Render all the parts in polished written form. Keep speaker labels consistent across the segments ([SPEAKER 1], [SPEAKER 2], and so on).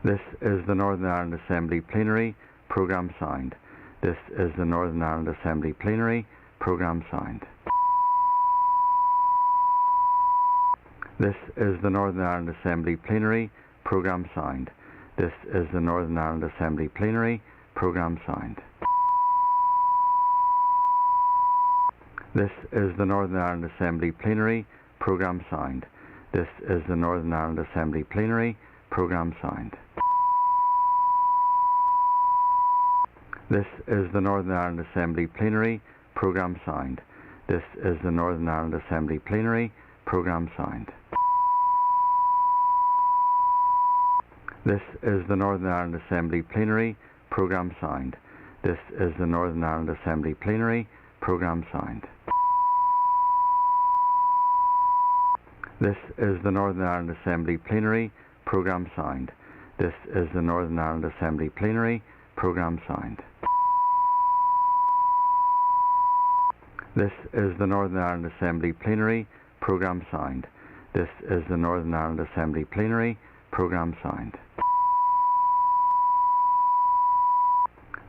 [SPEAKER 1] This is the Northern Ireland Assembly Plenary. Programme signed. This is the Northern Ireland Assembly Plenary. Programme signed. This is the Northern Ireland Assembly Plenary. Programme signed. This is the Northern Ireland Assembly Plenary. Programme signed. This is the Northern Ireland Assembly Plenary. Programme signed. This is the Northern Ireland Assembly Plenary. Programme signed. This is the Northern Ireland Assembly Plenary. Programme signed. This is the Northern Ireland Assembly Plenary. Programme signed. This is the Northern Ireland Assembly Plenary. Programme signed. This is the Northern Ireland Assembly Plenary. Programme signed. This is the Northern Ireland Assembly Plenary. Programme signed. This is the Northern Ireland Assembly Plenary. Programme signed. This is the Northern Ireland Assembly Plenary. Programme signed. This is the Northern Ireland Assembly Plenary. Programme signed.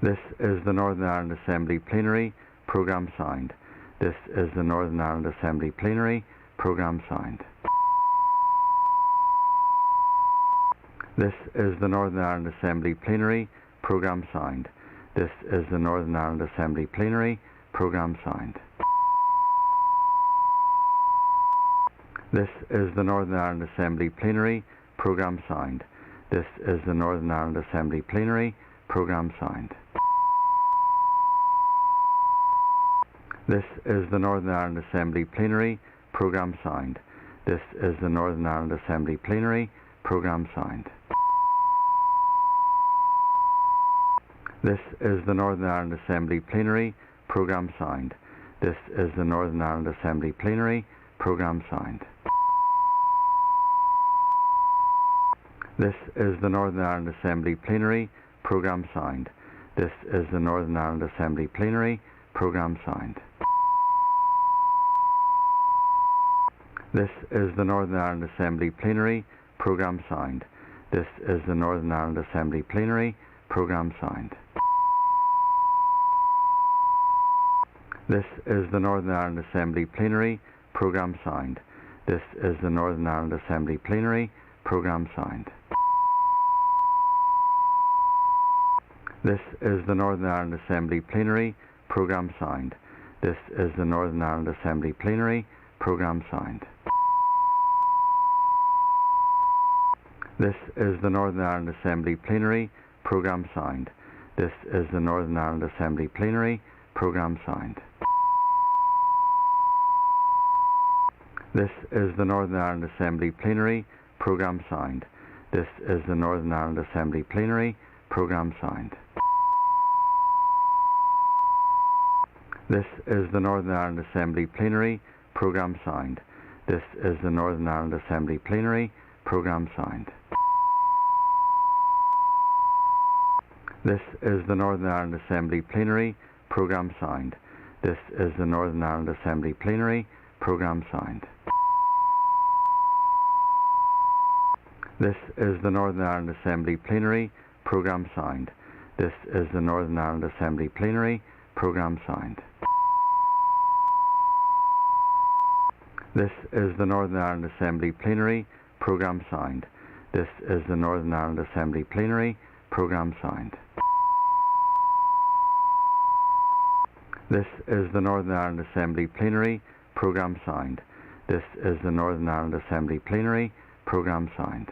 [SPEAKER 1] This is the Northern Ireland Assembly Plenary. Programme signed. This is the Northern Ireland Assembly Plenary. Programme signed. This is the Northern Ireland Assembly Plenary. Programme signed. This is the Northern Ireland Assembly Plenary. Programme signed. This is the Northern Ireland Assembly Plenary. Programme signed. This is the Northern Ireland Assembly Plenary. Programme signed. This is the Northern Ireland Assembly Plenary. Programme signed. This is the Northern Ireland Assembly Plenary. Programme signed. This is the Northern Ireland Assembly Plenary. Programme signed. This is the Northern Ireland Assembly Plenary. Programme signed. This is the Northern Ireland Assembly Plenary. Programme signed. This is the Northern Ireland Assembly Plenary. Programme signed. This is the Northern Ireland Assembly Plenary. Programme signed. This is the Northern Ireland Assembly Plenary. Programme signed. This is the Northern Ireland Assembly Plenary. Programme signed. This is the Northern Ireland Assembly Plenary. Programme signed. This is the Northern Ireland Assembly Plenary. Programme signed. This is the Northern Ireland Assembly Plenary. Programme signed. This is the Northern Ireland Assembly Plenary. Programme signed. This is the Northern Ireland Assembly Plenary. Programme signed. This is the Northern Ireland Assembly Plenary. Programme signed. This is the Northern Ireland Assembly Plenary. Programme signed. This is the Northern Ireland Assembly Plenary. Programme signed. This is the Northern Ireland Assembly Plenary. Programme signed. This is the Northern Ireland Assembly Plenary. Programme signed. This is the Northern Ireland Assembly Plenary. Programme signed. This is the Northern Ireland Assembly Plenary. Programme signed. This is the Northern Ireland Assembly Plenary. Programme signed. This is the Northern Ireland Assembly Plenary. Programme signed. This is the Northern Ireland Assembly Plenary. Programme signed. This is the Northern Ireland Assembly Plenary. Programme signed. This is the Northern Ireland Assembly Plenary. Programme signed.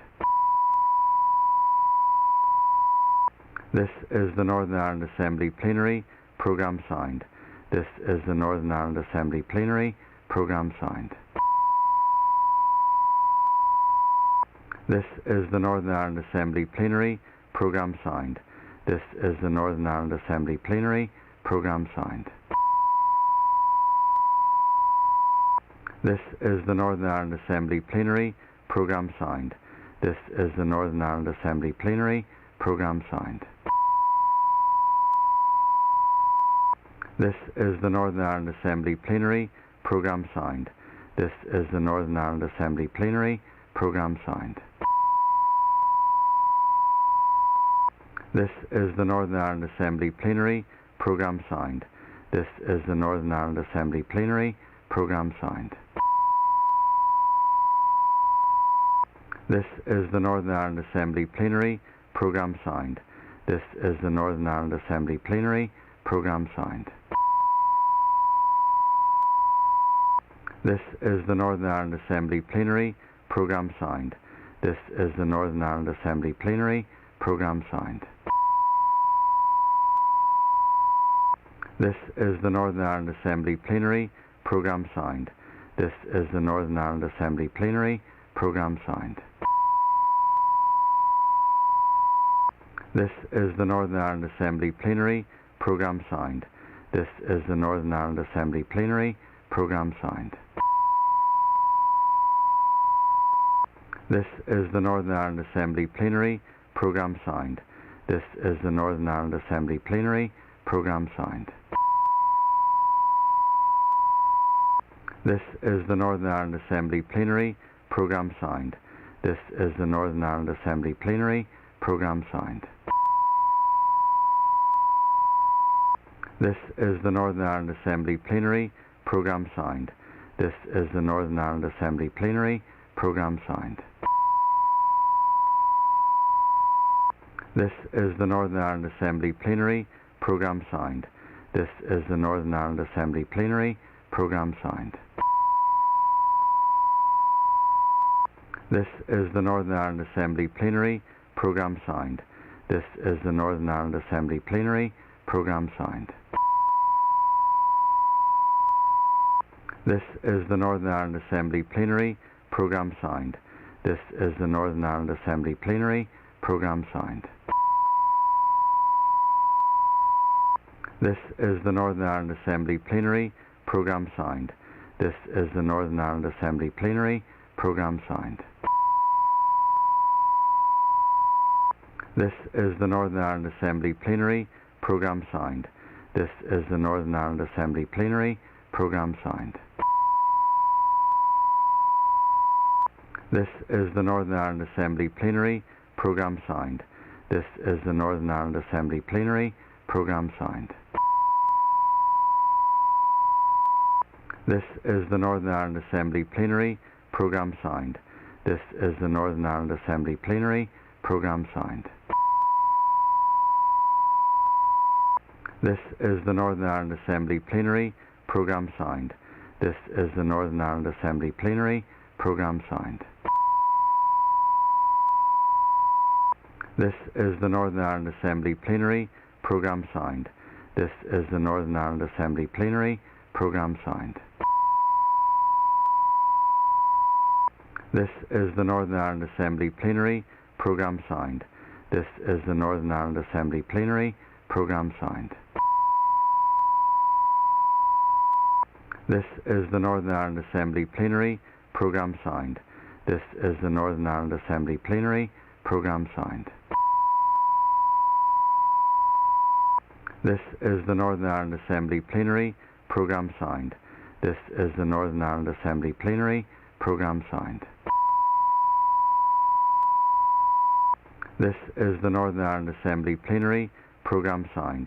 [SPEAKER 1] This is the Northern Ireland Assembly Plenary. Programme signed. This is the Northern Ireland Assembly Plenary. Programme signed. This is the Northern Ireland Assembly Plenary. Programme signed. This is the Northern Ireland Assembly Plenary. Programme signed. This is the Northern Ireland Assembly Plenary. Programme signed. This is the Northern Ireland Assembly Plenary. Programme signed. This is the Northern Ireland Assembly Plenary. Programme signed. This is the Northern Ireland Assembly Plenary. Programme signed. This is the Northern Ireland Assembly Plenary Programme signed. This is the Northern Ireland Assembly Plenary Programme signed. This is the Northern Ireland Assembly Plenary Programme signed. This is the Northern Ireland Assembly Plenary Programme signed. This is the Northern Ireland Assembly Plenary Programme signed. This is the Northern Ireland Assembly Plenary Programme signed. This is the Northern Ireland Assembly Plenary Programme signed. This is the Northern Ireland Assembly Plenary Programme signed. This is the Northern Ireland Assembly Plenary Programme signed. This is the Northern Ireland Assembly Plenary Programme signed. This is the Northern Ireland Assembly Plenary Programme signed. This is the Northern Ireland Assembly Plenary Programme signed. This is the Northern Ireland Assembly Plenary Programme signed. This is the Northern Ireland Assembly Plenary Programme signed. This is the Northern Ireland Assembly Plenary Programme signed. This is the Northern Ireland Assembly Plenary Programme signed. This is the Northern Ireland Assembly Plenary Programme signed. This is the Northern Ireland Assembly Plenary Programme signed. This is the Northern Ireland Assembly Plenary Programme signed. This is the Northern Ireland Assembly Plenary Programme signed. This is the Northern Ireland Assembly Plenary Programme signed. This is the Northern Ireland Assembly Plenary Programme signed. This is the Northern Ireland Assembly Plenary Programme signed. This is the Northern Ireland Assembly Plenary Programme signed. This is the Northern Ireland Assembly Plenary Programme signed. This is the Northern Ireland Assembly Plenary Programme signed. This is the Northern Ireland Assembly Plenary Programme signed. This is the Northern Ireland Assembly Plenary Programme signed. This is the Northern Ireland Assembly Plenary Programme signed. This is the Northern Ireland Assembly Plenary Programme signed. This is the Northern Ireland Assembly Plenary Programme signed. This is the Northern Ireland Assembly Plenary Programme signed. This is the Northern Ireland Assembly Plenary Programme signed. This is the Northern Ireland Assembly Plenary Programme signed. This is the Northern Ireland Assembly Plenary Programme signed. This is the Northern Ireland Assembly Plenary Programme signed. This is the Northern Ireland Assembly Plenary Programme signed. This is the Northern Ireland Assembly Plenary Programme signed. This is the Northern Ireland Assembly Plenary Programme signed. This is the Northern Ireland Assembly Plenary Programme signed. This is the Northern Ireland Assembly Plenary Programme signed. This is the Northern Ireland Assembly Plenary Programme signed.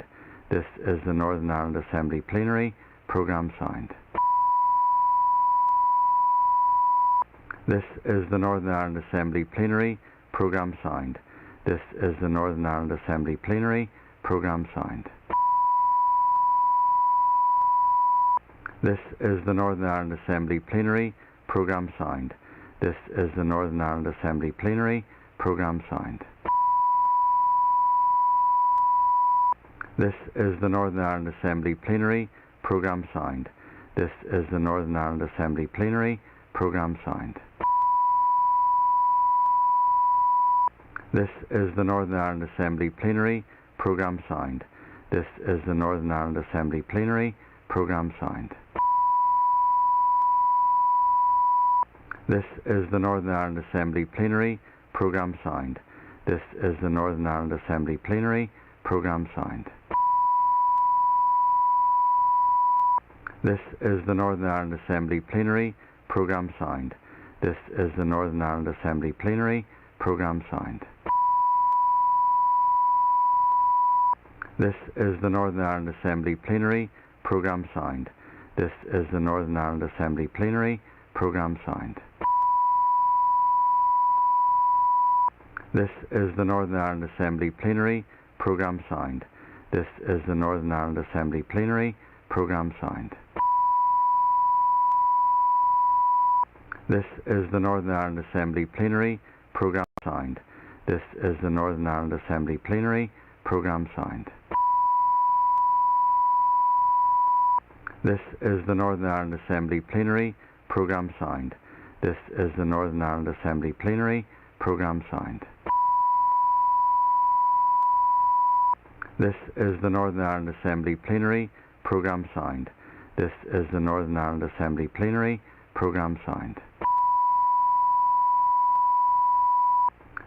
[SPEAKER 1] This is the Northern Ireland Assembly Plenary Programme signed. This is the Northern Ireland Assembly Plenary Programme signed. This is the Northern Ireland Assembly Plenary Programme signed. This is the Northern Ireland Assembly Plenary Programme signed. This is the Northern Ireland Assembly Plenary Programme signed. This is the Northern Ireland Assembly Plenary Programme signed. This is the Northern Ireland Assembly Plenary Programme signed. This is the Northern Ireland Assembly Plenary Programme signed. This is the Northern Ireland Assembly Plenary Programme signed. This is the Northern Ireland Assembly Plenary Programme signed. This is the Northern Ireland Assembly Plenary Programme signed. This is the Northern Ireland Assembly Plenary Programme signed. This is the Northern Ireland Assembly Plenary Programme signed. This is the Northern Ireland Assembly Plenary Programme signed. This is the Northern Ireland Assembly Plenary Programme signed. This is the Northern Ireland Assembly Plenary Programme signed. This is the Northern Ireland Assembly Plenary Programme signed. This is the Northern Ireland Assembly Plenary Programme signed. This is the Northern Ireland Assembly Plenary Programme signed. This is the Northern Ireland Assembly Plenary Programme signed. This is the Northern Ireland Assembly Plenary Programme signed. This is the Northern Ireland Assembly Plenary Programme signed.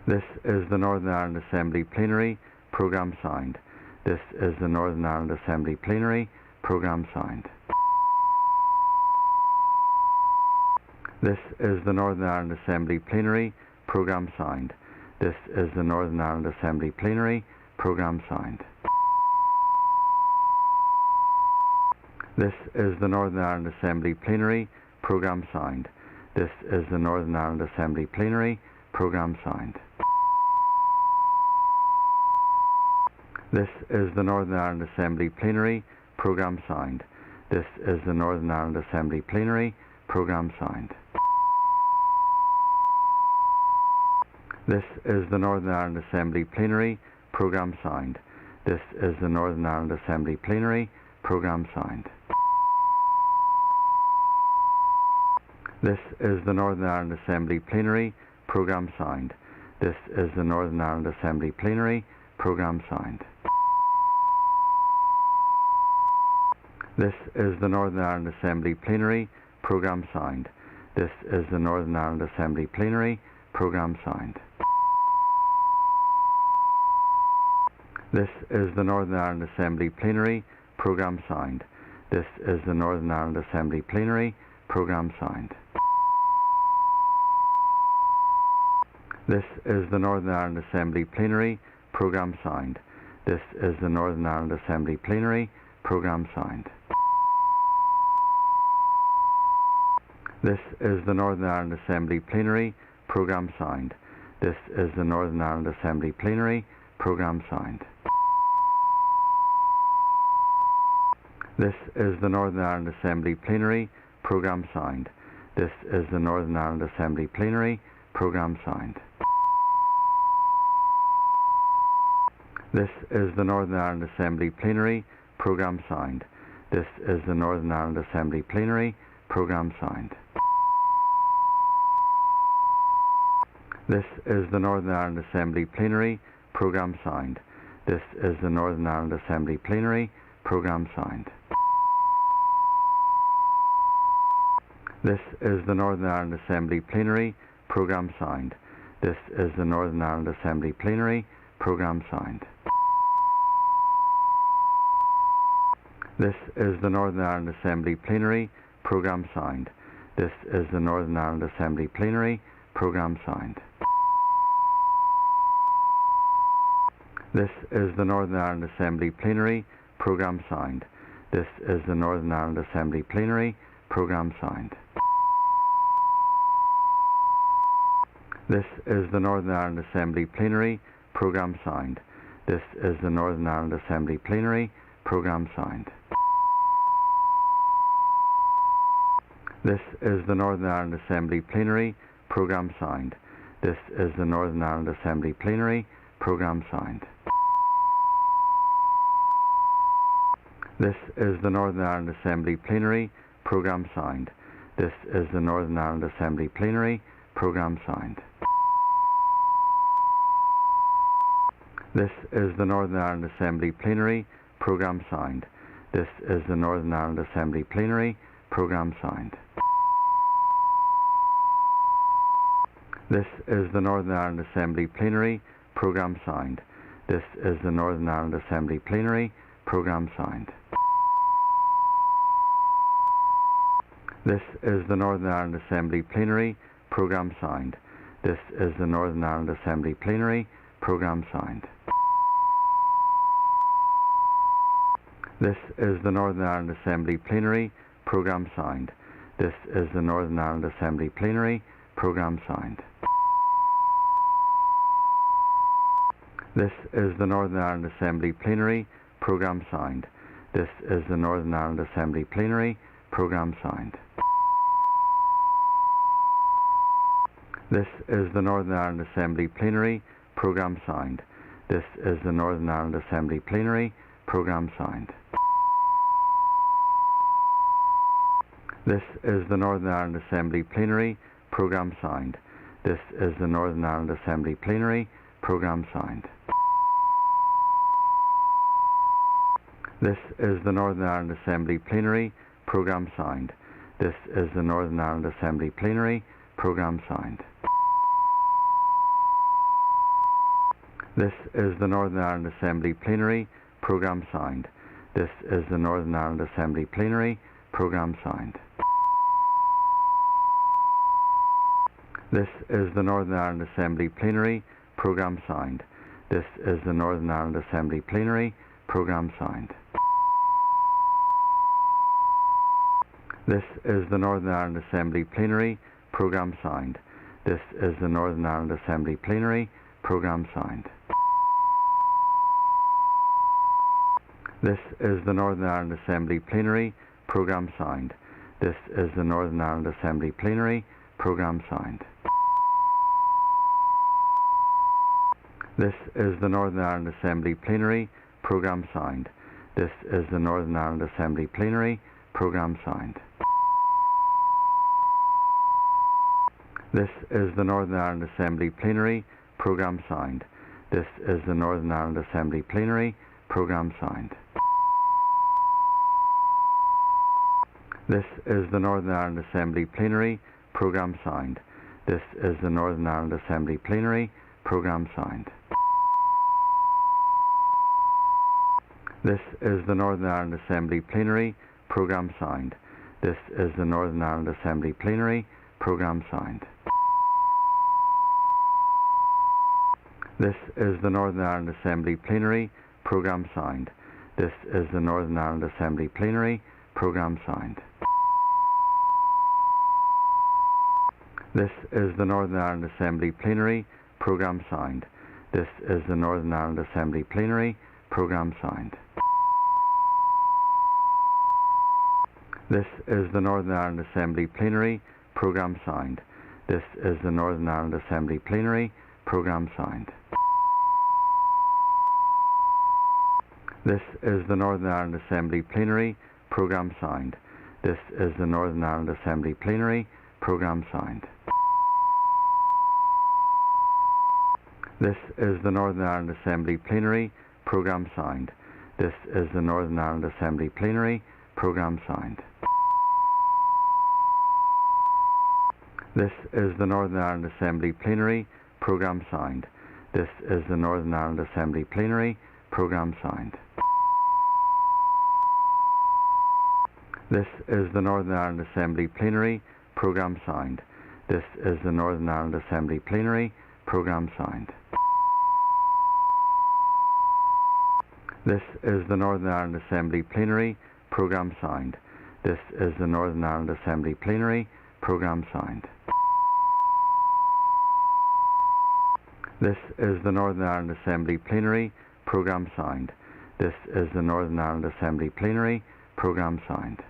[SPEAKER 1] This is the Northern Ireland Assembly Plenary Programme signed. This is the Northern Ireland Assembly Plenary Programme signed. This is the Northern Ireland Assembly Plenary Programme signed. This is the Northern Ireland Assembly Plenary Programme signed. This is the Northern Ireland Assembly Plenary Programme signed. This is the Northern Ireland Assembly Plenary Programme signed. This is the Northern Ireland Assembly Plenary Programme signed. This is the Northern Ireland Assembly Plenary Programme signed. This is the Northern Ireland Assembly Plenary Programme signed. This is the Northern Ireland Assembly Plenary Programme signed. This is the Northern Ireland Assembly Plenary Programme signed. This is the Northern Ireland Assembly Plenary Programme signed. This is the Northern Ireland Assembly Plenary Programme signed. This is the Northern Ireland Assembly Plenary Programme signed. This is the Northern Ireland Assembly Plenary Programme signed. This is the Northern Ireland Assembly Plenary Programme signed. This is the Northern Ireland Assembly Plenary Programme signed. This is the Northern Ireland Assembly Plenary Programme signed. This is the Northern Ireland Assembly Plenary Programme signed. This is the Northern Ireland Assembly Plenary Programme signed. This is the Northern Ireland Assembly Plenary Programme signed. This is the Northern Ireland Assembly Plenary Programme signed. This is the Northern Ireland Assembly Plenary Programme signed. This is the Northern Ireland Assembly Plenary Programme signed. This is the Northern Ireland Assembly Plenary Programme signed. This is the Northern Ireland Assembly Plenary Programme signed. This is the Northern Ireland Assembly Plenary Programme signed. This is the Northern Ireland Assembly Plenary Programme signed. This is the Northern Ireland Assembly Plenary Programme signed. This is the Northern Ireland Assembly Plenary Programme signed. This is the Northern Ireland Assembly Plenary Programme signed. This is the Northern Ireland Assembly Plenary Programme signed. This is the Northern Ireland Assembly Plenary Programme signed. This is the Northern Ireland Assembly Plenary Programme signed. This is the Northern Ireland Assembly Plenary Programme signed. This is the Northern Ireland Assembly Plenary Programme signed. This is the Northern Ireland Assembly Plenary Programme signed. This is the Northern Ireland Assembly Plenary Programme signed. This is the Northern Ireland Assembly Plenary Programme signed. This is the Northern Ireland Assembly Plenary Programme signed. This is the Northern Ireland Assembly Plenary Programme signed. This is the Northern Ireland Assembly Plenary Programme signed. This is the Northern Ireland Assembly Plenary Programme signed. This is the Northern Ireland Assembly Plenary Programme signed. This is the Northern Ireland Assembly Plenary Programme signed. This is the Northern Ireland Assembly Plenary Programme signed. This is the Northern Ireland Assembly Plenary Programme signed. This is the Northern Ireland Assembly Plenary Programme signed. This is the Northern Ireland Assembly Plenary Programme signed. This is the Northern Ireland Assembly Plenary Programme signed. This is the Northern Ireland Assembly Plenary Programme signed. This is the Northern Ireland Assembly Plenary Programme signed. This is the Northern Ireland Assembly Plenary Programme signed. This is the Northern Ireland Assembly Plenary Programme signed. This is the Northern Ireland Assembly Plenary Programme signed. This is the Northern Ireland Assembly Plenary Programme signed. This is the Northern Ireland Assembly Plenary Programme signed. This is the Northern Ireland Assembly Plenary Programme signed. This is the Northern Ireland Assembly Plenary Programme signed. This is the Northern Ireland Assembly Plenary Programme signed. This is the Northern Ireland Assembly Plenary Programme signed. This is the Northern Ireland Assembly Plenary Programme signed. This is the Northern Ireland Assembly Plenary Programme signed. This is the Northern Ireland Assembly Plenary Programme signed. This is the Northern Ireland Assembly Plenary Programme signed. This is the Northern Ireland Assembly Plenary Programme signed. This is the Northern Ireland Assembly Plenary Programme signed. This is the Northern Ireland Assembly Plenary Programme signed. This is the Northern Ireland Assembly Plenary Programme signed. This is the Northern Ireland Assembly Plenary Programme signed. This is the Northern Ireland Assembly Plenary Programme signed. This is the Northern Ireland Assembly Plenary Programme signed. This is the Northern Ireland Assembly Plenary Programme signed. This is the Northern Ireland Assembly Plenary Programme signed. This is the Northern Ireland Assembly Plenary Programme signed. This is the Northern Ireland Assembly Plenary Programme signed. This is the Northern Ireland Assembly Plenary Programme signed. This is the Northern Ireland Assembly Plenary Programme signed. This is the Northern Ireland Assembly Plenary Programme signed. This is the Northern Ireland Assembly Plenary Programme signed. This is the Northern Ireland Assembly Plenary Programme signed. This is the Northern Ireland Assembly Plenary Programme signed. This is the Northern Ireland Assembly Plenary Programme signed. This is the Northern Ireland Assembly Plenary Programme signed. This is the Northern Ireland Assembly Plenary Programme signed. This is the Northern Ireland Assembly Plenary Programme signed. This is the Northern Ireland Assembly Plenary Programme signed. This is the Northern Ireland Assembly Plenary Programme signed.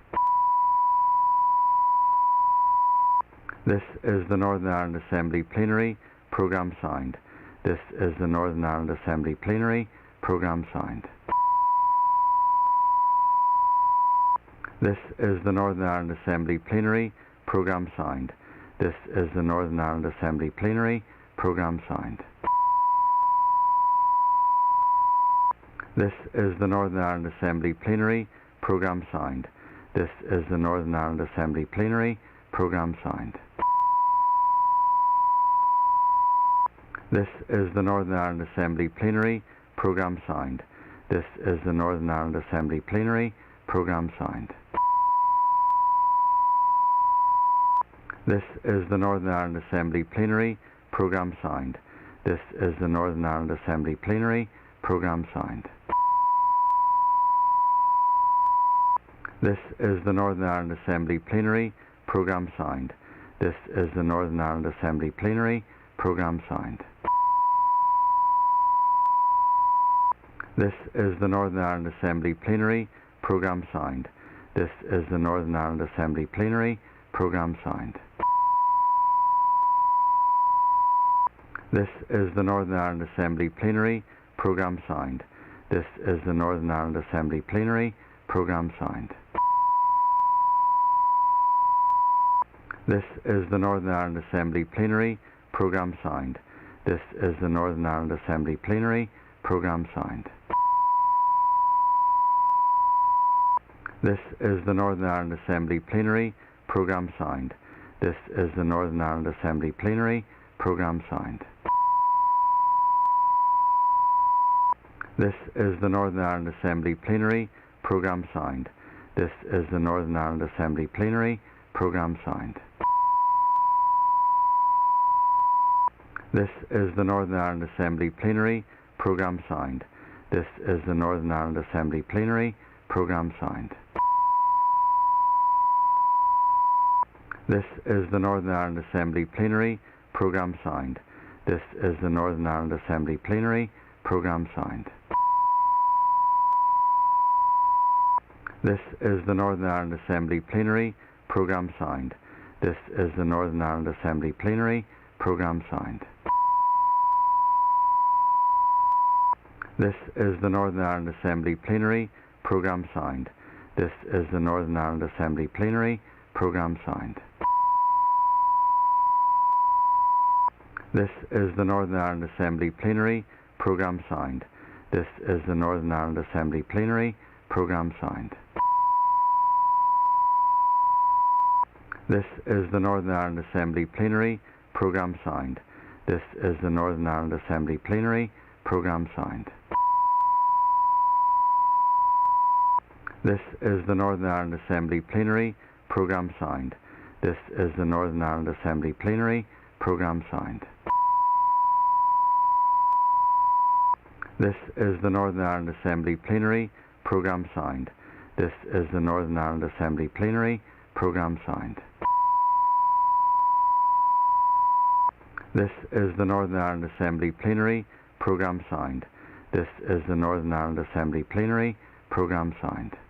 [SPEAKER 1] This is the Northern Ireland Assembly Plenary Programme signed. This is the Northern Ireland Assembly Plenary Programme signed. This is the Northern Ireland Assembly Plenary Programme signed. This is the Northern Ireland Assembly Plenary Programme signed. This is the Northern Ireland Assembly Plenary Programme signed. This is the Northern Ireland Assembly Plenary Programme signed. This is the Northern Ireland Assembly Plenary Programme signed. This is the Northern Ireland Assembly Plenary Programme signed. This is the Northern Ireland Assembly Plenary Programme signed. This is the Northern Ireland Assembly Plenary Programme signed. This is the Northern Ireland Assembly Plenary Programme signed. This is the Northern Ireland Assembly Plenary Programme signed. This is the Northern Ireland Assembly Plenary Programme signed. This is the Northern Ireland Assembly Plenary Programme signed. This is the Northern Ireland Assembly Plenary Programme signed. This is the Northern Ireland Assembly Plenary Programme signed. This is the Northern Ireland Assembly Plenary Programme signed. This is the Northern Ireland Assembly Plenary Programme signed. This is the Northern Ireland Assembly Plenary Programme signed. This is the Northern Ireland Assembly Plenary Programme signed. This is the Northern Ireland Assembly Plenary Programme signed. This is the Northern Ireland Assembly Plenary Programme signed. This is the Northern Ireland Assembly Plenary Programme signed. This is the Northern Ireland Assembly Plenary Programme signed. This is the Northern Ireland Assembly Plenary Programme signed. This is the Northern Ireland Assembly Plenary Programme signed. This is the Northern Ireland Assembly Plenary Programme signed. This is the Northern Ireland Assembly Plenary Programme signed. This is the Northern Ireland Assembly Plenary Programme signed. This is the Northern Ireland Assembly Plenary Programme signed. This is the Northern Ireland Assembly Plenary Programme signed. This is the Northern Ireland Assembly Plenary Programme signed. This is the Northern Ireland Assembly Plenary Programme signed. This is the Northern Ireland Assembly Plenary Programme signed. This is the Northern Ireland Assembly Plenary Programme signed. This is the Northern Ireland Assembly Plenary Programme signed. This is the Northern Ireland Assembly Plenary Programme signed. This is the Northern Ireland Assembly Plenary Programme signed. This is the Northern Ireland Assembly Plenary Programme signed. This is the Northern Ireland Assembly Plenary Programme signed. This is the Northern Ireland Assembly Plenary Programme signed.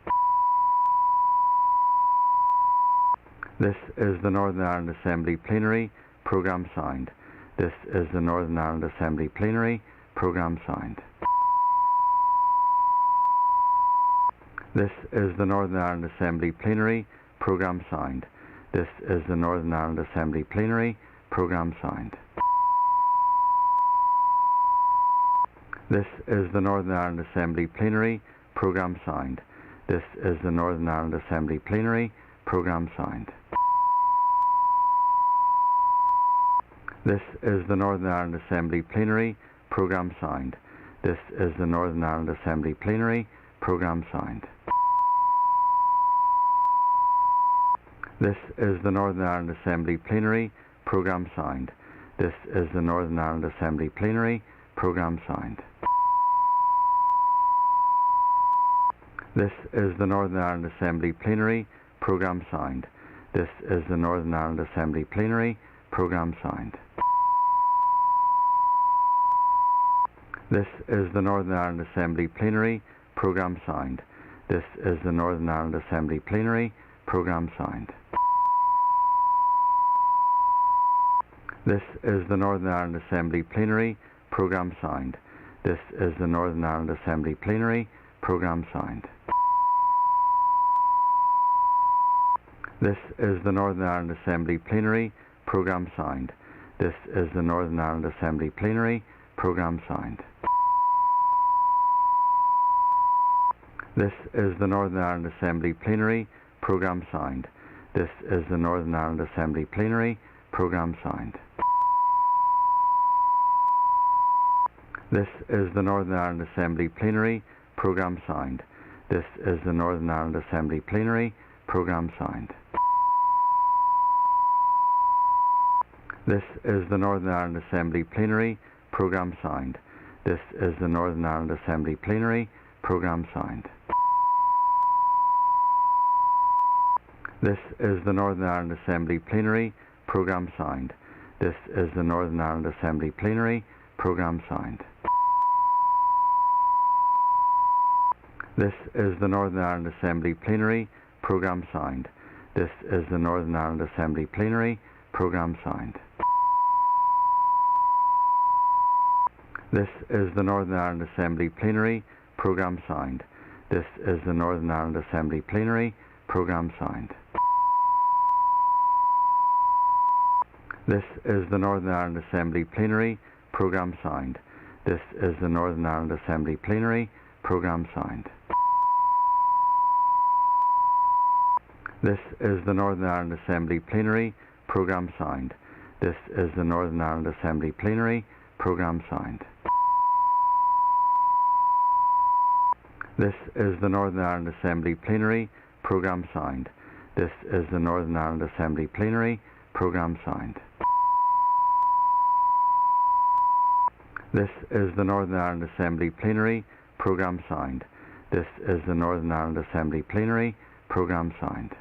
[SPEAKER 1] This is the Northern Ireland Assembly Plenary Programme signed. This is the Northern Ireland Assembly Plenary Programme signed. This is the Northern Ireland Assembly Plenary Programme signed. This is the Northern Ireland Assembly Plenary Programme signed. This is the Northern Ireland Assembly Plenary Programme signed. This is the Northern Ireland Assembly Plenary Programme signed. This is the Northern Ireland Assembly Plenary Programme signed. This is the Northern Ireland Assembly Plenary Programme signed. This is the Northern Ireland Assembly Plenary Programme signed. This is the Northern Ireland Assembly Plenary Programme signed. This is the Northern Ireland Assembly Plenary Programme signed. This is the Northern Ireland Assembly Plenary Programme signed. This is the Northern Ireland Assembly Plenary Programme signed. This is the Northern Ireland Assembly Plenary Programme signed. This is the Northern Ireland Assembly Plenary Programme signed. This is the Northern Ireland Assembly Plenary Programme signed. This is the Northern Ireland Assembly Plenary Programme signed. This is the Northern Ireland Assembly Plenary Programme signed. This is the Northern Ireland Assembly Plenary Programme signed. This is the Northern Ireland Assembly Plenary Programme signed. This is the Northern Ireland Assembly Plenary Programme signed. This is the Northern Ireland Assembly Plenary Programme signed. This is the Northern Ireland Assembly Plenary Programme signed. This is the Northern Ireland Assembly Plenary Programme signed. This is the Northern Ireland Assembly Plenary Programme signed. This is the Northern Ireland Assembly Plenary Programme signed. This is the Northern Ireland Assembly Plenary Programme signed. This is the Northern Ireland Assembly Plenary Programme signed. This is the Northern Ireland Assembly Plenary Programme signed. This is the Northern Ireland Assembly Plenary Programme signed. This is the Northern Ireland Assembly Plenary Programme signed. This is the Northern Ireland Assembly Plenary Programme signed. This is the Northern Ireland Assembly Plenary Programme signed. This is the Northern Ireland Assembly Plenary Programme signed. This is the Northern Ireland Assembly Plenary Programme signed. This is the Northern Ireland Assembly Plenary Programme signed. This is the Northern Ireland Assembly Plenary Programme signed.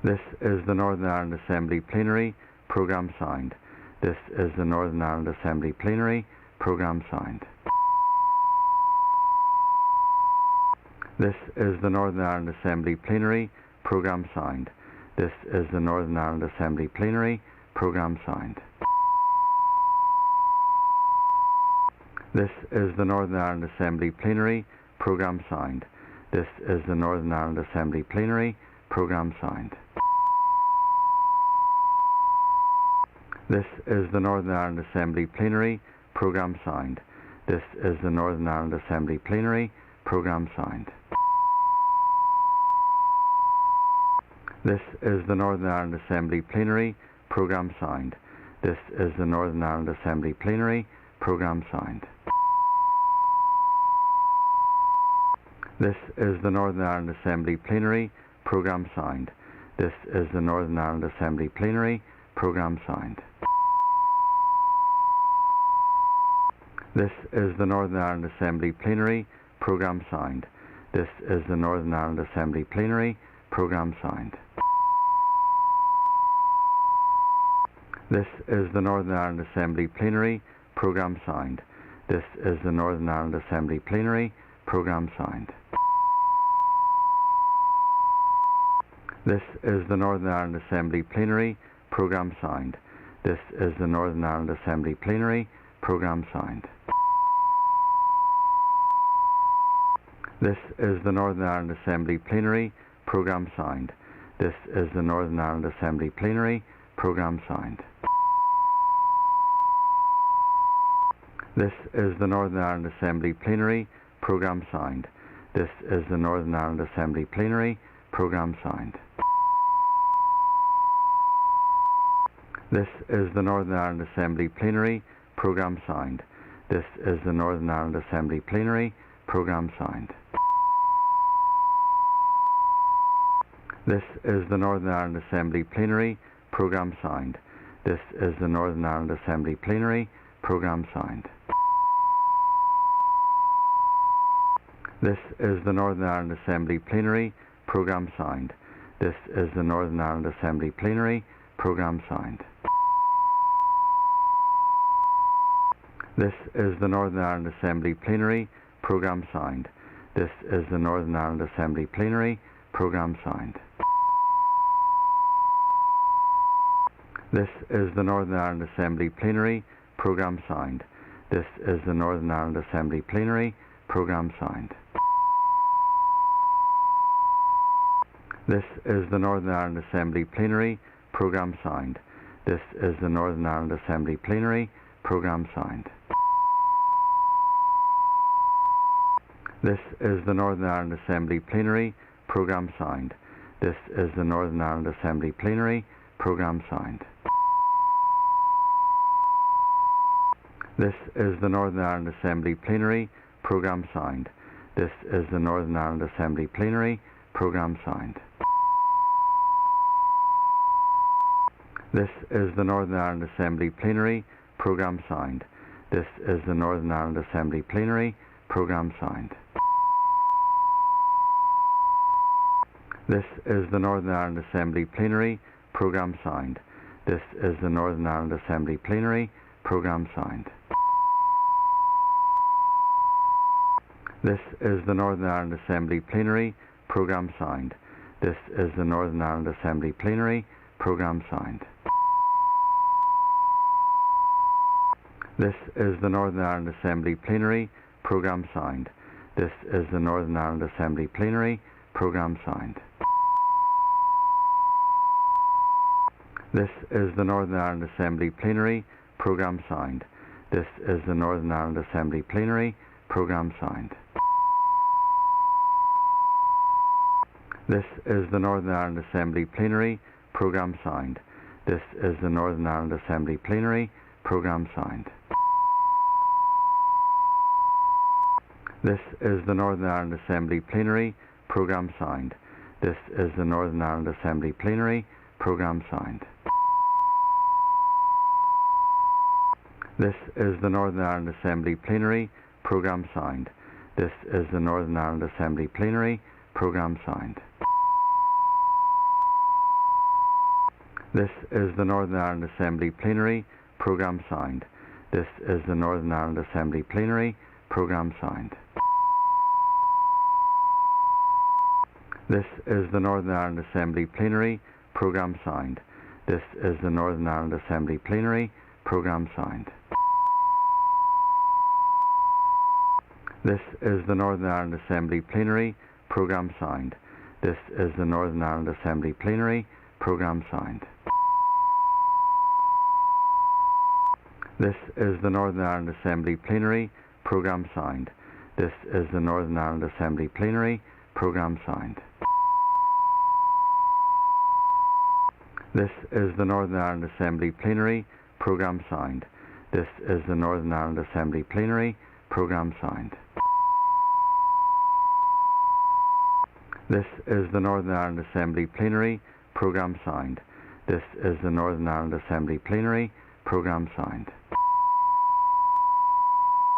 [SPEAKER 1] This is the Northern Ireland Assembly Plenary Programme signed. This is the Northern Ireland Assembly Plenary Programme signed. This is the Northern Ireland Assembly Plenary Programme signed. This is the Northern Ireland Assembly Plenary Programme signed. This is the Northern Ireland Assembly Plenary Programme signed. This is the Northern Ireland Assembly Plenary Programme signed. This is the Northern Ireland Assembly Plenary Programme signed. This is the Northern Ireland Assembly Plenary Programme signed. This is the Northern Ireland Assembly Plenary Programme signed. This is the Northern Ireland Assembly Plenary Programme signed. This is the Northern Ireland Assembly Plenary Programme signed. This is the Northern Ireland Assembly Plenary Programme signed. This is the Northern Ireland Assembly Plenary Programme signed. This is the Northern Ireland Assembly Plenary Programme signed. This is the Northern Ireland Assembly Plenary Programme signed. This is the Northern Ireland Assembly Plenary Programme signed. This is the Northern Ireland Assembly Plenary Programme signed. This is the Northern Ireland Assembly Plenary Programme signed. This is the Northern Ireland Assembly Plenary Programme signed. This is the Northern Ireland Assembly Plenary Programme signed. This is the Northern Ireland Assembly Plenary Programme signed. This is the Northern Ireland Assembly Plenary Programme signed. This is the Northern Ireland Assembly Plenary Programme signed. This is the Northern Ireland Assembly Plenary Programme signed. This is the Northern Ireland Assembly Plenary Programme signed. This is the Northern Ireland Assembly Plenary Programme signed. This is the Northern Ireland Assembly Plenary Programme signed. This is the Northern Ireland Assembly Plenary Programme signed. This is the Northern Ireland Assembly Plenary Programme signed. This is the Northern Ireland Assembly Plenary Programme signed. This is the Northern Ireland Assembly Plenary Programme signed. This is the Northern Ireland Assembly Plenary Programme signed. This is the Northern Ireland Assembly Plenary Programme signed. This is the Northern Ireland Assembly Plenary Programme signed. This is the Northern Ireland Assembly Plenary Programme signed. This is the Northern Ireland Assembly Plenary Programme signed. This is the Northern Ireland Assembly Plenary Programme signed. This is the Northern Ireland Assembly Plenary Programme signed. This is the Northern Ireland Assembly Plenary Programme signed. This is the Northern Ireland Assembly Plenary Programme signed. This is the Northern Ireland Assembly Plenary Programme Signed. This is the Northern Ireland Assembly Plenary Programme Signed. This is the Northern Ireland Assembly Plenary Programme Signed. This is the Northern Ireland Assembly Plenary Programme Signed. This is the Northern Ireland Assembly Plenary Programme Signed. This is the Northern Ireland Assembly Plenary Programme Signed. This is the Northern Ireland Assembly Plenary Programme Signed. This is the Northern Ireland Assembly Plenary Programme Signed. This is the Northern Ireland Assembly Plenary Programme Signed. This is the Northern Ireland Assembly Plenary Programme Signed. This is the Northern Ireland Assembly Plenary Programme Signed. This is the Northern Ireland Assembly Plenary Programme Signed. This is the Northern Ireland Assembly Plenary Programme Signed. This is the Northern Ireland Assembly Plenary Programme Signed. This is the Northern Ireland Assembly Plenary Programme Signed. This is the Northern Ireland Assembly Plenary Programme Signed. This is the Northern Ireland Assembly Plenary Programme Signed. This is the Northern Ireland Assembly Plenary Programme Signed. This is the Northern Ireland Assembly Plenary Programme Signed. This is the Northern Ireland Assembly Plenary Programme Signed. This is the Northern Ireland Assembly Plenary Programme Signed. This is the Northern Ireland Assembly Plenary Programme Signed. This is the Northern Ireland Assembly Plenary Programme Signed. This is the Northern Ireland Assembly Plenary Programme Signed. This is the Northern Ireland Assembly Plenary Programme Signed. This is the Northern Ireland Assembly Plenary Programme Signed.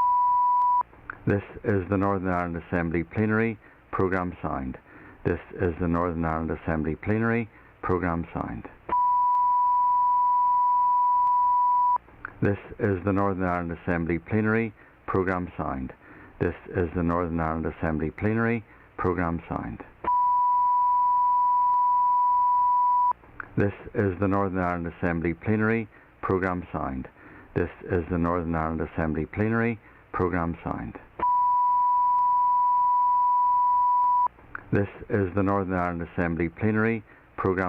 [SPEAKER 1] This is the Northern Ireland Assembly Plenary Programme Signed. This is the Northern Ireland Assembly Plenary Programme Signed. This is the Northern Ireland Assembly Plenary Programme Signed. This is the Northern Ireland Assembly Plenary Programme Signed. This is the Northern Ireland Assembly Plenary Programme Signed. This is the Northern Ireland Assembly Plenary Programme Signed. This is the Northern Ireland Assembly Plenary Programme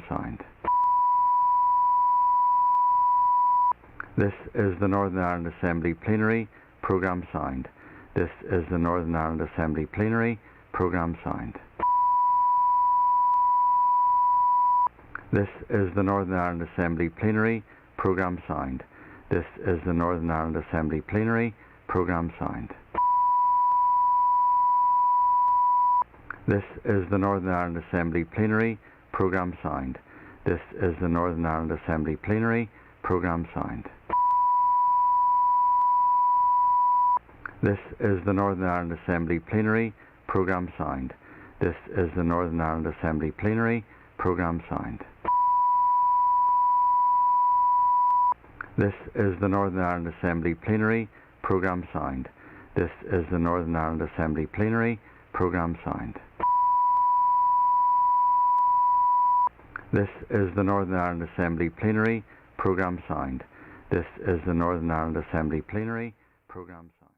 [SPEAKER 1] Signed. This is the Northern Ireland Assembly Plenary Programme Signed. This is the Northern Ireland Assembly Plenary Programme Signed. This is the Northern Ireland Assembly Plenary Programme Signed. This is the Northern Ireland Assembly Plenary Programme Signed. This is the Northern Ireland Assembly Plenary Programme Signed. This is the Northern Ireland Assembly Plenary Programme Signed. This is the Northern Ireland Assembly Plenary Programme Signed. This is the Northern Ireland Assembly Plenary Programme Signed. This is the Northern Ireland Assembly Plenary Programme Signed. This is the Northern Ireland Assembly Plenary Programme Signed. This is the Northern Ireland Assembly Plenary Programme Signed. This is the Northern Ireland Assembly Plenary Programme Signed. This is the Northern Ireland Assembly Plenary Programme Signed.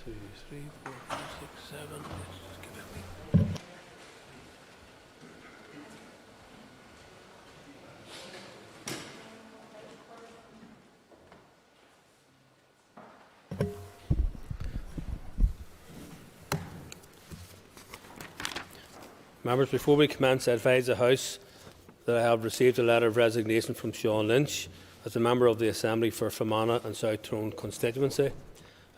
[SPEAKER 2] 2, 3, 4, 5, 6, 7. Let's just give it a wee. Members, before we commence, I advise the House that I have received a letter of resignation from Sean Lynch as a member of the Assembly for Fermanagh and South Tyrone constituency.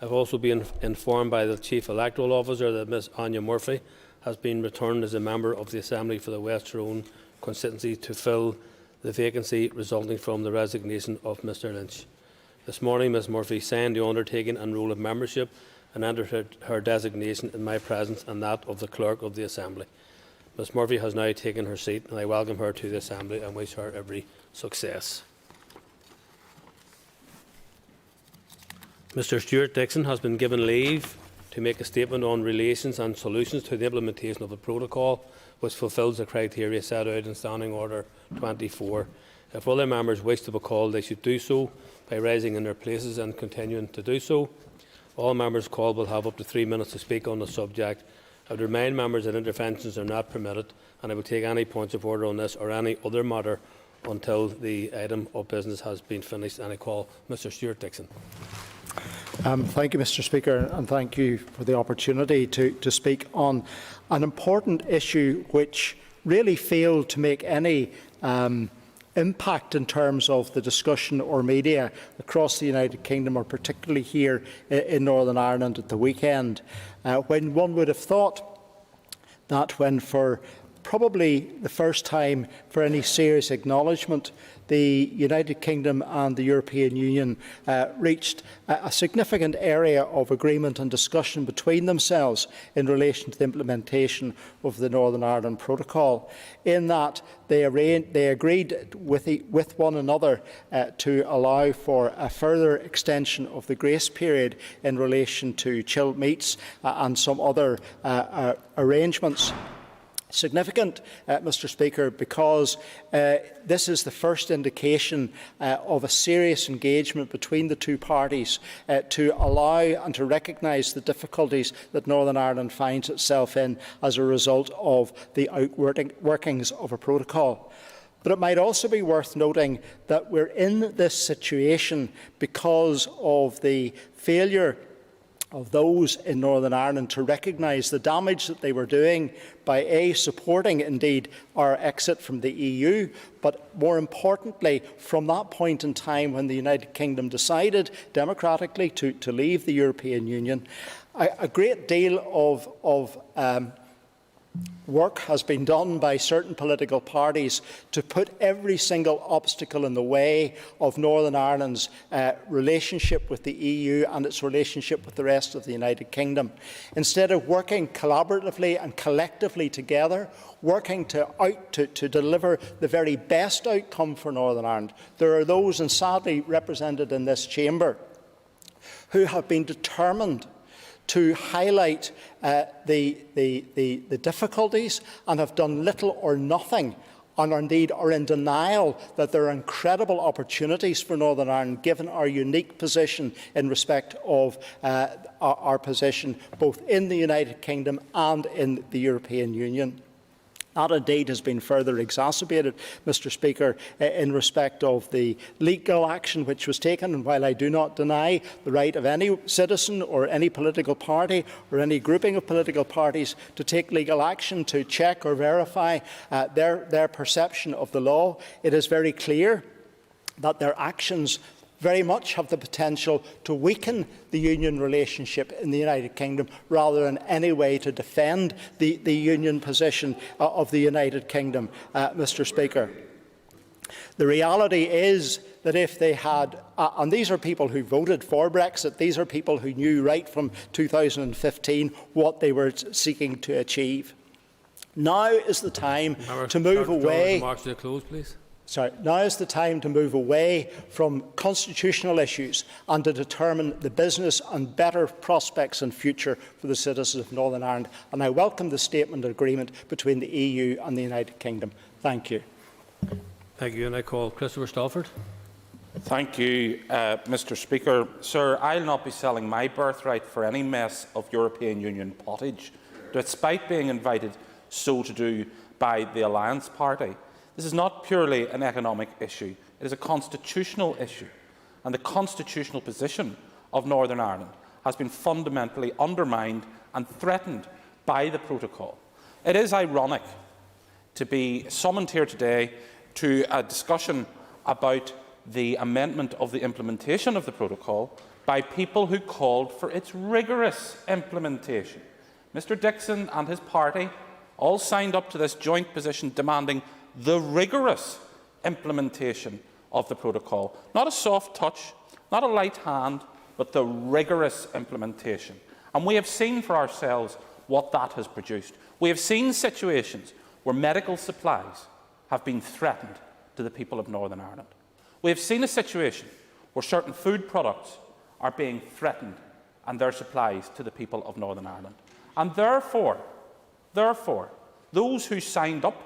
[SPEAKER 2] I have also been informed by the Chief Electoral Officer that Ms Anya Murphy has been returned as a member of the Assembly for the West Tyrone constituency to fill the vacancy resulting from the resignation of Mr Lynch. This morning, Ms Murphy signed the undertaking and role of membership and entered her designation in my presence and that of the Clerk of the Assembly. Ms Murphy has now taken her seat, and I welcome her to the Assembly and wish her every success. Mr Stuart Dixon has been given leave to make a statement on relations and solutions to the implementation of the protocol, which fulfils the criteria set out in Standing Order 24. If other members wish to be called, they should do so by rising in their places and continuing to do so. All members called will have up to 3 minutes to speak on the subject. I would remind members that interventions are not permitted, and I will take any points of order on this or any other matter until the item of business has been finished. And I call Mr Stuart Dixon.
[SPEAKER 3] Thank you, Mr Speaker, and thank you for the opportunity to speak on an important issue which really failed to make any impact in terms of the discussion or media across the United Kingdom, or particularly here in Northern Ireland at the weekend, when one would have thought that when for probably the first time for any serious acknowledgement, the United Kingdom and the European Union reached a significant area of agreement and discussion between themselves in relation to the implementation of the Northern Ireland Protocol, in that they agreed with one another to allow for a further extension of the grace period in relation to chilled meats and some other arrangements. Significant, Mr Speaker, because this is the first indication of a serious engagement between the two parties to allow and to recognise the difficulties that Northern Ireland finds itself in as a result of the outworkings of a protocol. But it might also be worth noting that we're in this situation because of the failure of those in Northern Ireland to recognise the damage that they were doing by supporting indeed our exit from the EU, but more importantly, from that point in time when the United Kingdom decided democratically to leave the European Union, a great deal of work has been done by certain political parties to put every single obstacle in the way of Northern Ireland's relationship with the EU and its relationship with the rest of the United Kingdom. Instead of working collaboratively and collectively together, working to deliver the very best outcome for Northern Ireland, there are those, and sadly represented in this chamber, who have been determined to highlight the difficulties and have done little or nothing, and indeed are in denial that there are incredible opportunities for Northern Ireland given our unique position in respect of our position both in the United Kingdom and in the European Union. That indeed has been further exacerbated, Mr Speaker, in respect of the legal action which was taken. And while I do not deny the right of any citizen or any political party or any grouping of political parties to take legal action to check or verify their perception of the law, it is very clear that their actions very much have the potential to weaken the union relationship in the United Kingdom rather than any way to defend the union position of the United Kingdom, Mr Speaker. The reality is that if they had, and these are people who voted for Brexit, these are people who knew right from 2015 what they were seeking to achieve. Now is the time to move away. Now is the time to move away from constitutional issues and to determine the business and better prospects and future for the citizens of Northern Ireland. And I welcome the statement of agreement between the EU and the United Kingdom. Thank you.
[SPEAKER 2] Thank you. And I call Christopher Stalford.
[SPEAKER 4] Thank you, Mr. Speaker. Sir, I'll not be selling my birthright for any mess of European Union pottage, despite being invited so to do by the Alliance Party. This is not purely an economic issue. It is a constitutional issue, and the constitutional position of Northern Ireland has been fundamentally undermined and threatened by the protocol. It is ironic to be summoned here today to a discussion about the amendment of the implementation of the protocol by people who called for its rigorous implementation. Mr Dixon and his party all signed up to this joint position demanding the rigorous implementation of the protocol. Not a soft touch, not a light hand, but the rigorous implementation. And we have seen for ourselves what that has produced. We have seen situations where medical supplies have been threatened to the people of Northern Ireland. We have seen a situation where certain food products are being threatened and their supplies to the people of Northern Ireland. And therefore, those who signed up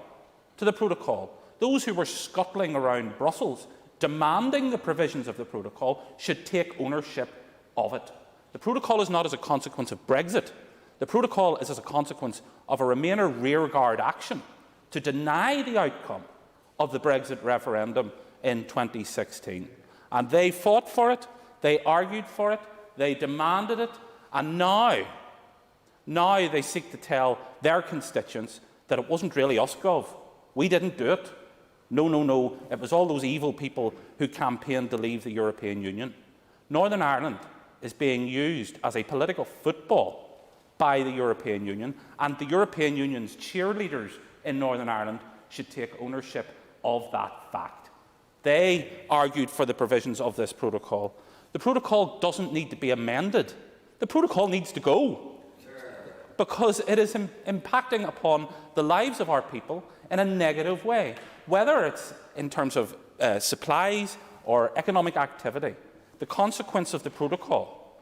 [SPEAKER 4] to the protocol, those who were scuttling around Brussels demanding the provisions of the protocol, should take ownership of it. The protocol is not as a consequence of Brexit. The protocol is as a consequence of a Remainer rearguard action to deny the outcome of the Brexit referendum in 2016. And they fought for it, they argued for it, they demanded it, and now they seek to tell their constituents that it wasn't really us, Gov. We didn't do it. No, it was all those evil people who campaigned to leave the European Union. Northern Ireland is being used as a political football by the European Union, and the European Union's cheerleaders in Northern Ireland should take ownership of that fact. They argued for the provisions of this protocol. The protocol doesn't need to be amended. The protocol needs to go, because it is impacting upon the lives of our people in a negative way, whether it's in terms of supplies or economic activity. The consequence of the protocol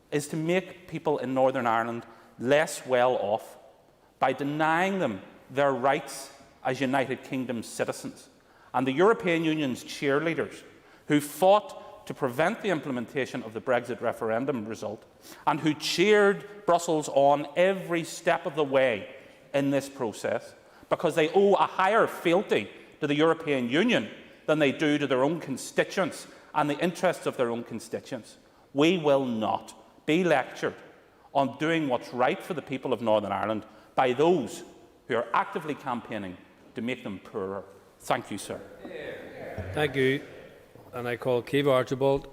[SPEAKER 4] is to make people in Northern Ireland less well off by denying them their rights as United Kingdom citizens. And the European Union's cheerleaders, who fought to prevent the implementation of the Brexit referendum result and who cheered Brussels on every step of the way in this process, because they owe a higher fealty to the European Union than they do to their own constituents and the interests of their own constituents. We will not be lectured on doing what's right for the people of Northern Ireland by those who are actively campaigning to make them poorer. Thank you, sir.
[SPEAKER 2] Thank you. And I call Keith Archibald.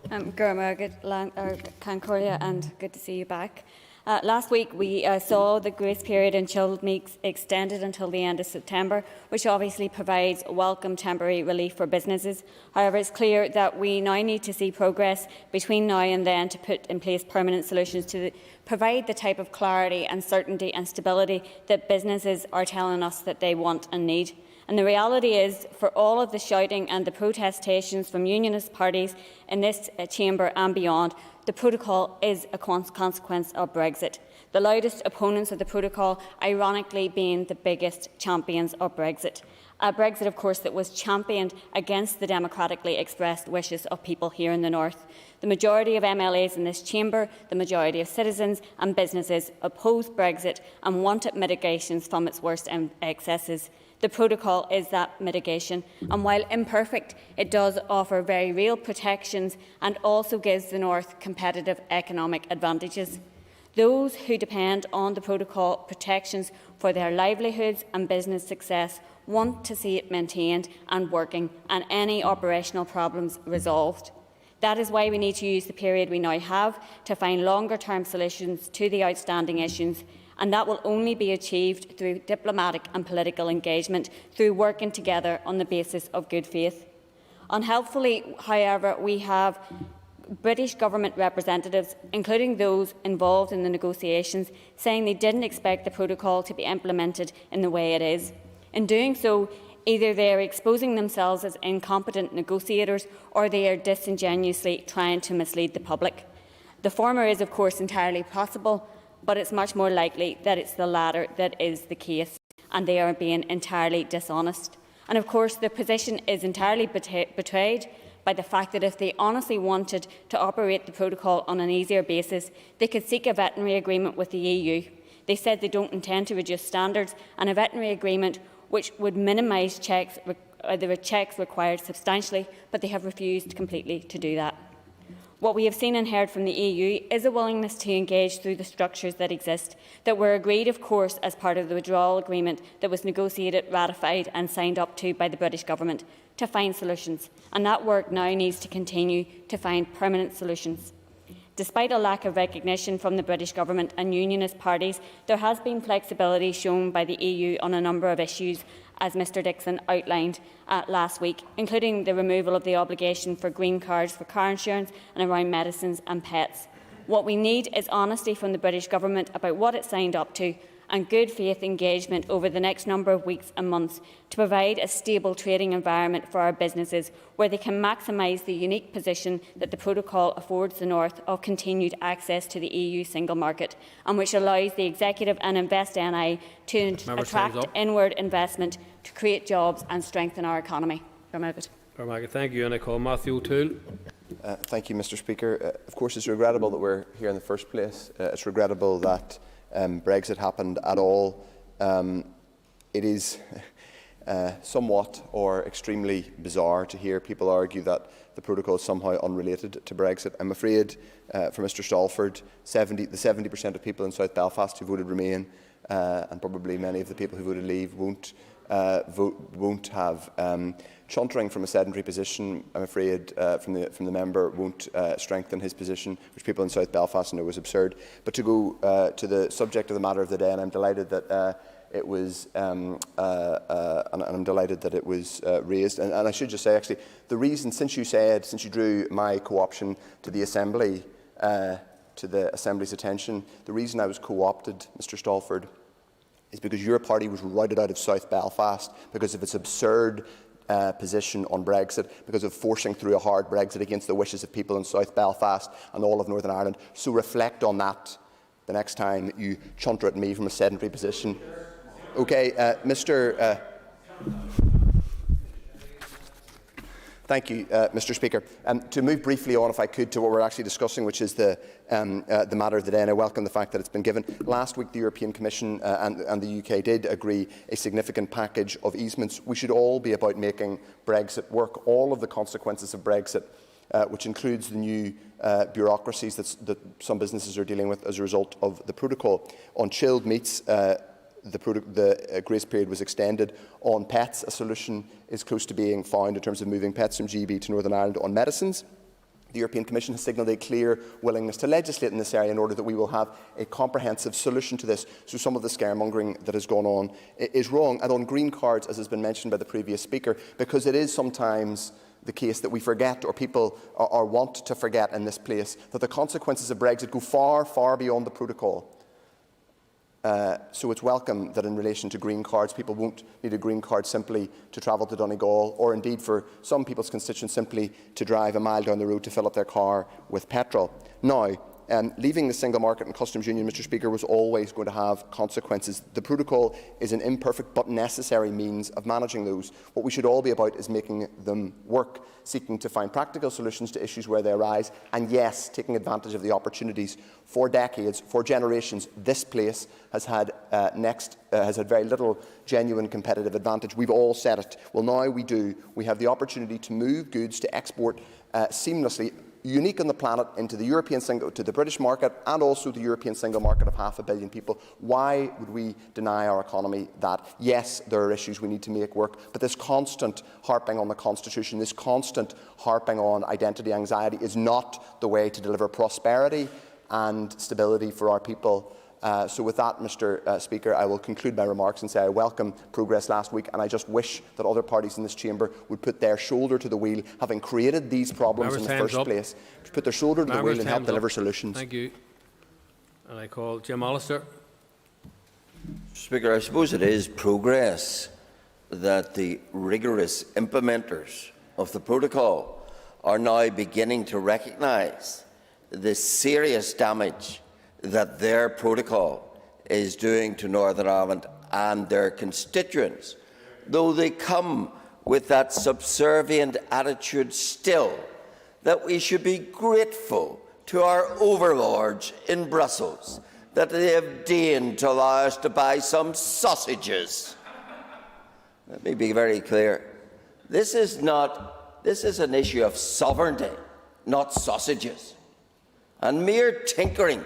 [SPEAKER 5] Concordia, and good to see you back. Last week we saw the grace period in chilled meats extended until the end of September, which obviously provides welcome temporary relief for businesses. However, it's clear that we now need to see progress between now and then to put in place permanent solutions to provide the type of clarity and certainty and stability that businesses are telling us that they want and need. And the reality is, for all of the shouting and the protestations from unionist parties in this chamber and beyond, the protocol is a consequence of Brexit. The loudest opponents of the protocol, ironically, being the biggest champions of Brexit. A Brexit, of course, that was championed against the democratically expressed wishes of people here in the North. The majority of MLAs in this chamber, the majority of citizens and businesses opposed Brexit and wanted mitigations from its worst excesses. The protocol is that mitigation, and while imperfect, it does offer very real protections and also gives the North competitive economic advantages. Those who depend on the protocol protections for their livelihoods and business success want to see it maintained and working, and any operational problems resolved. That is why we need to use the period we now have to find longer-term solutions to the outstanding issues, and that will only be achieved through diplomatic and political engagement, through working together on the basis of good faith. Unhelpfully, however, we have British government representatives, including those involved in the negotiations, saying they didn't expect the protocol to be implemented in the way it is. In doing so, either they are exposing themselves as incompetent negotiators or they are disingenuously trying to mislead the public. The former is, of course, entirely possible, but it's much more likely that it's the latter that is the case, and they are being entirely dishonest. And of course, the position is entirely betrayed by the fact that if they honestly wanted to operate the protocol on an easier basis, they could seek a veterinary agreement with the EU. They said they don't intend to reduce standards, and a veterinary agreement which would minimise the checks required substantially, but they have refused completely to do that. What we have seen and heard from the EU is a willingness to engage through the structures that exist, that were agreed, of course, as part of the withdrawal agreement that was negotiated, ratified and signed up to by the British Government, to find solutions. And that work now needs to continue to find permanent solutions. Despite a lack of recognition from the British Government and Unionist parties, there has been flexibility shown by the EU on a number of issues, as Mr Dixon outlined last week, including the removal of the obligation for green cards for car insurance and around medicines and pets. What we need is honesty from the British Government about what it signed up to, and good faith engagement over the next number of weeks and months to provide a stable trading environment for our businesses, where they can maximise the unique position that the protocol affords the North of continued access to the EU single market, and which allows the Executive and Invest NI to attract inward investment, to create jobs and strengthen our economy.
[SPEAKER 2] Thank you, and I call Matthew O'Toole.
[SPEAKER 6] Thank you, Mr Speaker. Of course, it's regrettable that we're here in the first place. It's regrettable that Brexit happened at all. It is somewhat or extremely bizarre to hear people argue that the protocol is somehow unrelated to Brexit. I'm afraid for Mr Stalford, the 70% of people in South Belfast who voted Remain, and probably many of the people who voted Leave, won't have chuntering from a sedentary position, I'm afraid, from the member, won't strengthen his position, which people in South Belfast know is absurd. But to go to the subject of the matter of the day, and I'm delighted that it was, and I'm delighted that it was raised. And I should just say, actually, the reason, since you drew my co-option to the Assembly, to the Assembly's attention, the reason I was co-opted, Mr Stalford, is because your party was routed out of South Belfast because of its absurd position on Brexit, because of forcing through a hard Brexit against the wishes of people in South Belfast and all of Northern Ireland. So reflect on that the next time that you chunter at me from a sedentary position. Okay, Thank you, Mr Speaker. To move briefly on, if I could, to what we're actually discussing, which is the matter of the day, and I welcome the fact that it's been given. Last week, the European Commission and the UK did agree a significant package of easements. We should all be about making Brexit work. All of the consequences of Brexit, which includes the new bureaucracies that some businesses are dealing with as a result of the protocol. On chilled meats, the grace period was extended. On pets, a solution is close to being found in terms of moving pets from GB to Northern Ireland. On medicines, the European Commission has signalled a clear willingness to legislate in this area in order that we will have a comprehensive solution to this. So some of the scaremongering that has gone on is wrong. And on green cards, as has been mentioned by the previous speaker, because it is sometimes the case that we forget, or people are want to forget in this place, that the consequences of Brexit go far, far beyond the protocol. So it's welcome that in relation to green cards, people won't need a green card simply to travel to Donegal, or indeed for some people's constituents simply to drive a mile down the road to fill up their car with petrol. Now, leaving the single market and customs union, Mr Speaker, was always going to have consequences. The protocol is an imperfect but necessary means of managing those. What we should all be about is making them work, seeking to find practical solutions to issues where they arise, and yes, taking advantage of the opportunities. For decades, for generations, this place has had very little genuine competitive advantage. We've all said it. Well, now we do. We have the opportunity to move goods to export seamlessly, unique on the planet, into the British market, and also the European single market of 500 million people. Why would we deny our economy that? Yes, there are issues we need to make work, but this constant harping on the Constitution, this constant harping on identity anxiety is not the way to deliver prosperity and stability for our people. So with that, Mr Speaker, I will conclude my remarks and say I welcome progress last week, and I just wish that other parties in this chamber would put their shoulder to the wheel, having created these problems in the first place, to put their shoulder to the wheel and help deliver solutions.
[SPEAKER 2] Thank you. And I call Jim Allister.
[SPEAKER 7] Speaker, I suppose it is progress that the rigorous implementers of the protocol are now beginning to recognise the serious damage that their protocol is doing to Northern Ireland and their constituents, though they come with that subservient attitude still that we should be grateful to our overlords in Brussels that they have deigned to allow us to buy some sausages. Let me be very clear. This is an issue of sovereignty, not sausages. And mere tinkering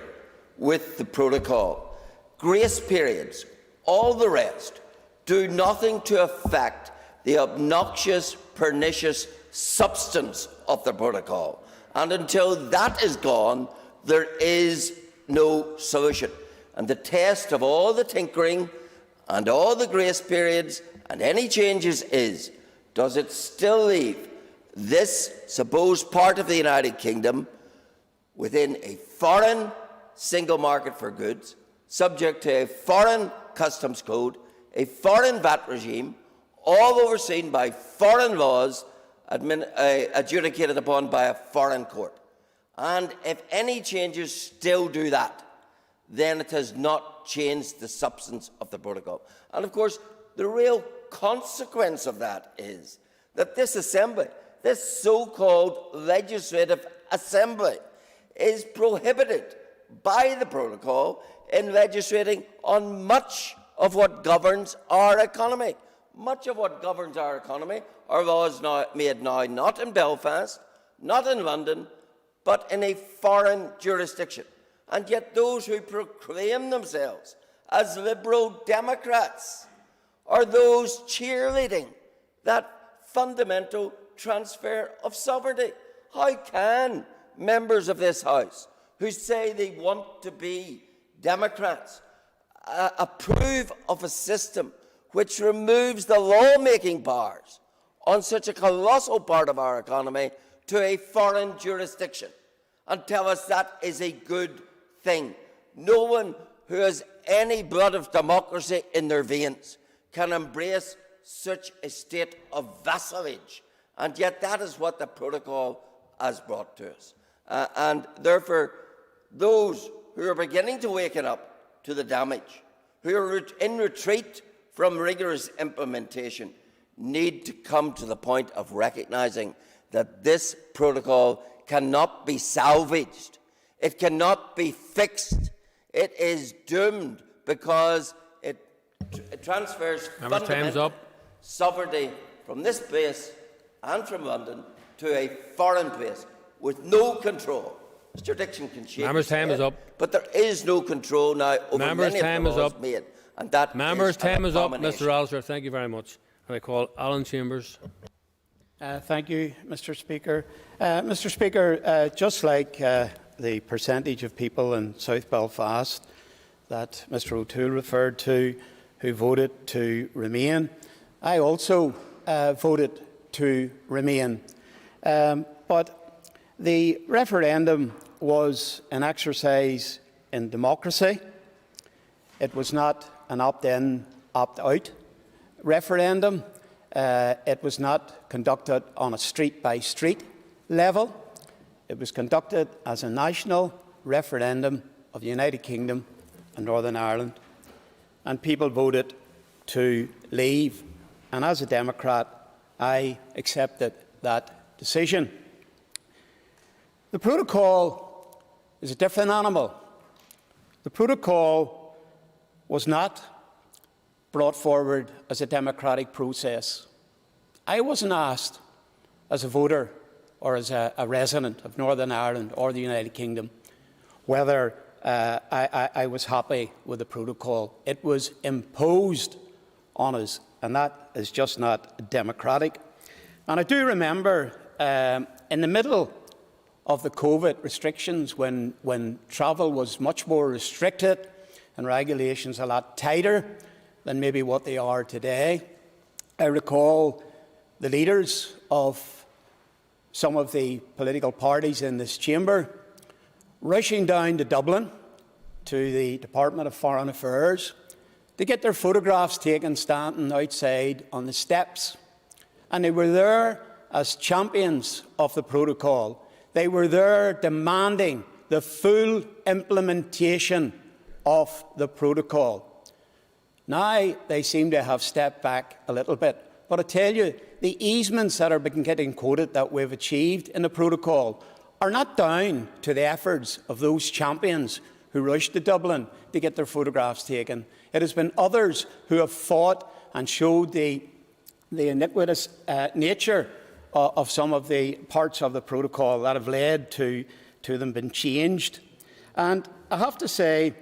[SPEAKER 7] with the protocol, grace periods, all the rest, do nothing to affect the obnoxious, pernicious substance of the protocol. And until that is gone, there is no solution. And the test of all the tinkering and all the grace periods and any changes is, does it still leave this supposed part of the United Kingdom within a foreign single market for goods, subject to a foreign customs code, a foreign VAT regime, all overseen by foreign laws adjudicated upon by a foreign court? And if any changes still do that, then it has not changed the substance of the protocol. And of course, the real consequence of that is that this assembly, this so-called legislative assembly, is prohibited by the protocol in legislating on much of what governs our economy. Much of what governs our economy are laws made now not in Belfast, not in London, but in a foreign jurisdiction. And yet those who proclaim themselves as Liberal Democrats are those cheerleading that fundamental transfer of sovereignty. How can members of this House, who say they want to be Democrats, approve of a system which removes the lawmaking powers on such a colossal part of our economy to a foreign jurisdiction and tell us that is a good thing? No one who has any blood of democracy in their veins can embrace such a state of vassalage, and yet that is what the protocol has brought to us. And therefore, those who are beginning to waken up to the damage, who are in retreat from rigorous implementation, need to come to the point of recognising that this protocol cannot be salvaged. It cannot be fixed. It is doomed because it transfers fundamental sovereignty from this place and from London to a foreign place with no control. Mr. Dixon can shake
[SPEAKER 2] Member's time is up.
[SPEAKER 7] But there is no control now over
[SPEAKER 2] Member's
[SPEAKER 7] many
[SPEAKER 2] time
[SPEAKER 7] of the
[SPEAKER 2] is
[SPEAKER 7] laws
[SPEAKER 2] up.
[SPEAKER 7] made. And that
[SPEAKER 2] Member's
[SPEAKER 7] is an
[SPEAKER 2] time is up,
[SPEAKER 7] abomination.
[SPEAKER 2] Mr. Allister. Thank you very much. And I call Alan Chambers.
[SPEAKER 3] Thank you, Mr. Speaker. Mr. Speaker, just like the percentage of people in South Belfast that Mr. O'Toole referred to who voted to remain, I also voted to remain. But the referendum was an exercise in democracy. It was not an opt-in, opt-out referendum. It was not conducted on a street-by-street level. It was conducted as a national referendum of the United Kingdom and Northern Ireland. And people voted to leave. And as a Democrat, I accepted that decision. The protocol is a different animal. The protocol was not brought forward as a democratic process. I wasn't asked as a voter or as a resident of Northern Ireland or the United Kingdom whether I was happy with the protocol. It was imposed on us, and that is just not democratic. And I do remember in the middle of the COVID restrictions, when travel was much more restricted and regulations a lot tighter than maybe what they are today, I recall the leaders of some of the political parties in this chamber rushing down to Dublin to the Department of Foreign Affairs to get their photographs taken standing outside on the steps. And they were there as champions of the protocol. They were there demanding the full implementation of the protocol. Now they seem to have stepped back a little bit,
[SPEAKER 8] But I tell you, the easements that are getting quoted that we've achieved in the protocol are not down to the efforts of those champions who rushed to Dublin to get their photographs taken. It has been others who have fought and showed the iniquitous nature of some of the parts of the protocol that have led to them being changed. And I have to say,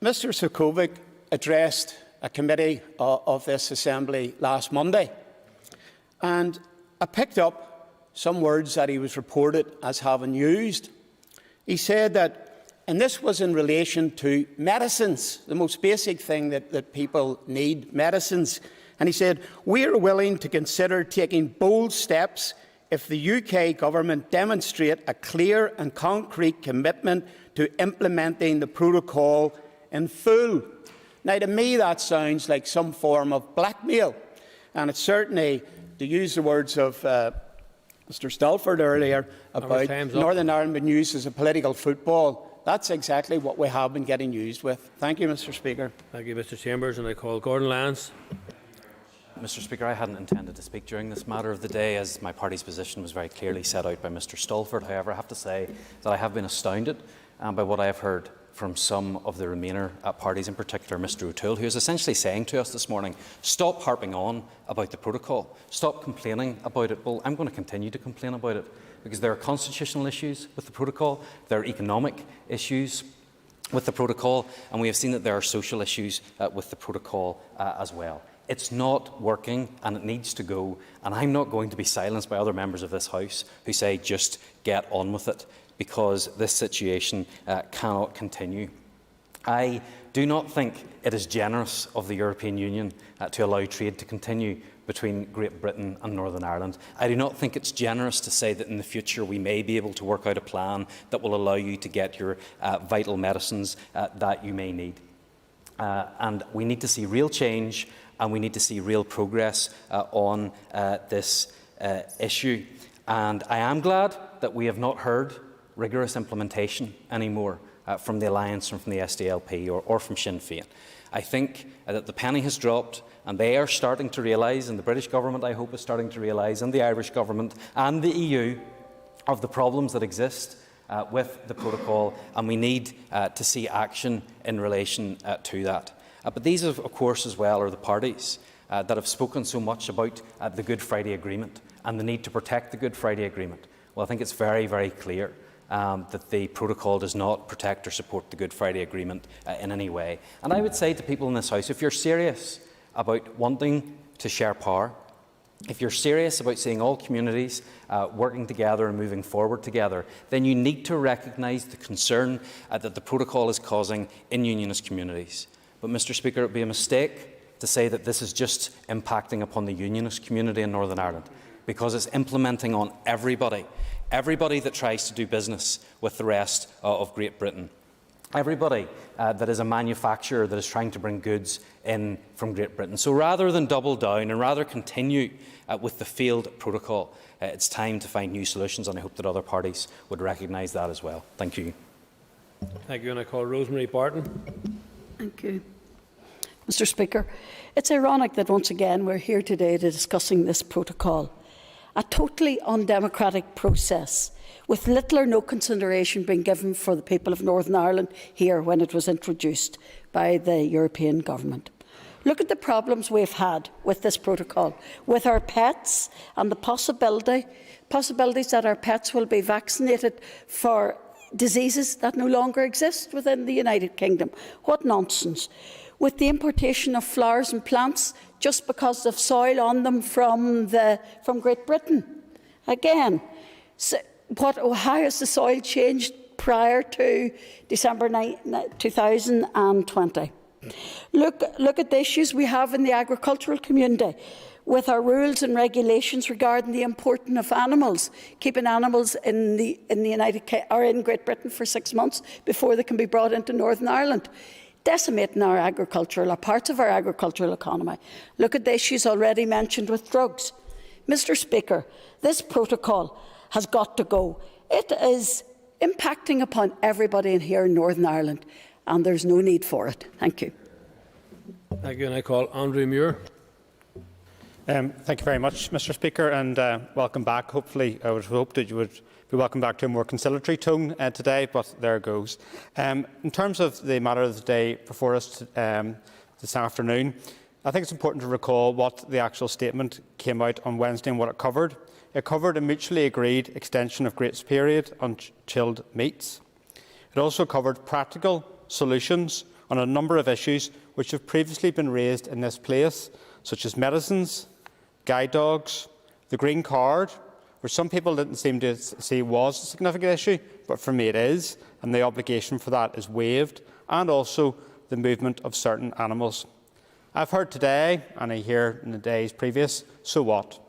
[SPEAKER 8] Mr Sukovic addressed a committee of this Assembly last Monday, and I picked up some words that he was reported as having used. He said that, and this was in relation to medicines, the most basic thing that people need, medicines. And he said, "We are willing to consider taking bold steps if the UK government demonstrate a clear and concrete commitment to implementing the protocol in full." Now, to me, that sounds like some form of blackmail. And it's certainly, to use the words of Mr Stalford earlier, about Northern Ireland being used as a political football. That's exactly what we have been getting used with. Thank you, Mr Speaker.
[SPEAKER 2] Thank you, Mr Chambers. And I call Gordon Lyons.
[SPEAKER 9] Mr Speaker, I hadn't intended to speak during this matter of the day, as my party's position was very clearly set out by Mr Stalford. However, I have to say that I have been astounded by what I have heard from some of the Remainer parties, in particular Mr O'Toole, who is essentially saying to us this morning, stop harping on about the protocol, stop complaining about it. Well, I'm going to continue to complain about it, because there are constitutional issues with the protocol, there are economic issues with the protocol, and we have seen that there are social issues with the protocol as well. It's not working and it needs to go, and I'm not going to be silenced by other members of this House who say just get on with it, because this situation cannot continue. I do not think it is generous of the European Union to allow trade to continue between Great Britain and Northern Ireland. I do not think it's generous to say that in the future we may be able to work out a plan that will allow you to get your vital medicines that you may need. And we need to see real change, and we need to see real progress on this issue. And I am glad that we have not heard rigorous implementation anymore from the Alliance and from the SDLP or from Sinn Féin. I think that the penny has dropped, and they are starting to realise, and the British Government, I hope, is starting to realise, and the Irish Government and the EU, of the problems that exist with the protocol, and we need to see action in relation to that. But these, of course, as well, are the parties that have spoken so much about the Good Friday Agreement and the need to protect the Good Friday Agreement. Well, I think it's very, very clear that the protocol does not protect or support the Good Friday Agreement in any way. And I would say to people in this House, if you're serious about wanting to share power, if you're serious about seeing all communities working together and moving forward together, then you need to recognise the concern that the protocol is causing in unionist communities. But, Mr Speaker, it would be a mistake to say that this is just impacting upon the unionist community in Northern Ireland, because it's implementing on everybody that tries to do business with the rest of Great Britain, everybody that is a manufacturer that is trying to bring goods in from Great Britain. So rather than double down and rather continue with the failed protocol, it's time to find new solutions, and I hope that other parties would recognise that as well. Thank you.
[SPEAKER 2] Thank you, and I call Rosemary Barton.
[SPEAKER 10] Thank you. Mr Speaker, it's ironic that once again we're here today discussing this protocol, a totally undemocratic process with little or no consideration being given for the people of Northern Ireland here when it was introduced by the European Government. Look at the problems we've had with this protocol, with our pets, and the possibilities that our pets will be vaccinated for diseases that no longer exist within the United Kingdom. What nonsense. With the importation of flowers and plants just because of soil on them from Great Britain. Again, how has the soil changed prior to December 2020? Look at the issues we have in the agricultural community with our rules and regulations regarding the importing of animals, keeping animals in Great Britain for 6 months before they can be brought into Northern Ireland, decimating our parts of our agricultural economy. Look at the issues already mentioned with drugs. Mr Speaker, this protocol has got to go. It is impacting upon everybody in here in Northern Ireland, and there's no need for it. Thank you.
[SPEAKER 2] Thank you, and I call Andrew Muir.
[SPEAKER 11] Thank you very much, Mr. Speaker, and welcome back. Hopefully, I would hope that you would be welcome back to a more conciliatory tone today, but there it goes. In terms of the matter of the day before us this afternoon, I think it's important to recall what the actual statement came out on Wednesday and what it covered. It covered a mutually agreed extension of grace period on chilled meats. It also covered practical solutions on a number of issues which have previously been raised in this place, such as medicines, guide dogs, the green card, which some people didn't seem to see was a significant issue, but for me it is, and the obligation for that is waived, and also the movement of certain animals. I've heard today, and I hear in the days previous, so what?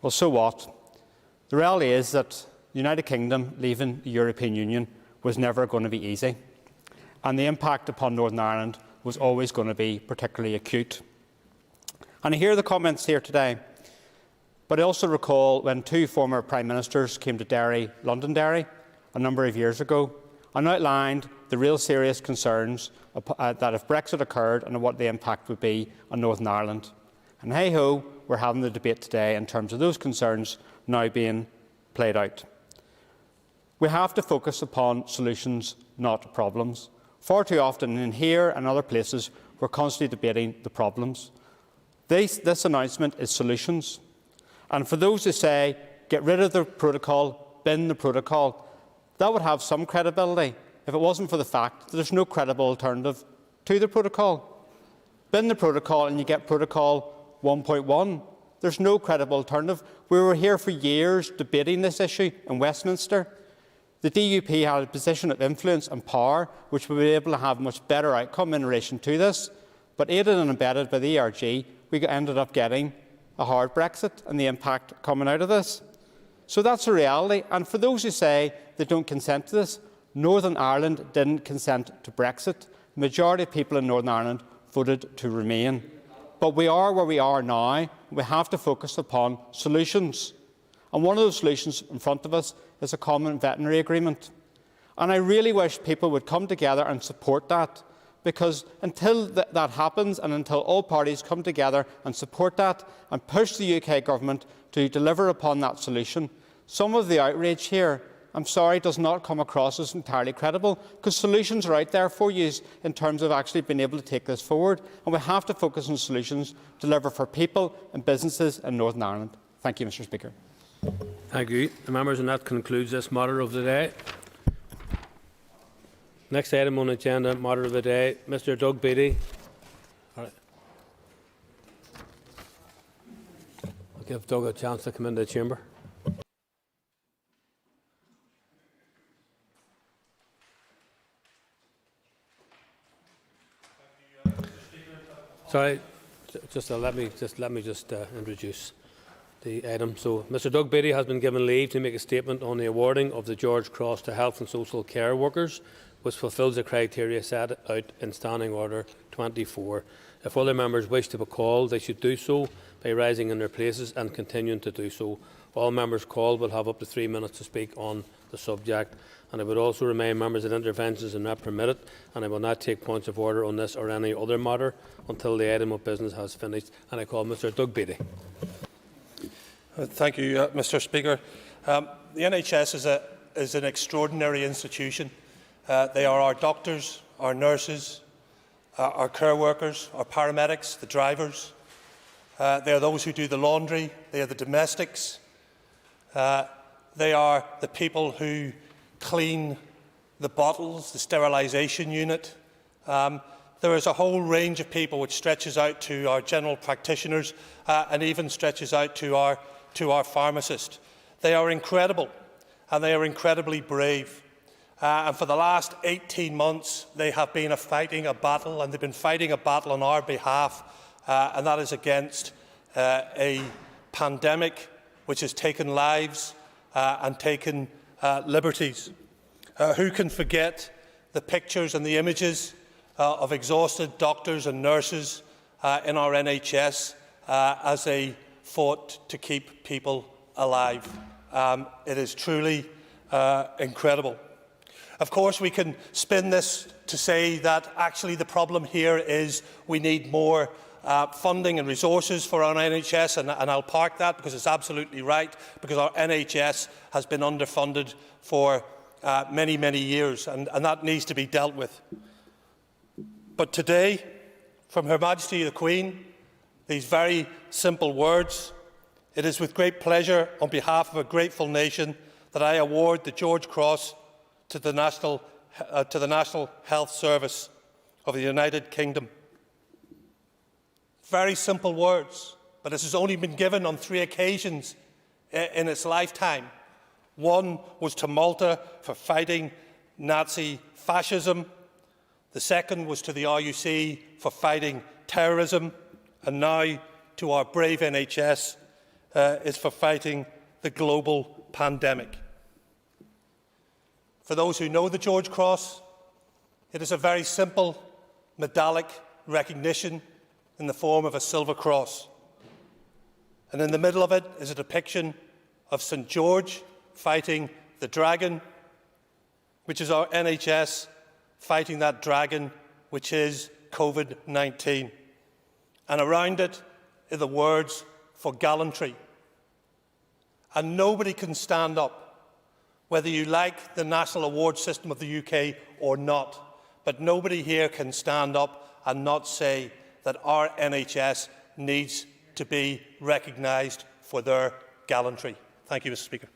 [SPEAKER 11] Well, so what? The reality is that the United Kingdom leaving the European Union was never going to be easy, and the impact upon Northern Ireland was always going to be particularly acute. And I hear the comments here today, but I also recall when two former Prime Ministers came to Derry, Londonderry, a number of years ago, and outlined the real serious concerns that if Brexit occurred and what the impact would be on Northern Ireland. And hey-ho, we're having the debate today in terms of those concerns now being played out. We have to focus upon solutions, not problems. Far too often in here and other places, we're constantly debating the problems. This announcement is solutions. And for those who say, get rid of the protocol, bin the protocol, that would have some credibility if it wasn't for the fact that there's no credible alternative to the protocol. Bin the protocol and you get Protocol 1.1. There's no credible alternative. We were here for years debating this issue in Westminster. The DUP had a position of influence and power which would be able to have a much better outcome in relation to this, but aided and abetted by the ERG, we ended up getting a hard Brexit and the impact coming out of this. So that's a reality, and for those who say they don't consent to this, Northern Ireland didn't consent to Brexit. The majority of people in Northern Ireland voted to remain. But we are where we are now. We have to focus upon solutions. And one of those solutions in front of us is a common veterinary agreement. And I really wish people would come together and support that, because until that happens and until all parties come together and support that and push the UK Government to deliver upon that solution, some of the outrage here, I'm sorry, does not come across as entirely credible, because solutions are out there for you in terms of actually being able to take this forward, and we have to focus on solutions to deliver for people and businesses in Northern Ireland. Thank you, Mr. Speaker.
[SPEAKER 2] Thank you. The members, and that concludes this matter of the day. Next item on the agenda, matter of the day, Mr. Doug Beattie. I'll give Doug a chance to come into the chamber. Sorry, let me introduce the item. So, Mr. Doug Beattie has been given leave to make a statement on the awarding of the George Cross to health and social care workers, which fulfils the criteria set out in Standing Order 24. If other members wish to be called, they should do so by rising in their places and continuing to do so. All members called will have up to 3 minutes to speak on the subject. And I would also remind members that interventions are not permitted, and I will not take points of order on this or any other matter until the item of business has finished. And I call Mr. Doug Beattie.
[SPEAKER 12] Thank you, Mr. Speaker. The NHS is an extraordinary institution. They are our doctors, our nurses, our care workers, our paramedics, the drivers. They are those who do the laundry. They are the domestics. They are the people who clean the bottles, the sterilisation unit. There is a whole range of people which stretches out to our general practitioners and even stretches out to our pharmacists. They are incredible, and they are incredibly brave. And for the last 18 months, they have been fighting a battle, and they've been fighting a battle on our behalf, and that is against a pandemic which has taken lives and taken liberties. Who can forget the pictures and the images of exhausted doctors and nurses in our NHS as they fought to keep people alive? It is truly incredible. Of course, we can spin this to say that actually the problem here is we need more funding and resources for our NHS, and I'll park that because it's absolutely right, because our NHS has been underfunded for many, many years, and that needs to be dealt with. But today, from Her Majesty the Queen, these very simple words: it is with great pleasure, on behalf of a grateful nation, that I award the George Cross to the National Health Service of the United Kingdom. Very simple words, but this has only been given on 3 occasions in its lifetime. One was to Malta for fighting Nazi fascism. The second was to the RUC for fighting terrorism. And now to our brave NHS is for fighting the global pandemic. For those who know the George Cross, it is a very simple medallic recognition in the form of a silver cross. And in the middle of it is a depiction of St George fighting the dragon, which is our NHS fighting that dragon, which is COVID-19. And around it are the words for gallantry. And nobody can stand up, whether you like the national award system of the UK or not, but nobody here can stand up and not say that our NHS needs to be recognised for their gallantry. Thank you, Mr Speaker.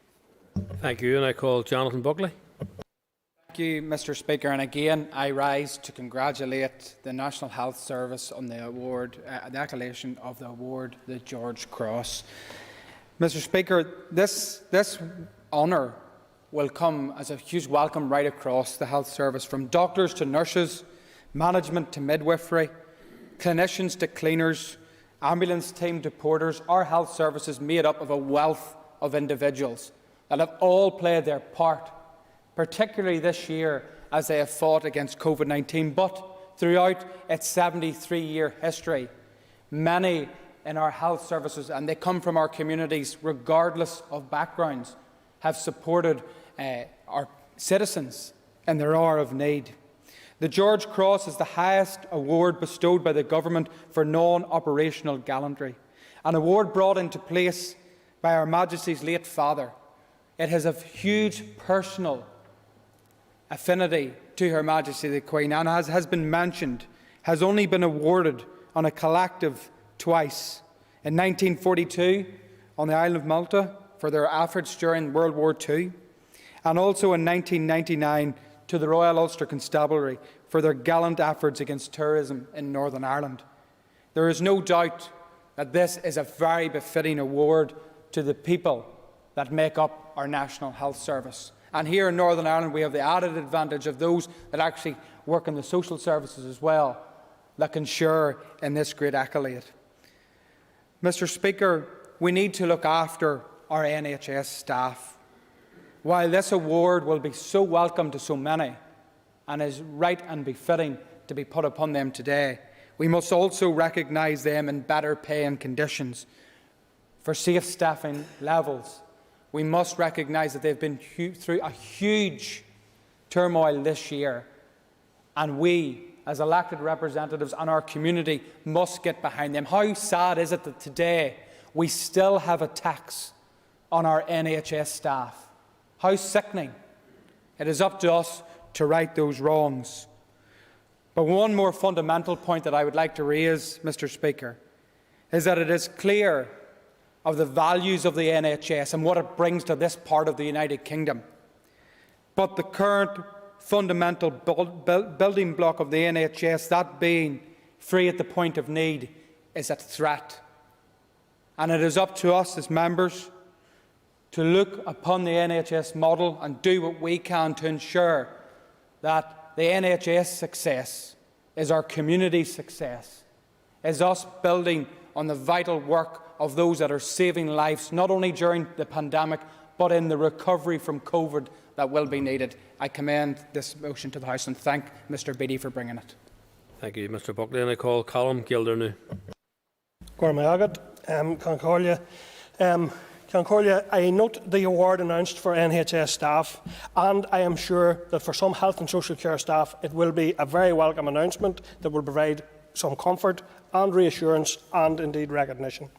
[SPEAKER 2] Thank you, and I call Jonathan Buckley.
[SPEAKER 13] Thank you, Mr Speaker. And again, I rise to congratulate the National Health Service on the award, the accolation of the award, the George Cross. Mr Speaker, this honour will come as a huge welcome right across the health service, from doctors to nurses, management to midwifery, clinicians to cleaners, ambulance team to porters. Our health service is made up of a wealth of individuals that have all played their part, particularly this year as they have fought against COVID-19, but throughout its 73-year history. Many in our health services, and they come from our communities regardless of backgrounds, have supported our citizens in their hour of need. The George Cross is the highest award bestowed by the government for non-operational gallantry, an award brought into place by Her Majesty's late father. It has a huge personal affinity to Her Majesty the Queen, and as has been mentioned, has only been awarded on a collective twice. In 1942 on the island of Malta for their efforts during World War II, and also in 1999 to the Royal Ulster Constabulary for their gallant efforts against terrorism in Northern Ireland. There is no doubt that this is a very befitting award to the people that make up our National Health Service. And here in Northern Ireland we have the added advantage of those that actually work in the social services as well, that can share in this great accolade. Mr Speaker, we need to look after our NHS staff. While this award will be so welcome to so many, and is right and befitting to be put upon them today, we must also recognise them in better pay and conditions. For safe staffing levels, we must recognise that they've been through a huge turmoil this year, and we, as elected representatives and our community, must get behind them. How sad is it that today we still have a tax on our NHS staff? How sickening. It is up to us to right those wrongs. But one more fundamental point that I would like to raise, Mr Speaker, is that it is clear of the values of the NHS and what it brings to this part of the United Kingdom. But the current fundamental building block of the NHS, that being free at the point of need, is at threat. And it is up to us as members to look upon the NHS model and do what we can to ensure that the NHS success is our community's success, is us building on the vital work of those that are saving lives, not only during the pandemic, but in the recovery from COVID that will be needed. I commend this motion to the House and thank Mr Beattie for bringing it.
[SPEAKER 2] Thank you, Mr Buckley. And I call Colm Gildernew.
[SPEAKER 14] Concordia, I note the award announced for NHS staff, and I am sure that for some health and social care staff it will be a very welcome announcement that will provide some comfort and reassurance and indeed recognition.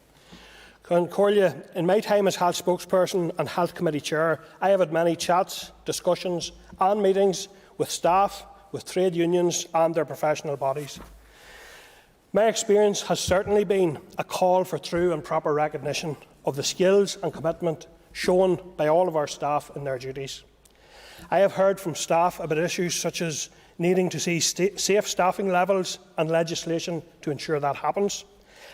[SPEAKER 14] Concordia, in my time as Health spokesperson and Health Committee Chair, I have had many chats, discussions and meetings with staff, with trade unions and their professional bodies. My experience has certainly been a call for true and proper recognition of the skills and commitment shown by all of our staff in their duties. I have heard from staff about issues such as needing to see safe staffing levels and legislation to ensure that happens,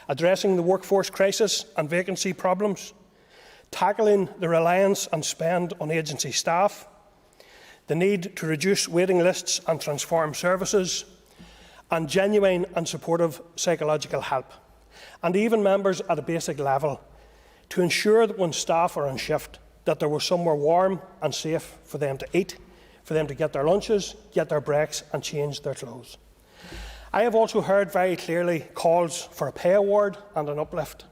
[SPEAKER 14] addressing the workforce crisis and vacancy problems, tackling the reliance and spend on agency staff, the need to reduce waiting lists and transform services, and genuine and supportive psychological help, and even members at a basic level, to ensure that when staff are on shift, that there was somewhere warm and safe for them to eat, for them to get their lunches, get their breaks and change their clothes. I have also heard very clearly calls for a pay award and an uplift.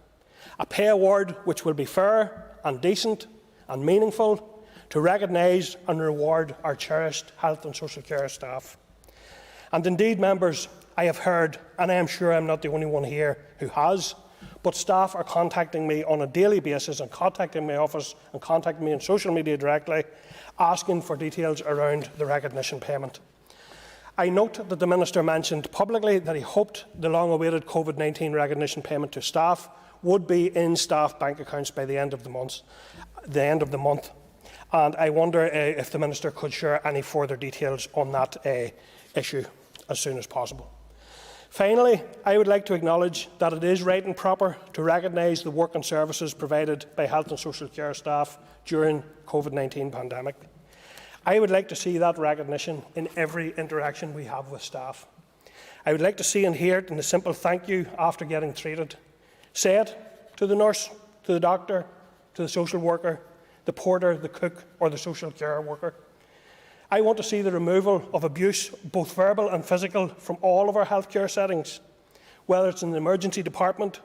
[SPEAKER 14] A pay award which will be fair and decent and meaningful to recognise and reward our cherished health and social care staff. And indeed, members, I have heard, and I am sure I am not the only one here who has, but staff are contacting me on a daily basis and contacting my office and contacting me on social media directly, asking for details around the recognition payment. I note that the Minister mentioned publicly that he hoped the long-awaited COVID-19 recognition payment to staff would be in staff bank accounts by the end of the month. And I wonder if the Minister could share any further details on that issue as soon as possible. Finally, I would like to acknowledge that it is right and proper to recognise the work and services provided by health and social care staff during the COVID-19 pandemic. I would like to see that recognition in every interaction we have with staff. I would like to see and hear it in a simple thank you after getting treated, said to the nurse, to the doctor, to the social worker, the porter, the cook or the social care worker. I want to see the removal of abuse, both verbal and physical, from all of our healthcare settings, whether it's in the emergency department,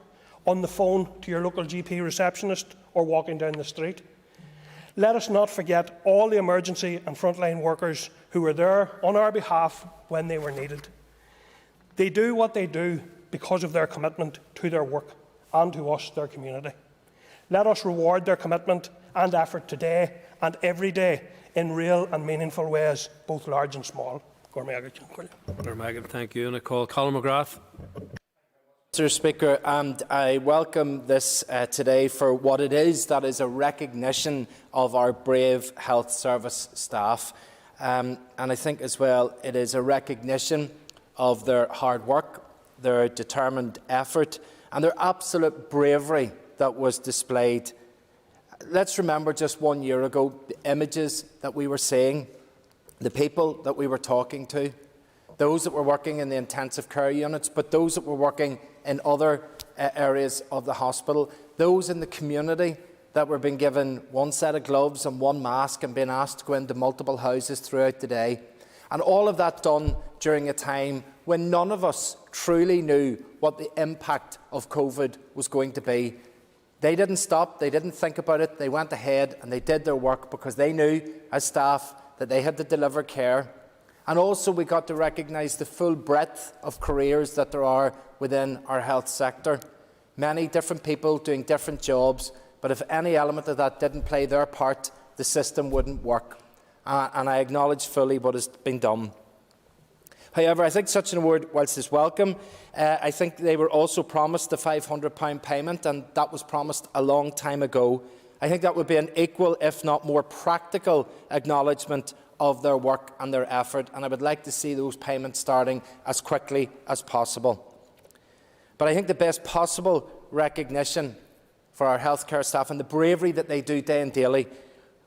[SPEAKER 14] on the phone to your local GP receptionist or walking down the street. Let us not forget all the emergency and frontline workers who were there on our behalf when they were needed. They do what they do because of their commitment to their work and to us, their community. Let us reward their commitment and effort today and every day in real and meaningful ways, both large and small.
[SPEAKER 2] Thank you. And I call Colin McGrath.
[SPEAKER 15] Mr. Speaker, and I welcome this today for what it is, that is a recognition of our brave health service staff. And I think as well it is a recognition of their hard work, their determined effort and their absolute bravery that was displayed. Let's remember just 1 year ago the images that we were seeing, the people that we were talking to, those that were working in the intensive care units, but those that were working in other areas of the hospital, those in the community that were being given one set of gloves and one mask and being asked to go into multiple houses throughout the day. And all of that done during a time when none of us truly knew what the impact of COVID was going to be. They didn't stop, they didn't think about it, they went ahead and they did their work because they knew as staff that they had to deliver care. And also we got to recognise the full breadth of careers that there are within our health sector. Many different people doing different jobs, but if any element of that didn't play their part, the system wouldn't work. And I acknowledge fully what has been done. However, I think such an award, whilst is welcome, I think they were also promised the £500 payment, and that was promised a long time ago. I think that would be an equal, if not more practical, acknowledgement of their work and their effort, and I would like to see those payments starting as quickly as possible. But I think the best possible recognition for our healthcare staff and the bravery that they do day and daily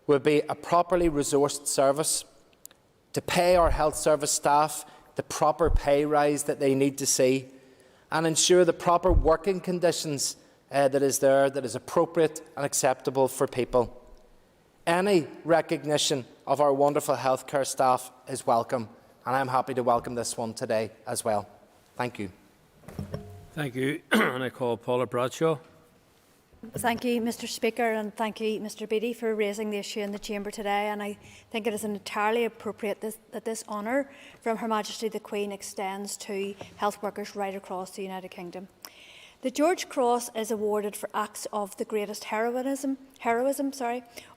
[SPEAKER 15] would be a properly resourced service, to pay our health service staff the proper pay rise that they need to see, and ensure the proper working conditions that is appropriate and acceptable for people. Any recognition of our wonderful healthcare staff is welcome, and I'm happy to welcome this one today as well. Thank you.
[SPEAKER 2] Thank you. And I call Paula Bradshaw.
[SPEAKER 16] Thank you, Mr Speaker, and thank you, Mr Beattie, for raising the issue in the Chamber today. And I think it is entirely appropriate that this honour from Her Majesty the Queen extends to health workers right across the United Kingdom. The George Cross is awarded for acts of the greatest heroism,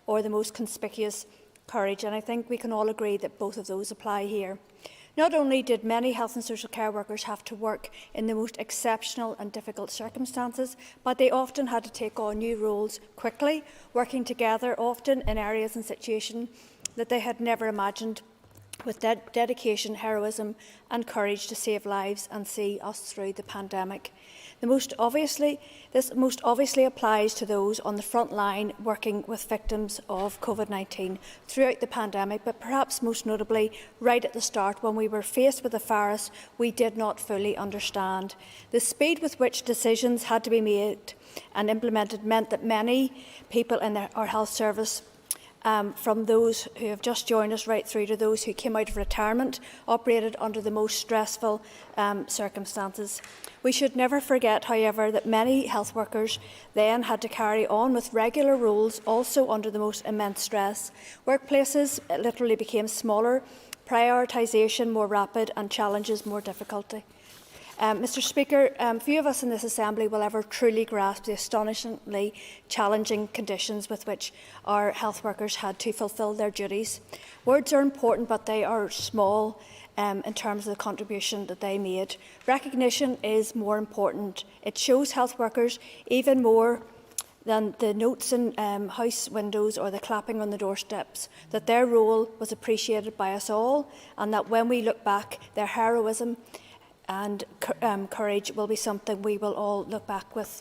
[SPEAKER 16] or the most conspicuous courage, and I think we can all agree that both of those apply here. Not only did many health and social care workers have to work in the most exceptional and difficult circumstances, but they often had to take on new roles quickly, working together, often in areas and situations that they had never imagined, with dedication, heroism and courage to save lives and see us through the pandemic. This most obviously applies to those on the front line working with victims of COVID-19 throughout the pandemic, but perhaps most notably right at the start when we were faced with a virus we did not fully understand. The speed with which decisions had to be made and implemented meant that many people in our health service, from those who have just joined us right through to those who came out of retirement, operated under the most stressful circumstances. We should never forget, however, that many health workers then had to carry on with regular roles, also under the most immense stress. Workplaces literally became smaller, prioritisation more rapid and challenges more difficult. Mr Speaker, few of us in this Assembly will ever truly grasp the astonishingly challenging conditions with which our health workers had to fulfil their duties. Words are important, but they are small in terms of the contribution that they made. Recognition is more important. It shows health workers even more than the notes in house windows or the clapping on the doorsteps, that their role was appreciated by us all, and that when we look back, their heroism and courage will be something we will all look back with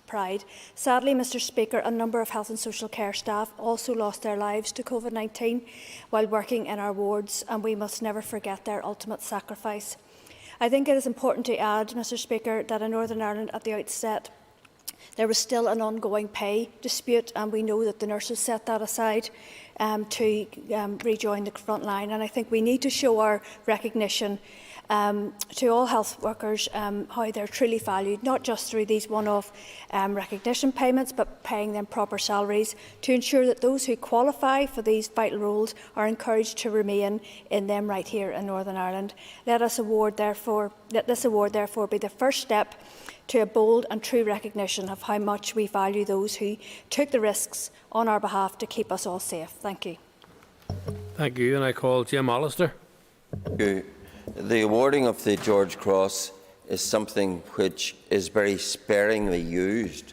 [SPEAKER 16] pride. Sadly, Mr Speaker, a number of health and social care staff also lost their lives to COVID-19 while working in our wards, and we must never forget their ultimate sacrifice. I think it is important to add, Mr Speaker, that in Northern Ireland at the outset there was still an ongoing pay dispute, and we know that the nurses set that aside to rejoin the front line. And I think we need to show our recognition to all health workers how they're truly valued, not just through these one-off recognition payments, but paying them proper salaries to ensure that those who qualify for these vital roles are encouraged to remain in them right here in Northern Ireland. Let this award therefore be the first step to a bold and true recognition of how much we value those who took the risks on our behalf to keep us all safe. Thank you.
[SPEAKER 2] Thank you. And I call Jim Allister.
[SPEAKER 7] Thank you. The awarding of the George Cross is something which is very sparingly used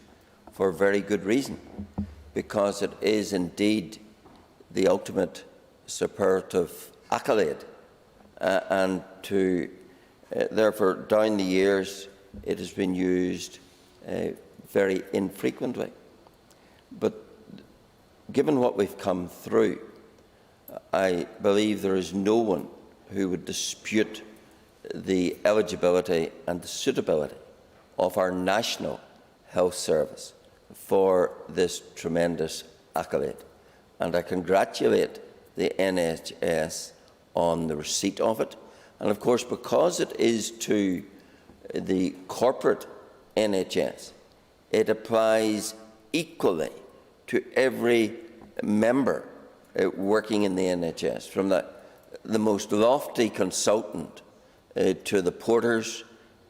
[SPEAKER 7] for very good reason, because it is indeed the ultimate superlative accolade, and therefore down the years it has been used very infrequently. But given what we've come through, I believe there is no one who would dispute the eligibility and the suitability of our national health service for this tremendous accolade. And I congratulate the NHS on the receipt of it. And of course, because it is to the corporate NHS, it applies equally to every member working in the NHS, from the most lofty consultant to the porters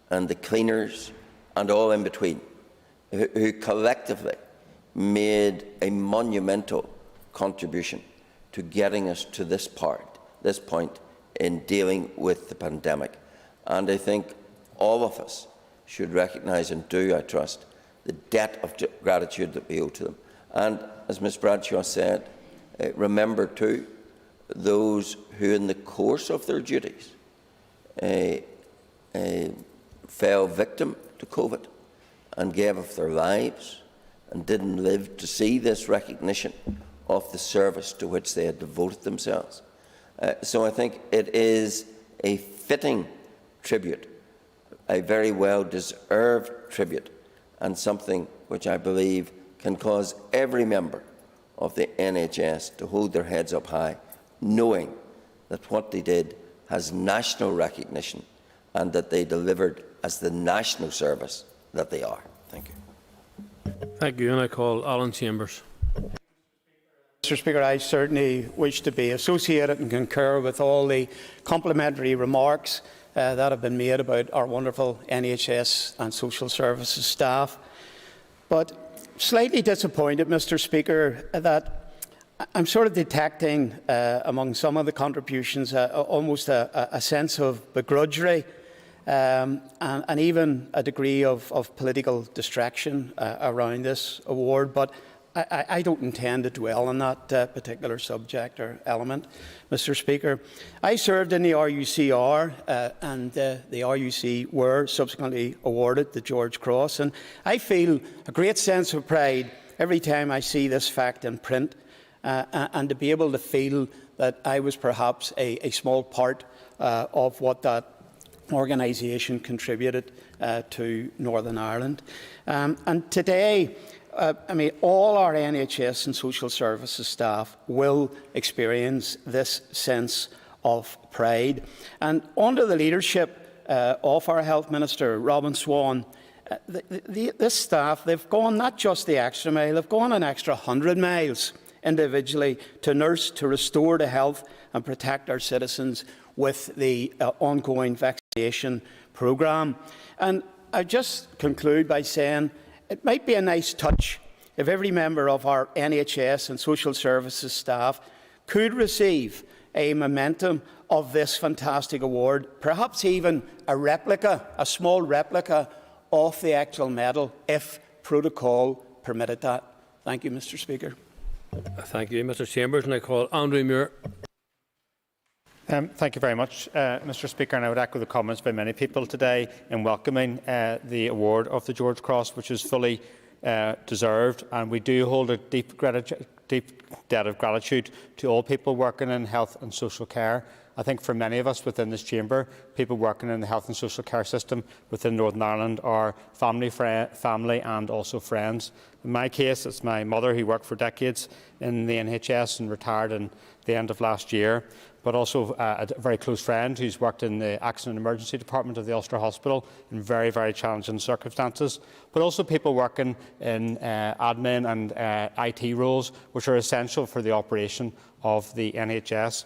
[SPEAKER 7] and the cleaners and all in between, who collectively made a monumental contribution to getting us to this point in dealing with the pandemic. And I think all of us should recognise, and do, I trust, the debt of gratitude that we owe to them. And as Ms Bradshaw said, remember too those who in the course of their duties fell victim to COVID and gave of their lives and didn't live to see this recognition of the service to which they had devoted themselves. So I think it is a fitting tribute, a very well-deserved tribute, and something which I believe can cause every member of the NHS to hold their heads up high, knowing that what they did has national recognition and that they delivered as the national service that they are. Thank you.
[SPEAKER 2] Thank you, and I call Alan Chambers.
[SPEAKER 8] Mr. Speaker, I certainly wish to be associated and concur with all the complimentary remarks that have been made about our wonderful NHS and social services staff. But slightly disappointed, Mr. Speaker, that I'm sort of detecting among some of the contributions almost a sense of begrudgery and even a degree of political distraction around this award. But I don't intend to dwell on that particular subject or element, Mr. Speaker. I served in the RUCR and the RUC were subsequently awarded the George Cross, and I feel a great sense of pride every time I see this fact in print and to be able to feel that I was perhaps a small part of what that organisation contributed to Northern Ireland. And today, all our NHS and social services staff will experience this sense of pride. And under the leadership of our Health Minister, Robin Swan, this staff, they've gone not just the extra mile, they've gone an extra 100 miles individually to nurse, to restore to health and protect our citizens with the ongoing vaccination programme. And I just conclude by saying it might be a nice touch if every member of our NHS and social services staff could receive a memento of this fantastic award, perhaps even a replica, a small replica of the actual medal, if protocol permitted that. Thank you, Mr. Speaker.
[SPEAKER 2] Thank you, Mr. Chambers, and I call Andrew Muir.
[SPEAKER 11] Thank you very much, Mr. Speaker, and I would echo the comments by many people today in welcoming the award of the George Cross, which is fully deserved, and we do hold a deep debt of gratitude to all people working in health and social care. I think for many of us within this chamber, people working in the health and social care system within Northern Ireland are family and also friends. In my case, it's my mother who worked for decades in the NHS and retired in the end of last year, but also a very close friend who's worked in the Accident and Emergency Department of the Ulster Hospital in very, very challenging circumstances, but also people working in admin and IT roles, which are essential for the operation of the NHS.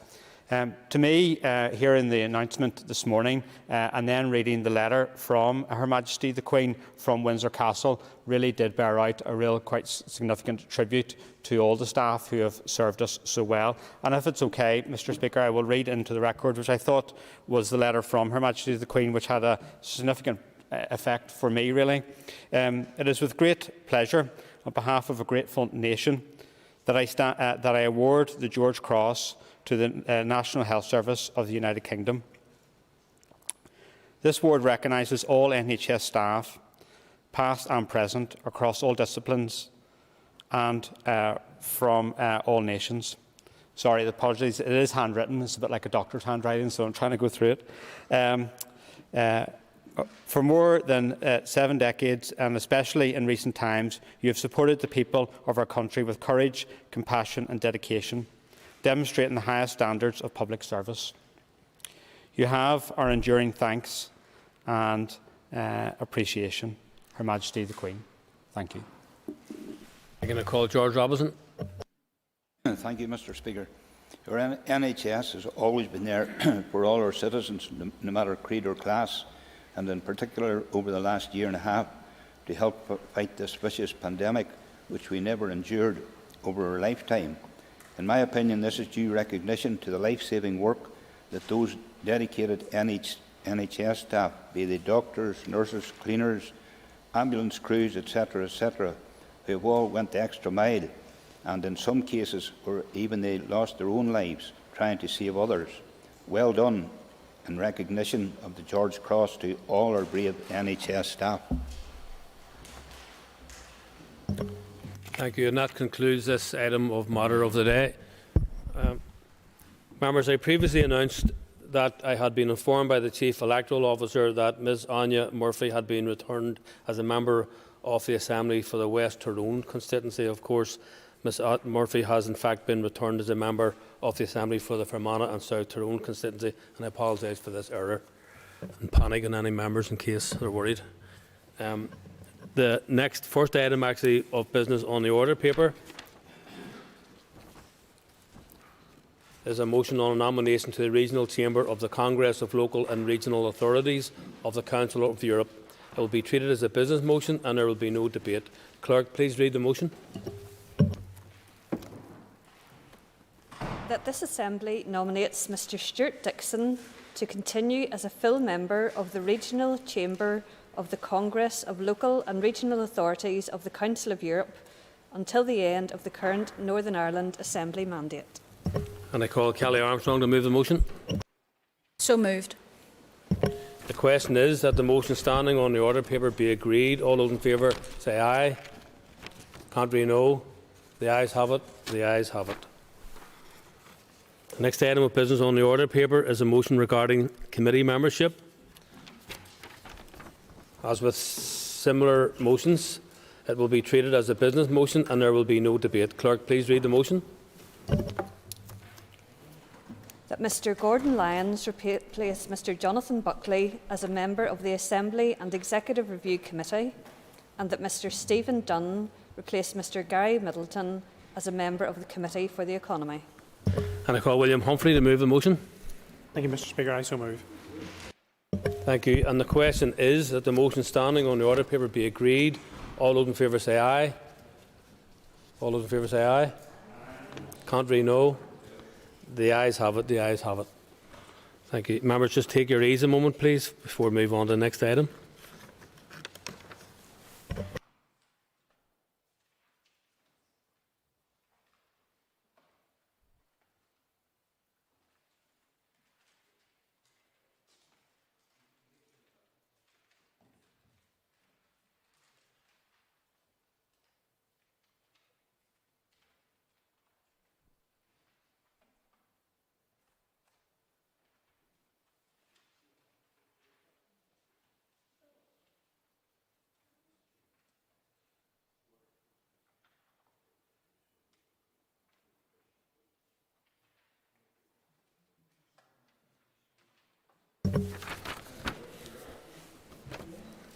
[SPEAKER 11] To me, hearing the announcement this morning and then reading the letter from Her Majesty the Queen from Windsor Castle really did bear out a real quite significant tribute to all the staff who have served us so well. And if it's okay, Mr. Speaker, I will read into the record, which I thought was the letter from Her Majesty the Queen, which had a significant effect for me, really. It is with great pleasure, on behalf of a grateful nation, that I award the George Cross to the National Health Service of the United Kingdom. This award recognises all NHS staff, past and present, across all disciplines and from all nations. Sorry, apologies, it is handwritten. It's a bit like a doctor's handwriting, so I'm trying to go through it. For more than 7 decades, and especially in recent times, you have supported the people of our country with courage, compassion and dedication, demonstrating the highest standards of public service. You have our enduring thanks and appreciation. Her Majesty the Queen. Thank you.
[SPEAKER 2] I'm going to call George Robinson.
[SPEAKER 17] Thank you, Mr. Speaker. Our NHS has always been there for all our citizens, no matter creed or class, and in particular over the last year and a half to help fight this vicious pandemic, which we never endured over our lifetime. In my opinion, this is due recognition to the life-saving work that those dedicated NHS staff, be they doctors, nurses, cleaners, ambulance crews, etc., who have all went the extra mile, and in some cases where even they lost their own lives trying to save others. Well done, in recognition of the George Cross to all our brave NHS staff.
[SPEAKER 2] Thank you, and that concludes this item of matter of the day. Members, I previously announced that I had been informed by the Chief Electoral Officer that Ms Anya Murphy had been returned as a member of the Assembly for the West Tyrone constituency. Of course, Ms Murphy has in fact been returned as a member of the Assembly for the Fermanagh and South Tyrone constituency, and I apologise for this error and panic in any members in case they're worried. The next first item actually of business on the order paper is a motion on a nomination to the Regional Chamber of the Congress of Local and Regional Authorities of the Council of Europe. It will be treated as a business motion and there will be no debate. Clerk, please read the motion.
[SPEAKER 18] That this Assembly nominates Mr Stuart Dixon to continue as a full member of the Regional Chamber of the Congress of Local and Regional Authorities of the Council of Europe until the end of the current Northern Ireland Assembly mandate.
[SPEAKER 2] And I call Kelly Armstrong to move the motion.
[SPEAKER 18] So moved.
[SPEAKER 2] The question is that the motion standing on the order paper be agreed. All those in favour say aye. Contrary, no. The ayes have it. The ayes have it. The next item of business on the order paper is a motion regarding committee membership. As with similar motions, it will be treated as a business motion and there will be no debate. Clerk, please read the motion.
[SPEAKER 18] That Mr Gordon Lyons replace Mr Jonathan Buckley as a member of the Assembly and Executive Review Committee, and that Mr Stephen Dunn replace Mr Gary Middleton as a member of the Committee for the Economy.
[SPEAKER 2] And I call William Humphrey to move the motion.
[SPEAKER 19] Thank you, Mr Speaker. I so move.
[SPEAKER 2] Thank you. And the question is that the motion standing on the order paper be agreed. All those in favour say aye. All those in favour say aye. Contrary, no. The ayes have it. The ayes have it. Thank you. Members, just take your ease a moment, please, before we move on to the next item.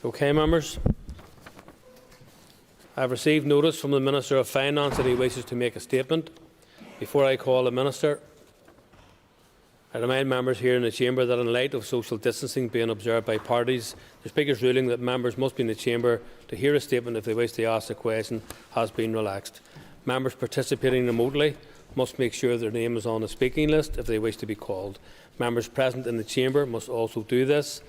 [SPEAKER 2] Okay, members. I have received notice from the Minister of Finance that he wishes to make a statement. Before I call the Minister, I remind members here in the Chamber that in light of social distancing being observed by parties, the Speaker's ruling that members must be in the Chamber to hear a statement if they wish to ask a question has been relaxed. Members participating remotely must make sure their name is on the speaking list if they wish to be called. Members present in the Chamber must also do this,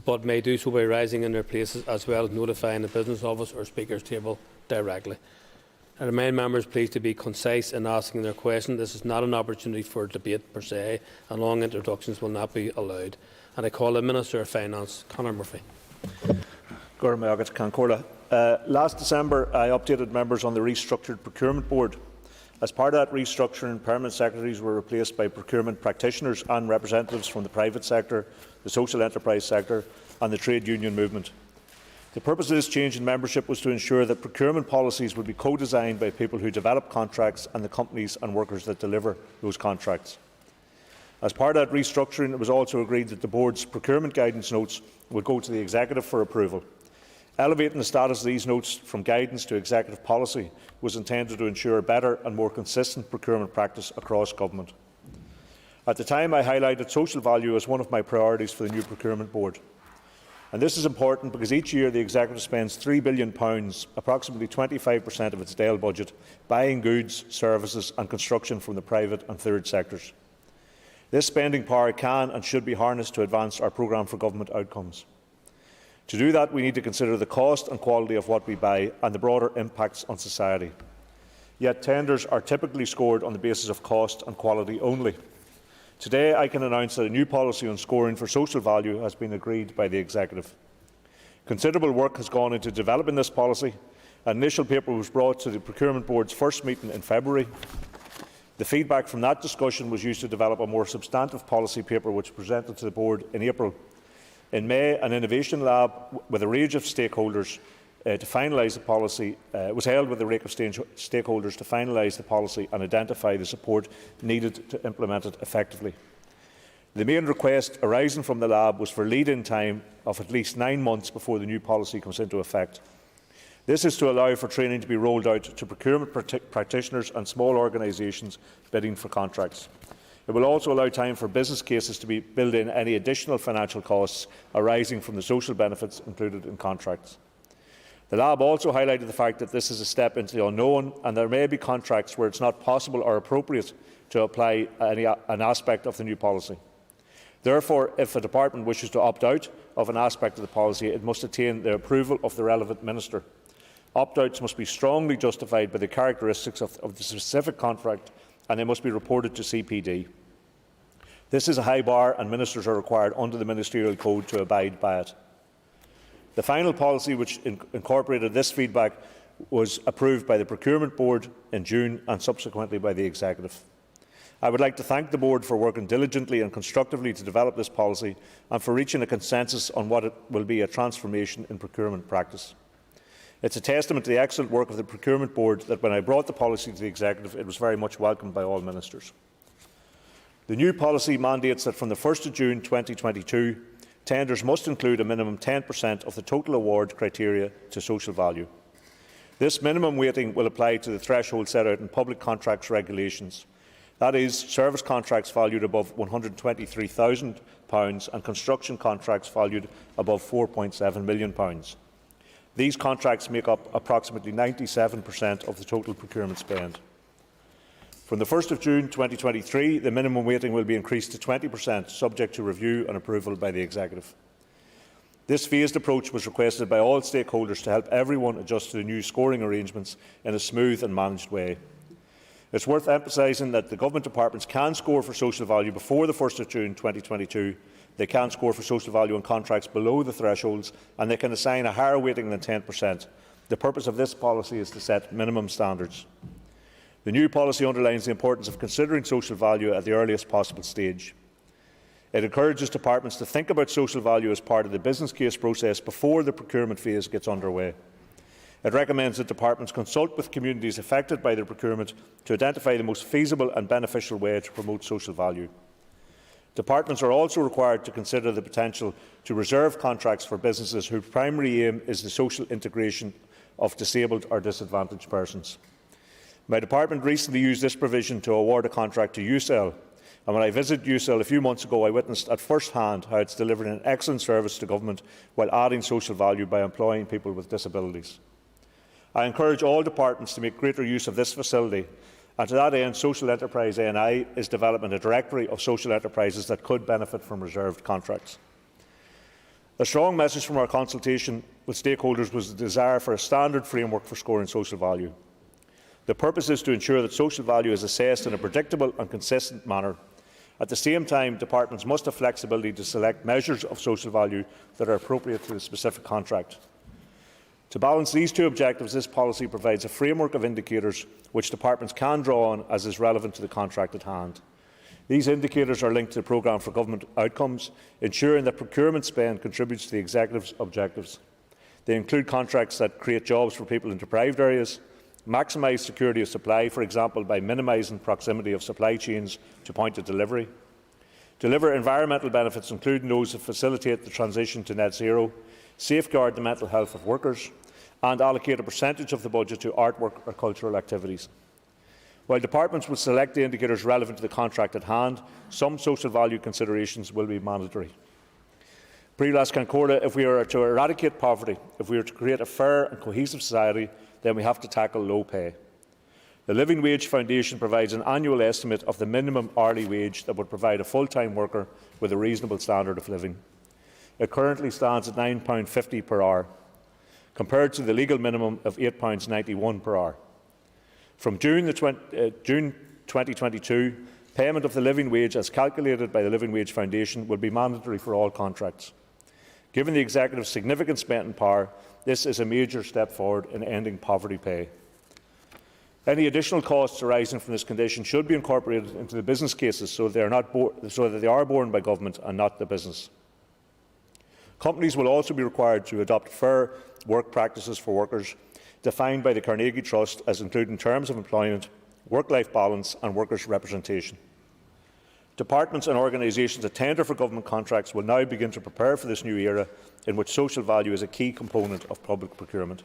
[SPEAKER 2] but may do so by rising in their places as well as notifying the Business Office or Speaker's table directly. I remind members please to be concise in asking their question. This is not an opportunity for debate per se, and long introductions will not be allowed. And I call the Minister of Finance, Conor Murphy.
[SPEAKER 20] Last December, I updated members on the restructured Procurement Board. As part of that restructuring, permanent secretaries were replaced by procurement practitioners and representatives from the private sector, the social enterprise sector and the trade union movement. The purpose of this change in membership was to ensure that procurement policies would be co-designed by people who develop contracts and the companies and workers that deliver those contracts. As part of that restructuring, it was also agreed that the Board's procurement guidance notes would go to the Executive for approval. Elevating the status of these notes from guidance to executive policy was intended to ensure better and more consistent procurement practice across government. At the time, I highlighted social value as one of my priorities for the new Procurement Board. And this is important because each year the Executive spends £3 billion, approximately 25% of its DAIL budget, buying goods, services and construction from the private and third sectors. This spending power can and should be harnessed to advance our programme for government outcomes. To do that, we need to consider the cost and quality of what we buy and the broader impacts on society. Yet tenders are typically scored on the basis of cost and quality only. Today, I can announce that a new policy on scoring for social value has been agreed by the Executive. Considerable work has gone into developing this policy. An initial paper was brought to the Procurement Board's first meeting in February. The feedback from that discussion was used to develop a more substantive policy paper which was presented to the Board in April. In May, an innovation lab with a range of stakeholders to finalise the policy was held with a range of stakeholders to finalise the policy and identify the support needed to implement it effectively. The main request arising from the lab was for lead-in time of at least 9 months before the new policy comes into effect. This is to allow for training to be rolled out to procurement practitioners and small organisations bidding for contracts. It will also allow time for business cases to build in any additional financial costs arising from the social benefits included in contracts. The Lab also highlighted the fact that this is a step into the unknown, and there may be contracts where it is not possible or appropriate to apply an aspect of the new policy. Therefore, if a department wishes to opt out of an aspect of the policy, it must attain the approval of the relevant minister. Opt-outs must be strongly justified by the characteristics of the specific contract, and they must be reported to CPD. This is a high bar, and ministers are required under the Ministerial Code to abide by it. The final policy which incorporated this feedback was approved by the Procurement Board in June and subsequently by the Executive. I would like to thank the Board for working diligently and constructively to develop this policy and for reaching a consensus on what will be a transformation in procurement practice. It is a testament to the excellent work of the Procurement Board that when I brought the policy to the Executive, it was very much welcomed by all ministers. The new policy mandates that from the 1st of June 2022, tenders must include a minimum 10% of the total award criteria to social value. This minimum weighting will apply to the threshold set out in public contracts regulations. That is, service contracts valued above £123,000 and construction contracts valued above £4.7 million. These contracts make up approximately 97% of the total procurement spend. From the 1st of June 2023, the minimum weighting will be increased to 20%, subject to review and approval by the Executive. This phased approach was requested by all stakeholders to help everyone adjust to the new scoring arrangements in a smooth and managed way. It is worth emphasising that the government departments can score for social value before the 1st of June 2022. They can score for social value on contracts below the thresholds, and they can assign a higher weighting than 10%. The purpose of this policy is to set minimum standards. The new policy underlines the importance of considering social value at the earliest possible stage. It encourages departments to think about social value as part of the business case process before the procurement phase gets underway. It recommends that departments consult with communities affected by the procurement to identify the most feasible and beneficial way to promote social value. Departments are also required to consider the potential to reserve contracts for businesses whose primary aim is the social integration of disabled or disadvantaged persons. My department recently used this provision to award a contract to UCL, and when I visited UCL a few months ago, I witnessed at first hand how it is delivering an excellent service to government while adding social value by employing people with disabilities. I encourage all departments to make greater use of this facility, and to that end, Social Enterprise ANI is developing a directory of social enterprises that could benefit from reserved contracts. A strong message from our consultation with stakeholders was the desire for a standard framework for scoring social value. The purpose is to ensure that social value is assessed in a predictable and consistent manner. At the same time, departments must have flexibility to select measures of social value that are appropriate to the specific contract. To balance these two objectives, this policy provides a framework of indicators which departments can draw on as is relevant to the contract at hand. These indicators are linked to the Programme for Government Outcomes, ensuring that procurement spend contributes to the Executive's objectives. They include contracts that create jobs for people in deprived areas, maximise security of supply, for example by minimising proximity of supply chains to point of delivery, deliver environmental benefits including those that facilitate the transition to net zero, safeguard the mental health of workers, and allocate a percentage of the budget to artwork or cultural activities. While departments will select the indicators relevant to the contract at hand, some social value considerations will be mandatory. Príomh Cancórda, if we are to eradicate poverty, if we are to create a fair and cohesive society, then we have to tackle low pay. The Living Wage Foundation provides an annual estimate of the minimum hourly wage that would provide a full-time worker with a reasonable standard of living. It currently stands at £9.50 per hour, compared to the legal minimum of £8.91 per hour. From June 2022, payment of the living wage as calculated by the Living Wage Foundation will be mandatory for all contracts. Given the Executive's significant spending power, this is a major step forward in ending poverty pay. Any additional costs arising from this condition should be incorporated into the business cases so that they are borne by government and not the business. Companies will also be required to adopt fair work practices for workers, defined by the Carnegie Trust as including terms of employment, work-life balance and workers' representation. Departments and organisations that tender for government contracts will now begin to prepare for this new era in which social value is a key component of public procurement.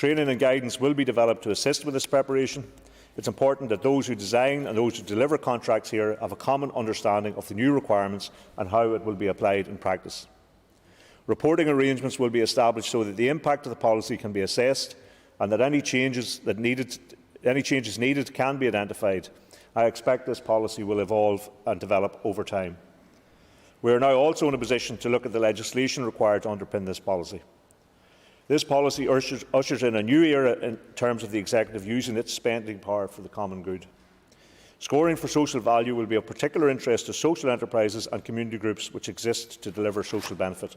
[SPEAKER 20] Training and guidance will be developed to assist with this preparation. It is important that those who design and those who deliver contracts here have a common understanding of the new requirements and how it will be applied in practice. Reporting arrangements will be established so that the impact of the policy can be assessed and that any changes needed can be identified. I expect this policy will evolve and develop over time. We are now also in a position to look at the legislation required to underpin this policy. This policy ushers in a new era in terms of the Executive using its spending power for the common good. Scoring for social value will be of particular interest to social enterprises and community groups which exist to deliver social benefit.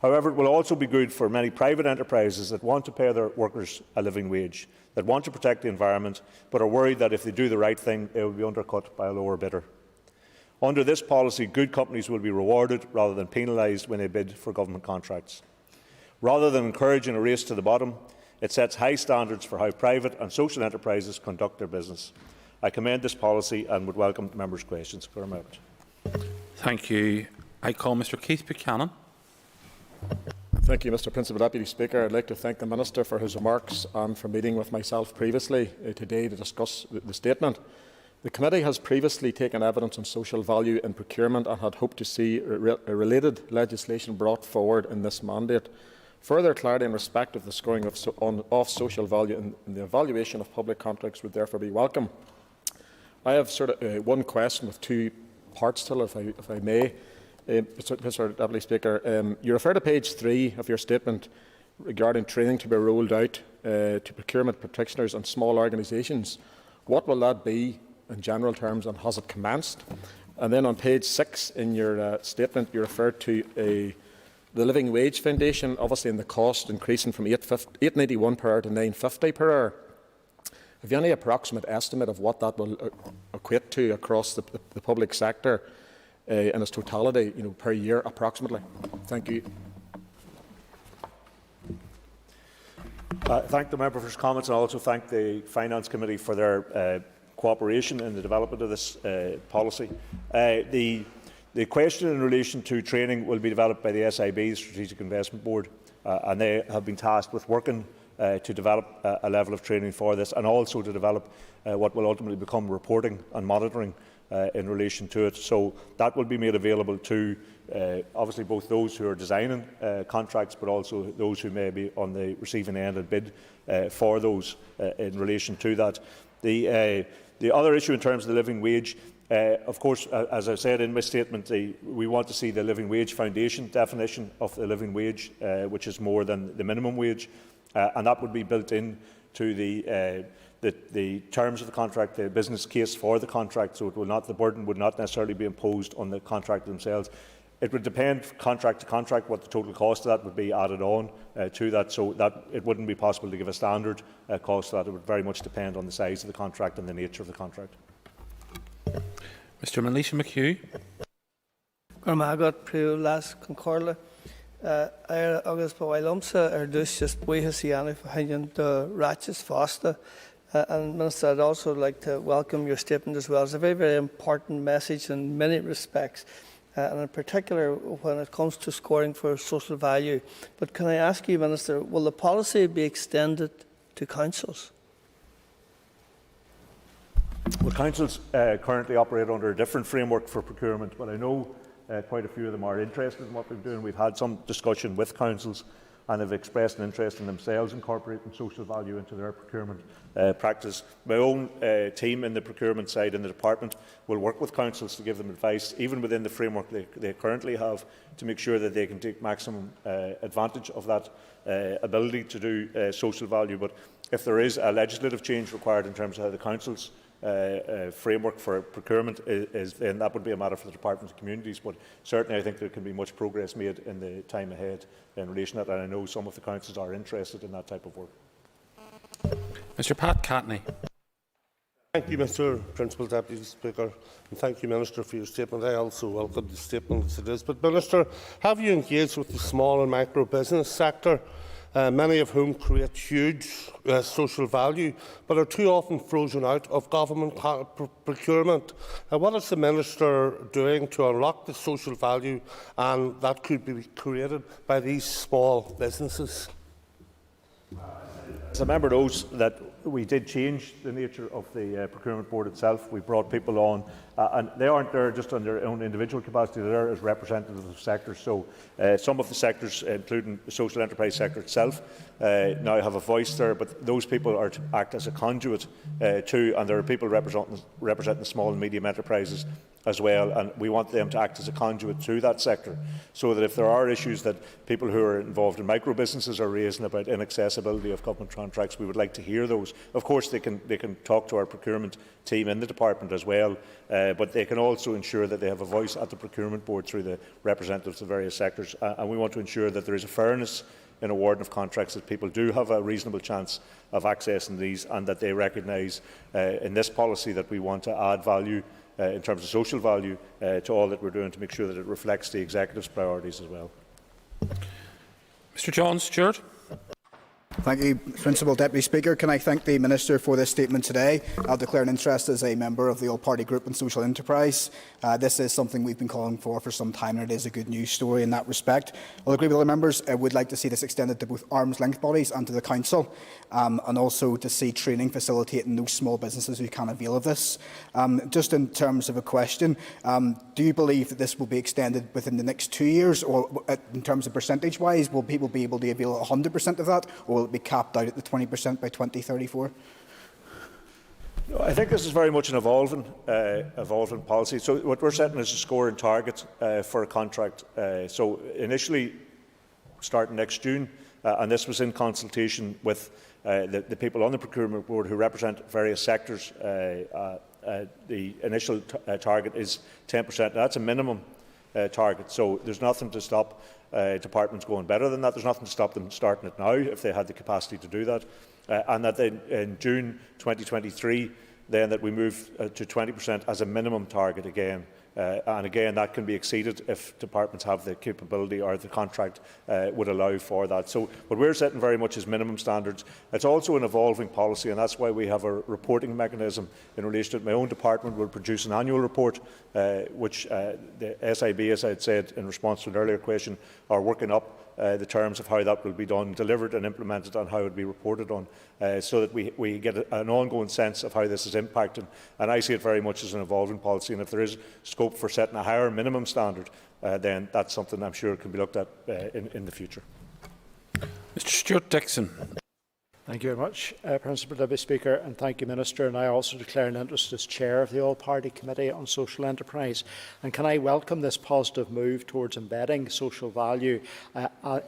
[SPEAKER 20] However, it will also be good for many private enterprises that want to pay their workers a living wage, that want to protect the environment, but are worried that if they do the right thing, it will be undercut by a lower bidder. Under this policy, good companies will be rewarded rather than penalised when they bid for government contracts. Rather than encouraging a race to the bottom, it sets high standards for how private and social enterprises conduct their business. I commend this policy and would welcome members' questions.
[SPEAKER 4] Thank you. I call Mr Keith Buchanan.
[SPEAKER 21] Thank you, Mr Principal Deputy Speaker. I would like to thank the Minister for his remarks and for meeting with myself previously today to discuss the statement. The committee has previously taken evidence on social value in procurement and had hoped to see related legislation brought forward in this mandate. Further clarity in respect of the scoring of social value in the evaluation of public contracts would therefore be welcome. I have one question with two parts to it, if I may. Mr Deputy Speaker, you refer to page 3 of your statement regarding training to be rolled out to procurement practitioners and small organisations. What will that be in general terms, and has it commenced? And then on page 6 in your statement, you referred to the Living Wage Foundation, obviously in the cost increasing from £8.91 per hour to £9.50 per hour. Have you any approximate estimate of what that will equate to across the public sector in its totality, per year approximately? Thank you.
[SPEAKER 20] Thank the member for his comments, and I also thank the Finance Committee for their cooperation in the development of this policy. The question in relation to training will be developed by the SIB, the Strategic Investment Board, and they have been tasked with working to develop a level of training for this, and also to develop what will ultimately become reporting and monitoring in relation to it. So that will be made available to obviously both those who are designing contracts, but also those who may be on the receiving end and bid for those in relation to that. The other issue in terms of the living wage, of course, as I said in my statement, we want to see the Living Wage Foundation definition of the living wage, which is more than the minimum wage, and that would be built into the terms of the contract, the business case for the contract, so the burden would not necessarily be imposed on the contractor themselves. It would depend contract to contract what the total cost of that would be added on to that, so that it wouldn't be possible to give a standard cost to that. It would very much depend on the size of the contract and the nature of the contract.
[SPEAKER 4] Mr Manisha McHugh.
[SPEAKER 22] Agus bhhailumsa dus just buhasiana fahian the ratchets faster. And Minister, I'd also like to welcome your statement as well. It's a very, very important message in many respects, and in particular when it comes to scoring for social value. But can I ask you, Minister, will the policy be extended to councils?
[SPEAKER 20] Well, councils currently operate under a different framework for procurement, but I know quite a few of them are interested in what we're doing. We've had some discussion with councils and have expressed an interest in themselves incorporating social value into their procurement practice. My own team in the procurement side in the department will work with councils to give them advice, even within the framework they currently have, to make sure that they can take maximum advantage of that ability to do social value. But if there is a legislative change required in terms of how the councils framework for procurement is, then that would be a matter for the Department of Communities. But certainly I think there can be much progress made in the time ahead in relation to that, and I know some of the councils are interested in that type of work.
[SPEAKER 4] Mr Pat Catney.
[SPEAKER 23] Thank you, Mr Principal Deputy Speaker, and thank you, Minister, for your statement. I also welcome the statement as it is. But, Minister, have you engaged with the small and micro business sector, many of whom create huge social value, but are too often frozen out of government procurement? What is the Minister doing to unlock the social value and that could be created by these small businesses?
[SPEAKER 20] as a member knows, that we did change the nature of the Procurement Board itself. We brought people on, and they aren't there just on their own individual capacity, they're there as representatives of sectors. So some of the sectors, including the social enterprise sector itself, now have a voice there, but those people are to act as a conduit too, and there are people representing small and medium enterprises as well, and we want them to act as a conduit to that sector, so that if there are issues that people who are involved in micro businesses are raising about inaccessibility of government contracts, we would like to hear those. Of course, they can talk to our procurement team in the department as well, but they can also ensure that they have a voice at the Procurement Board through the representatives of various sectors, and we want to ensure that there is a fairness in awarding of contracts, that people do have a reasonable chance of accessing these, and that they recognise in this policy that we want to add value in terms of social value to all that we're doing, to make sure that it reflects the Executive's priorities as well.
[SPEAKER 4] Mr John Stewart.
[SPEAKER 1] Thank you, Principal Deputy Speaker. Can I thank the Minister for this statement today? I'll declare an interest as a member of the All-Party Group on Social Enterprise. This is something we've been calling for some time, and it is a good news story in that respect. I'll agree with other members. I would like to see this extended to both arm's-length bodies and to the Council, and also to see training facilitating those small businesses who can avail of this. Just in terms of a question, do you believe that this will be extended within the next 2 years, or in terms of percentage-wise, will people be able to avail 100% of that, or will it be capped out at the 20% by 2034?
[SPEAKER 20] I think this is very much an evolving policy. So what we're setting is a scoring target for a contract. So initially, starting next June, and this was in consultation with the people on the Procurement Board who represent various sectors. The initial target is 10%. That's a minimum target. So there's nothing to stop departments going better than that. There's nothing to stop them starting it now if they had the capacity to do that. And that in June 2023, then that we move to 20% as a minimum target again. And again, that can be exceeded if departments have the capability or the contract would allow for that. So what we're setting very much is minimum standards. It's also an evolving policy, and that's why we have a reporting mechanism in relation to it. My own department will produce an annual report, which the SIB, as I had said in response to an earlier question, are working up the terms of how that will be done, delivered and implemented, and how it will be reported on, so that we get an ongoing sense of how this is impacting. And I see it very much as an evolving policy, and if there is scope for setting a higher minimum standard, then that's something I'm sure can be looked at in the future.
[SPEAKER 4] Mr Stewart Dixon.
[SPEAKER 3] Thank you very much, Principal Deputy Speaker, and thank you, Minister. And I also declare an interest as Chair of the All-Party Committee on Social Enterprise. And can I welcome this positive move towards embedding social value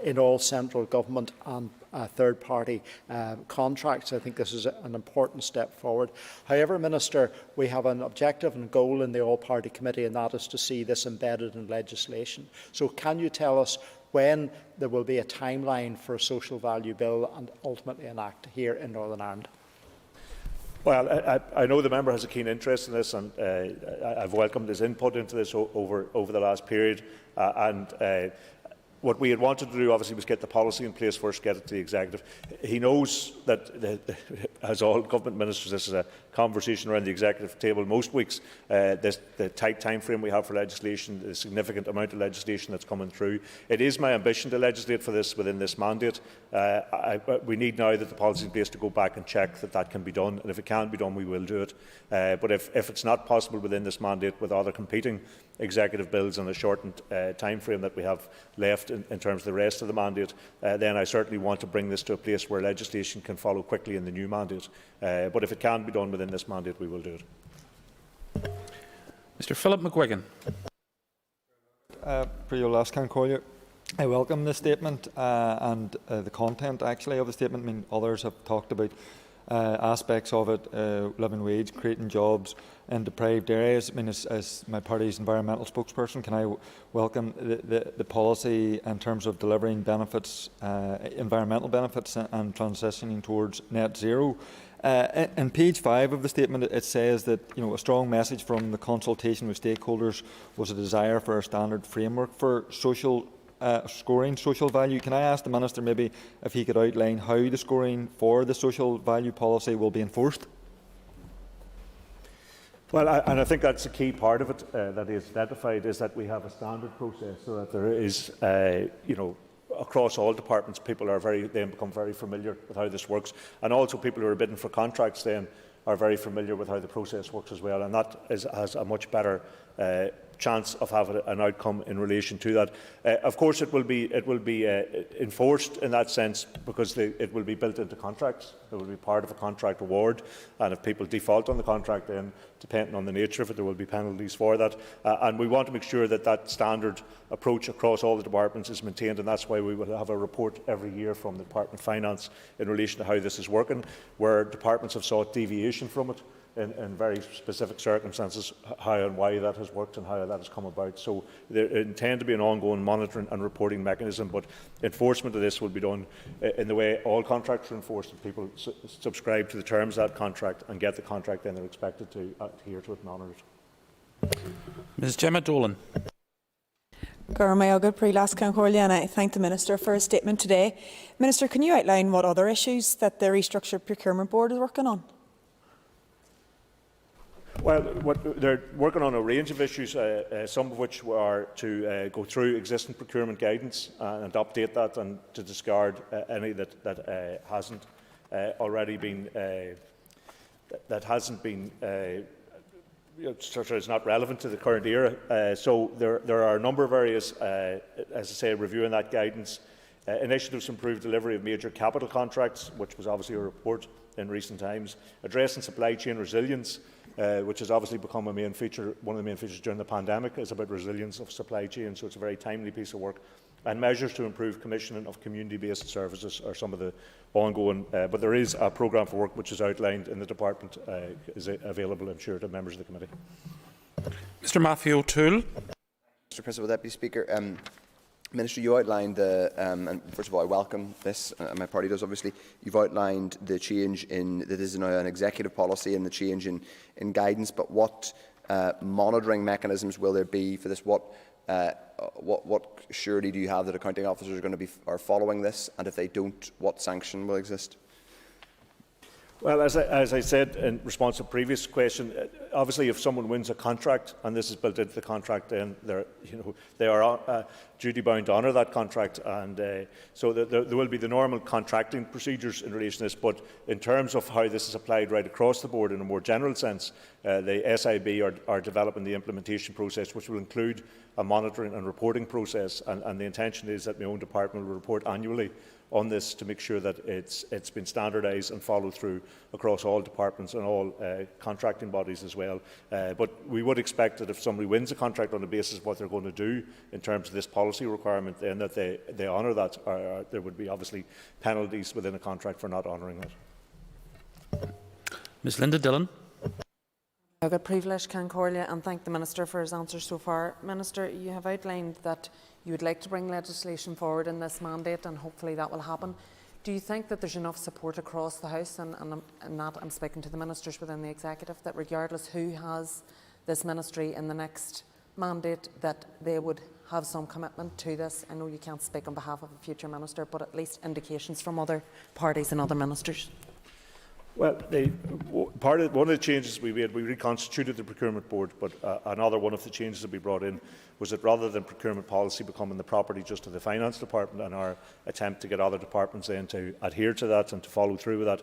[SPEAKER 3] in all central government and third-party contracts. I think this is an important step forward. However, Minister, we have an objective and goal in the All-Party Committee, and that is to see this embedded in legislation. So can you tell us when there will be a timeline for a social value bill and ultimately an act here in Northern Ireland?
[SPEAKER 20] Well, I know the member has a keen interest in this, and I've welcomed his input into this over the last period. What we had wanted to do, obviously, was get the policy in place first, get it to the Executive. He knows that, as all government ministers, this is a conversation around the Executive table most weeks. The tight time frame we have for legislation, the significant amount of legislation that's coming through. It is my ambition to legislate for this within this mandate. We need now that the policy is in place to go back and check that that can be done, and if it can be done, we will do it. But if it's not possible within this mandate, with other competing Executive bills and the shortened time frame that we have left in terms of the rest of the mandate, then I certainly want to bring this to a place where legislation can follow quickly in the new mandate. But if it can be done within this mandate, we will do it.
[SPEAKER 4] Mr Philip McGuigan.
[SPEAKER 5] I welcome this statement and the content actually of the statement. I mean, others have talked about aspects of it, living wage, creating jobs in deprived areas. I mean, as my party's environmental spokesperson, can I welcome the policy in terms of delivering benefits, environmental benefits, and transitioning towards net zero. In page 5 of the statement, it says that a strong message from the consultation with stakeholders was a desire for a standard framework for social scoring social value. Can I ask the Minister maybe if he could outline how the scoring for the social value policy will be enforced?
[SPEAKER 20] Well, and I think that's a key part of it that is identified, is that we have a standard process, so that there is, across all departments, people are then become very familiar with how this works, and also people who are bidding for contracts then are very familiar with how the process works as well, and that has a much better chance of having an outcome in relation to that. Of course, it will be enforced in that sense because it will be built into contracts. It will be part of a contract award, and if people default on the contract, then depending on the nature of it, there will be penalties for that. And we want to make sure that that standard approach across all the departments is maintained, and that's why we will have a report every year from the Department of Finance in relation to how this is working, where departments have sought deviation from it in very specific circumstances, how and why that has worked and how that has come about. So there intend to be an ongoing monitoring and reporting mechanism, but enforcement of this will be done in the way all contracts are enforced, and people subscribe to the terms of that contract and get the contract, then they're expected to adhere to it and honour it.
[SPEAKER 4] Ms Gemma Dolan.
[SPEAKER 6] And I thank the Minister for his statement today. Minister, can you outline what other issues that the restructured Procurement Board is working on?
[SPEAKER 20] Well, they're working on a range of issues, some of which are to go through existing procurement guidance and update that, and to discard any that hasn't already been is not relevant to the current era. So there are a number of areas, as I say, reviewing that guidance. Initiatives to improve delivery of major capital contracts, which was obviously a report in recent times. Addressing supply chain resilience, which has obviously become a main feature. One of the main features during the pandemic is about resilience of supply chain, so it's a very timely piece of work. And measures to improve commissioning of community-based services are some of the ongoing, but there is a programme for work which is outlined in the department, is available, I'm sure, to members of the committee.
[SPEAKER 4] Mr Matthew O'Toole.
[SPEAKER 9] Mr Principal Deputy Speaker, Minister, you outlined and first of all, I welcome this, and my party does obviously. You've outlined the change that is now an executive policy and the change in guidance, but what monitoring mechanisms will there be for this? What surety do you have that accounting officers are following this, and if they don't, what sanction will exist?
[SPEAKER 20] Well, as I said in response to a previous question, obviously if someone wins a contract and this is built into the contract, then they are duty bound to honour that contract, and so there will be the normal contracting procedures in relation to this. But in terms of how this is applied right across the board in a more general sense, the SIB are developing the implementation process, which will include a monitoring and reporting process, and the intention is that my own department will report annually on this to make sure that it's been standardised and followed through across all departments and all contracting bodies as well. But we would expect that if somebody wins a contract on the basis of what they're going to do in terms of this policy requirement, then that they honour that. There would be obviously penalties within a contract for not honouring that.
[SPEAKER 4] Ms Linda Dillon.
[SPEAKER 6] And thank the Minister for his answers so far. Minister, you have outlined that you would like to bring legislation forward in this mandate, and hopefully that will happen. Do you think that there's enough support across the House, and that I'm speaking to the ministers within the Executive, that regardless who has this ministry in the next mandate, that they would have some commitment to this? I know you can't speak on behalf of a future minister, but at least indications from other parties and other ministers.
[SPEAKER 20] Well, one of the changes we made, we reconstituted the Procurement Board, but another one of the changes that we brought in was that rather than procurement policy becoming the property just of the Finance Department and our attempt to get other departments in to adhere to that and to follow through with that,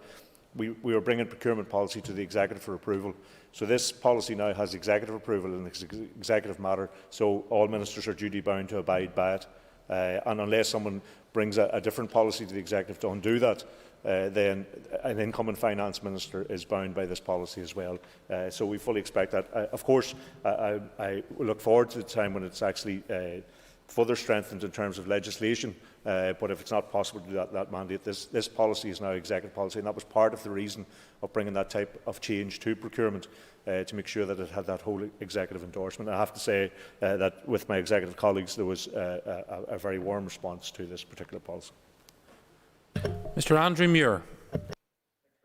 [SPEAKER 20] we were bringing procurement policy to the Executive for approval. So this policy now has executive approval in this executive matter, so all ministers are duty bound to abide by it. And unless someone brings a different policy to the Executive to undo that, then an incoming Finance Minister is bound by this policy as well. So we fully expect that. Of course, I look forward to the time when it's actually further strengthened in terms of legislation, but if it's not possible to do that mandate, this policy is now executive policy, and that was part of the reason of bringing that type of change to procurement, to make sure that it had that whole executive endorsement. I have to say that with my executive colleagues there was a very warm response to this particular policy.
[SPEAKER 4] Mr Andrew Muir.
[SPEAKER 11] Thank you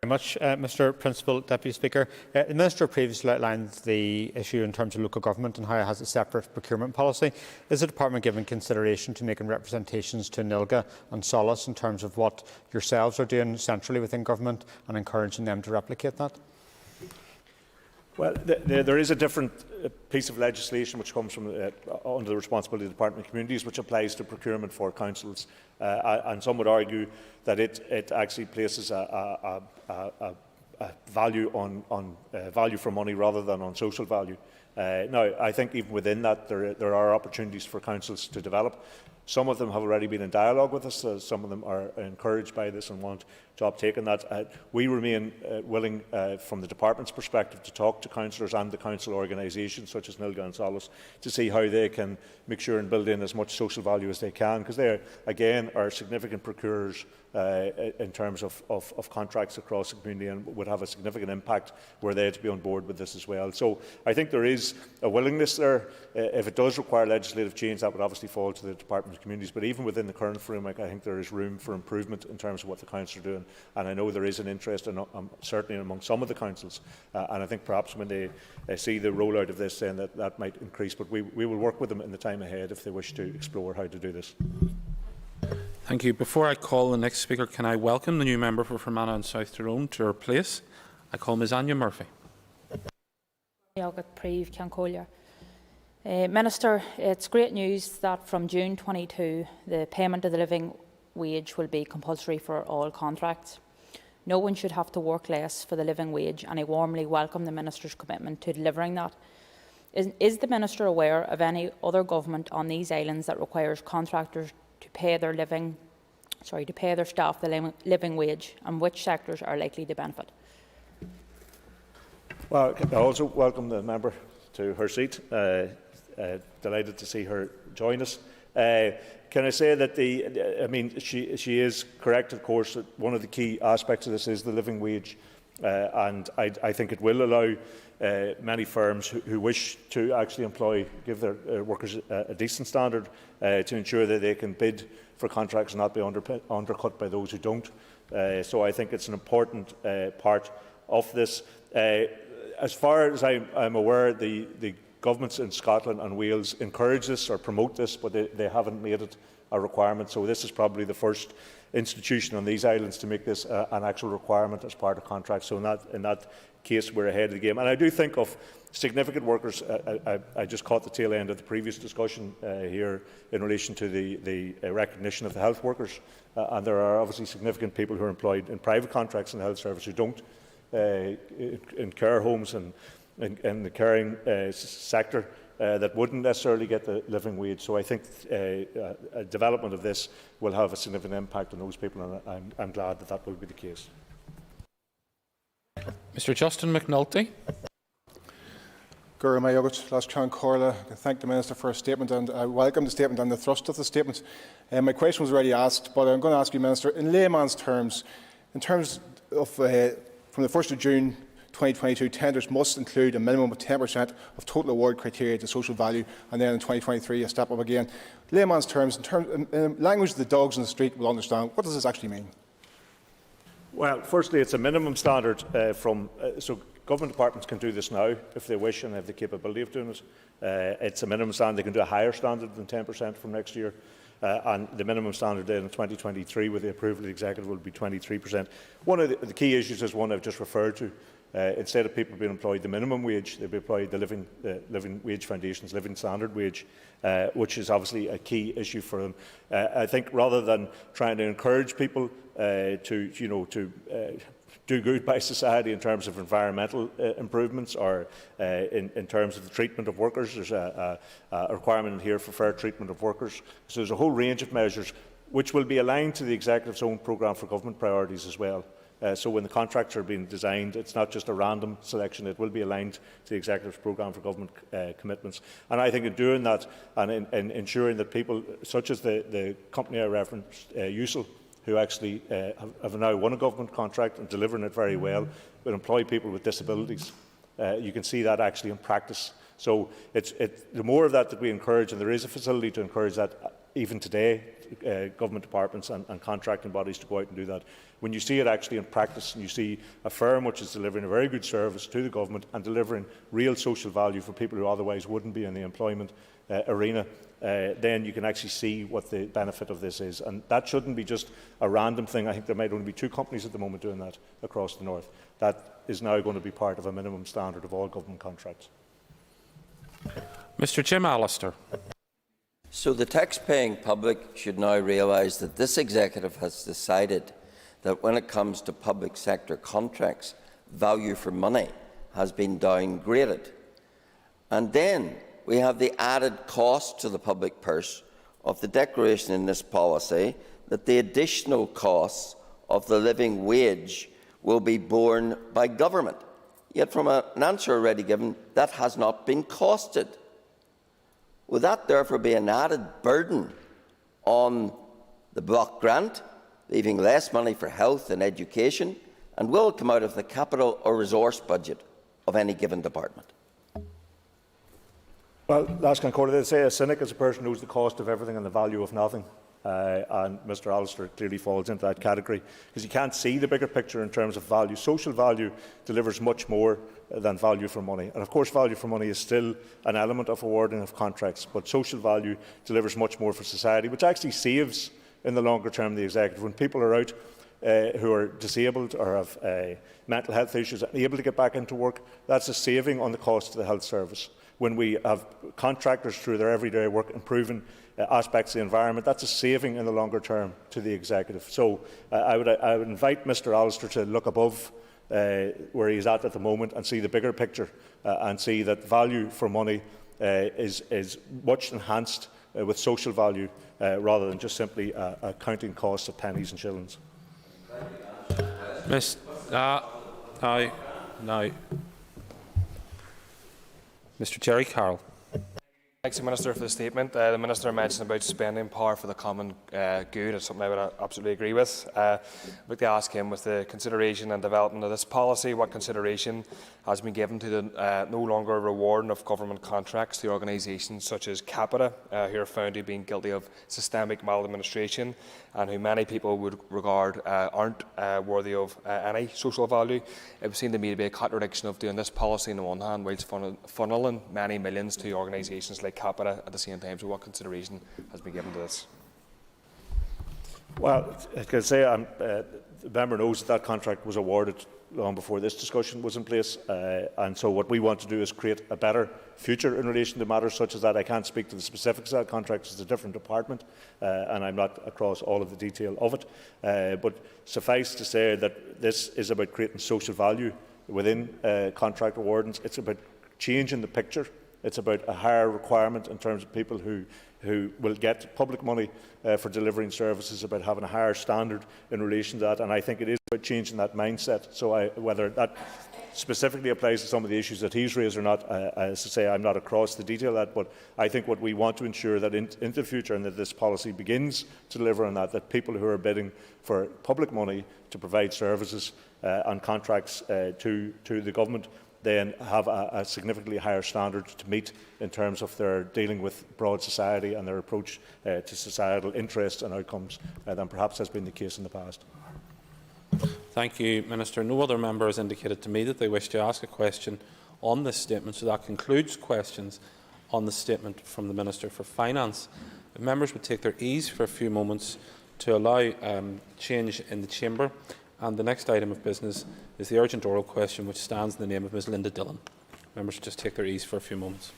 [SPEAKER 11] very much, Mr Principal Deputy Speaker. The Minister previously outlined the issue in terms of local government and how it has a separate procurement policy. Is the Department giving consideration to making representations to NILGA and Solace in terms of what yourselves are doing centrally within government and encouraging them to replicate that?
[SPEAKER 20] Well, there is a different piece of legislation which comes from under the responsibility of the Department of Communities, which applies to procurement for councils, and some would argue that it actually places a value on value for money rather than on social value. Now, I think even within that, there are opportunities for councils to develop. Some of them have already been in dialogue with us. Some of them are encouraged by this and want to uptake on that. We remain willing, from the department's perspective, to talk to councillors and the council organisations such as Nilga and Solace to see how they can make sure and build in as much social value as they can, because they, again, are significant procurers in terms of contracts across the community and would have a significant impact were they to be on board with this as well. So I think there is a willingness there. If it does require legislative change, that would obviously fall to the Department of Communities. But even within the current framework, I think there is room for improvement in terms of what the councils are doing. And I know there is an interest, certainly among some of the councils. And I think perhaps when they see the rollout of this, then that might increase. But we will work with them in the time ahead if they wish to explore how to do this.
[SPEAKER 4] Thank you. Before I call the next speaker, can I welcome the new member for Fermanagh and South Tyrone to her place? I call Ms Anya Murphy.
[SPEAKER 10] Minister, it's great news that from June 22 the payment of the living wage will be compulsory for all contracts. No one should have to work less for the living wage, and I warmly welcome the Minister's commitment to delivering that. Is the Minister aware of any other government on these islands that requires contractors to pay their staff the living wage, and which sectors are likely to benefit?
[SPEAKER 20] Well, I also welcome the member to her seat. Delighted to see her join us. Can I say that she is correct, of course, that one of the key aspects of this is the living wage, and I think it will allow many firms who wish to actually give their workers a decent standard to ensure that they can bid for contracts and not be undercut by those who don't. So I think it's an important part of this. As far as I'm aware, the governments in Scotland and Wales encourage this or promote this, but they haven't made it a requirement. So this is probably the first institution on these islands to make this an actual requirement as part of contracts. So in that case, we're ahead of the game. And I do think of significant workers. I just caught the tail end of the previous discussion here in relation to the recognition of the health workers. And there are obviously significant people who are employed in private contracts in the health service who don't, in care homes and in the caring sector, that wouldn't necessarily get the living wage. So I think a development of this will have a significant impact on those people, and I'm glad that that will be the case.
[SPEAKER 4] Mr Justin McNulty.
[SPEAKER 21] I thank the Minister for her statement, and I welcome the statement and the thrust of the statement. My question was already asked, but I'm going to ask you, Minister, in layman's terms, in terms of from the 1st of June 2022, tenders must include a minimum of 10% of total award criteria to social value, and then in 2023 a step up again. Layman's terms, in language the dogs in the street will understand, what does this actually mean?
[SPEAKER 20] Well, firstly, it's a minimum standard so government departments can do this now if they wish and have the capability of doing it. It's a minimum standard. They can do a higher standard than 10% from next year. And the minimum standard in 2023 with the approval of the Executive will be 23%. One of the key issues is one I've just referred to. Instead of people being employed the minimum wage, they'll be employed the Living Wage Foundation's living standard wage, which is obviously a key issue for them. I think rather than trying to encourage people to do good by society in terms of environmental improvements or in terms of the treatment of workers, there's a requirement in here for fair treatment of workers. So there's a whole range of measures which will be aligned to the Executive's own programme for government priorities as well. So when the contracts are being designed, it's not just a random selection, it will be aligned to the Executive's programme for government commitments. And I think in doing that and in ensuring that people such as the company I referenced, USL, who actually have now won a government contract and delivering it very well, but employ people with disabilities. You can see that actually in practice. So the more of that we encourage, and there is a facility to encourage that even today, government departments and contracting bodies to go out and do that. When you see it actually in practice and you see a firm which is delivering a very good service to the government and delivering real social value for people who otherwise wouldn't be in the employment, arena, then you can actually see what the benefit of this is. And that shouldn't be just a random thing. I think there might only be 2 companies at the moment doing that across the north. That is now going to be part of a minimum standard of all government contracts.
[SPEAKER 4] Mr. Jim Allister.
[SPEAKER 7] So the tax-paying public should now realise that this executive has decided that when it comes to public sector contracts, value for money has been downgraded. And then we have the added cost to the public purse of the declaration in this policy that the additional costs of the living wage will be borne by government. Yet from an answer already given, that has not been costed. Will that therefore be an added burden on the block grant, leaving less money for health and education, and will it come out of the capital or resource budget of any given department?
[SPEAKER 20] Well, last Concordia, they say a cynic is a person who knows the cost of everything and the value of nothing. And Mr Allister clearly falls into that category because you can't see the bigger picture in terms of value. Social value delivers much more than value for money. And of course, value for money is still an element of awarding of contracts, but social value delivers much more for society, which actually saves in the longer term the executive. When people are out who are disabled or have mental health issues and able to get back into work, that's a saving on the cost of the health service. When we have contractors through their everyday work improving aspects of the environment, that's a saving in the longer term to the executive. So I would invite Mr Allister to look above where he is at the moment and see the bigger picture and see that value for money is much enhanced with social value rather than just simply counting costs of pennies and shillings.
[SPEAKER 4] Mr. Jerry Carroll.
[SPEAKER 12] Thanks, Minister, for the statement. The Minister mentioned about spending power for the common good. It's something I would absolutely agree with. I'd like to ask him, with the consideration and development of this policy, what consideration has been given to the no longer rewarding of government contracts to organisations such as Capita, who are found to have been guilty of systemic maladministration and who many people would regard aren't worthy of any social value. It would seem to me to be a contradiction of doing this policy on the one hand whilst funneling many millions to organisations like Capita at the same time. So what consideration has been given to this?
[SPEAKER 20] Well, I can say the member knows that contract was awarded long before this discussion was in place, and so what we want to do is create a better future in relation to matters such as that. I can't speak to the specifics of that contract, it's a different department, and I'm not across all of the detail of it, but suffice to say that this is about creating social value within contract awardings. It's about changing the picture. It's about a higher requirement in terms of people who will get public money for delivering services, about having a higher standard in relation to that, and I think it is about changing that mindset. So whether that specifically applies to some of the issues that he's raised or not, as I say, I'm not across the detail of that, but I think what we want to ensure that into the future, and that this policy begins to deliver on that people who are bidding for public money to provide services on contracts to the government then have a significantly higher standard to meet in terms of their dealing with broad society and their approach to societal interests and outcomes than perhaps has been the case in the past.
[SPEAKER 4] Thank you, Minister. No other member has indicated to me that they wish to ask a question on this statement, so that concludes questions on the statement from the Minister for Finance. If members would take their ease for a few moments to allow change in the chamber. And the next item of business is the urgent oral question, which stands in the name of Ms Linda Dillon. Members just take their ease for a few moments.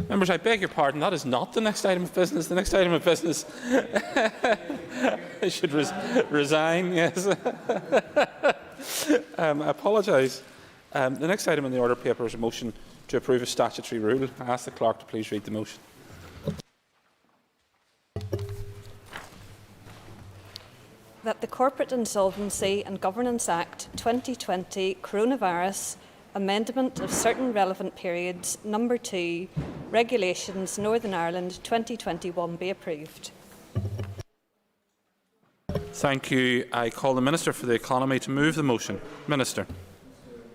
[SPEAKER 4] Members, I beg your pardon, that is not the next item of business. The next item of business I should resign, yes. I apologise. The next item on the order paper is a motion to approve a statutory rule. I ask the clerk to please read the motion.
[SPEAKER 18] That the Corporate Insolvency and Governance Act 2020 Coronavirus Amendment of Certain Relevant Periods Number 2 Regulations Northern Ireland 2021 be approved.
[SPEAKER 4] Thank you. I call the Minister for the Economy to move the motion. Minister.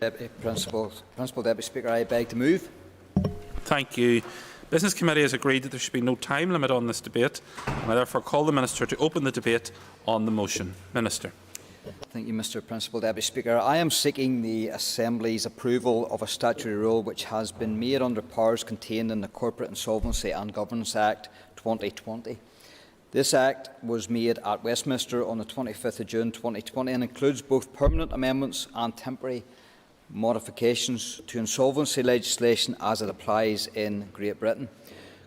[SPEAKER 13] Principal Deputy Speaker, I beg to move.
[SPEAKER 4] Thank you. Business Committee has agreed that there should be no time limit on this debate, and I therefore call the Minister to open the debate on the motion. Minister.
[SPEAKER 13] Thank you, Mr. Principal Deputy Speaker. I am seeking the Assembly's approval of a statutory rule which has been made under powers contained in the Corporate Insolvency and Governance Act 2020. This Act was made at Westminster on the 25th of June 2020 and includes both permanent amendments and temporary modifications to insolvency legislation as it applies in Great Britain.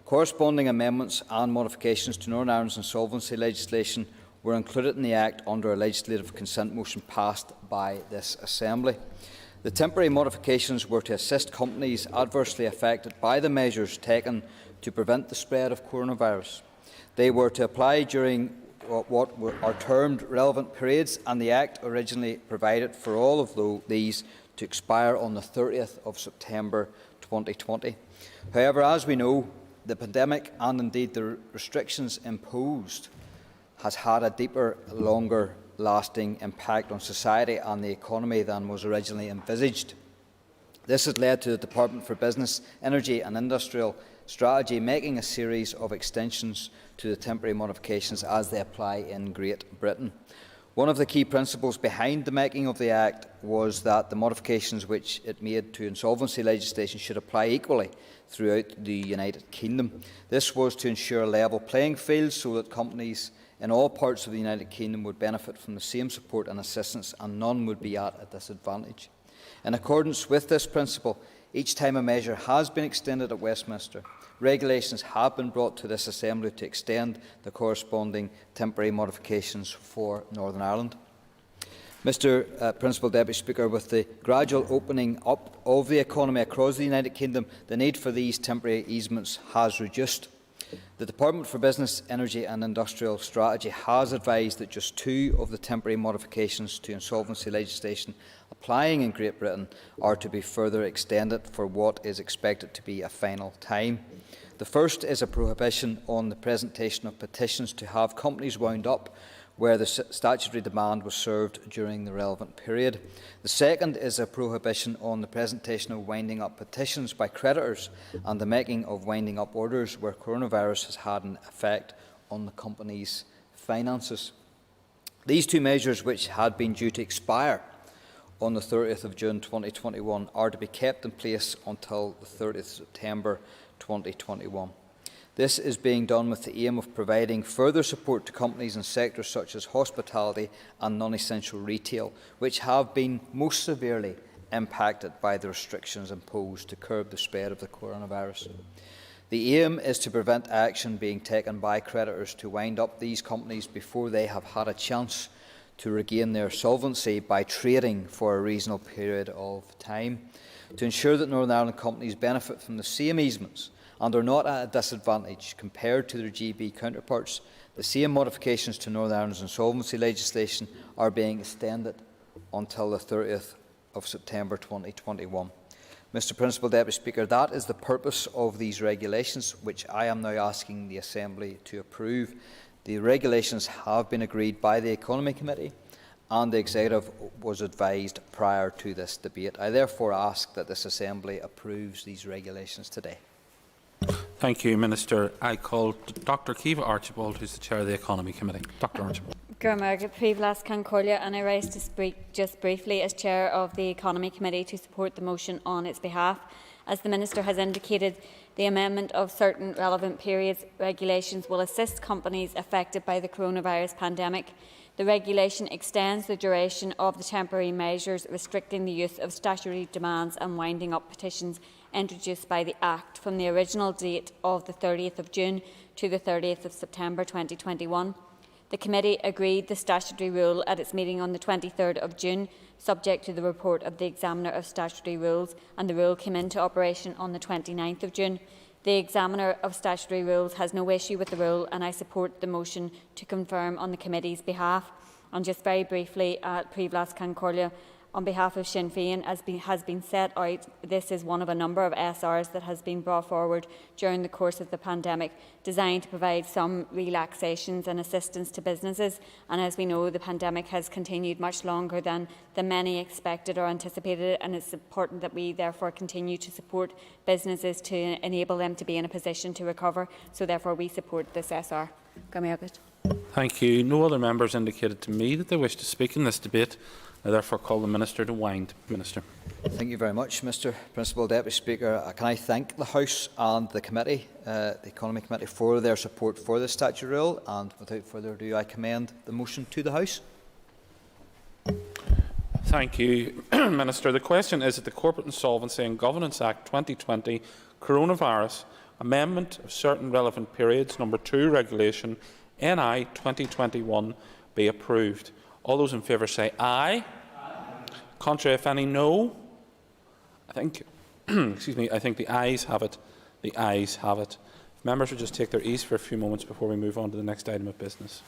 [SPEAKER 13] Corresponding amendments and modifications to Northern Ireland's insolvency legislation were included in the Act under a legislative consent motion passed by this Assembly. The temporary modifications were to assist companies adversely affected by the measures taken to prevent the spread of coronavirus. They were to apply during what are termed relevant periods, and the Act originally provided for all of these to expire on the 30th of September 2020. However, as we know, the pandemic and indeed the restrictions imposed has had a deeper, longer-lasting impact on society and the economy than was originally envisaged. This has led to the Department for Business, Energy and Industrial Strategy making a series of extensions to the temporary modifications as they apply in Great Britain. One of the key principles behind the making of the Act was that the modifications which it made to insolvency legislation should apply equally throughout the United Kingdom. This was to ensure a level playing field so that companies in all parts of the United Kingdom would benefit from the same support and assistance, and none would be at a disadvantage. In accordance with this principle, each time a measure has been extended at Westminster, regulations have been brought to this Assembly to extend the corresponding temporary modifications for Northern Ireland. Mr. Principal Deputy Speaker, with the gradual opening up of the economy across the United Kingdom, the need for these temporary easements has reduced. The Department for Business, Energy and Industrial Strategy has advised that just 2 of the temporary modifications to insolvency legislation applying in Great Britain are to be further extended for what is expected to be a final time. The first is a prohibition on the presentation of petitions to have companies wound up where the statutory demand was served during the relevant period. The second is a prohibition on the presentation of winding up petitions by creditors and the making of winding up orders where coronavirus has had an effect on the company's finances. These 2 measures, which had been due to expire on the 30th of June 2021, are to be kept in place until the 30th of September 2021. This is being done with the aim of providing further support to companies in sectors such as hospitality and non-essential retail, which have been most severely impacted by the restrictions imposed to curb the spread of the coronavirus. The aim is to prevent action being taken by creditors to wind up these companies before they have had a chance to regain their solvency by trading for a reasonable period of time, to ensure that Northern Ireland companies benefit from the same easements and are not at a disadvantage compared to their GB counterparts. The same modifications to Northern Ireland's insolvency legislation are being extended until the 30th of September 2021. Mr. Principal Deputy Speaker, that is the purpose of these regulations, which I am now asking the Assembly to approve. The regulations have been agreed by the Economy Committee and the Executive was advised prior to this debate. I therefore ask that this Assembly approves these regulations today.
[SPEAKER 4] Thank you, Minister. I call Dr. Kiva Archibald, who is the Chair of the Economy Committee. Dr. Archibald.
[SPEAKER 14] And I rise to speak just briefly as Chair of the Economy Committee to support the motion on its behalf. As the Minister has indicated, the amendment of certain relevant periods regulations will assist companies affected by the coronavirus pandemic. The regulation extends the duration of the temporary measures restricting the use of statutory demands and winding up petitions introduced by the Act from the original date of the 30th of June to the 30th of September 2021. The Committee agreed the statutory rule at its meeting on the 23rd of June, subject to the report of the Examiner of Statutory Rules, and the rule came into operation on the 29th of June. The Examiner of Statutory Rules has no issue with the rule, and I support the motion to confirm on the Committee's behalf. And just very briefly, at Privlas Concordia, on behalf of Sinn Féin, as has been set out, this is one of a number of SRs that has been brought forward during the course of the pandemic, designed to provide some relaxations and assistance to businesses. And as we know, the pandemic has continued much longer than many expected or anticipated, and it's important that we therefore continue to support businesses to enable them to be in a position to recover. So therefore we support this SR.
[SPEAKER 4] Thank you. No other members indicated to me that they wish to speak in this debate. I therefore call the Minister to wind. Minister.
[SPEAKER 13] Thank you very much, Mr Principal Deputy Speaker. Can I thank the House and the Committee, the Economy Committee, for their support for the statute rule, and without further ado I commend the motion to the House.
[SPEAKER 4] Thank you, Minister. The question is that the Corporate Insolvency and Governance Act 2020 Coronavirus Amendment of Certain Relevant Periods Number 2 Regulation NI 2021 be approved. All those in favour say aye. Contrary, if any, no. I think, excuse me, I think the ayes have it. The ayes have it. If members would just take their ease for a few moments before we move on to the next item of business.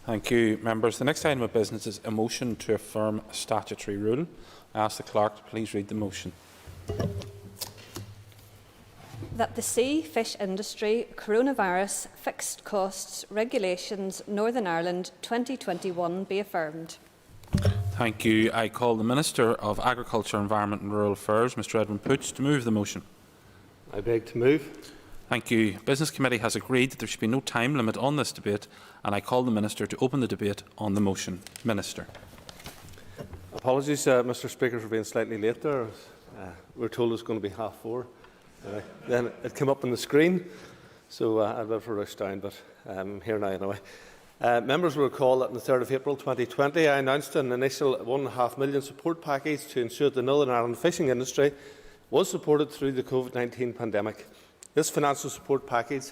[SPEAKER 4] Thank you, members. The next item of business is a motion to affirm a statutory rule. I ask the clerk to please read the motion.
[SPEAKER 18] That the sea fish industry coronavirus fixed costs regulations Northern Ireland 2021 be affirmed.
[SPEAKER 4] Thank you. I call the Minister of Agriculture, Environment and Rural Affairs, Mr Edwin Poots, to move the motion.
[SPEAKER 2] I beg to move.
[SPEAKER 4] Thank you. Business Committee has agreed that there should be no time limit on this debate, and I call the Minister to open the debate on the motion. Minister.
[SPEAKER 2] Apologies, Mr. Speaker, for being slightly late there. We were told it was going to be 4:30. Then it came up on the screen, so I had a bit of a rush down, but I'm here now anyway. Members will recall that on the 3rd of April 2020, I announced an initial £1.5 million support package to ensure the Northern Ireland fishing industry was supported through the COVID-19 pandemic. This financial support package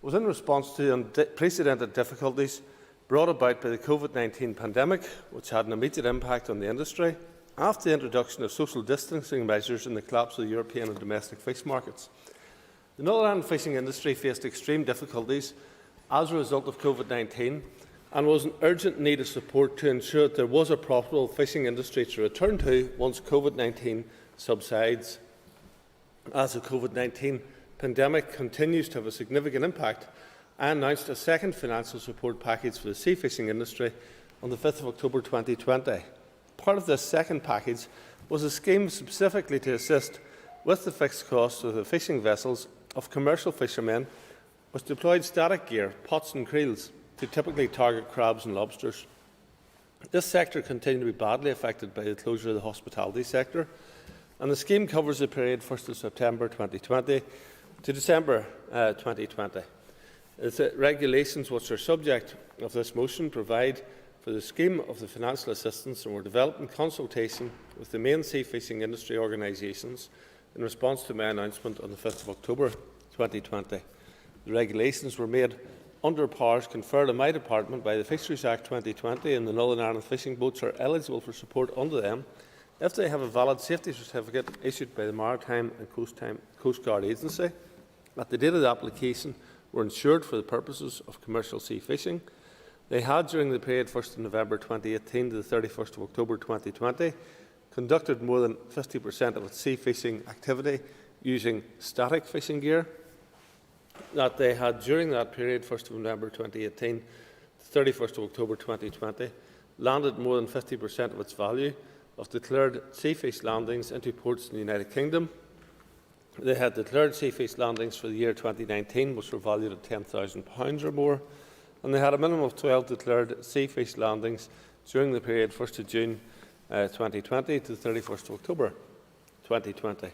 [SPEAKER 2] was in response to unprecedented difficulties brought about by the COVID-19 pandemic, which had an immediate impact on the industry after the introduction of social distancing measures and the collapse of the European and domestic fish markets. The Northern Ireland fishing industry faced extreme difficulties as a result of COVID-19 and was in urgent need of support to ensure that there was a profitable fishing industry to return to once COVID-19 subsides. As the COVID-19 pandemic continues to have a significant impact, I announced a second financial support package for the sea fishing industry on the 5th of October 2020. Part of this second package was a scheme specifically to assist with the fixed costs of the fishing vessels of commercial fishermen which deployed static gear, pots and creels, to typically target crabs and lobsters. This sector continued to be badly affected by the closure of the hospitality sector, and the scheme covers the period 1st of September 2020 to December 2020. The regulations which are subject of this motion provide for the scheme of the financial assistance and were developed in consultation with the main sea fishing industry organisations in response to my announcement on the 5th of October 2020. The regulations were made under powers conferred on my department by the Fisheries Act 2020, and the Northern Ireland fishing boats are eligible for support under them if they have a valid safety certificate issued by the Maritime and Coast Guard Agency. At the date of the application, were insured for the purposes of commercial sea fishing. They had, during the period 1st of November 2018 to the 31st of October 2020, conducted more than 50% of its sea fishing activity using static fishing gear. That they had, during that period, 1st of November 2018 to 31st of October 2020, landed more than 50% of its value of declared sea fish landings into ports in the United Kingdom. They had declared sea fish landings for the year 2019, which were valued at £10,000 or more, and they had a minimum of 12 declared sea fish landings during the period 1st of June 2020 to 31st of October 2020.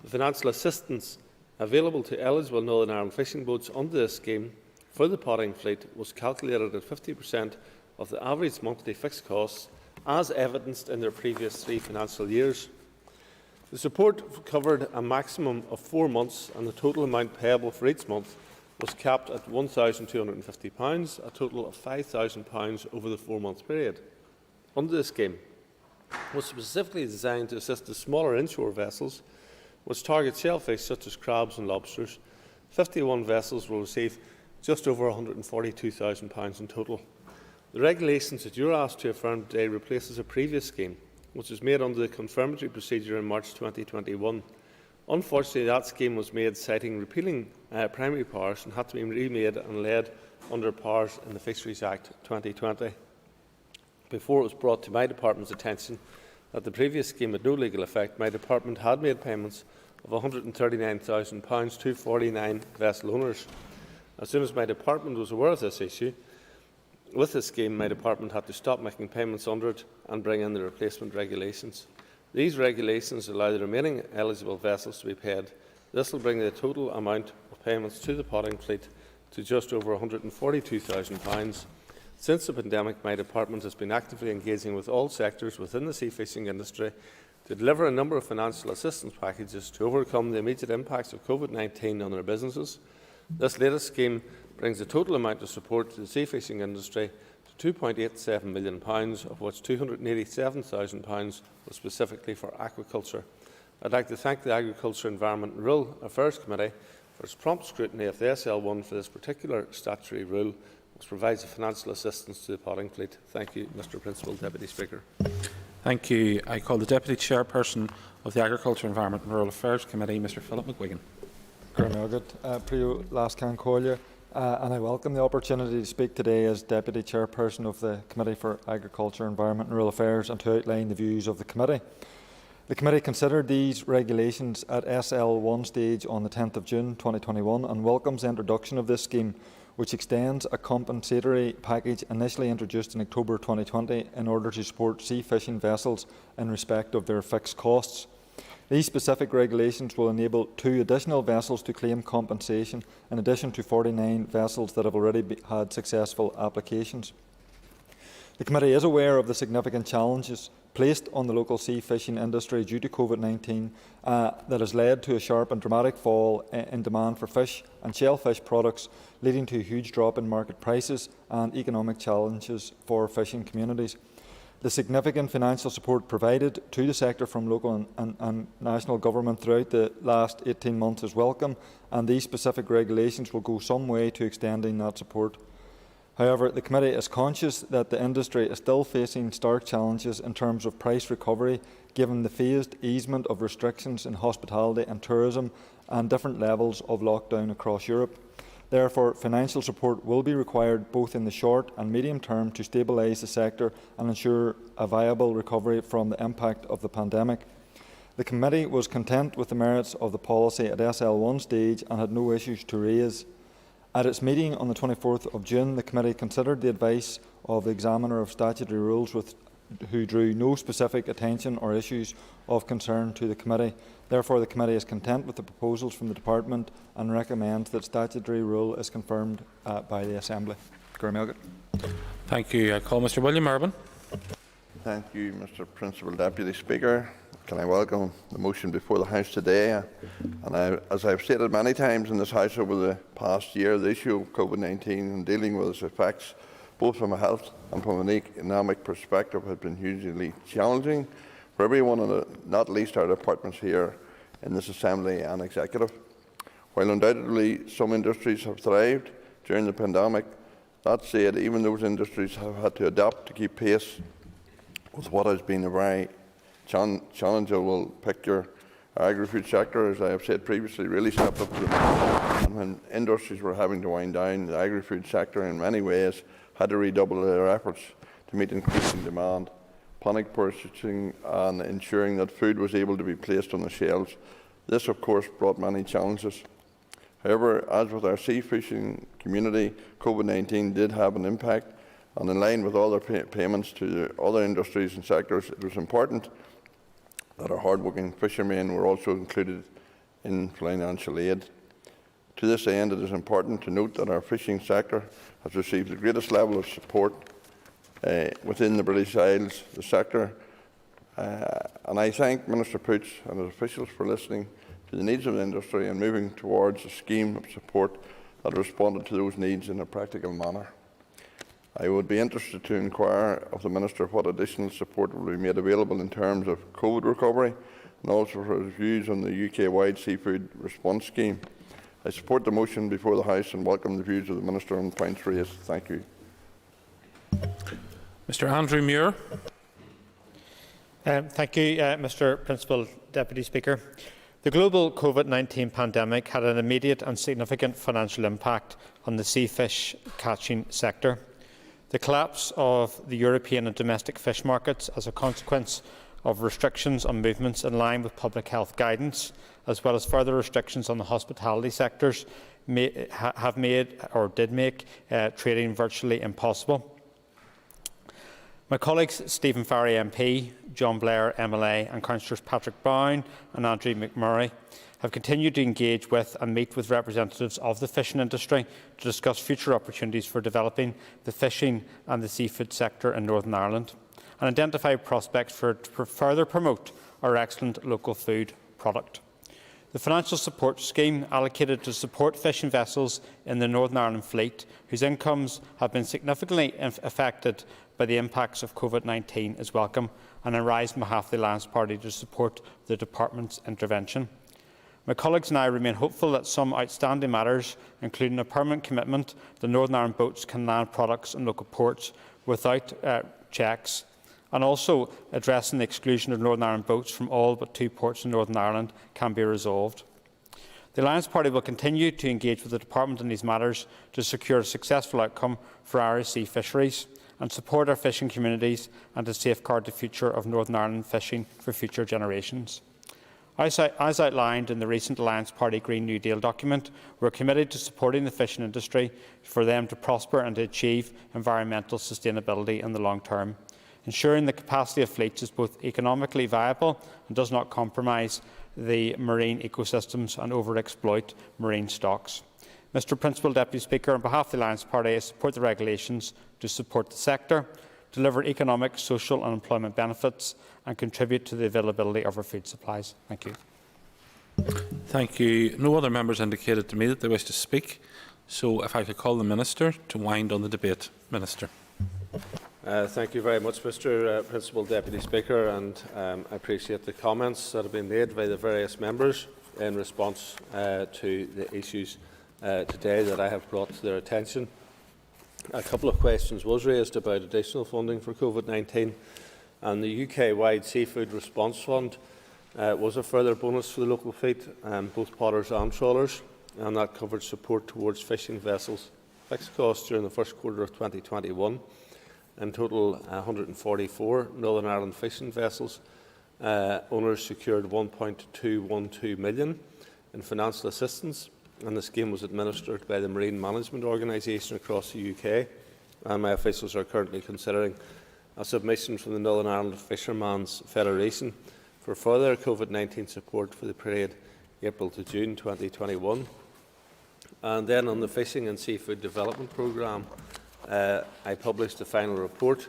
[SPEAKER 2] The financial assistance available to eligible Northern Ireland fishing boats under this scheme for the potting fleet was calculated at 50% of the average monthly fixed costs, as evidenced in their previous 3 financial years. The support covered a maximum of 4 months, and the total amount payable for each month was capped at £1,250, a total of £5,000 over the 4-month period. Under the scheme was specifically designed to assist the smaller inshore vessels which target shellfish such as crabs and lobsters. 51 vessels will receive just over £142,000 in total. The regulations that you are asked to affirm today replaces a previous scheme which was made under the confirmatory procedure in March 2021. Unfortunately, that scheme was made citing repealing primary powers and had to be remade and led under powers in the Fisheries Act 2020. Before it was brought to my department's attention that the previous scheme had no legal effect, my department had made payments of £139,000 to 49 vessel owners. As soon as my department was aware of this issue, with this scheme, my department had to stop making payments under it and bring in the replacement regulations. These regulations allow the remaining eligible vessels to be paid. This will bring the total amount of payments to the potting fleet to just over £142,000. Since the pandemic, my department has been actively engaging with all sectors within the sea fishing industry to deliver a number of financial assistance packages to overcome the immediate impacts of COVID-19 on their businesses. This latest scheme brings the total amount of support to the sea fishing industry to £2.87 million, of which £287,000 was specifically for aquaculture. I would like to thank the Agriculture, Environment and Rural Affairs Committee for its prompt scrutiny of the SL1 for this particular statutory rule, which provides a financial assistance to the potting fleet. Thank you, Mr. Principal Deputy Speaker.
[SPEAKER 4] Thank you. I call the Deputy Chairperson of the Agriculture, Environment and Rural Affairs Committee, Mr. Philip McGuigan.
[SPEAKER 5] And I welcome the opportunity to speak today as Deputy Chairperson of the Committee for Agriculture, Environment and Rural Affairs and to outline the views of the committee. The committee considered these regulations at SL1 stage on the 10th of June 2021 and welcomes the introduction of this scheme, which extends a compensatory package initially introduced in October 2020 in order to support sea fishing vessels in respect of their fixed costs. These specific regulations will enable 2 additional vessels to claim compensation, in addition to 49 vessels that have already had successful applications. The committee is aware of the significant challenges placed on the local sea fishing industry due to COVID-19 that has led to a sharp and dramatic fall in demand for fish and shellfish products, leading to a huge drop in market prices and economic challenges for fishing communities. The significant financial support provided to the sector from local and national government throughout the last 18 months is welcome, and these specific regulations will go some way to extending that support. However, the committee is conscious that the industry is still facing stark challenges in terms of price recovery, given the phased easement of restrictions in hospitality and tourism and different levels of lockdown across Europe. Therefore, financial support will be required both in the short and medium term to stabilise the sector and ensure a viable recovery from the impact of the pandemic. The committee was content with the merits of the policy at SL1 stage and had no issues to raise. At its meeting on the 24th of June, the committee considered the advice of the Examiner of Statutory Rules who drew no specific attention or issues of concern to the committee. Therefore, the committee is content with the proposals from the Department and recommends that statutory rule is confirmed by the Assembly.
[SPEAKER 4] Thank you. I call Mr William Urban.
[SPEAKER 8] Thank you, Mr Principal Deputy Speaker. Can I welcome the motion before the House today? As I have stated many times in this House over the past year, the issue of COVID-19 and dealing with its effects, both from a health and from an economic perspective, has been hugely challenging for everyone, and not least our departments here in this Assembly and Executive. While undoubtedly some industries have thrived during the pandemic, that said, even those industries have had to adapt to keep pace with what has been a very challenging picture. Our agri-food sector, as I have said previously, really stepped up to the moment. And when industries were having to wind down, the agri-food sector in many ways had to redouble their efforts to meet increasing demand, panic purchasing and ensuring that food was able to be placed on the shelves. This, of course, brought many challenges. However, as with our sea fishing community, COVID-19 did have an impact, and in line with other payments to other industries and sectors, it was important that our hard-working fishermen were also included in financial aid. To this end, it is important to note that our fishing sector has received the greatest level of support within the British Isles, the sector, and I thank Minister Poots and his officials for listening to the needs of the industry and moving towards a scheme of support that responded to those needs in a practical manner. I would be interested to inquire of the Minister what additional support will be made available in terms of COVID recovery and also for his views on the UK-wide seafood response scheme. I support the motion before the House and welcome the views of the Minister on points raised. Thank you.
[SPEAKER 4] Mr Andrew Muir.
[SPEAKER 11] Thank you, Mr Principal Deputy Speaker. The global COVID-19 pandemic had an immediate and significant financial impact on the sea fish catching sector. The collapse of the European and domestic fish markets as a consequence of restrictions on movements in line with public health guidance, as well as further restrictions on the hospitality sectors, have made or did make trading virtually impossible. My colleagues Stephen Farry MP, John Blair MLA and Councillors Patrick Brown and Andrew McMurray have continued to engage with and meet with representatives of the fishing industry to discuss future opportunities for developing the fishing and the seafood sector in Northern Ireland and identify prospects to further promote our excellent local food product. The financial support scheme allocated to support fishing vessels in the Northern Ireland fleet, whose incomes have been significantly affected by the impacts of COVID-19, is welcome, and I rise on behalf of the Alliance Party to support the Department's intervention. My colleagues and I remain hopeful that some outstanding matters, including a permanent commitment that Northern Ireland boats can land products in local ports without checks, and also addressing the exclusion of Northern Ireland boats from all but 2 ports in Northern Ireland, can be resolved. The Alliance Party will continue to engage with the Department on these matters to secure a successful outcome for Irish sea fisheries, and support our fishing communities and to safeguard the future of Northern Ireland fishing for future generations. As outlined in the recent Alliance Party Green New Deal document, we are committed to supporting the fishing industry for them to prosper and to achieve environmental sustainability in the long term, ensuring the capacity of fleets is both economically viable and does not compromise the marine ecosystems and overexploit marine stocks. Mr Principal Deputy Speaker, on behalf of the Alliance Party, I support the regulations to support the sector, deliver economic, social and employment benefits and contribute to the availability of our food supplies. Thank you.
[SPEAKER 4] Thank you. No other members indicated to me that they wish to speak. So if I could call the Minister to wind on the debate. Minister.
[SPEAKER 15] Thank you very much, Mr Principal Deputy Speaker, and I appreciate the comments that have been made by the various members in response to the issues today that I have brought to their attention. A couple of questions was raised about additional funding for COVID-19, and the UK-wide Seafood Response Fund was a further bonus for the local fleet, both potters and trawlers, and that covered support towards fishing vessels fixed costs during the first quarter of 2021. In total, 144 Northern Ireland fishing vessels owners secured £1.212 million in financial assistance, and the scheme was administered by the Marine Management Organisation across the UK, and my officials are currently considering a submission from the Northern Ireland Fishermen's Federation for further COVID-19 support for the period April to June 2021. And then on the Fishing and Seafood Development Programme, I published the final report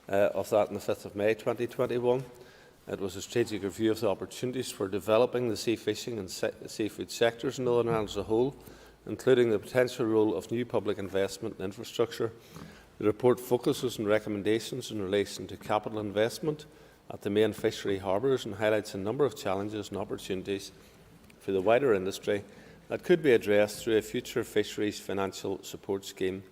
[SPEAKER 15] of that on the 5th of May 2021. It was a strategic review of the opportunities for developing the sea fishing and seafood sectors in Northern Ireland as a whole, including the potential role of new public investment in infrastructure. The report focuses on recommendations in relation to capital investment at the main fishery harbours and highlights a number of challenges and opportunities for the wider industry that could be addressed through a future fisheries financial support scheme.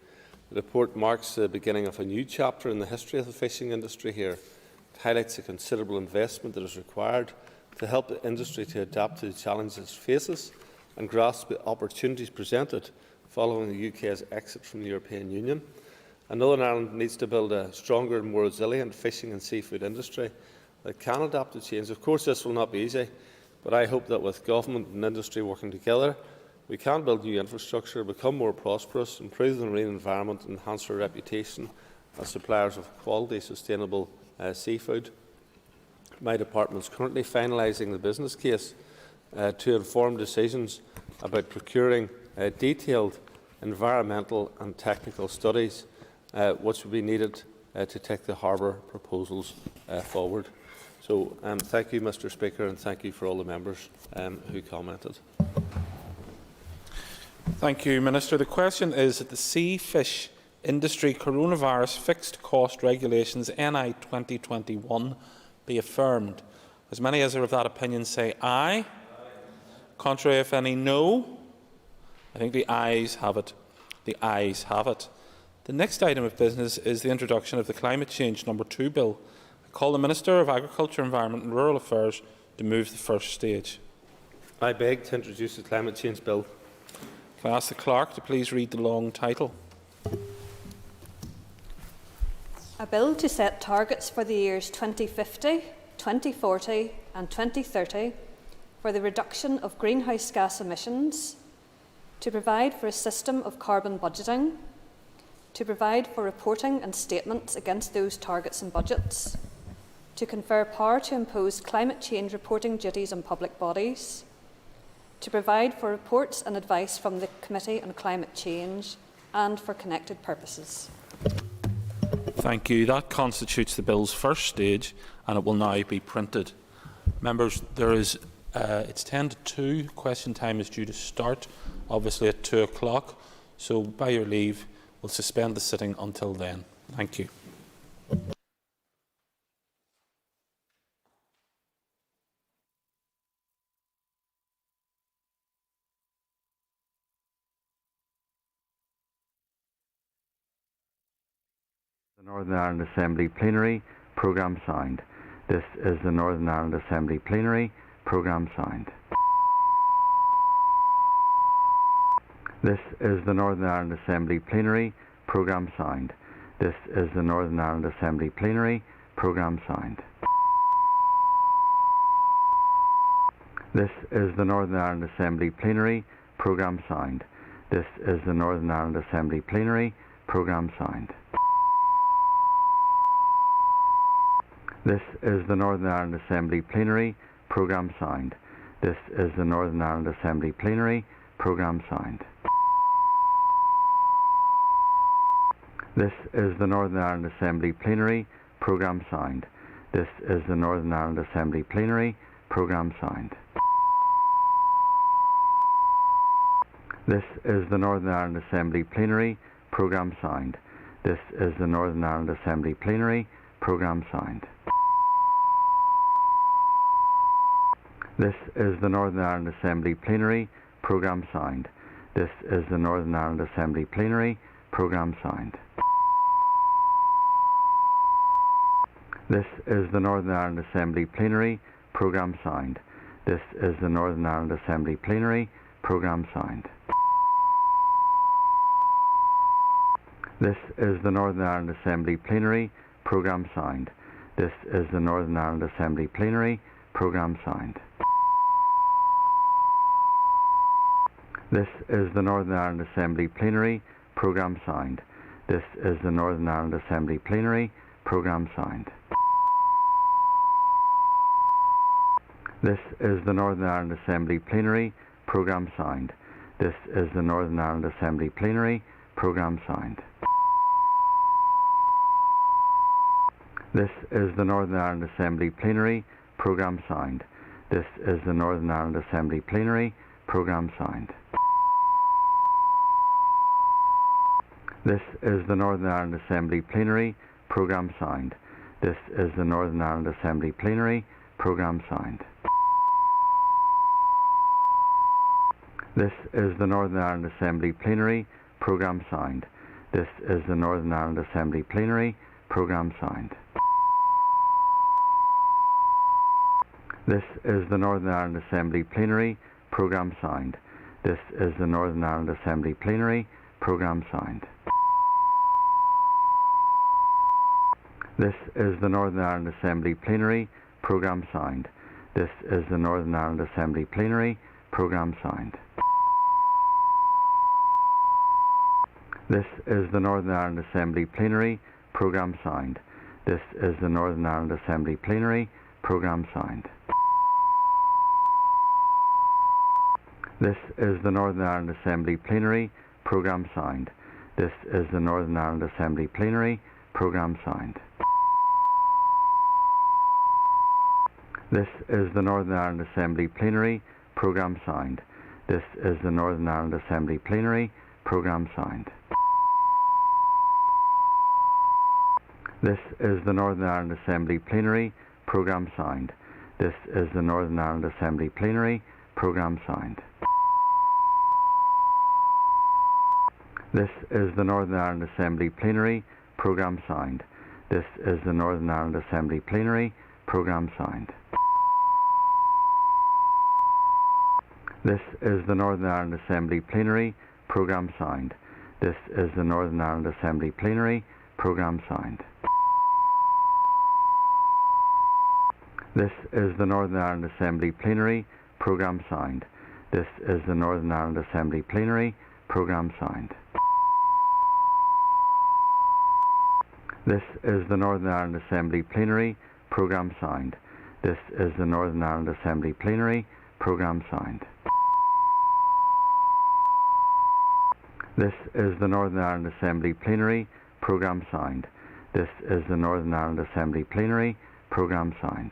[SPEAKER 15] The report marks the beginning of a new chapter in the history of the fishing industry here. It highlights the considerable investment that is required to help the industry to adapt to the challenges it faces and grasp the opportunities presented following the UK's exit from the European Union. And Northern Ireland needs to build a stronger and more resilient fishing and seafood industry that can adapt to change. Of course, this will not be easy, but I hope that with government and industry working together, we can build new infrastructure, become more prosperous, improve the marine environment and enhance our reputation as suppliers of quality, sustainable seafood. My department is currently finalising the business case to inform decisions about procuring detailed environmental and technical studies which will be needed to take the harbour proposals forward. So thank you, Mr Speaker, and thank you for all the members who commented.
[SPEAKER 4] Thank you, Minister. The question is that the Sea Fish Industry Coronavirus Fixed Cost Regulations NI 2021 be affirmed. As many as are of that opinion say aye. Contrary, if any, no. I think the ayes have it. The ayes have it. The next item of business is the introduction of the Climate Change No. 2 Bill. I call the Minister of Agriculture, Environment and Rural Affairs to move the first stage.
[SPEAKER 15] I beg to introduce the Climate Change Bill.
[SPEAKER 4] Can I ask the Clerk to please read the long title?
[SPEAKER 18] A bill to set targets for the years 2050, 2040 and 2030 for the reduction of greenhouse gas emissions, to provide for a system of carbon budgeting, to provide for reporting and statements against those targets and budgets, to confer power to impose climate change reporting duties on public bodies, to provide for reports and advice from the Committee on Climate Change, and for connected purposes.
[SPEAKER 4] Thank you. That constitutes the bill's first stage, and it will now be printed. Members, it's 10 to 2. Question time is due to start, obviously at 2 o'clock. So, by your leave, we'll suspend the sitting until then. Thank you.
[SPEAKER 16] The Northern Ireland Assembly Plenary, Programme signed. This is the Northern Ireland Assembly Plenary, Programme signed. This is the Northern Ireland Assembly Plenary, Programme signed. This is the Northern Ireland Assembly Plenary. Programme signed. This is the Northern Ireland Assembly Plenary. Programme signed. This is the Northern Ireland Assembly Plenary. Programme signed. This is the Northern Ireland Assembly Plenary. Programme signed. This is the Northern Ireland Assembly Plenary. Programme signed. This is the Northern Ireland Assembly Plenary. Programme signed. This is the Northern Ireland Assembly Plenary. Programme signed. This is the Northern Ireland Assembly Plenary. Programme signed. This is the Northern Ireland Assembly Plenary. Programme signed. This is the Northern Ireland Assembly Plenary. Programme signed. This is the Northern Ireland Assembly Plenary. Programme signed. This is the Northern Ireland Assembly Plenary. Programme signed. This is the Northern Ireland Assembly Plenary. Programme signed. This is the Northern Ireland Assembly Plenary. Programme signed. This is the Northern Ireland Assembly Plenary. Programme signed. This is the Northern Ireland Assembly Plenary. Programme signed. This is the Northern Ireland Assembly Plenary. Programme signed. This is the Northern Ireland Assembly Plenary. Programme signed. This is the Northern Ireland Assembly Plenary. Programme signed. This is the Northern Ireland Assembly Plenary. Programme signed. This is the Northern Ireland Assembly Plenary. Programme signed. This is the Northern Ireland Assembly Plenary. Programme signed. This is the Northern Ireland Assembly Plenary. Programme signed. This is the Northern Ireland Assembly Plenary. Programme signed. This is the Northern Ireland Assembly Plenary. Programme signed. This is the Northern Ireland Assembly Plenary. Programme signed. This is the Northern Ireland Assembly Plenary. Programme signed. This is the Northern Ireland Assembly Plenary. Programme signed. This is the Northern Ireland Assembly Plenary. Programme signed. This is the Northern Ireland Assembly Plenary. Programme signed. This is the Northern Ireland Assembly Plenary. Programme signed. This is the Northern Ireland Assembly Plenary. Programme signed. This is the Northern Ireland Assembly Plenary. Programme signed. This is the Northern Ireland Assembly Plenary. Programme signed. This is the Northern Ireland Assembly Plenary. Programme signed. This is the Northern Ireland Assembly Plenary. Programme signed. This is the Northern Ireland Assembly Plenary. Programme signed. This is the Northern Ireland Assembly Plenary. Programme signed. This is the Northern Ireland Assembly Plenary. Programme signed. This is the Northern Ireland Assembly Plenary. Programme signed. This is the Northern Ireland Assembly Plenary. Programme signed. This is the Northern Ireland Assembly Plenary. Programme signed. This is the Northern Ireland Assembly Plenary. Programme signed. This is the Northern Ireland Assembly Plenary. Programme signed. This is the Northern Ireland Assembly Plenary. Programme signed. This is the Northern Ireland Assembly Plenary. Programme signed. This is the Northern Ireland Assembly Plenary. Programme signed.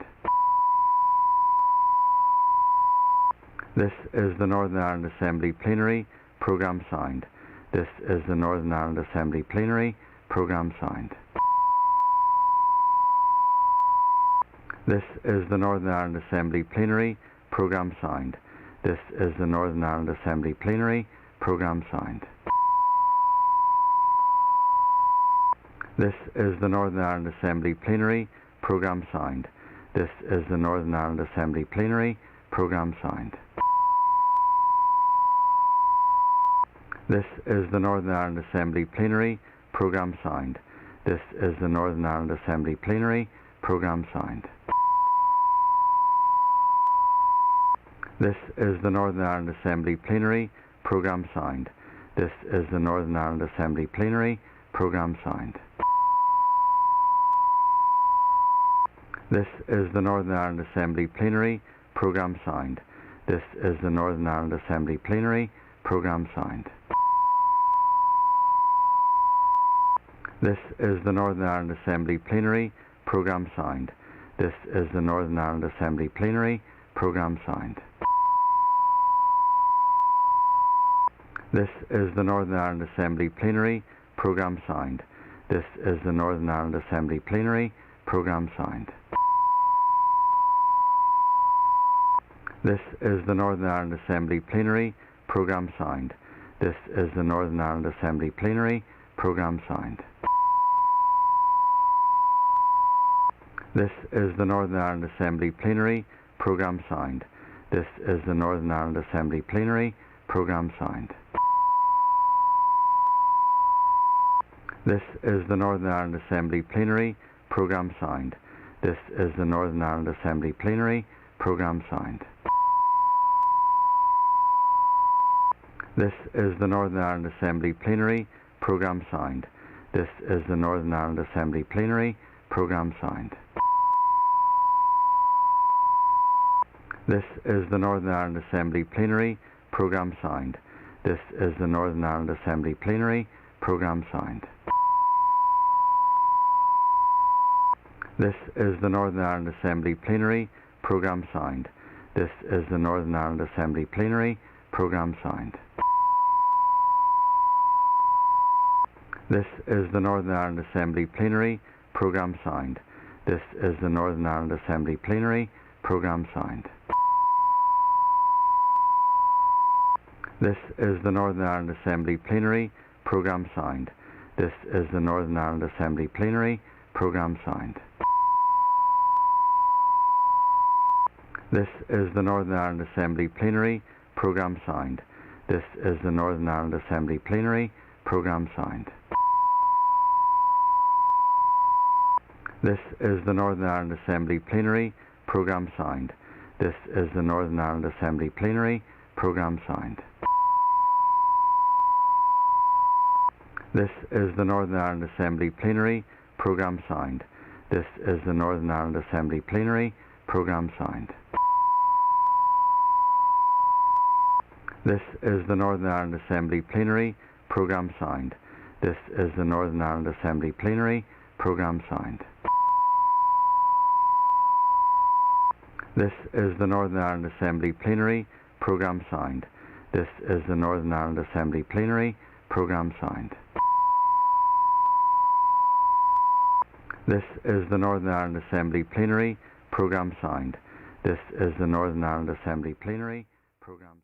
[SPEAKER 16] This is the Northern Ireland Assembly Plenary. Programme signed. This is the Northern Ireland Assembly Plenary. Programme signed. This is the Northern Ireland Assembly Plenary. Programme signed. This is the Northern Ireland Assembly Plenary. Programme signed. This is the Northern Ireland Assembly Plenary. Programme signed. This is the Northern Ireland Assembly Plenary. Programme signed. This is the Northern Ireland Assembly Plenary. Programme signed. This is the Northern Ireland Assembly Plenary. Programme signed. This is the Northern Ireland Assembly Plenary. Programme signed. This is the Northern Ireland Assembly Plenary. Programme signed. This is the Northern Ireland Assembly Plenary. Programme signed. This is the Northern Ireland Assembly Plenary. Programme signed. This is the Northern Ireland Assembly Plenary. Programme signed. This is the Northern Ireland Assembly Plenary. Programme signed. This is the Northern Ireland Assembly Plenary. Programme signed. This is the Northern Ireland Assembly Plenary. Programme signed. This is the Northern Ireland Assembly Plenary. Programme signed. This is the Northern Ireland Assembly Plenary. Programme signed. This is the Northern Ireland Assembly Plenary. Programme signed. This is the Northern Ireland Assembly Plenary. Programme signed. This is the Northern Ireland Assembly Plenary. Programme signed. This is the Northern Ireland Assembly Plenary. Programme signed. This is the Northern Ireland Assembly Plenary. Programme signed. This is the Northern Ireland Assembly Plenary. Programme signed. This is the Northern Ireland Assembly Plenary. Programme signed. This is the Northern Ireland Assembly Plenary. Programme signed. This is the Northern Ireland Assembly Plenary. Programme signed. This is the Northern Ireland Assembly Plenary. Programme signed. This is the Northern Ireland Assembly Plenary. Programme signed. This is the Northern Ireland Assembly Plenary. Programme signed. This is the Northern Ireland Assembly Plenary. Programme signed. This is the Northern Ireland Assembly Plenary. Programme signed. This is the Northern Ireland Assembly Plenary. Programme signed. This is the Northern Ireland Assembly Plenary. Programme signed. This is the Northern Ireland Assembly Plenary. Programme signed. This is the Northern Ireland Assembly Plenary. Programme signed. This is the Northern Ireland Assembly Plenary. Programme signed. This is the Northern Ireland Assembly Plenary. Programme signed. This is the Northern Ireland Assembly Plenary. Programme signed. This is the Northern Ireland Assembly Plenary. Programme signed. This is the Northern Ireland Assembly Plenary. Programme signed. This is the Northern Ireland Assembly Plenary. Programme signed. This is the Northern Ireland Assembly Plenary. Programme signed. This is the Northern Ireland Assembly Plenary. Programme.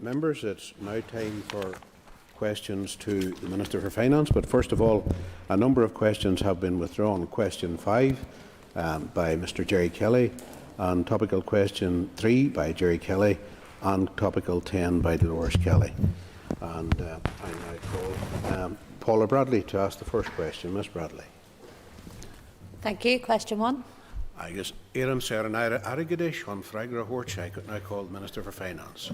[SPEAKER 17] Members, it's now time for questions to the Minister for Finance, but first of all, a number of questions have been withdrawn. Question 5 by Mr Jerry Kelly, and topical question 3 by Jerry Kelly, and topical 10 by Dolores Kelly. And I now call Paula Bradley to ask the first question. Ms Bradley.
[SPEAKER 19] Thank you. Question 1.
[SPEAKER 17] Agus Éireann Saranara Arigadish on Fragra Horchai could now call the Minister for Finance.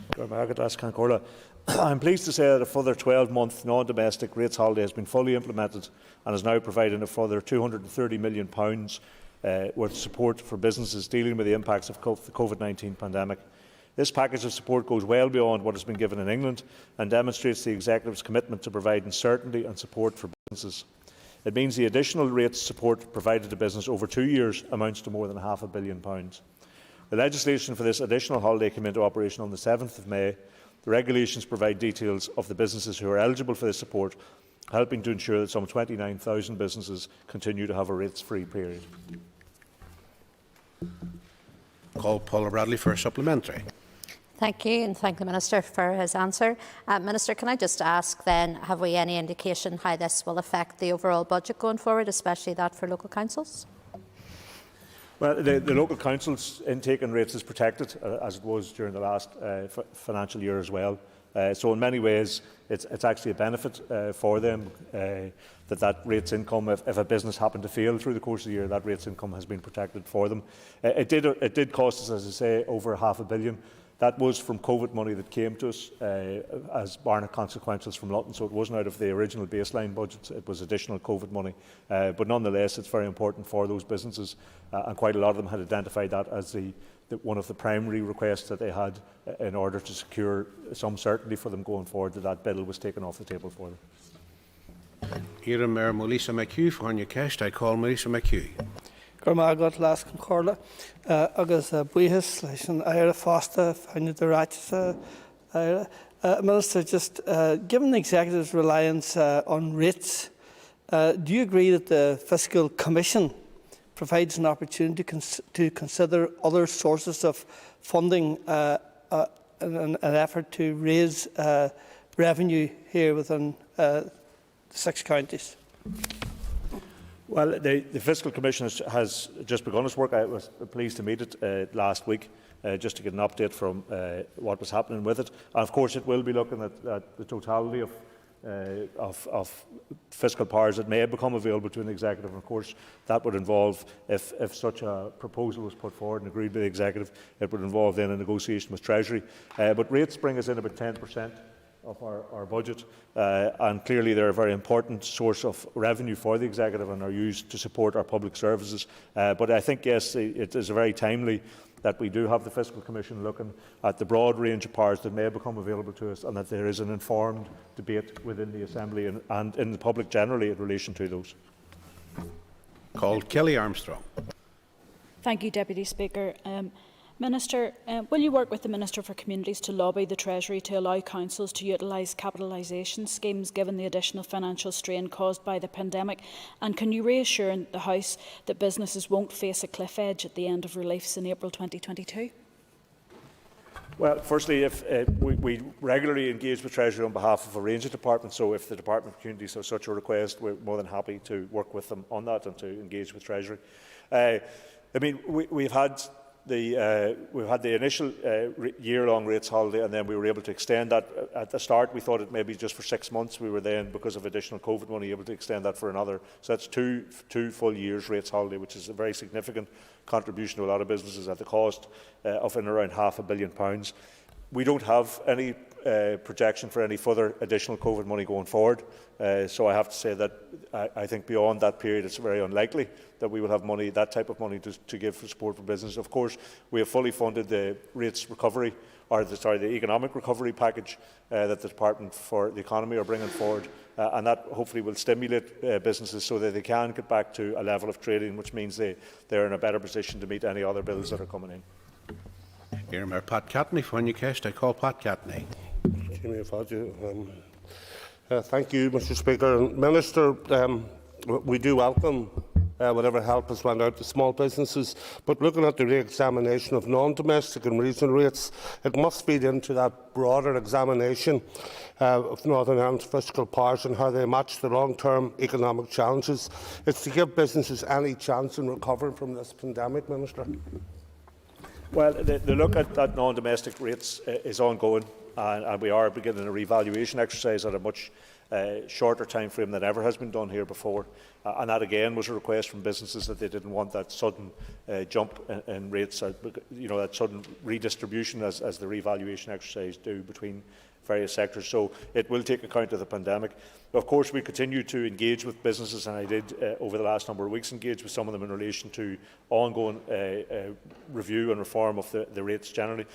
[SPEAKER 20] I'm pleased to say that a further 12-month non-domestic rates holiday has been fully implemented and is now providing a further £230 million worth of support for businesses dealing with the impacts of the COVID-19 pandemic. This package of support goes well beyond what has been given in England and demonstrates the Executive's commitment to providing certainty and support for businesses. It means the additional rates support provided to business over 2 years amounts to more than £500 million. The legislation for this additional holiday came into operation on the 7th of May. The regulations provide details of the businesses who are eligible for this support, helping to ensure that some 29,000 businesses continue to have a rates-free period.
[SPEAKER 17] Call Paula Bradley for a supplementary.
[SPEAKER 19] Thank you, and thank the Minister for his answer. Minister, can I just ask then, have we any indication how this will affect the overall budget going forward, especially that for local councils?
[SPEAKER 20] Well, the local council's intake and rates is protected, as it was during the last financial year as well. So in many ways, it's actually a benefit for them that rates income, if a business happened to fail through the course of the year, that rates income has been protected for them. It did cost us, as I say, over £500 million. That was from COVID money that came to us as Barnett consequentials from Lutton, so it wasn't out of the original baseline budget, it was additional COVID money. But nonetheless, it's very important for those businesses, and quite a lot of them had identified that as one of the primary requests that they had in order to secure some certainty for them going forward that bill was taken off the table for them.
[SPEAKER 17] Here Mayor Melissa McHugh for your cash. I call Melissa McHugh.
[SPEAKER 1] Gormagat last Concorda, agus buhis leis Ira Fosta found the rights. Minister, just given the executive's reliance on rates, do you agree that the Fiscal Commission provides an opportunity to consider other sources of funding in an effort to raise revenue here within 6 counties?
[SPEAKER 20] Well, the Fiscal Commission has just begun its work. I was pleased to meet it last week, just to get an update from what was happening with it. And of course, it will be looking at the totality of fiscal powers that may become available to an executive. And of course, that would involve, if such a proposal was put forward and agreed by the executive, it would involve then a negotiation with Treasury. But rates bring us in about 10% of our budget, and clearly they're a very important source of revenue for the executive and are used to support our public services. But I think, yes, it is very timely that we do have the Fiscal Commission looking at the broad range of powers that may become available to us, and that there is an informed debate within the Assembly and in the public generally in relation to those.
[SPEAKER 17] Called Kelly Armstrong.
[SPEAKER 22] Thank you, Deputy Speaker. Minister, will you work with the Minister for Communities to lobby the Treasury to allow councils to utilise capitalisation schemes given the additional financial strain caused by the pandemic? And can you reassure the House that businesses won't face a cliff edge at the end of reliefs in April 2022?
[SPEAKER 20] Well, firstly, if we regularly engage with Treasury on behalf of a range of departments, so if the Department of Communities have such a request, we're more than happy to work with them on that and to engage with Treasury. I mean, we've had the initial year-long rates holiday, and then we were able to extend that. At the start, we thought it may be just for 6 months. We were then, because of additional COVID money, able to extend that for another. So that's two full years rates holiday, which is a very significant contribution to a lot of businesses at the cost of around £500 million. We don't have any projection for any further additional COVID money going forward. So I have to say that I think beyond that period it's very unlikely that we will have money, that type of money to give for support for business. Of course, we have fully funded the rates recovery, or the economic recovery package that the Department for the Economy are bringing forward, and that hopefully will stimulate businesses so that they can get back to a level of trading, which means they're in a better position to meet any other bills that are coming in.
[SPEAKER 17] Here, Mayor Pat Catney for your cash. I call Pat Catney.
[SPEAKER 23] Thank you, Mr. Speaker. Minister, we do welcome whatever help has went out to small businesses, but looking at the re-examination of non-domestic and regional rates, it must feed into that broader examination of Northern Ireland's fiscal powers and how they match the long-term economic challenges. It's to give businesses any chance in recovering from this pandemic, Minister.
[SPEAKER 20] Well, the look at non-domestic rates is ongoing, and we are beginning a revaluation exercise at a much shorter time frame than ever has been done here before. And that again was a request from businesses that they didn't want that sudden jump in rates, that sudden redistribution as the revaluation exercise do between various sectors. So it will take account of the pandemic. Of course, we continue to engage with businesses, and I did over the last number of weeks engage with some of them in relation to ongoing review and reform of the rates generally.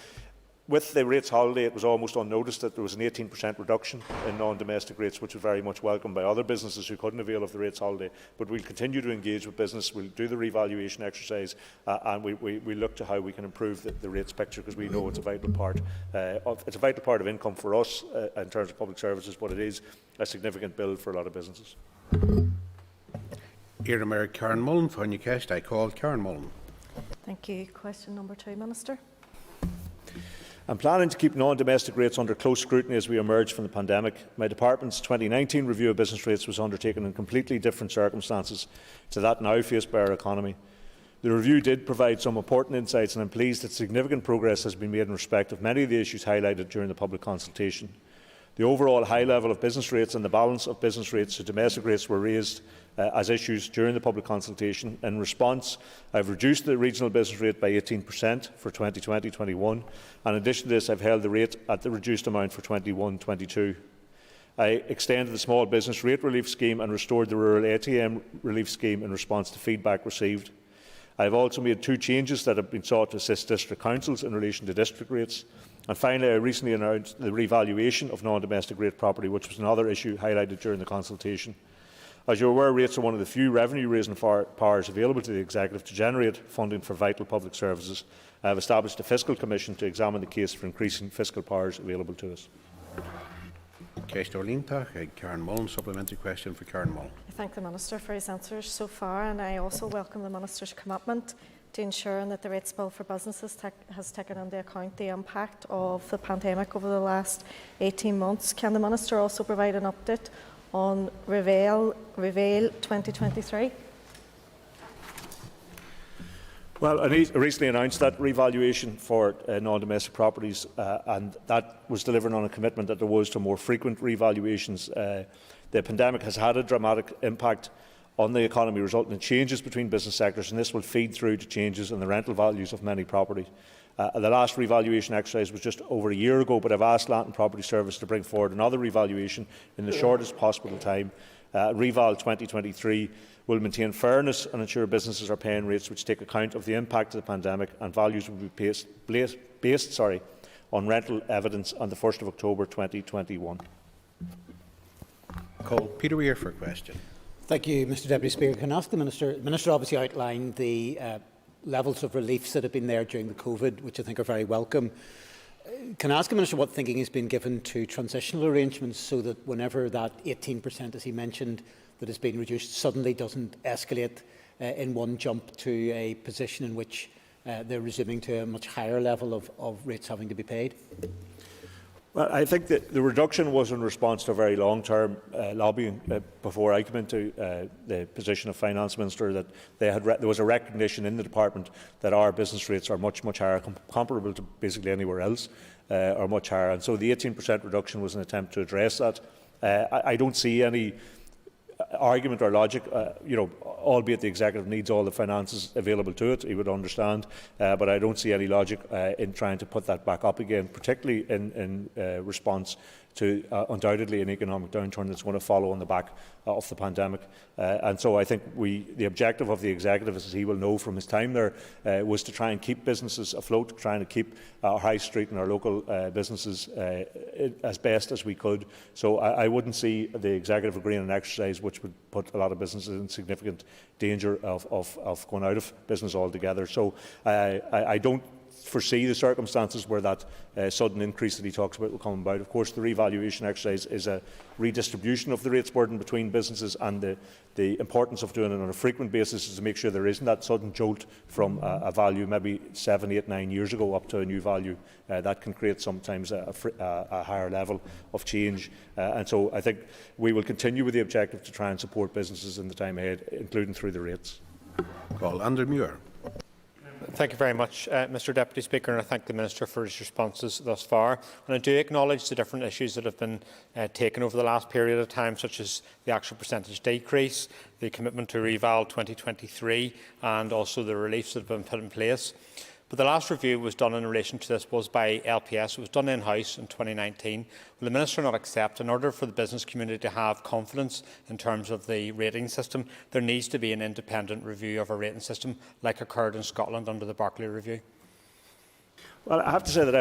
[SPEAKER 20] with the rates holiday, it was almost unnoticed that there was an 18% reduction in non-domestic rates, which was very much welcomed by other businesses who couldn't avail of the rates holiday. But we'll continue to engage with business, we'll do the revaluation exercise, and we look to how we can improve the rates picture, because we know it's a vital part of income for us in terms of public services, but it is a significant bill for a lot of businesses.
[SPEAKER 17] Mayor Karen Mullen, for your cast, I call Karen Mullen.
[SPEAKER 3] Thank you. Question number 2, Minister.
[SPEAKER 20] I'm planning to keep non-domestic rates under close scrutiny as we emerge from the pandemic. My department's 2019 review of business rates was undertaken in completely different circumstances to that now faced by our economy. The review did provide some important insights, and I'm pleased that significant progress has been made in respect of many of the issues highlighted during the public consultation. The overall high level of business rates and the balance of business rates to domestic rates were raised as issues during the public consultation. In response, I have reduced the regional business rate by 18% for 2020-21, and in addition to this, I have held the rate at the reduced amount for 21-22. I extended the small business rate relief scheme and restored the rural ATM relief scheme in response to feedback received. I have also made 2 changes that have been sought to assist district councils in relation to district rates. And finally, I recently announced the revaluation of non-domestic rate property, which was another issue highlighted during the consultation. As you are aware, rates are one of the few revenue-raising powers available to the Executive to generate funding for vital public services. I have established a fiscal commission to examine the case for increasing fiscal powers available to us.
[SPEAKER 17] Karen Mullen, supplementary question for Karen Mullen.
[SPEAKER 3] I thank the Minister for his answers so far, and I also welcome the Minister's commitment to ensuring that the rates bill for businesses has taken into account the impact of the pandemic over the last 18 months. Can the Minister also provide an update on Reveal 2023?
[SPEAKER 20] Well, I recently announced that revaluation for non-domestic properties, and that was delivering on a commitment that there was to more frequent revaluations. The pandemic has had a dramatic impact on the economy, resulting in changes between business sectors, and this will feed through to changes in the rental values of many properties. The last revaluation exercise was just over a year ago, but I've asked Land and Property Service to bring forward another revaluation in the shortest possible time. Reval 2023 will maintain fairness and ensure businesses are paying rates which take account of the impact of the pandemic, and values will be based on rental evidence on the 1st of October 2021.
[SPEAKER 17] Call Peter Weir for a question.
[SPEAKER 6] Thank you, Mr Deputy Speaker. Can I ask the Minister? The Minister obviously outlined the levels of reliefs that have been there during the COVID, which I think are very welcome. Can I ask the Minister what thinking has been given to transitional arrangements so that whenever that 18%, as he mentioned, that has been reduced suddenly doesn't escalate in one jump to a position in which they're resuming to a much higher level of rates having to be paid?
[SPEAKER 20] Well, I think that the reduction was in response to a very long-term lobbying before I came into the position of Finance Minister, that there was a recognition in the department that our business rates are much higher, comparable to basically anywhere else, are much higher. And so the 18% reduction was an attempt to address that. I don't see any argument or logic, albeit the Executive needs all the finances available to it, he would understand, but I don't see any logic in trying to put that back up again, particularly in response to undoubtedly an economic downturn that's going to follow on the back of the pandemic. And so I think the objective of the Executive, as he will know from his time there, was to try and keep businesses afloat, trying to keep our high street and our local businesses as best as we could. So I wouldn't see the Executive agreeing an exercise which would put a lot of businesses in significant danger of going out of business altogether. So I don't foresee the circumstances where that sudden increase that he talks about will come about. Of course, the revaluation exercise is a redistribution of the rates burden between businesses, and the importance of doing it on a frequent basis is to make sure there isn't that sudden jolt from a value maybe 7, 8, 9 years ago up to a new value. That can create sometimes a higher level of change. And so I think we will continue with the objective to try and support businesses in the time ahead, including through the rates.
[SPEAKER 17] Call Andrew Muir.
[SPEAKER 11] Thank you very much, Mr Deputy Speaker, and I thank the Minister for his responses thus far. And I do acknowledge the different issues that have been taken over the last period of time, such as the actual percentage decrease, the commitment to reval 2023, and also the reliefs that have been put in place. But the last review was done in relation to this was by LPS. It was done in-house in 2019. Will the Minister not accept, in order for the business community to have confidence in terms of the rating system, there needs to be an independent review of a rating system, like occurred in Scotland under the Barclay Review?
[SPEAKER 20] Well, I have to say that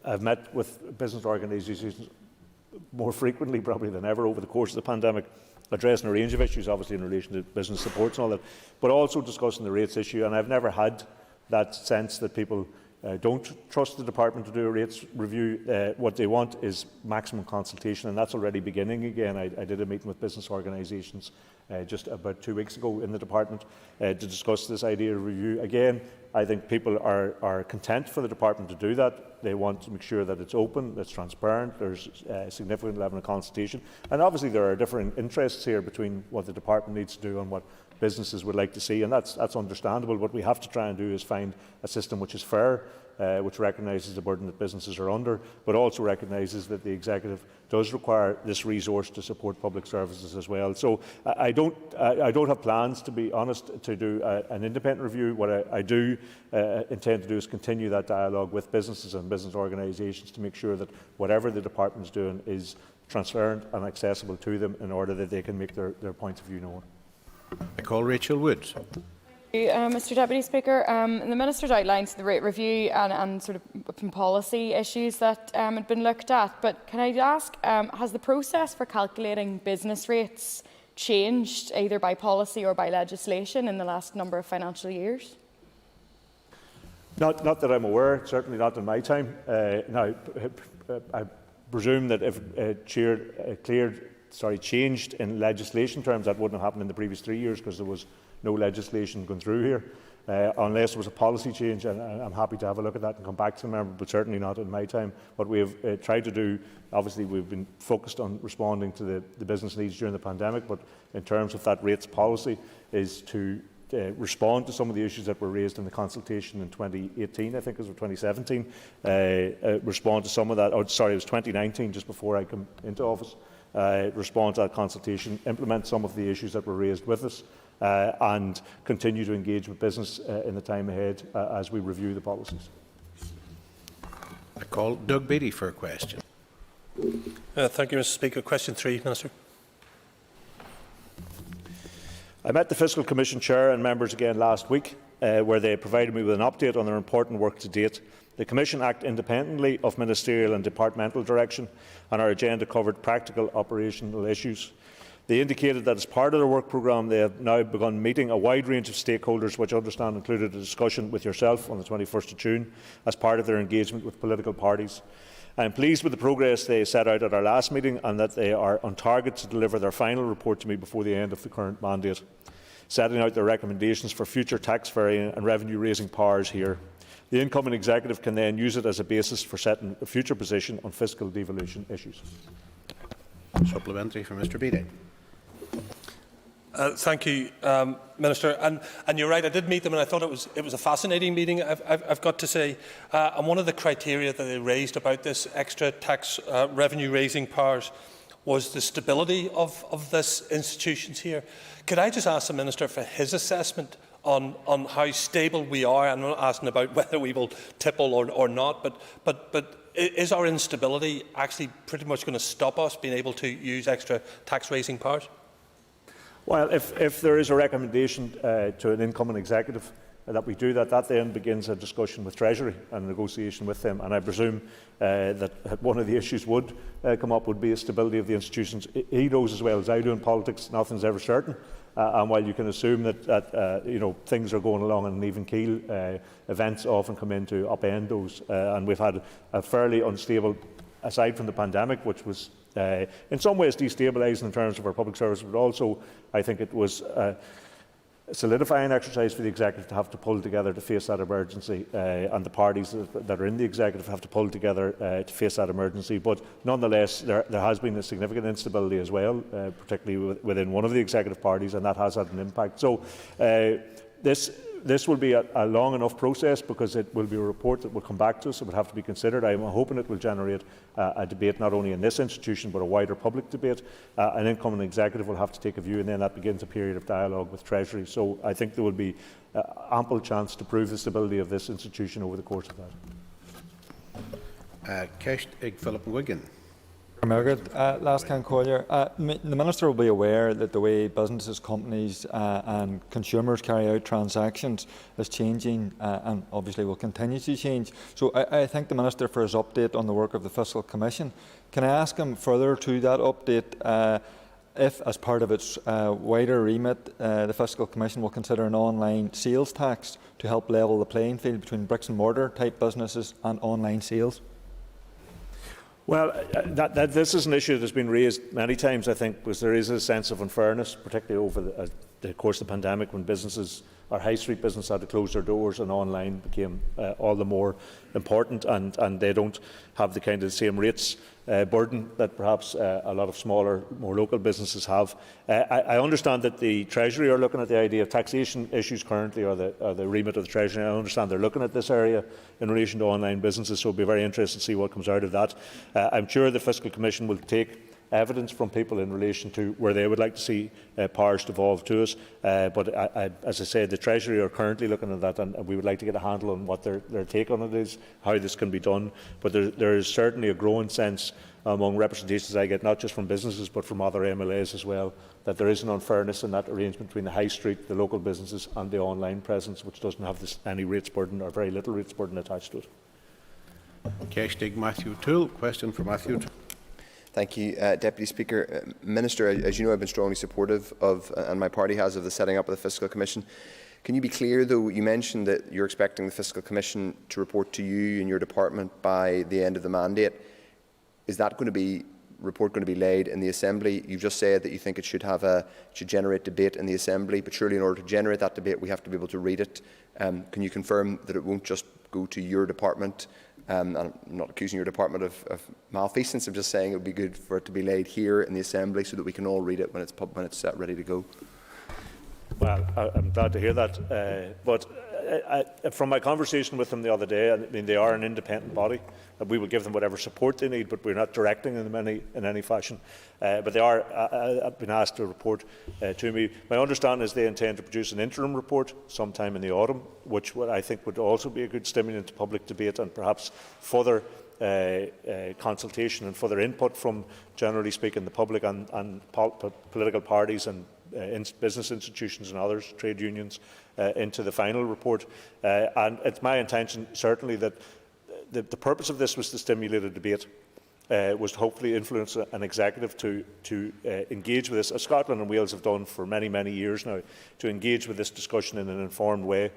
[SPEAKER 20] I've met with business organisations more frequently probably than ever over the course of the pandemic, addressing a range of issues, obviously in relation to business supports and all that, but also discussing the rates issue. And I've never had that sense that people don't trust the department to do a rates review. What they want is maximum consultation, and that's already beginning again. I did a meeting with business organisations just about 2 weeks ago in the department to discuss this idea of review. Again, I think people are content for the department to do that. They want to make sure that it's open, it's transparent, there's a significant level of consultation. And obviously there are different interests here between what the department needs to do and what businesses would like to see, and that's understandable. What we have to try and do is find a system which is fair, which recognises the burden that businesses are under, but also recognises that the executive does require this resource to support public services as well. So I don't have plans, to be honest, to do an independent review. What I do intend to do is continue that dialogue with businesses and business organisations to make sure that whatever the department is doing is transparent and accessible to them in order that they can make their points of view known.
[SPEAKER 17] I call Rachel Woods.
[SPEAKER 9] Mr Deputy Speaker, the Minister's outlined the rate review and sort of policy issues that had been looked at, but can I ask, has the process for calculating business rates changed either by policy or by legislation in the last number of financial years?
[SPEAKER 20] Not that I'm aware, certainly not in my time. Now, I presume that if changed in legislation terms, that wouldn't have happened in the previous 3 years because there was no legislation going through here, unless there was a policy change, and I'm happy to have a look at that and come back to the member, but certainly not in my time. What we have tried to do, obviously we've been focused on responding to the business needs during the pandemic, but in terms of that rates policy is to respond to some of the issues that were raised in the consultation in 2018, I think it was, or 2017, respond to some of that, sorry, it was 2019, just before I came into office, respond to that consultation, implement some of the issues that were raised with us, and continue to engage with business in the time ahead as we review the policies.
[SPEAKER 17] I call Doug Beattie for a question.
[SPEAKER 10] Thank you, Mr Speaker. Question 3, Minister.
[SPEAKER 20] I met the Fiscal Commission Chair and members again last week, where they provided me with an update on their important work to date. The Commission act independently of ministerial and departmental direction, and our agenda covered practical operational issues. They indicated that as part of their work programme they have now begun meeting a wide range of stakeholders, which I understand included a discussion with yourself on the 21st of June as part of their engagement with political parties. I am pleased with the progress they set out at our last meeting and that they are on target to deliver their final report to me before the end of the current mandate, setting out their recommendations for future tax varying and revenue raising powers here. The incoming executive can then use it as a basis for setting a future position on fiscal devolution issues.
[SPEAKER 17] Supplementary for Mr Beattie.
[SPEAKER 10] Thank you, Minister. And you're right, I did meet them and I thought it was a fascinating meeting, I've got to say. And one of the criteria that they raised about this extra tax revenue raising powers was the stability of this institutions here. Could I just ask the Minister for his assessment on how stable we are? I'm not asking about whether we will tipple or not, but is our instability actually pretty much going to stop us being able to use extra tax raising powers?
[SPEAKER 20] Well, if there is a recommendation to an incoming executive that we do that, that then begins a discussion with Treasury and a negotiation with them. And I presume that one of the issues would come up would be a stability of the institutions. He knows as well as I do in politics, nothing's ever certain. And while you can assume that you know, things are going along on an even keel, events often come in to upend those. And we've had a fairly unstable, aside from the pandemic, which was in some ways destabilising in terms of our public service, but also I think it was a solidifying exercise for the executive to have to pull together to face that emergency, and the parties that are in the executive have to pull together to face that emergency. But nonetheless, there has been a significant instability as well, particularly within one of the executive parties, and that has had an impact. So this will be a long enough process because it will be a report that will come back to us. It will have to be considered. I am hoping it will generate a debate not only in this institution but a wider public debate. An incoming executive will have to take a view, and then that begins a period of dialogue with Treasury. So I think there will be ample chance to prove the stability of this institution over the course of that.
[SPEAKER 17] Ceist ag Philip Wiggin.
[SPEAKER 5] Last Collier, the Minister will be aware that the way businesses, companies and consumers carry out transactions is changing and obviously will continue to change. So I thank the Minister for his update on the work of the Fiscal Commission. Can I ask him further to that update if, as part of its wider remit, the Fiscal Commission will consider an online sales tax to help level the playing field between bricks and mortar type businesses and online sales?
[SPEAKER 20] Well, this is an issue that has been raised many times, I think, because there is a sense of unfairness, particularly over the course of the pandemic, when businesses, our high street business, had to close their doors and online became all the more important, and they don't have the kind of same rates burden that perhaps a lot of smaller, more local businesses have. I understand that the Treasury are looking at the idea of taxation issues currently, or the remit of the Treasury. I understand they're looking at this area in relation to online businesses, so it'll be very interesting to see what comes out of that. I'm sure the Fiscal Commission will take evidence from people in relation to where they would like to see powers devolved to us. But as I say, the Treasury are currently looking at that, and we would like to get a handle on what their take on it is, how this can be done. But there is certainly a growing sense among representations I get, not just from businesses but from other MLAs as well, that there is an unfairness in that arrangement between the high street, the local businesses and the online presence, which doesn't have any rates burden or very little rates burden attached to it.
[SPEAKER 17] Cashdig Matthew Toole. Question for Matthew.
[SPEAKER 7] Thank you, Deputy Speaker. Minister, as you know, I've been strongly supportive of, and my party has, of the setting up of the Fiscal Commission. Can you be clear, though? You mentioned that you're expecting the Fiscal Commission to report to you and your department by the end of the mandate. Is that report going to be laid in the Assembly? You've just said that you think it should generate debate in the Assembly, but surely in order to generate that debate, we have to be able to read it. Can you confirm that it won't just go to your department? And I'm not accusing your department of malfeasance. I'm just saying it would be good for it to be laid here in the Assembly so that we can all read it when it's ready to go.
[SPEAKER 20] Well, I'm glad to hear that. But from my conversation with them the other day, I mean, they are an independent body. We will give them whatever support they need, but we're not directing them in any fashion. But they are have been asked to report to me. My understanding is they intend to produce an interim report sometime in the autumn, which I think would also be a good stimulant to public debate and perhaps further consultation and further input from, generally speaking, the public and political parties and business institutions and others, trade unions, into the final report. And it's my intention, certainly, that the purpose of this was to stimulate a debate, was to hopefully influence an executive to engage with this, as Scotland and Wales have done for many, many years now, to engage with this discussion in an informed way,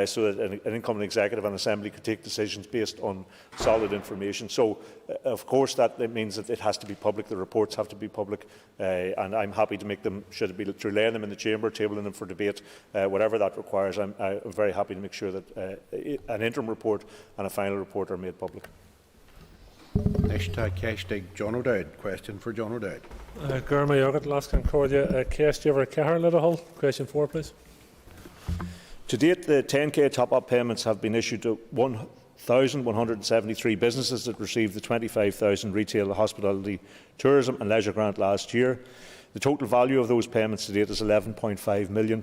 [SPEAKER 20] so that an incoming executive and assembly could take decisions based on solid information. So, of course, that means that it has to be public. The reports have to be public, and I'm happy to make them, should it be through laying them in the chamber, tabling them for debate, whatever that requires. I'm very happy to make sure that an interim report and a final report are made public.
[SPEAKER 17] Next, Cashdig John O'Dowd. Question for John O'Dowd.
[SPEAKER 12] Gurma Yogat, Last Concordia. Cash Diver Cahar Littlehull. Question 4, please.
[SPEAKER 20] To date, the 10k top-up payments have been issued to 1,173 businesses that received the 25,000 retail, hospitality, tourism and leisure grant last year. The total value of those payments to date is £11.5 million.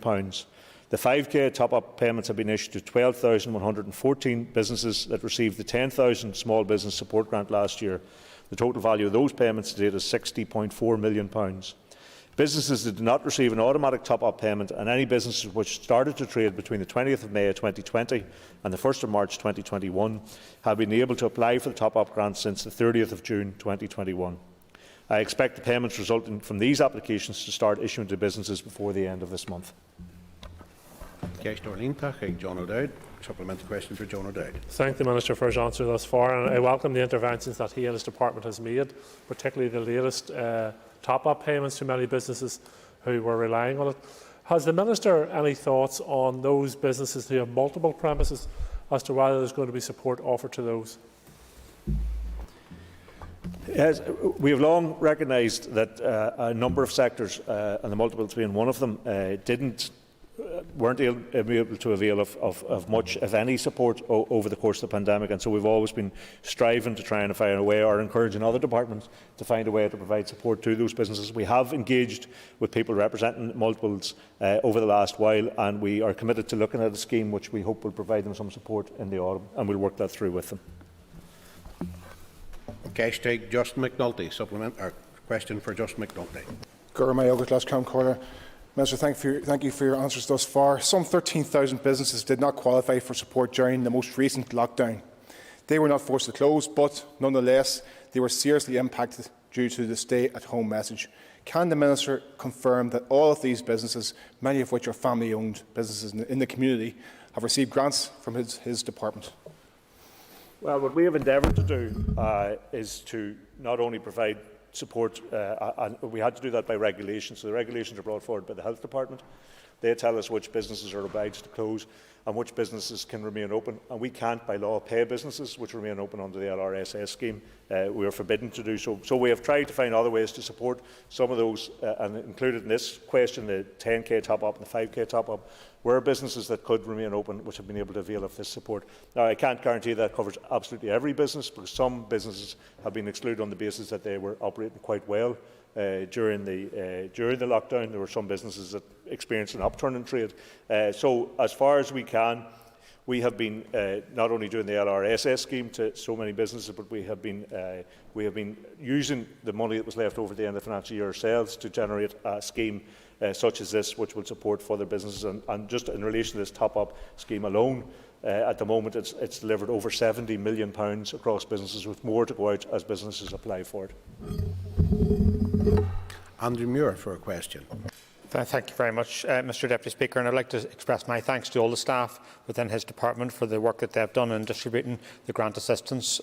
[SPEAKER 20] The 5k top-up payments have been issued to 12,114 businesses that received the 10,000 small business support grant last year. The total value of those payments to date is £60.4 million. Businesses that did not receive an automatic top-up payment, and any businesses which started to trade between the 20th of May 2020 and the 1st of March 2021 have been able to apply for the top-up grant since the 30th of June 2021. I expect the payments resulting from these applications to start issuing to businesses before the end of this month.
[SPEAKER 17] John O'Dowd. Supplementary question for John O'Dowd.
[SPEAKER 12] Thank the Minister for his answer thus far, and I welcome the interventions that he and his department has made, particularly the latest top-up payments to many businesses who were relying on it. Has the Minister any thoughts on those businesses who have multiple premises as to whether there is going to be support offered to those?
[SPEAKER 20] Yes, we have long recognised that a number of sectors, and the multiples being one of them, weren't able to avail of much, if any, support over the course of the pandemic, and so we've always been striving to try and find a way, or encouraging other departments to find a way to provide support to those businesses. We have engaged with people representing multiples over the last while, and we are committed to looking at a scheme which we hope will provide them some support in the autumn, and we'll work that through with them.
[SPEAKER 17] Hashtag Justin McNulty. Supplement or question for Justin McNulty.
[SPEAKER 13] Minister, thank you for your answers thus far. Some 13,000 businesses did not qualify for support during the most recent lockdown. They were not forced to close, but nonetheless, they were seriously impacted due to the stay-at-home message. Can the Minister confirm that all of these businesses, many of which are family-owned businesses in the community, have received grants from his department?
[SPEAKER 20] Well, what we have endeavoured to do is to not only provide support, and we had to do that by regulation. So the regulations are brought forward by the Health Department. They tell us which businesses are obliged to close and which businesses can remain open. And we can't, by law, pay businesses which remain open under the LRSS scheme. We are forbidden to do so. So we have tried to find other ways to support some of those, and included in this question, the 10k top-up and the 5k top-up, were businesses that could remain open which have been able to avail of this support. Now, I can't guarantee that covers absolutely every business, because some businesses have been excluded on the basis that they were operating quite well during the lockdown. There were some businesses that experienced an upturn in trade. So, as far as we can, we have been not only doing the LRSS scheme to so many businesses, but we have been using the money that was left over at the end of the financial year ourselves to generate a scheme such as this, which will support further businesses. And just in relation to this top-up scheme alone, at the moment it's delivered over £70 million across businesses, with more to go out as businesses apply for it.
[SPEAKER 17] Andrew Muir for a question.
[SPEAKER 11] Thank you very much, Mr Deputy Speaker, and I'd like to express my thanks to all the staff within his department for the work that they've done in distributing the grant assistance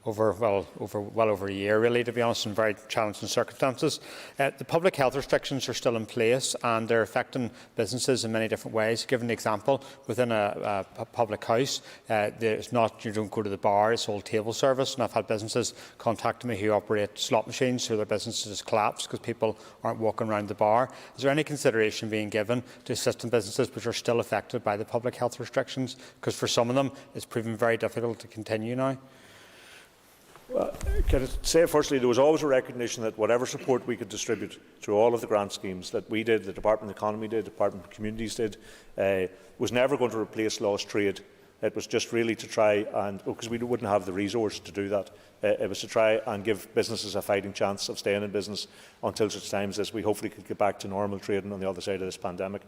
[SPEAKER 11] over a year, really, to be honest, in very challenging circumstances. The public health restrictions are still in place, and they're affecting businesses in many different ways. Given the example, within a public house, you don't go to the bar, it's all table service, and I've had businesses contact me who operate slot machines, who their businesses has collapsed because people aren't walking around the bar. Is there any consideration being given to assisting businesses which are still affected by the public health restrictions? Because for some of them, it's proven very difficult to continue now.
[SPEAKER 20] Well, can I say firstly, there was always a recognition that whatever support we could distribute through all of the grant schemes that we did, the Department of Economy did, the Department of Communities did, was never going to replace lost trade. It was just really to try and, because we wouldn't have the resource to do that, it was to try and give businesses a fighting chance of staying in business until such times as we hopefully could get back to normal trading on the other side of this pandemic.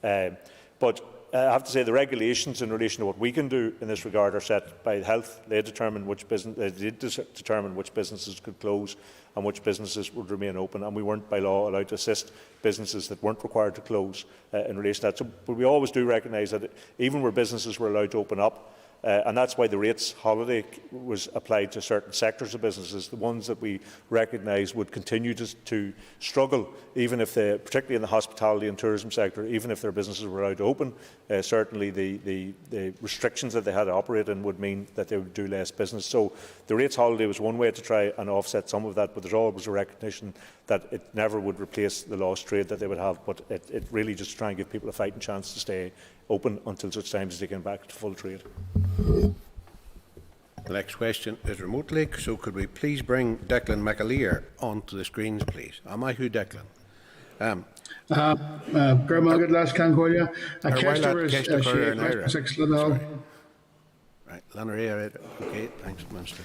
[SPEAKER 20] But I have to say the regulations in relation to what we can do in this regard are set by health. They determine which businesses could close and which businesses would remain open, and we weren't by law allowed to assist businesses that weren't required to close in relation to that. So, but we always do recognise that even where businesses were allowed to open up, and that's why the rates holiday was applied to certain sectors of businesses, the ones that we recognise would continue to struggle, even if they, particularly in the hospitality and tourism sector, even if their businesses were allowed to open. Certainly the restrictions that they had to operate in would mean that they would do less business. So the rates holiday was one way to try and offset some of that, but there's always a recognition that it never would replace the lost trade that they would have, but it really just try and give people a fighting chance to stay open until such times as they get back to full trade.
[SPEAKER 17] The next question is remotely, so could we please bring Declan McAleer onto the screens, please? Am I who, Declan?
[SPEAKER 14] Gurmagad last Cancoya, a Kester 6 Lanal.
[SPEAKER 17] Right, Lannery, okay, thanks, Minister.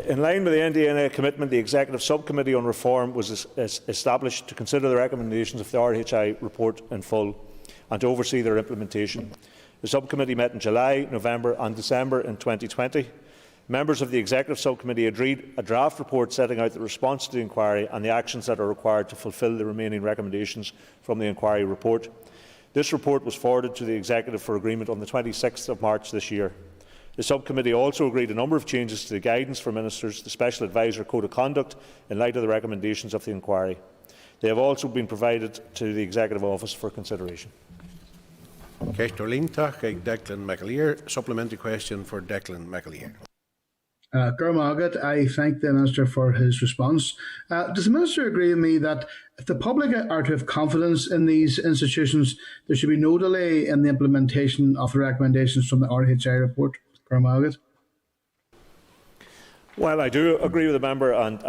[SPEAKER 20] In line with the NDNA commitment, the Executive Subcommittee on Reform was established to consider the recommendations of the RHI report in full and to oversee their implementation. The subcommittee met in July, November and December in 2020. Members of the Executive Subcommittee agreed a draft report setting out the response to the inquiry and the actions that are required to fulfil the remaining recommendations from the inquiry report. This report was forwarded to the Executive for agreement on the 26th of March this year. The subcommittee also agreed a number of changes to the guidance for ministers, the Special Advisor Code of Conduct, in light of the recommendations of the inquiry. They have also been provided to the Executive Office for consideration.
[SPEAKER 17] Declan McAleer. Supplementary question for Declan McAleer.
[SPEAKER 14] Gurmagad, I thank the Minister for his response. Does the Minister agree with me that if the public are to have confidence in these institutions, there should be no delay in the implementation of the recommendations from the RHI report? Gurmagad.
[SPEAKER 20] Well, I do agree with the member, and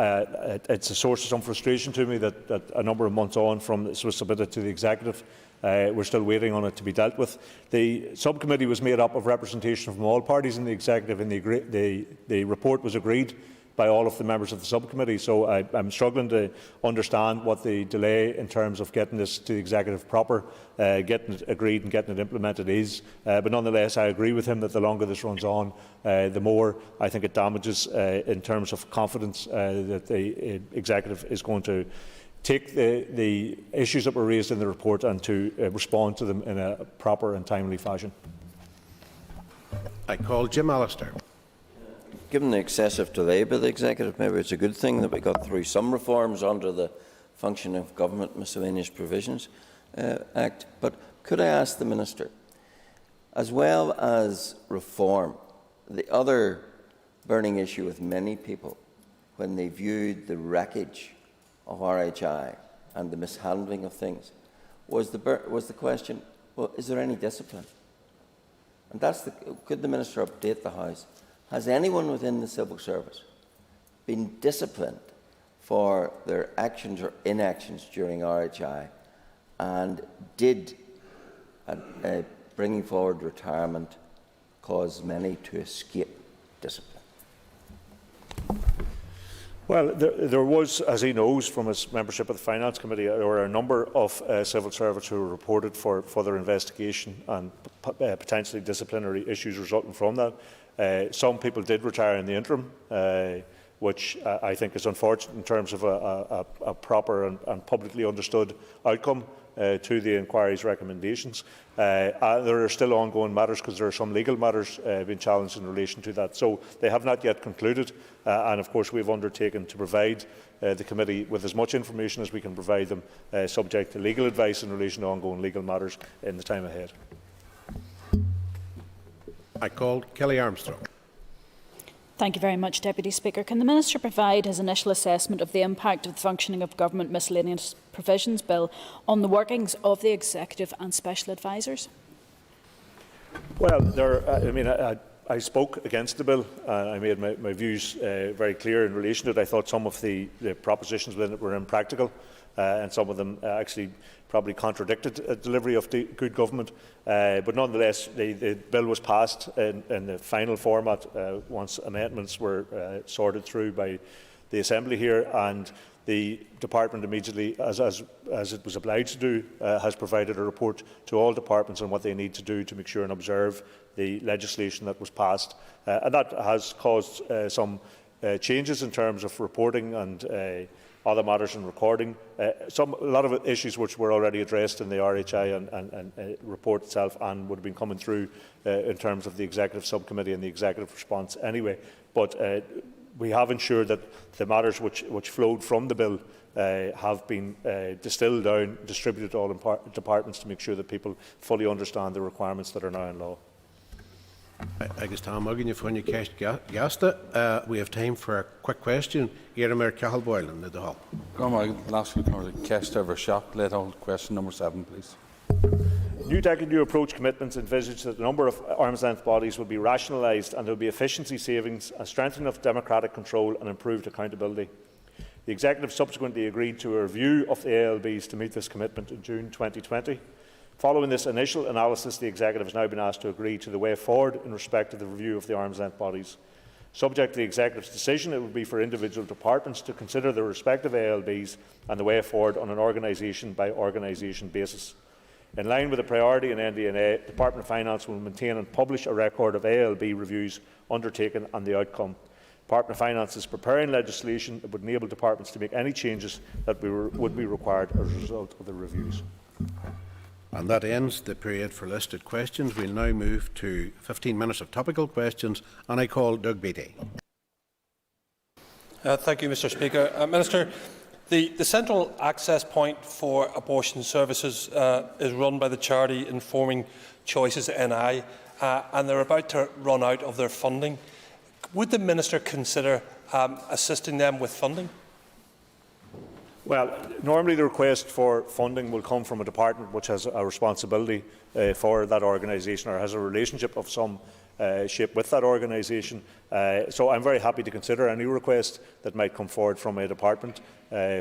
[SPEAKER 20] it's a source of some frustration to me that a number of months on from this was submitted to the Executive, we're still waiting on it to be dealt with. The subcommittee was made up of representation from all parties in the Executive, and the report was agreed by all of the members of the subcommittee. So I'm struggling to understand what the delay in terms of getting this to the executive proper, getting it agreed and getting it implemented is. But nonetheless, I agree with him that the longer this runs on, the more I think it damages in terms of confidence that the executive is going to take the issues that were raised in the report and to respond to them in a proper and timely fashion.
[SPEAKER 17] I call Jim Allister.
[SPEAKER 2] Given the excessive delay by the executive, maybe it's a good thing that we got through some reforms under the Functioning of Government Miscellaneous Provisions Act. But could I ask the Minister, as well as reform, the other burning issue with many people when they viewed the wreckage of RHI and the mishandling of things was the question, well, is there any discipline? And could the Minister update the House? Has anyone within the civil service been disciplined for their actions or inactions during RHI, and did bringing forward retirement cause many to escape discipline?
[SPEAKER 20] Well, there was, as he knows from his membership of the Finance Committee, there were a number of civil servants who were reported for further investigation and potentially disciplinary issues resulting from that. Some people did retire in the interim, which I think is unfortunate in terms of a proper and publicly understood outcome to the inquiry's recommendations. There are still ongoing matters because there are some legal matters being challenged in relation to that. So they have not yet concluded, and of course we have undertaken to provide the committee with as much information as we can provide them, subject to legal advice in relation to ongoing legal matters in the time ahead.
[SPEAKER 17] I call Kelly Armstrong.
[SPEAKER 22] Thank you very much, Deputy Speaker. Can the Minister provide his initial assessment of the impact of the Functioning of Government Miscellaneous Provisions Bill on the workings of the Executive and Special Advisers?
[SPEAKER 20] Well, I spoke against the bill. I made my views very clear in relation to it. I thought some of the propositions within it were impractical, and some of them actually probably contradicted a delivery of good government. But nonetheless, the bill was passed in the final format once amendments were sorted through by the Assembly here, and the Department immediately, as it was obliged to do, has provided a report to all departments on what they need to do to make sure and observe the legislation that was passed. And that has caused some changes in terms of reporting and other matters and recording. A lot of issues which were already addressed in the RHI and report itself and would have been coming through in terms of the Executive Subcommittee and the Executive response anyway. But we have ensured that the matters which flowed from the bill have been distilled down, distributed to all departments to make sure that people fully understand the requirements that are now in law.
[SPEAKER 17] Agus tá mugin if you cast gasta. We have time for a quick question. Eirmir Cahill-Boylan in the hall.
[SPEAKER 8] Last week, cast over shot. Let hold question number 7, please.
[SPEAKER 20] New Decade New Approach commitments envisage that the number of arm's-length bodies will be rationalised and there will be efficiency savings, a strengthening of democratic control and improved accountability. The Executive subsequently agreed to a review of the ALBs to meet this commitment in June 2020. Following this initial analysis, the Executive has now been asked to agree to the way forward in respect of the review of the arm's-length bodies. Subject to the Executive's decision, it will be for individual departments to consider their respective ALBs and the way forward on an organisation-by-organisation basis. In line with the priority in NDNA, the Department of Finance will maintain and publish a record of ALB reviews undertaken and the outcome. The Department of Finance is preparing legislation that would enable departments to make any changes that would be required as a result of the reviews.
[SPEAKER 17] And that ends the period for listed questions. We'll now move to 15 minutes of topical questions, and I call Doug Beattie.
[SPEAKER 10] Thank you, Mr. Speaker. Minister, the central access point for abortion services is run by the charity Informing Choices NI, and they're about to run out of their funding. Would the Minister consider assisting them with funding?
[SPEAKER 20] Well, normally the request for funding will come from a department which has a responsibility for that organisation or has a relationship of some shape with that organisation. So I'm very happy to consider any request that might come forward from a department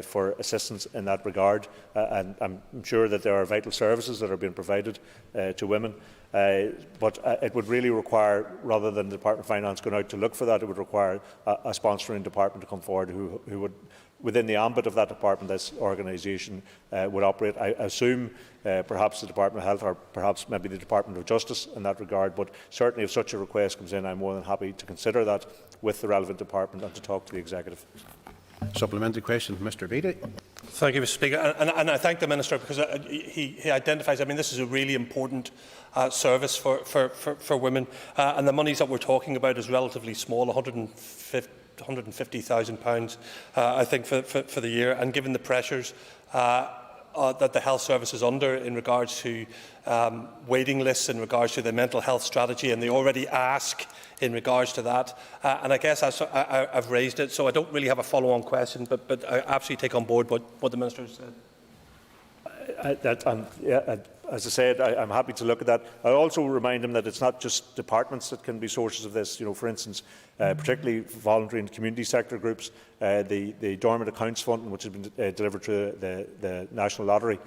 [SPEAKER 20] for assistance in that regard. And I'm sure that there are vital services that are being provided to women. But it would really require, rather than the Department of Finance going out to look for that, it would require a sponsoring department to come forward who would, within the ambit of that department, this organisation would operate. I assume perhaps the Department of Health or perhaps maybe the Department of Justice in that regard, but certainly if such a request comes in, I'm more than happy to consider that with the relevant department and to talk to the Executive.
[SPEAKER 17] Supplementary question, Mr. Beattie.
[SPEAKER 10] Thank you, Mr. Speaker. And I thank the Minister because he identifies, I mean, this is a really important service for women. And the monies that we're talking about is relatively small, £150,000, I think, for the year. And given the pressures that the health service is under in regards to waiting lists, in regards to the mental health strategy, and they already ask in regards to that. And I guess I've raised it, so I don't really have a follow-on question, but I absolutely take on board what the Minister has said.
[SPEAKER 20] As I said, I'm happy to look at that. I also remind him that it's not just departments that can be sources of this. You know, for instance, particularly voluntary and community sector groups, the Dormant Accounts Fund, which has been delivered to the National Lottery,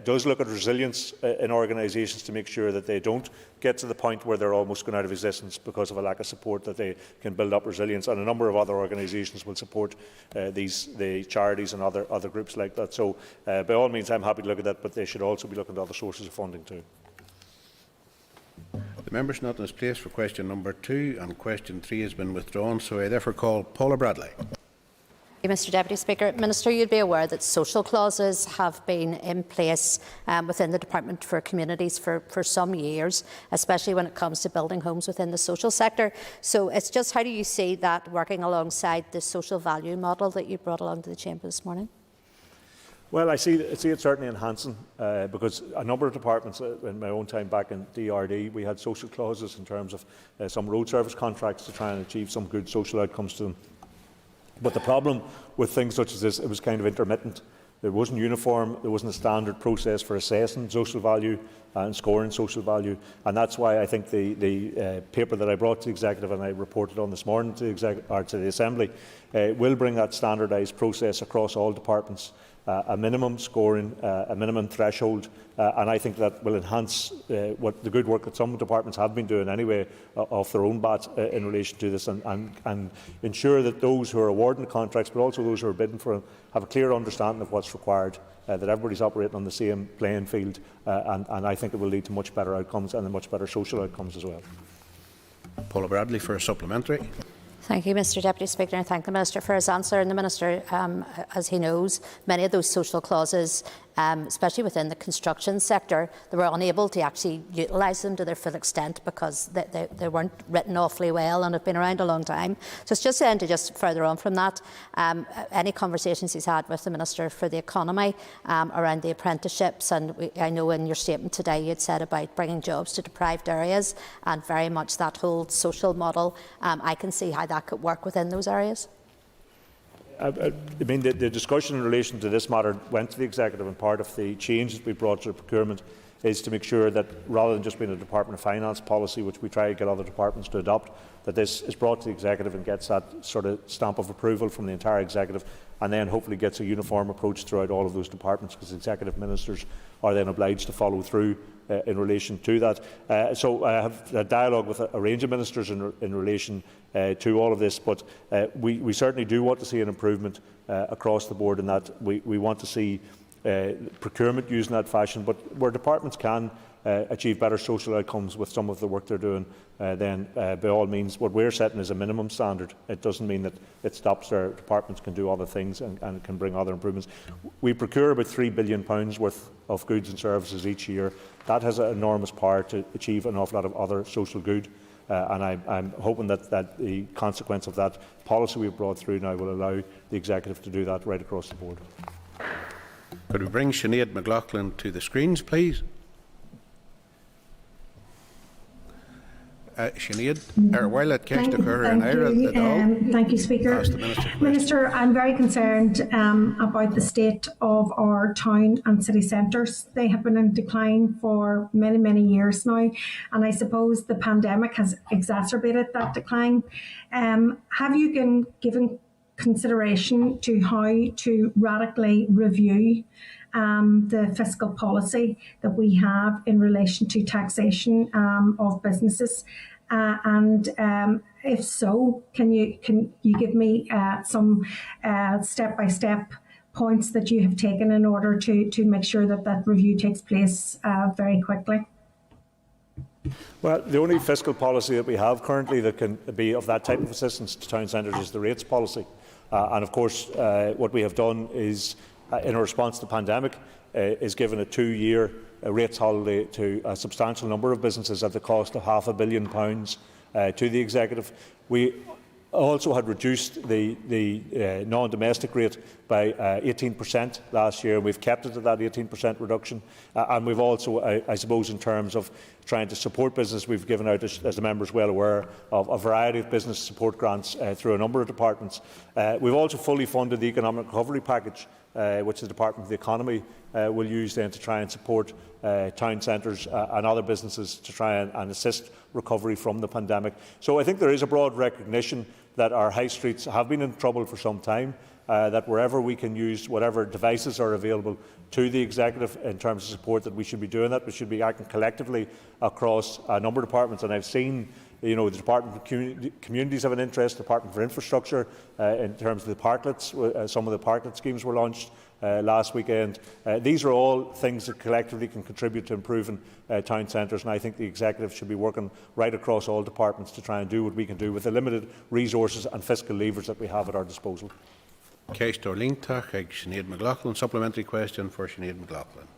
[SPEAKER 20] does look at resilience in organisations to make sure that they don't get to the point where they're almost going out of existence because of a lack of support, that they can build up resilience. And a number of other organisations will support the charities and other groups like that. So by all means, I'm happy to look at that, but they should also be looking at other sources of funding too.
[SPEAKER 17] The member is not in his place for question number 2, and question 3 has been withdrawn, so I therefore call Paula Bradley.
[SPEAKER 19] Mr Deputy Speaker, Minister, you'd be aware that social clauses have been in place within the Department for Communities for some years, especially when it comes to building homes within the social sector. So it's just, how do you see that working alongside the social value model that you brought along to the Chamber this morning?
[SPEAKER 20] Well, I see it certainly enhancing because a number of departments, in my own time back in DRD, we had social clauses in terms of some road service contracts to try and achieve some good social outcomes to them. But the problem with things such as this, it was kind of intermittent. It wasn't uniform, there wasn't a standard process for assessing social value and scoring social value. And that's why I think the paper that I brought to the Executive and I reported on this morning to the Assembly will bring that standardised process across all departments. A minimum scoring, a minimum threshold, and I think that will enhance what the good work that some departments have been doing anyway off their own bat in relation to this, and ensure that those who are awarding the contracts, but also those who are bidding for them, have a clear understanding of what's required, that everybody's operating on the same playing field, and I think it will lead to much better outcomes and much better social outcomes as well.
[SPEAKER 17] Paula Bradley for a supplementary.
[SPEAKER 19] Thank you, Mr Deputy Speaker, and thank the Minister for his answer. And the Minister, as he knows, many of those social clauses, especially within the construction sector, they were unable to actually utilise them to their full extent because they weren't written awfully well and have been around a long time. So it's just then to just further on from that, any conversations he's had with the Minister for the Economy around the apprenticeships, and I know in your statement today you had said about bringing jobs to deprived areas, and very much that whole social model, I can see how that could work within those areas.
[SPEAKER 20] I mean, the discussion in relation to this matter went to the Executive, and part of the changes we brought to the procurement is to make sure that rather than just being a Department of Finance policy, which we try to get other departments to adopt, that this is brought to the Executive and gets that sort of stamp of approval from the entire Executive, and then hopefully gets a uniform approach throughout all of those departments, because Executive Ministers are then obliged to follow through in relation to that. So I have a dialogue with a range of ministers in relation to all of this, but we certainly do want to see an improvement across the board in that. We want to see procurement used in that fashion, but where departments can achieve better social outcomes with some of the work they're doing, then by all means, what we're setting is a minimum standard. It doesn't mean that it stops there. Departments can do other things and can bring other improvements. We procure about £3 billion worth of goods and services each year. That has an enormous power to achieve an awful lot of other social good. And I'm hoping that the consequence of that policy we've brought through now will allow the Executive to do that right across the board.
[SPEAKER 17] Could we bring Sinead McLaughlin to the screens, please? Sinead, while that case occur in Ireland,
[SPEAKER 15] thank you, Speaker. Minister, I'm very concerned about the state of our town and city centres. They have been in decline for many, many years now, and I suppose the pandemic has exacerbated that decline. Have you been given consideration to how to radically review the fiscal policy that we have in relation to taxation of businesses? And if so, can you give me some step-by-step points that you have taken in order to make sure that that review takes place very quickly?
[SPEAKER 20] Well, the only fiscal policy that we have currently that can be of that type of assistance to town centres is the rates policy. And of course, what we have done is, in response to the pandemic, is given a 2-year rates holiday to a substantial number of businesses at the cost of £500 million to the Executive. We also had reduced the non-domestic rate by 18% last year. We've kept it at that 18% reduction, and we've also, I suppose, in terms of trying to support business, we've given out, as the member is well aware, of a variety of business support grants through a number of departments. We've also fully funded the economic recovery package, which the Department of the Economy will use then to try and support town centres and other businesses to try and assist recovery from the pandemic. So I think there is a broad recognition that our high streets have been in trouble for some time, that wherever we can use whatever devices are available to the Executive in terms of support, that we should be doing that. We should be acting collectively across a number of departments. And I've seen, the Department of Communities have an interest, the Department for Infrastructure in terms of the parklets. Some of the parklet schemes were launched last weekend. These are all things that collectively can contribute to improving town centres, and I think the Executive should be working right across all departments to try and do what we can do with the limited resources and fiscal levers that we have at our disposal.
[SPEAKER 17] Ceistor Líntach ag Sinead McLaughlin. Supplementary question for Sinead McLaughlin.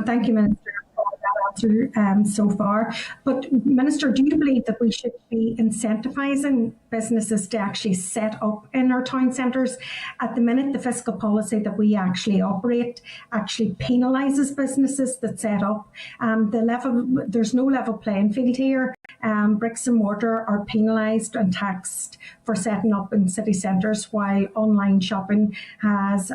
[SPEAKER 15] Thank you, Minister, for that answer so far. But, Minister, do you believe that we should be incentivising businesses to actually set up in our town centres? At the minute, the fiscal policy that we actually operate actually penalises businesses that set up. There's no level playing field here. Bricks and mortar are penalised and taxed for setting up in city centres, while online shopping has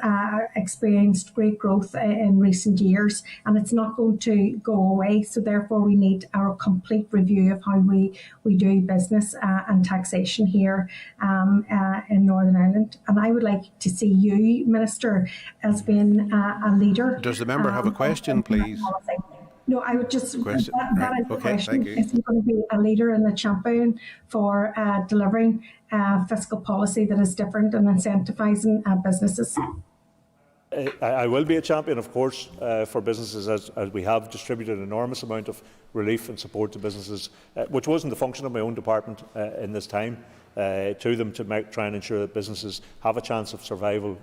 [SPEAKER 15] experienced great growth in recent years, and it's not going to go away. So therefore we need our complete review of how we do business and taxation here in Northern Ireland. And I would like to see you, Minister, as being a leader.
[SPEAKER 17] Does the member have a question, please?
[SPEAKER 15] No, I would just, that is the question.
[SPEAKER 17] Thank you.
[SPEAKER 15] Is he going to be a leader and a champion for delivering fiscal policy that is different and incentivising businesses?
[SPEAKER 20] I will be a champion, of course, for businesses, as we have distributed an enormous amount of relief and support to businesses, which wasn't the function of my own department in this time, to them to try and ensure that businesses have a chance of survival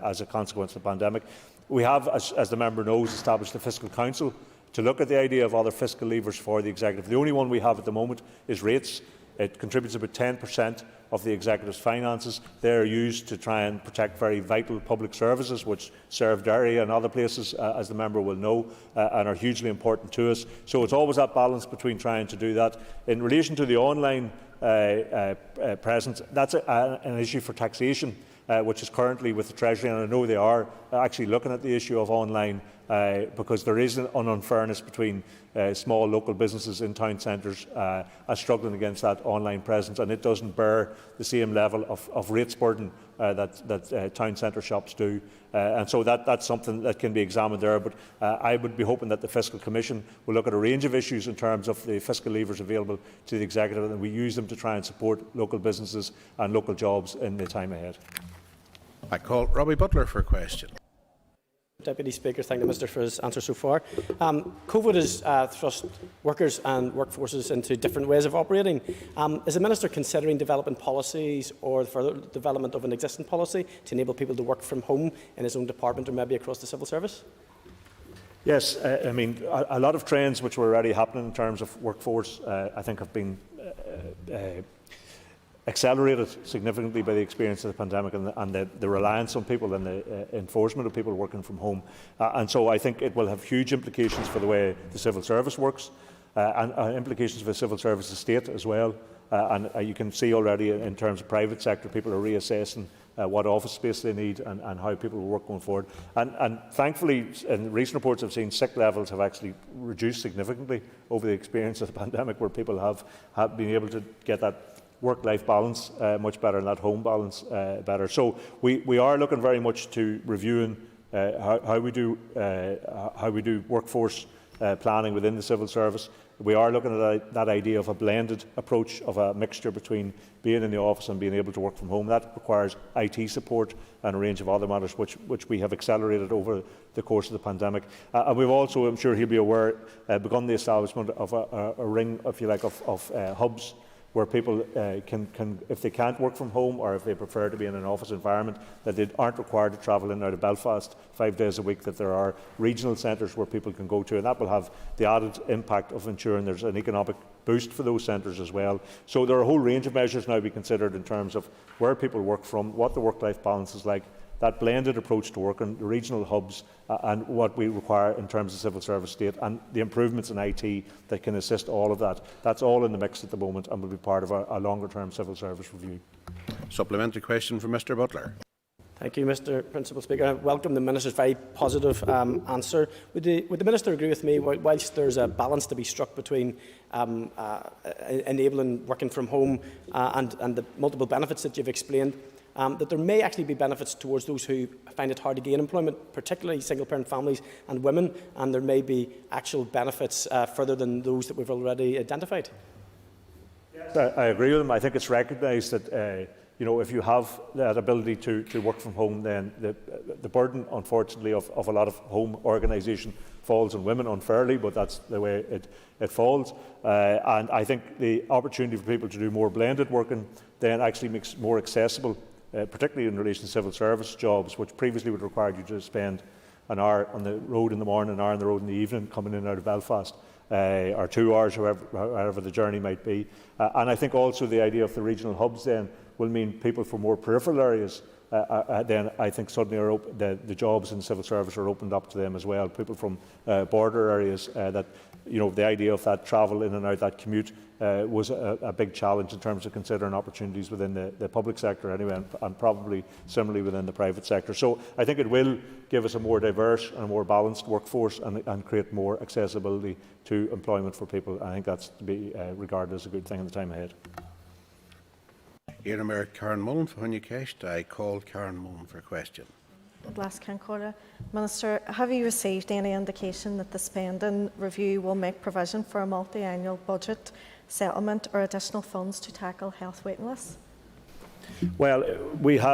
[SPEAKER 20] as a consequence of the pandemic. We have, as the member knows, established a fiscal council to look at the idea of other fiscal levers for the Executive. The only one we have at the moment is rates. It contributes about 10% of the Executive's finances. They are used to try and protect very vital public services, which serve Derry and other places, as the member will know, and are hugely important to us. So it's always that balance between trying to do that. In relation to the online presence, that's an issue for taxation, which is currently with the Treasury, and I know they are actually looking at the issue of online, because there is an unfairness between small local businesses in town centres struggling against that online presence, and it doesn't bear the same level of rates burden that town centre shops do. And so that's something that can be examined there. But I would be hoping that the Fiscal Commission will look at a range of issues in terms of the fiscal levers available to the Executive, and we use them to try and support local businesses and local jobs in the time ahead.
[SPEAKER 17] I call Robbie Butler for a question.
[SPEAKER 18] Deputy Speaker, thank the Minister for his answer so far. COVID has thrust workers and workforces into different ways of operating. Is the Minister considering developing policies or further development of an existing policy to enable people to work from home in his own department or maybe across the civil service?
[SPEAKER 20] Yes, I mean, a lot of trends which were already happening in terms of workforce, I think, have been accelerated significantly by the experience of the pandemic and the reliance on people and the enforcement of people working from home. And so I think it will have huge implications for the way the civil service works. and implications for the civil service estate as well. And you can see already in terms of private sector, people are reassessing what office space they need and how people will work going forward. And thankfully, in recent reports I've seen, sick levels have actually reduced significantly over the experience of the pandemic, where people have been able to get that work-life balance much better and that home balance better. So we are looking very much to reviewing how we do workforce planning within the civil service. We are looking at that idea of a blended approach, of a mixture between being in the office and being able to work from home. That requires IT support and a range of other matters which we have accelerated over the course of the pandemic. And we've also, I'm sure he'll be aware, begun the establishment of a ring, if you like, of hubs where people can, if they can't work from home or if they prefer to be in an office environment, that they aren't required to travel in and out of Belfast 5 days a week, that there are regional centres where people can go to, and that will have the added impact of ensuring there's an economic boost for those centres as well. So there are a whole range of measures now to be considered in terms of where people work from, what the work-life balance is like, that blended approach to work and the regional hubs and what we require in terms of civil service state and the improvements in IT that can assist all of that. That's all in the mix at the moment and will be part of a longer-term civil service review.
[SPEAKER 17] Supplementary question from Mr Butler.
[SPEAKER 18] Thank you, Mr Principal Speaker. I welcome the Minister's very positive answer. Would the Minister agree with me, whilst there's a balance to be struck between enabling working from home and the multiple benefits that you've explained, that there may actually be benefits towards those who find it hard to gain employment, particularly single-parent families and women, and there may be actual benefits further than those that we've already identified?
[SPEAKER 20] Yes, I agree with him. I think it's recognised that if you have that ability to work from home, then the burden, unfortunately, of a lot of home organisation falls on women unfairly, but that's the way it falls. And I think the opportunity for people to do more blended working then actually makes more accessible, particularly in relation to civil service jobs, which previously would require you to spend an hour on the road in the morning, an hour on the road in the evening, coming in and out of Belfast, or 2 hours, however the journey might be. And I think also the idea of the regional hubs then will mean people from more peripheral areas, then I think suddenly the jobs in the civil service are opened up to them as well. People from border areas, that the idea of that travel in and out, that commute, was a big challenge in terms of considering opportunities within the public sector anyway, and probably similarly within the private sector. So I think it will give us a more diverse and a more balanced workforce and create more accessibility to employment for people. I think that's to be regarded as a good thing in the time ahead.
[SPEAKER 17] Earmark Karen Mullen for Honeycast. I call Karen Mullen for a question.
[SPEAKER 3] Minister, have you received any indication that the spending review will make provision for a multi-annual budget settlement or additional funds to tackle health waiting lists?
[SPEAKER 20] Well,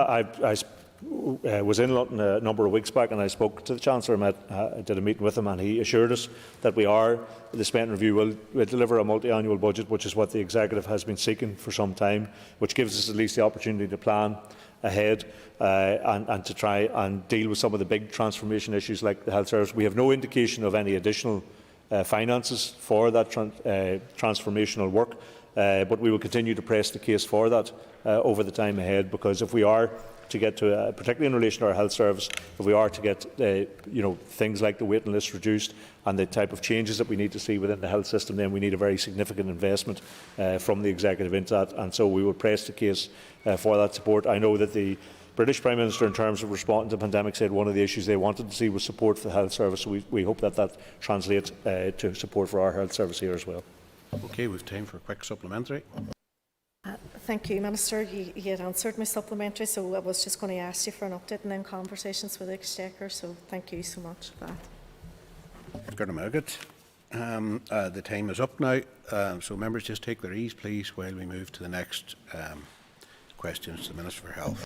[SPEAKER 20] I was in London a number of weeks back and I spoke to the Chancellor. I did a meeting with him and he assured us that the spending review will deliver a multi-annual budget, which is what the Executive has been seeking for some time, which gives us at least the opportunity to plan ahead and to try and deal with some of the big transformation issues like the health service. We have no indication of any additional finances for that transformational work, but we will continue to press the case for that over the time ahead, because if we are to get to, particularly in relation to our health service, if we are to get things like the waiting list reduced and the type of changes that we need to see within the health system, then we need a very significant investment from the Executive into that, and so we will press the case for that support. I know that the British Prime Minister, in terms of responding to the pandemic, said one of the issues they wanted to see was support for the health service, so we hope that translates to support for our health service here as well.
[SPEAKER 17] Okay, we've time for a quick supplementary.
[SPEAKER 3] Thank you, Minister. You had answered my supplementary, so I was just going to ask you for an update and then conversations with the Exchequer, so thank you so much for that.
[SPEAKER 17] The time is up now, so members just take their ease, please, while we move to the next questions to the Minister for Health.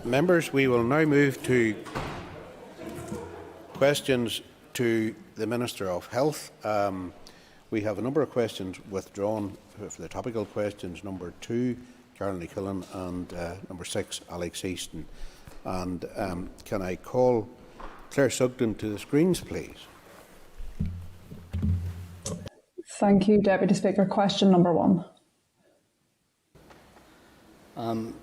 [SPEAKER 17] Members, we will now move to questions to the Minister of Health. We have a number of questions withdrawn for the topical questions. Number 2, Caroline Killen, and number 6, Alex Easton. And can I call Claire Sugden to the screens, please?
[SPEAKER 4] Thank you, Deputy Speaker. Question number 1.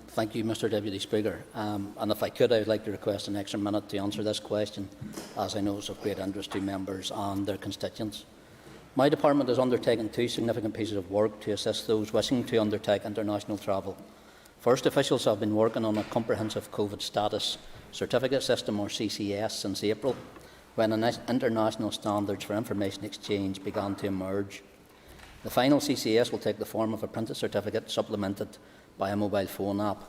[SPEAKER 16] Thank you, Mr Deputy Speaker. And if I could, I would like to request an extra minute to answer this question, as I know it's of great interest to members and their constituents. My department has undertaken 2 significant pieces of work to assist those wishing to undertake international travel. First, officials have been working on a comprehensive COVID status certificate system, or CCS, since April, when international standards for information exchange began to emerge. The final CCS will take the form of a printed certificate supplemented by a mobile phone app.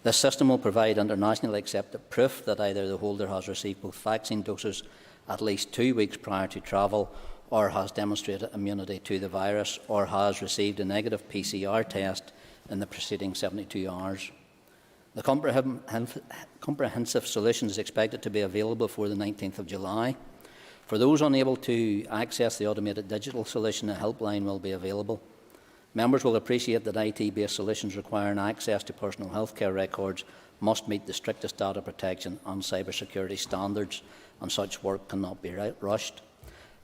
[SPEAKER 16] This system will provide internationally accepted proof that either the holder has received both vaccine doses at least 2 weeks prior to travel, or has demonstrated immunity to the virus, or has received a negative PCR test in the preceding 72 hours. The comprehensive solution is expected to be available before the 19th of July. For those unable to access the automated digital solution, a helpline will be available. Members will appreciate that IT-based solutions requiring access to personal healthcare records must meet the strictest data protection and cybersecurity standards, and such work cannot be rushed.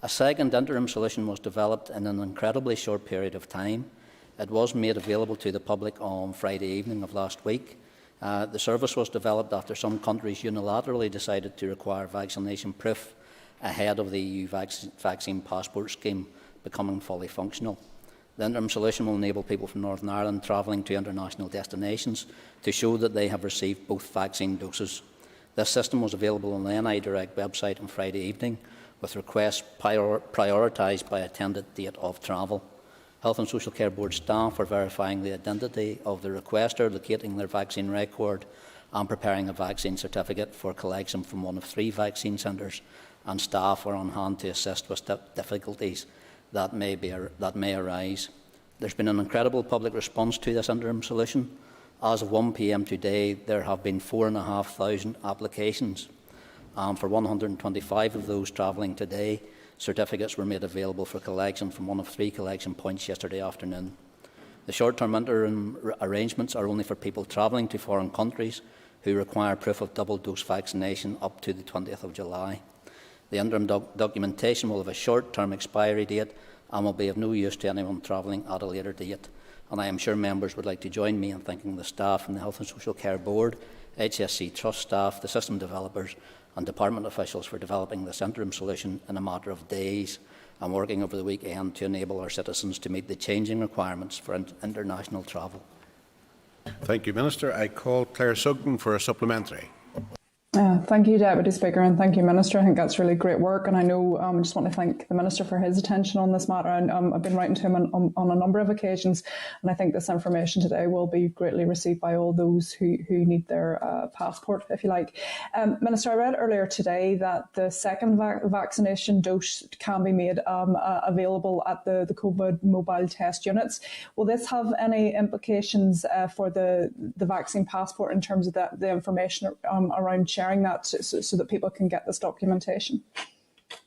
[SPEAKER 16] A second interim solution was developed in an incredibly short period of time. It was made available to the public on Friday evening of last week. The service was developed after some countries unilaterally decided to require vaccination proof ahead of the EU vaccine passport scheme becoming fully functional. The interim solution will enable people from Northern Ireland travelling to international destinations to show that they have received both vaccine doses. This system was available on the NI Direct website on Friday evening, with requests prioritised by attended date of travel. Health and Social Care Board staff are verifying the identity of the requester, locating their vaccine record, and preparing a vaccine certificate for collection from one of 3 vaccine centres, and staff are on hand to assist with difficulties that may arise. There's been an incredible public response to this interim solution. As of 1 p.m. today, there have been 4,500 applications. For 125 of those travelling today, certificates were made available for collection from one of 3 collection points yesterday afternoon. The short-term interim arrangements are only for people travelling to foreign countries who require proof of double-dose vaccination up to the 20th of July. The interim documentation will have a short-term expiry date and will be of no use to anyone travelling at a later date. And I am sure members would like to join me in thanking the staff from the Health and Social Care Board, HSC Trust staff, the system developers and department officials for developing this interim solution in a matter of days and working over the weekend to enable our citizens to meet the changing requirements for international travel.
[SPEAKER 17] Thank you, Minister. I call Claire Sugden for a supplementary.
[SPEAKER 4] Thank you, Deputy Speaker, and thank you, Minister. I think that's really great work, and I know I just want to thank the Minister for his attention on this matter. And I've been writing to him on a number of occasions, and I think this information today will be greatly received by all those who need their passport, if you like. Minister, I read earlier today that the second vaccination dose can be made available at the COVID mobile test units. Will this have any implications for the vaccine passport in terms of the information around sharing that so that people can get this documentation?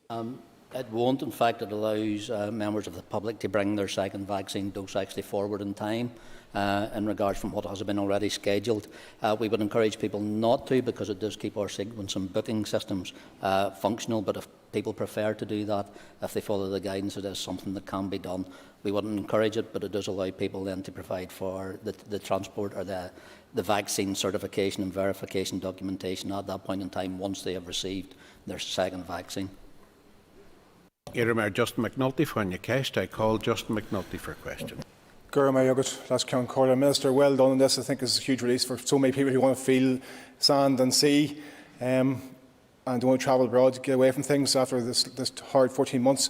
[SPEAKER 16] It won't. In fact, it allows members of the public to bring their second vaccine dose actually forward in time in regards from what has been already scheduled. We would encourage people not to, because it does keep our sequence and booking systems functional, but if people prefer to do that, if they follow the guidance, it is something that can be done. We wouldn't encourage it, but it does allow people then to provide for the transport or the vaccine certification and verification documentation at that point in time once they have received their second vaccine.
[SPEAKER 17] Mayor Justin McNulty from Newcastle. I call Justin McNulty for a question.
[SPEAKER 13] Minister, well done on this. I think it's a huge release for so many people who want to feel sand and sea and don't want to travel abroad to get away from things after this hard 14 months.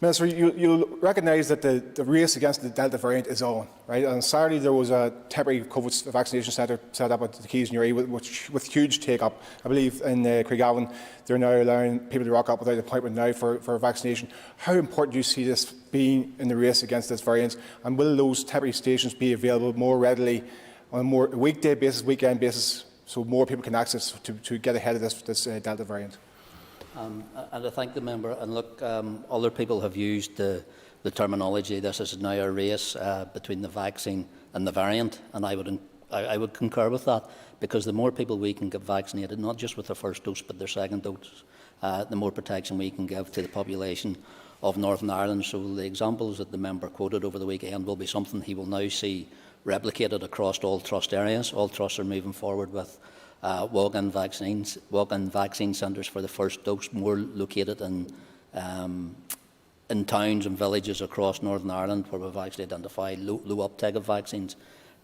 [SPEAKER 13] Minister, you'll recognise that the race against the Delta variant is on, right? On Saturday there was a temporary COVID vaccination centre set up at the Keys in Uri with huge take-up. I believe in Craigavon they're now allowing people to rock up without an appointment now for vaccination. How important do you see this being in the race against this variant? And will those temporary stations be available more readily on a more weekday basis, weekend basis, so more people can access to get ahead of this Delta variant.
[SPEAKER 16] And I thank the member. And look, other people have used the terminology, this is now a race between the vaccine and the variant, and I would concur with that, because the more people we can get vaccinated, not just with their first dose but their second dose, the more protection we can give to the population of Northern Ireland. So the examples that the member quoted over the weekend will be something he will now see replicated across all trust areas. All trusts are moving forward with walk-in vaccine centres for the first dose, more located in towns and villages across Northern Ireland, where we've actually identified low uptake of vaccines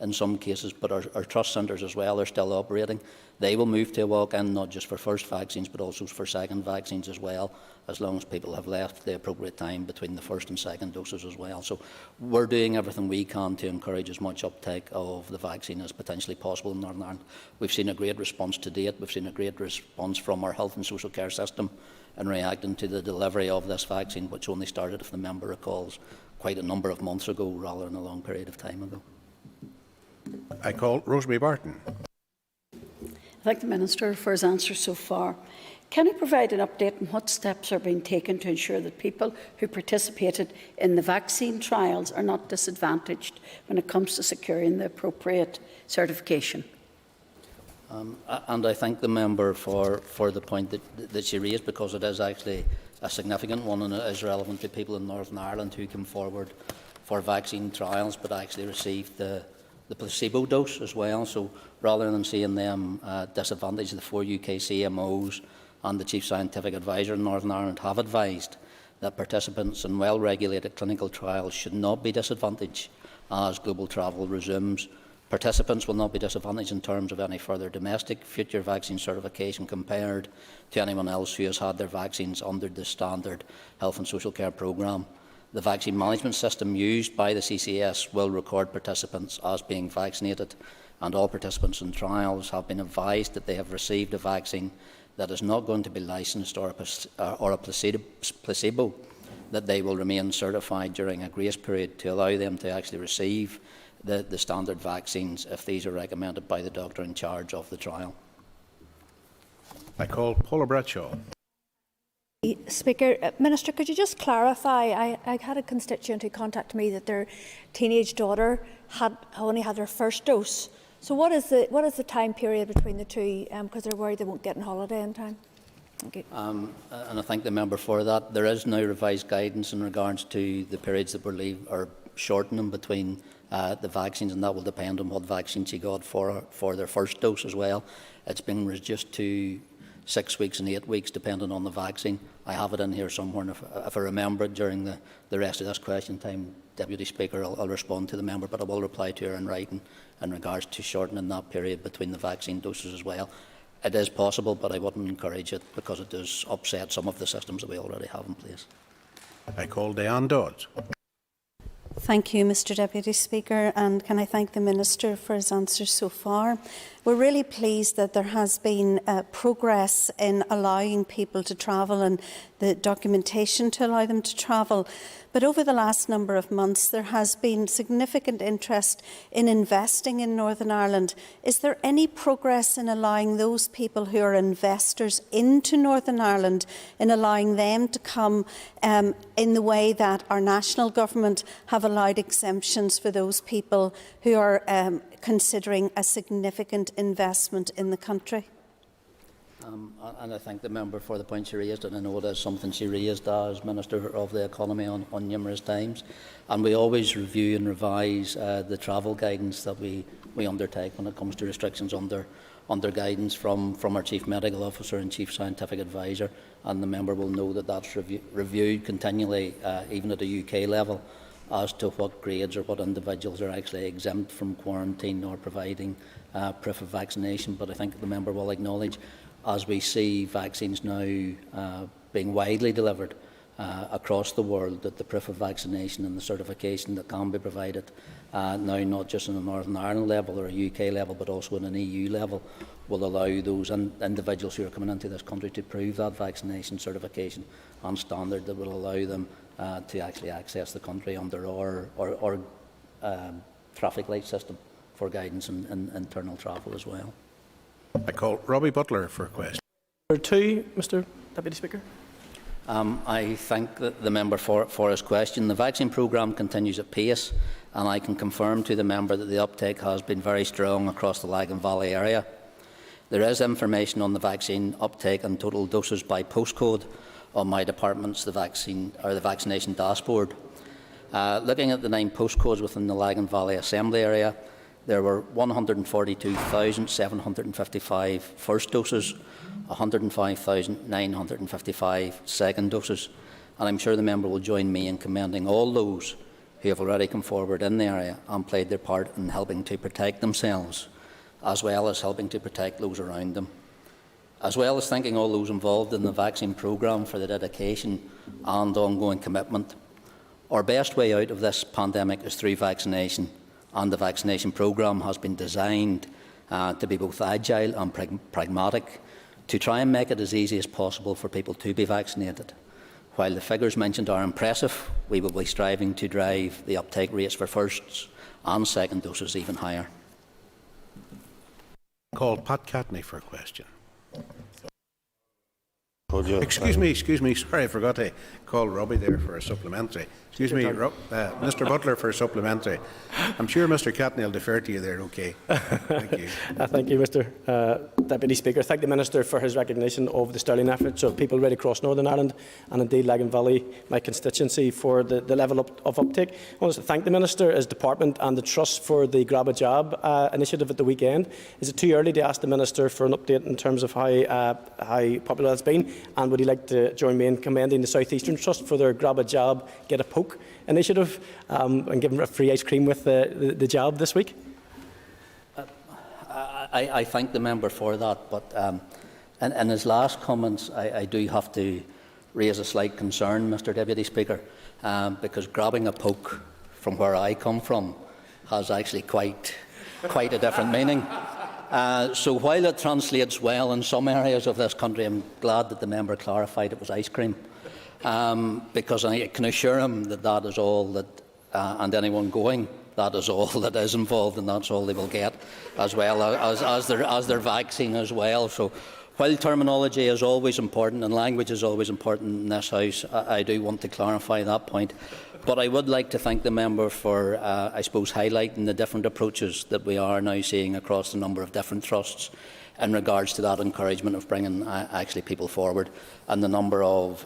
[SPEAKER 16] in some cases, but our trust centres as well are still operating. They will move to a walk-in, not just for first vaccines, but also for second vaccines as well, as long as people have left the appropriate time between the first and second doses as well. So we're doing everything we can to encourage as much uptake of the vaccine as potentially possible in Northern Ireland. We've seen a great response to date. We've seen a great response from our health and social care system in reacting to the delivery of this vaccine, which only started, if the member recalls, quite a number of months ago rather than a long period of time ago.
[SPEAKER 17] I call Rosemary Barton.
[SPEAKER 1] I thank the Minister for his answers so far. Can he provide an update on what steps are being taken to ensure that people who participated in the vaccine trials are not disadvantaged when it comes to securing the appropriate certification?
[SPEAKER 16] And I thank the member for the point that she raised, because it is actually a significant one, and it is relevant to people in Northern Ireland who came forward for vaccine trials but actually received the placebo dose as well. So rather than seeing them disadvantaged, the 4 UK CMOs and the Chief Scientific Advisor in Northern Ireland have advised that participants in well-regulated clinical trials should not be disadvantaged as global travel resumes. Participants will not be disadvantaged in terms of any further domestic future vaccine certification compared to anyone else who has had their vaccines under the standard health and social care programme. The vaccine management system used by the CCS will record participants as being vaccinated, and all participants in trials have been advised that they have received a vaccine that is not going to be licensed or a placebo, that they will remain certified during a grace period to allow them to actually receive the standard vaccines if these are recommended by the doctor in charge of the trial.
[SPEAKER 17] I call Paula Bradshaw.
[SPEAKER 21] Speaker, Minister, could you just clarify? I had a constituent who contacted me that their teenage daughter had only had her first dose. So what is the time period between the two? Because they're worried they won't get on holiday in time. Thank you.
[SPEAKER 16] And I thank the member for that. There is now revised guidance in regards to the periods that we're shortening between the vaccines, and that will depend on what vaccine she got for their first dose as well. It's been reduced to 6 weeks and 8 weeks, depending on the vaccine. I have it in here somewhere, and if I remember it during the rest of this question time, Deputy Speaker, I'll respond to the member, but I will reply to her in writing in regards to shortening that period between the vaccine doses as well. It is possible, but I wouldn't encourage it, because it does upset some of the systems that we already have in place.
[SPEAKER 17] I call Diane Dodds.
[SPEAKER 23] Thank you, Mr Deputy Speaker, and can I thank the Minister for his answers so far. We're really pleased that there has been progress in allowing people to travel and the documentation to allow them to travel. But over the last number of months, there has been significant interest in investing in Northern Ireland. Is there any progress in allowing those people who are investors into Northern Ireland, in allowing them to come in the way that our national government have allowed exemptions for those people who are considering a significant investment in the country?
[SPEAKER 16] And I thank the member for the point she raised, and I know it is something she raised as Minister of the Economy on numerous times. And we always review and revise the travel guidance that we undertake when it comes to restrictions under guidance from our Chief Medical Officer and Chief Scientific Advisor, and the member will know that that's reviewed continually, even at a UK level, as to what grades or what individuals are actually exempt from quarantine or providing proof of vaccination. But I think the member will acknowledge, as we see vaccines now being widely delivered across the world, that the proof of vaccination and the certification that can be provided now, not just on a Northern Ireland level or a UK level, but also on an EU level, will allow those individuals who are coming into this country to prove that vaccination certification and standard that will allow them to actually access the country under our traffic light system for guidance and internal travel as well.
[SPEAKER 17] I call Robbie Butler for a question.
[SPEAKER 18] Number 2, Mr Deputy Speaker.
[SPEAKER 16] I thank the member for his question. The vaccine programme continues at pace, and I can confirm to the member that the uptake has been very strong across the Lagan Valley area. There is information on the vaccine uptake and total doses by postcode on my department's the vaccination dashboard. Looking at the 9 postcodes within the Lagan Valley Assembly area, there were 142,755 first doses, 105,955 second doses, and I'm sure the member will join me in commending all those who have already come forward in the area and played their part in helping to protect themselves, as well as helping to protect those around them, as well as thanking all those involved in the vaccine programme for the dedication and ongoing commitment. Our best way out of this pandemic is through vaccination, and the vaccination programme has been designed to be both agile and pragmatic, to try and make it as easy as possible for people to be vaccinated. While the figures mentioned are impressive, we will be striving to drive the uptake rates for firsts and second doses even higher.
[SPEAKER 17] Call Pat Catney for a question. Excuse me, sorry, I forgot to call Robbie there for a supplementary. Excuse me, Mr Butler for a supplementary. I'm sure Mr Catney will defer to you there, okay? Thank you.
[SPEAKER 18] Thank you, Mr Deputy Speaker. Thank the Minister for his recognition of the sterling efforts of people right across Northern Ireland and indeed Lagan Valley, my constituency, for the level of uptake. I want to thank the Minister, his department and the Trust for the Grab a Job initiative at the weekend. Is it too early to ask the Minister for an update in terms of how popular that's been? And would he like to join me in commending the South Eastern Trust for their Grab a Job, Get a Poke initiative and give them a free ice cream with the job this week?
[SPEAKER 16] I thank the member for that, but in his last comments, I do have to raise a slight concern, Mr Deputy Speaker, because grabbing a poke from where I come from has actually quite a different meaning. So while it translates well in some areas of this country, I'm glad that the member clarified it was ice cream, because I can assure him that that is all that, and anyone going, that is all that is involved, and that's all they will get, as well as their vaccine as well. So while terminology is always important and language is always important in this House, I do want to clarify that point. But I would like to thank the member for, I suppose, highlighting the different approaches that we are now seeing across a number of different trusts in regards to that encouragement of bringing actually people forward, and the number of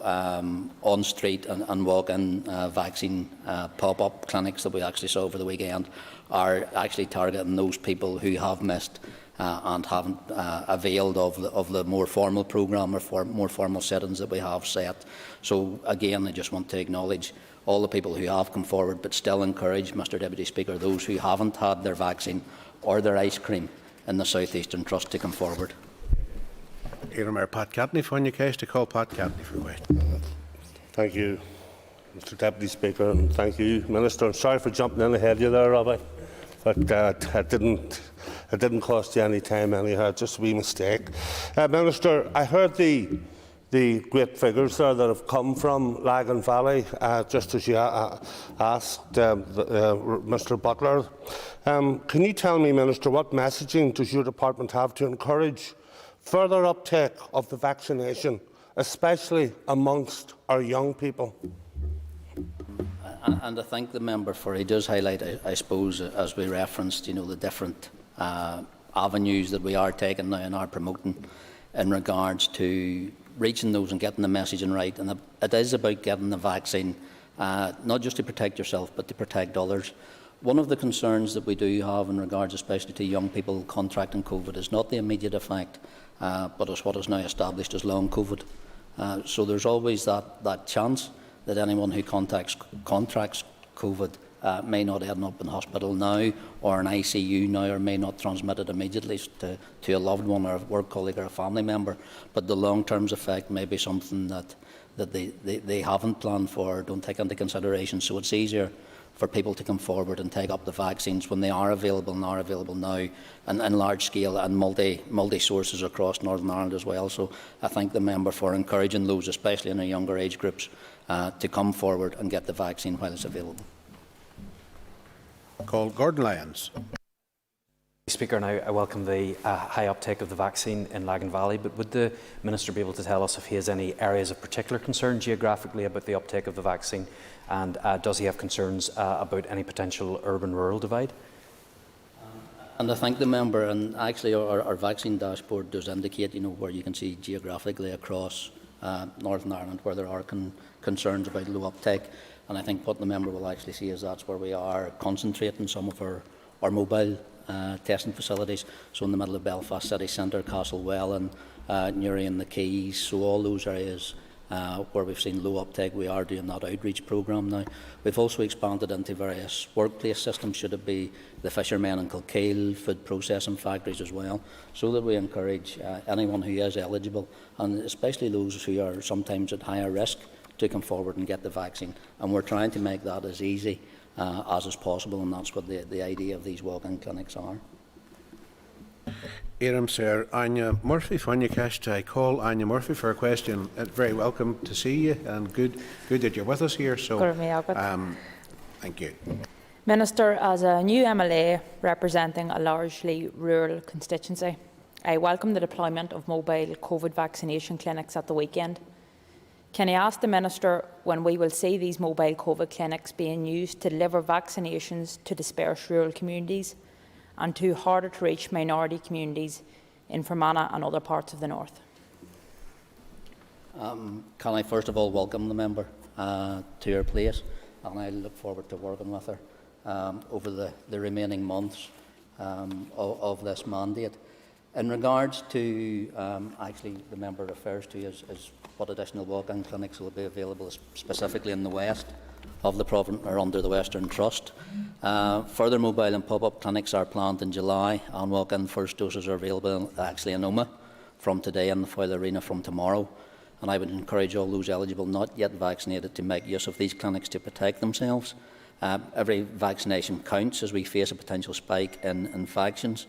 [SPEAKER 16] on-street and walk-in vaccine pop-up clinics that we actually saw over the weekend are actually targeting those people who have missed and haven't availed of the more formal programme or more formal settings that we have set. So again, I just want to acknowledge all the people who have come forward, but still encourage, Mr Deputy Speaker, those who haven't had their vaccine or their ice cream in the South Eastern Trust to come forward.
[SPEAKER 17] Mayor Pat Catney for your case. To call Pat Catney for a question.
[SPEAKER 5] Thank you, Mr Deputy Speaker, and thank you, Minister. I'm sorry for jumping in ahead of you there, Robbie, but it didn't cost you any time anyhow, just a wee mistake. Minister, I heard the great figures there that have come from Lagan Valley, just as you asked Mr Butler. Can you tell me, Minister, what messaging does your department have to encourage further uptake of the vaccination, especially amongst our young people?
[SPEAKER 16] And I thank the member for he does highlight, I suppose, as we referenced, the different avenues that we are taking now and are promoting in regards to reaching those and getting the messaging right. And it is about getting the vaccine, not just to protect yourself, but to protect others. One of the concerns that we do have in regards especially to young people contracting COVID is not the immediate effect, but is what is now established as long COVID. So there's always that chance that anyone who contracts COVID may not end up in hospital now or in ICU now, or may not transmit it immediately to a loved one or a work colleague or a family member. But the long-term effect may be something that they haven't planned for or don't take into consideration. So it's easier for people to come forward and take up the vaccines when they are available and are available now, and in large scale and multi sources across Northern Ireland as well. So I thank the member for encouraging those, especially in the younger age groups, to come forward and get the vaccine while it's available.
[SPEAKER 17] Call Gordon Lyons.
[SPEAKER 6] Speaker, and I welcome the high uptake of the vaccine in Lagan Valley, but would the Minister be able to tell us if he has any areas of particular concern geographically about the uptake of the vaccine, and does he have concerns about any potential urban-rural divide?
[SPEAKER 16] And I thank the member, and actually our vaccine dashboard does indicate, where you can see geographically across Northern Ireland where there are concerns about low uptake. And I think what the member will actually see is that's where we are concentrating some of our mobile testing facilities. So in the middle of Belfast city centre, Castlewell and Newry and the Keys. So all those areas where we've seen low uptake, we are doing that outreach programme now. We've also expanded into various workplace systems, should it be the fishermen in Kilkeel, food processing factories as well, so that we encourage anyone who is eligible, and especially those who are sometimes at higher risk, to come forward and get the vaccine. And we're trying to make that as easy as is possible, and that's what the idea of these walk-in clinics are.
[SPEAKER 17] Éireann Sir, Anya Murphy, Fáinne Ceist. I call Anya Murphy for a question. Very welcome to see you, and good that you're with us here. So, thank you.
[SPEAKER 7] Minister, as a new MLA representing a largely rural constituency, I welcome the deployment of mobile COVID vaccination clinics at the weekend. Can I ask the Minister when we will see these mobile COVID clinics being used to deliver vaccinations to dispersed rural communities and to harder-to-reach minority communities in Fermanagh and other parts of the north?
[SPEAKER 16] Can I first of all welcome the member to her place, and I look forward to working with her over the remaining months of this mandate. In regards to, actually the member refers to is what additional walk-in clinics will be available specifically in the west of the province or under the Western Trust. Further mobile and pop-up clinics are planned in July, and walk-in first doses are available actually in Oma from today and the Foyle Arena from tomorrow. And I would encourage all those eligible not yet vaccinated to make use of these clinics to protect themselves. Every vaccination counts as we face a potential spike in infections.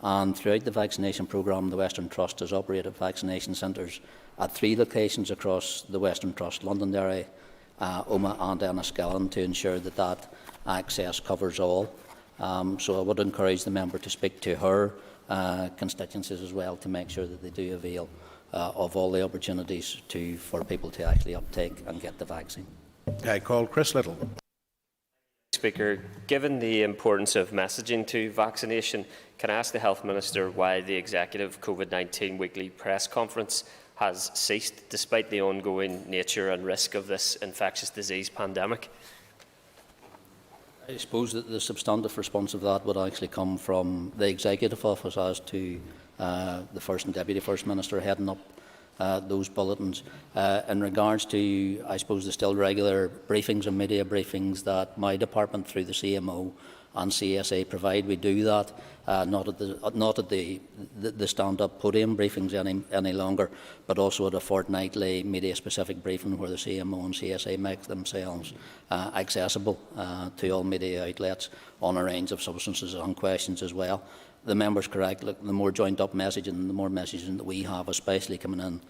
[SPEAKER 16] And throughout the vaccination programme, the Western Trust has operated vaccination centres at 3 locations across the Western Trust: Londonderry, Oma and Enniskillen, to ensure that access covers all. So I would encourage the member to speak to her constituencies as well, to make sure that they do avail of all the opportunities for people to actually uptake and get the vaccine.
[SPEAKER 17] I call Chris Little.
[SPEAKER 9] Speaker, given the importance of messaging to vaccination, can I ask the Health Minister why the Executive COVID-19 weekly press conference has ceased despite the ongoing nature and risk of this infectious disease pandemic?
[SPEAKER 16] I suppose that the substantive response of that would actually come from the Executive Office as to the First and Deputy First Minister heading up those bulletins. In regards to, I suppose, the still regular briefings and media briefings that my department through the CMO and CSA provide, we do that, not at the stand-up podium briefings any longer, but also at a fortnightly media-specific briefing where the CMO and CSA make themselves accessible to all media outlets on a range of substances and questions as well. The member's correct. Look, the more joined-up messaging, the more messaging that we have, especially coming in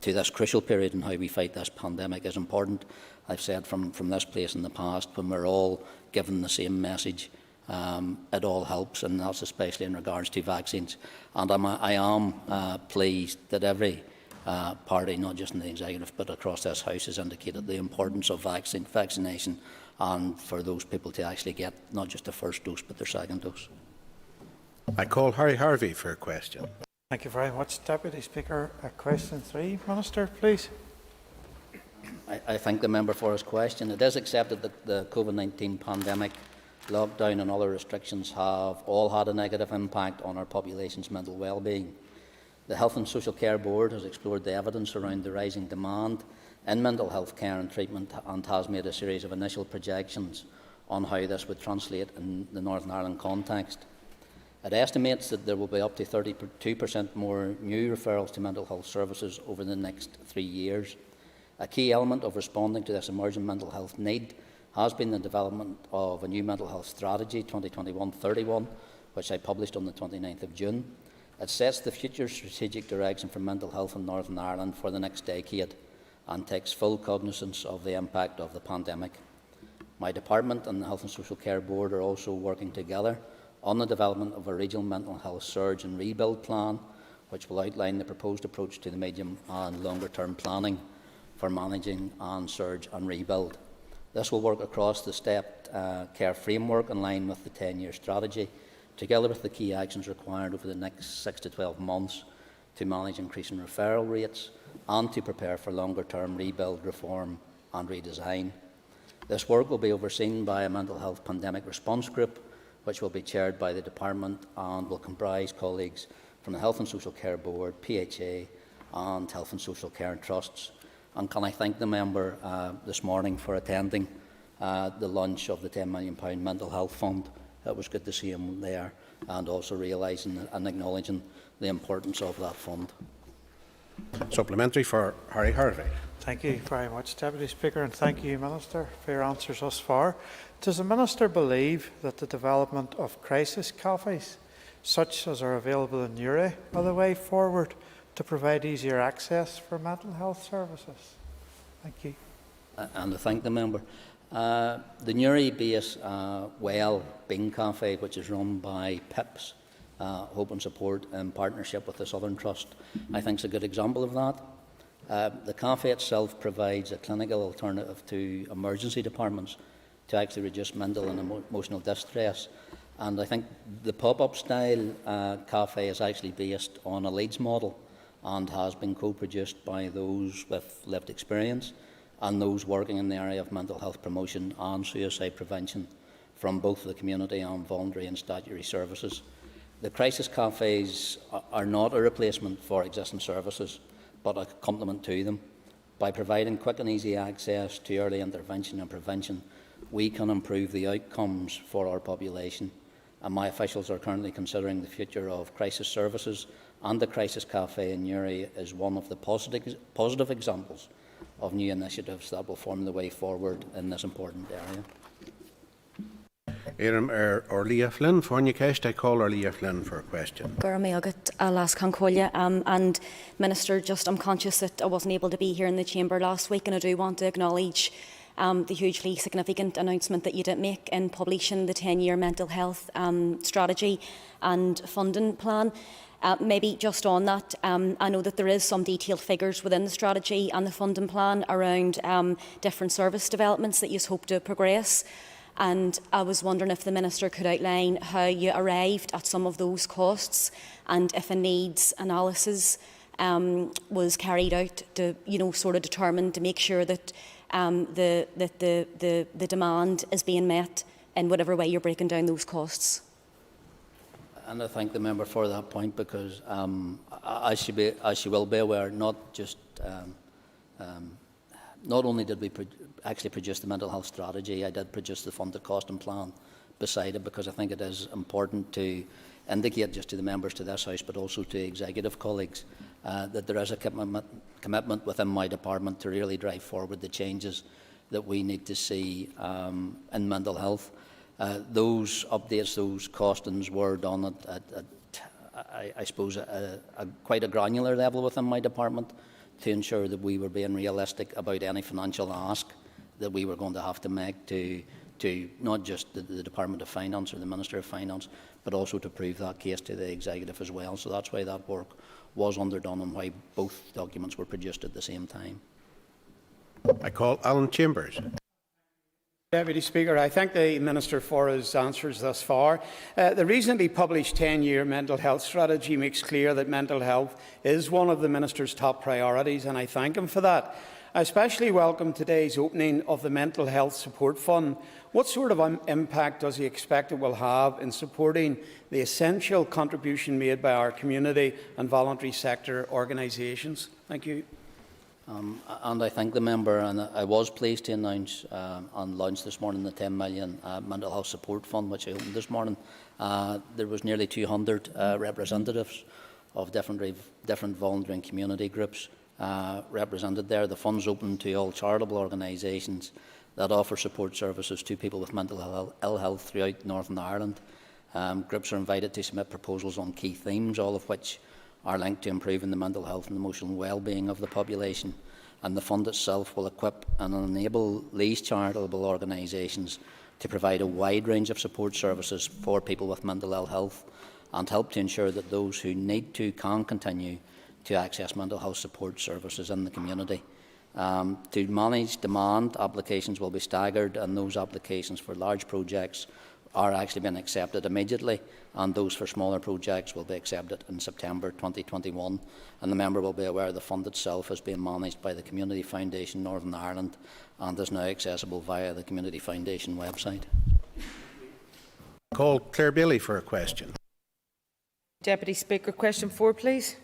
[SPEAKER 16] to this crucial period in how we fight this pandemic, is important. I've said from this place in the past, when we're all given the same message, it all helps, and that's especially in regards to vaccines. And I am pleased that every party, not just in the Executive but across this House, has indicated the importance of vaccination, and for those people to actually get not just their first dose but their second dose.
[SPEAKER 17] I call Harry Harvey for a question.
[SPEAKER 24] Thank you very much, Deputy Speaker. Question 3, Minister, please.
[SPEAKER 16] I thank the member for his question. It is accepted that the COVID-19 pandemic, lockdown and other restrictions have all had a negative impact on our population's mental well-being. The Health and Social Care Board has explored the evidence around the rising demand in mental health care and treatment, and has made a series of initial projections on how this would translate in the Northern Ireland context. It estimates that there will be up to 32% more new referrals to mental health services over the next 3 years. A key element of responding to this emerging mental health need has been the development of a new mental health strategy, 2021-31, which I published on the 29th of June. It sets the future strategic direction for mental health in Northern Ireland for the next decade and takes full cognizance of the impact of the pandemic. My department and the Health and Social Care Board are also working together on the development of a regional mental health surge and rebuild plan, which will outline the proposed approach to the medium and longer-term planning for managing and surge and rebuild. This will work across the stepped care framework in line with the 10-year strategy, together with the key actions required over the next 6 to 12 months to manage increasing referral rates and to prepare for longer-term rebuild, reform and redesign. This work will be overseen by a mental health pandemic response group, which will be chaired by the Department and will comprise colleagues from the Health and Social Care Board, PHA and Health and Social Care Trusts. And can I thank the member this morning for attending the launch of the £10 million Mental Health Fund. It was good to see him there, and also realising and acknowledging the importance of that fund.
[SPEAKER 17] Supplementary for Harry Harvey.
[SPEAKER 24] Thank you very much, Deputy Speaker, and thank you, Minister, for your answers thus far. Does the Minister believe that the development of crisis cafes, such as are available in Newry, are the way forward to provide easier access for mental health services? Thank you.
[SPEAKER 16] And I thank the member. The Newry-based Bean Cafe, which is run by PIPS, Hope and Support, in partnership with the Southern Trust, I think is a good example of that. The cafe itself provides a clinical alternative to emergency departments to actually reduce mental and emotional distress. And I think the pop-up style cafe is actually based on a Leeds model and has been co-produced by those with lived experience and those working in the area of mental health promotion and suicide prevention from both the community and voluntary and statutory services. The crisis cafes are not a replacement for existing services, but a complement to them. By providing quick and easy access to early intervention and prevention, we can improve the outcomes for our population. And my officials are currently considering the future of crisis services, and the Crisis Cafe in Newry is one of the positive examples of new initiatives that will form the way forward in this important area.
[SPEAKER 17] Orlia Flynn, Fornicast. I call Orlia Flynn for a question.
[SPEAKER 2] And Minister, I'm conscious that I wasn't able to be here in the Chamber last week, and I do want to acknowledge the hugely significant announcement that you did make in publishing the 10-year mental health strategy and funding plan. Maybe just on that, I know that there is some detailed figures within the strategy and the funding plan around different service developments that you hope to progress. And I was wondering if the Minister could outline how you arrived at some of those costs, and if a needs analysis was carried out to, sort of determine to make sure that the demand is being met in whatever way you're breaking down those costs.
[SPEAKER 16] And I thank the member for that point, because as she will be aware, not only did we actually produce the mental health strategy, I did produce the funded costing plan beside it, because I think it is important to indicate just to the members to this House, but also to executive colleagues, that there is a commitment within my department to really drive forward the changes that we need to see in mental health. Those updates, those costings were done at I suppose, quite a granular level within my department, to ensure that we were being realistic about any financial ask that we were going to have to make to not just the Department of Finance or the Minister of Finance, but also to prove that case to the Executive as well. So that's why that work was underdone and why both documents were produced at the same time.
[SPEAKER 17] I call Alan Chambers.
[SPEAKER 11] Deputy Speaker, I thank the Minister for his answers thus far. The recently published 10-year mental health strategy makes clear that mental health is one of the Minister's top priorities, and I thank him for that. I especially welcome today's opening of the Mental Health Support Fund. What sort of impact does he expect it will have in supporting the essential contribution made by our community and voluntary sector organisations? Thank you.
[SPEAKER 16] And I thank the member, and I was pleased to announce and launch this morning the 10 million Mental Health Support Fund, which I opened this morning. There was nearly 200 representatives of different voluntary and community groups represented there. The fund's open to all charitable organisations that offer support services to people with mental ill health throughout Northern Ireland. Groups are invited to submit proposals on key themes, all of which are linked to improving the mental health and emotional well-being of the population, and the fund itself will equip and enable these charitable organisations to provide a wide range of support services for people with mental ill health and help to ensure that those who need to can continue to access mental health support services in the community. To manage demand, applications will be staggered, and those applications for large projects are actually being accepted immediately, and those for smaller projects will be accepted in September 2021. And the member will be aware the fund itself is being managed by the Community Foundation Northern Ireland and is now accessible via the Community Foundation website.
[SPEAKER 17] Call Claire Bailey for a question.
[SPEAKER 8] Deputy Speaker, question 4, please.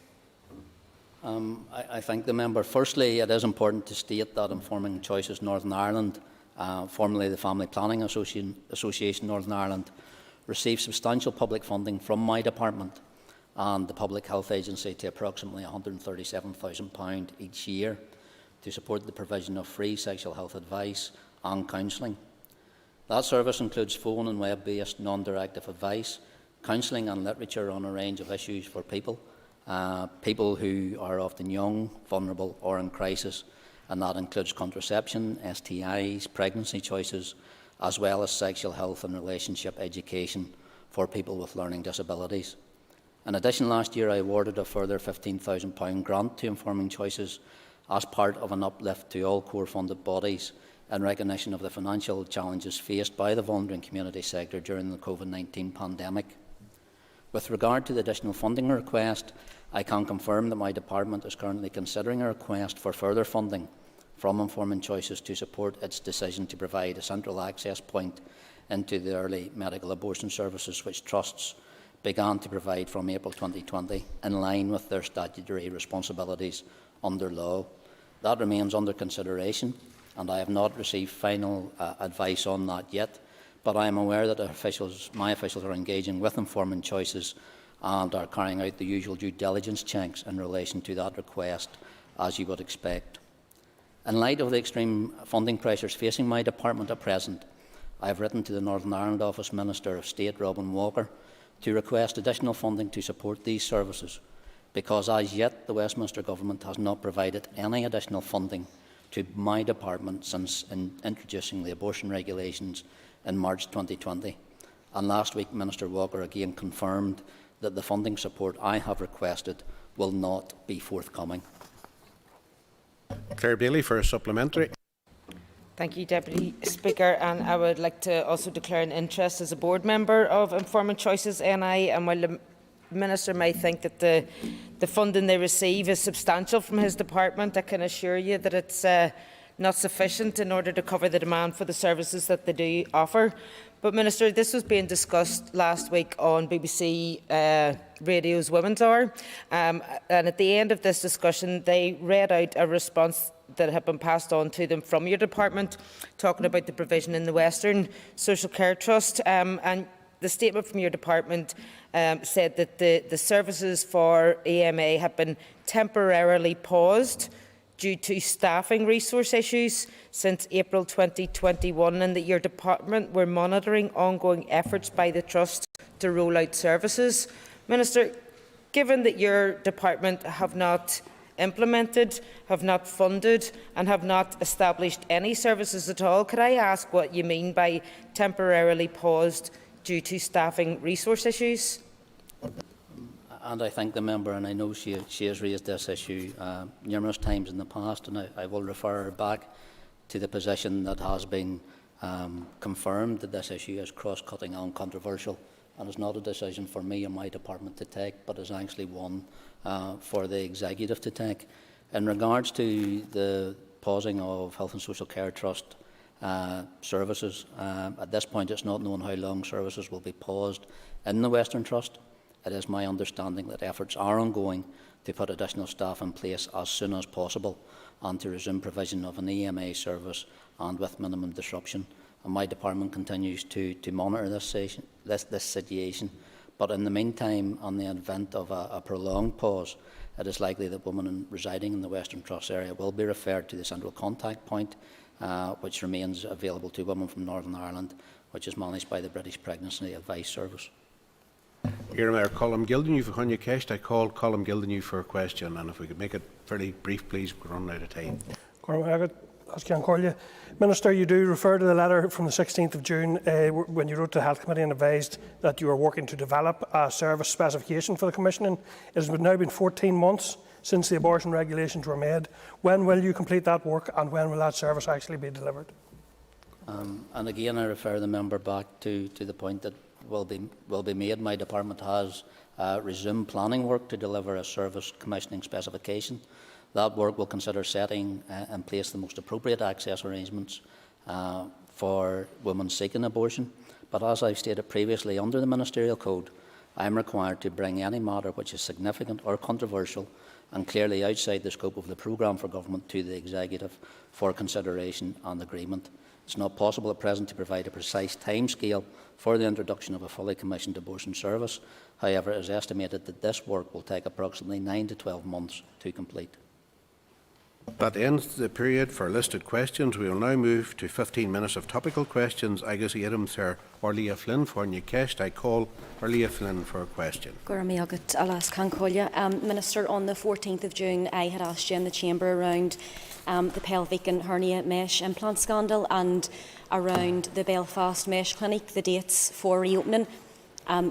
[SPEAKER 16] I thank the member. Firstly, it is important to state that Informing Choices Northern Ireland, formerly the Family Planning Association Northern Ireland, receives substantial public funding from my department and the Public Health Agency to approximately £137,000 each year to support the provision of free sexual health advice and counselling. That service includes phone and web-based non-directive advice, counselling and literature on a range of issues for people who are often young, vulnerable or in crisis, and that includes contraception, STIs, pregnancy choices, as well as sexual health and relationship education for people with learning disabilities. In addition, last year I awarded a further £15,000 grant to Informing Choices as part of an uplift to all core funded bodies in recognition of the financial challenges faced by the volunteering community sector during the COVID-19 pandemic. With regard to the additional funding request, I can confirm that my department is currently considering a request for further funding from Informing Choices to support its decision to provide a central access point into the early medical abortion services which trusts began to provide from April 2020 in line with their statutory responsibilities under law. That remains under consideration, and I have not received final advice on that yet, but I am aware that my officials are engaging with Informing Choices and are carrying out the usual due diligence checks in relation to that request, as you would expect. In light of the extreme funding pressures facing my department at present, I have written to the Northern Ireland Office Minister of State, Robin Walker, to request additional funding to support these services, because as yet the Westminster Government has not provided any additional funding to my department since introducing the abortion regulations in March 2020. And last week, Minister Walker again confirmed that the funding support I have requested will not be forthcoming.
[SPEAKER 17] Claire Bailey for a supplementary.
[SPEAKER 8] Thank you, Deputy Speaker. And I would like to also declare an interest as a board member of Informing Choices NI. And while the Minister may think that the funding they receive is substantial from his department, I can assure you that it's not sufficient in order to cover the demand for the services that they do offer. But Minister, this was being discussed last week on BBC Radio's Women's Hour, and at the end of this discussion they read out a response that had been passed on to them from your department, talking about the provision in the Western Social Care Trust, and the statement from your department said that the services for AMA have been temporarily paused due to staffing resource issues since April 2021, and that your department were monitoring ongoing efforts by the Trust to roll out services. Minister, given that your department have not implemented, have not funded and have not established any services at all, could I ask what you mean by temporarily paused due to staffing resource issues?
[SPEAKER 16] And I thank the member, and I know she has raised this issue numerous times in the past, and I will refer her back to the position that has been confirmed that this issue is cross-cutting and controversial, and is not a decision for me and my department to take, but is actually one for the executive to take. In regards to the pausing of Health and Social Care Trust services, at this point it's not known how long services will be paused in the Western Trust. It is my understanding that efforts are ongoing to put additional staff in place as soon as possible and to resume provision of an EMA service and with minimum disruption. And my department continues to monitor this situation. But in the meantime, on the event of a prolonged pause, it is likely that women residing in the Western Trust area will be referred to the central contact point, which remains available to women from Northern Ireland, which is managed by the British Pregnancy Advice Service.
[SPEAKER 17] Here, Mayor Colm Gildennew for Hunya Kesh. I called Colm Gildennew for a question, and if we could make it fairly brief, please, we're running out of time.
[SPEAKER 10] as can call you. Minister, you do refer to the letter from the 16th of June when you wrote to the Health Committee and advised that you are working to develop a service specification for the commissioning. It has now been 14 months since the abortion regulations were made. When will you complete that work, and when will that service actually be delivered?
[SPEAKER 16] And again, I refer the member back to the point that will be made. My department has resumed planning work to deliver a service commissioning specification. That work will consider setting in place the most appropriate access arrangements for women seeking abortion. But as I've stated previously, under the Ministerial Code, I am required to bring any matter which is significant or controversial and clearly outside the scope of the programme for government to the Executive for consideration and agreement. It's not possible at present to provide a precise timescale for the introduction of a fully commissioned abortion service. However, it is estimated that this work will take approximately 9 to 12 months to complete.
[SPEAKER 17] That ends the period for listed questions. We will now move to 15 minutes of topical questions. Agus Iram Sir Orlia Flynn for Newcastle. I call Orlia Flynn for a question.
[SPEAKER 2] Minister, on the 14th of June, I had asked you in the Chamber around the pelvic and hernia mesh implant scandal and around the Belfast Mesh Clinic, the dates for reopening.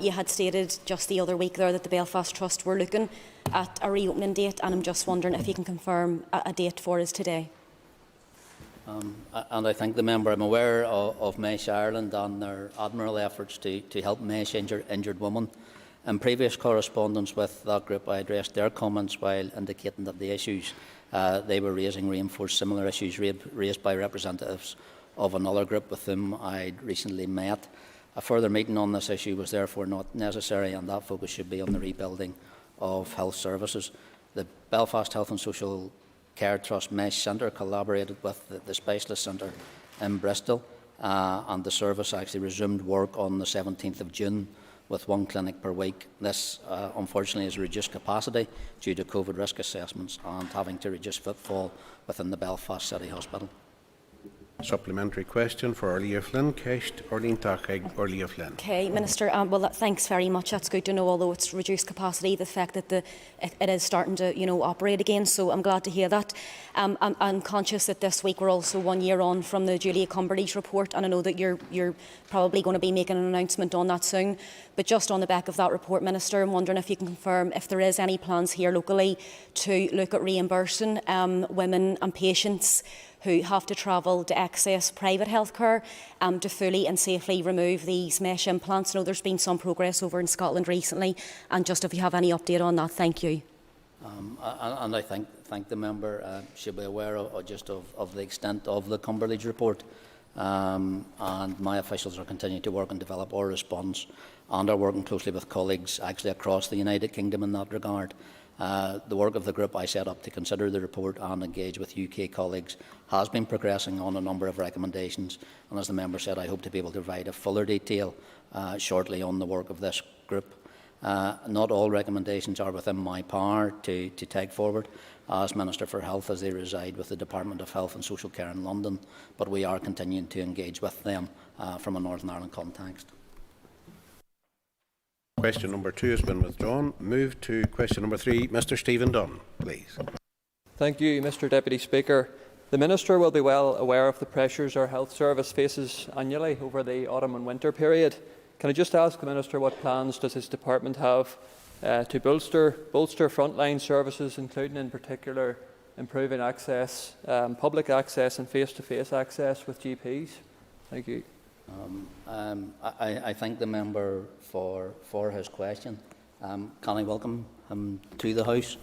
[SPEAKER 2] You had stated just the other week there that the Belfast Trust were looking at a reopening date, and I'm just wondering if you can confirm a date for us today.
[SPEAKER 16] And I thank the member. I'm aware of Mesh Ireland and their admirable efforts to help Mesh injured women. In previous correspondence with that group, I addressed their comments while indicating that the issues they were raising reinforced similar issues raised by representatives of another group with whom I'd recently met. A further meeting on this issue was therefore not necessary, and that focus should be on the rebuilding of health services. The Belfast Health and Social Care Trust Mesh Centre collaborated with the Specialist Centre in Bristol, and the service actually resumed work on the 17th of June with one clinic per week. This, unfortunately, is reduced capacity due to COVID risk assessments and having to reduce footfall within the Belfast City Hospital.
[SPEAKER 17] Supplementary question for Orlia Flynn. Keist Orlín Tachig, Orlia Flynn.
[SPEAKER 2] Okay, Minister, thanks very much. That's good to know, although it's reduced capacity, the fact that it is starting to operate again, so I'm glad to hear that. I'm conscious that this week we're also 1 year on from the Julia Cumberle's report, and I know that you're probably going to be making an announcement on that soon. But just on the back of that report, Minister, I'm wondering if you can confirm if there is any plans here locally to look at reimbursing women and patients who have to travel to access private healthcare to fully and safely remove these mesh implants. I know there's been some progress over in Scotland recently, and just if you have any update on that, thank you.
[SPEAKER 16] And I thank the member. She'll be aware of the extent of the Cumberle's report, and my officials are continuing to work and develop our response, and are working closely with colleagues actually across the United Kingdom in that regard. The work of the group I set up to consider the report and engage with UK colleagues has been progressing on a number of recommendations, and as the member said, I hope to be able to provide a fuller detail shortly on the work of this group. Not all recommendations are within my power to take forward as Minister for Health, as they reside with the Department of Health and Social Care in London, but we are continuing to engage with them from a Northern Ireland context.
[SPEAKER 17] Question number 2 has been withdrawn. Move to question number 3. Mr. Stephen Dunn, please.
[SPEAKER 12] Thank you, Mr. Deputy Speaker. The Minister will be well aware of the pressures our health service faces annually over the autumn and winter period. Can I just ask the Minister what plans does his department have to bolster frontline services, including in particular improving access, public access and face-to-face access with GPs? Thank you.
[SPEAKER 16] I thank the member for his question. Can I welcome him to the House?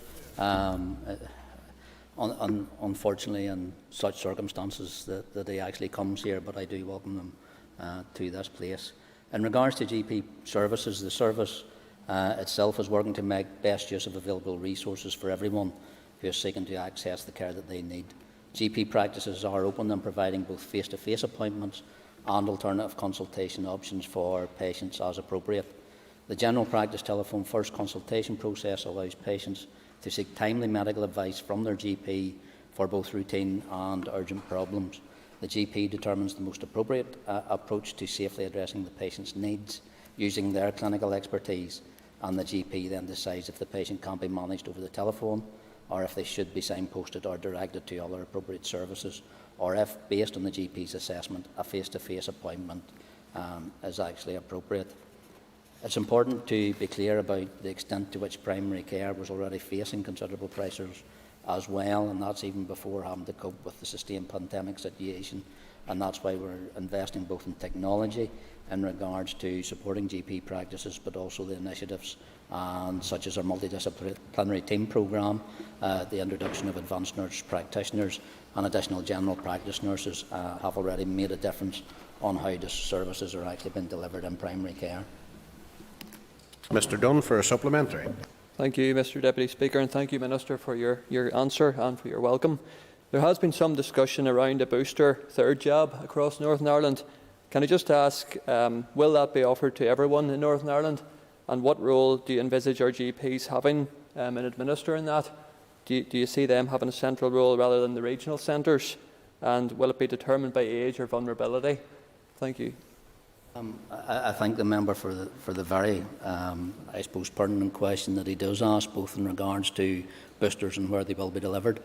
[SPEAKER 16] Unfortunately, in such circumstances that he actually comes here, but I do welcome him to this place. In regards to GP services, the service itself is working to make best use of available resources for everyone who is seeking to access the care that they need. GP practices are open and providing both face-to-face appointments and alternative consultation options for patients as appropriate. The general practice telephone first consultation process allows patients to seek timely medical advice from their GP for both routine and urgent problems. The GP determines the most appropriate approach to safely addressing the patient's needs using their clinical expertise, and the GP then decides if the patient can be managed over the telephone, or if they should be signposted or directed to other appropriate services, or if, based on the GP's assessment, a face-to-face appointment is actually appropriate. It's important to be clear about the extent to which primary care was already facing considerable pressures as well, and that's even before having to cope with the sustained pandemic situation. And that's why we're investing both in technology in regards to supporting GP practices, but also the initiatives such as our multidisciplinary team programme, the introduction of advanced nurse practitioners and additional general practice nurses have already made a difference on how the services are actually being delivered in primary care.
[SPEAKER 17] Mr Dunn for a supplementary.
[SPEAKER 12] Thank you, Mr Deputy Speaker, and thank you, Minister, for your answer and for your welcome. There has been some discussion around a booster third jab across Northern Ireland. Can I just ask, will that be offered to everyone in Northern Ireland? And what role do you envisage our GPs having in administering that? Do you see them having a central role rather than the regional centres? And will it be determined by age or vulnerability? Thank you.
[SPEAKER 16] I thank the member for the very, I suppose, pertinent question that he does ask, both in regards to boosters and where they will be delivered.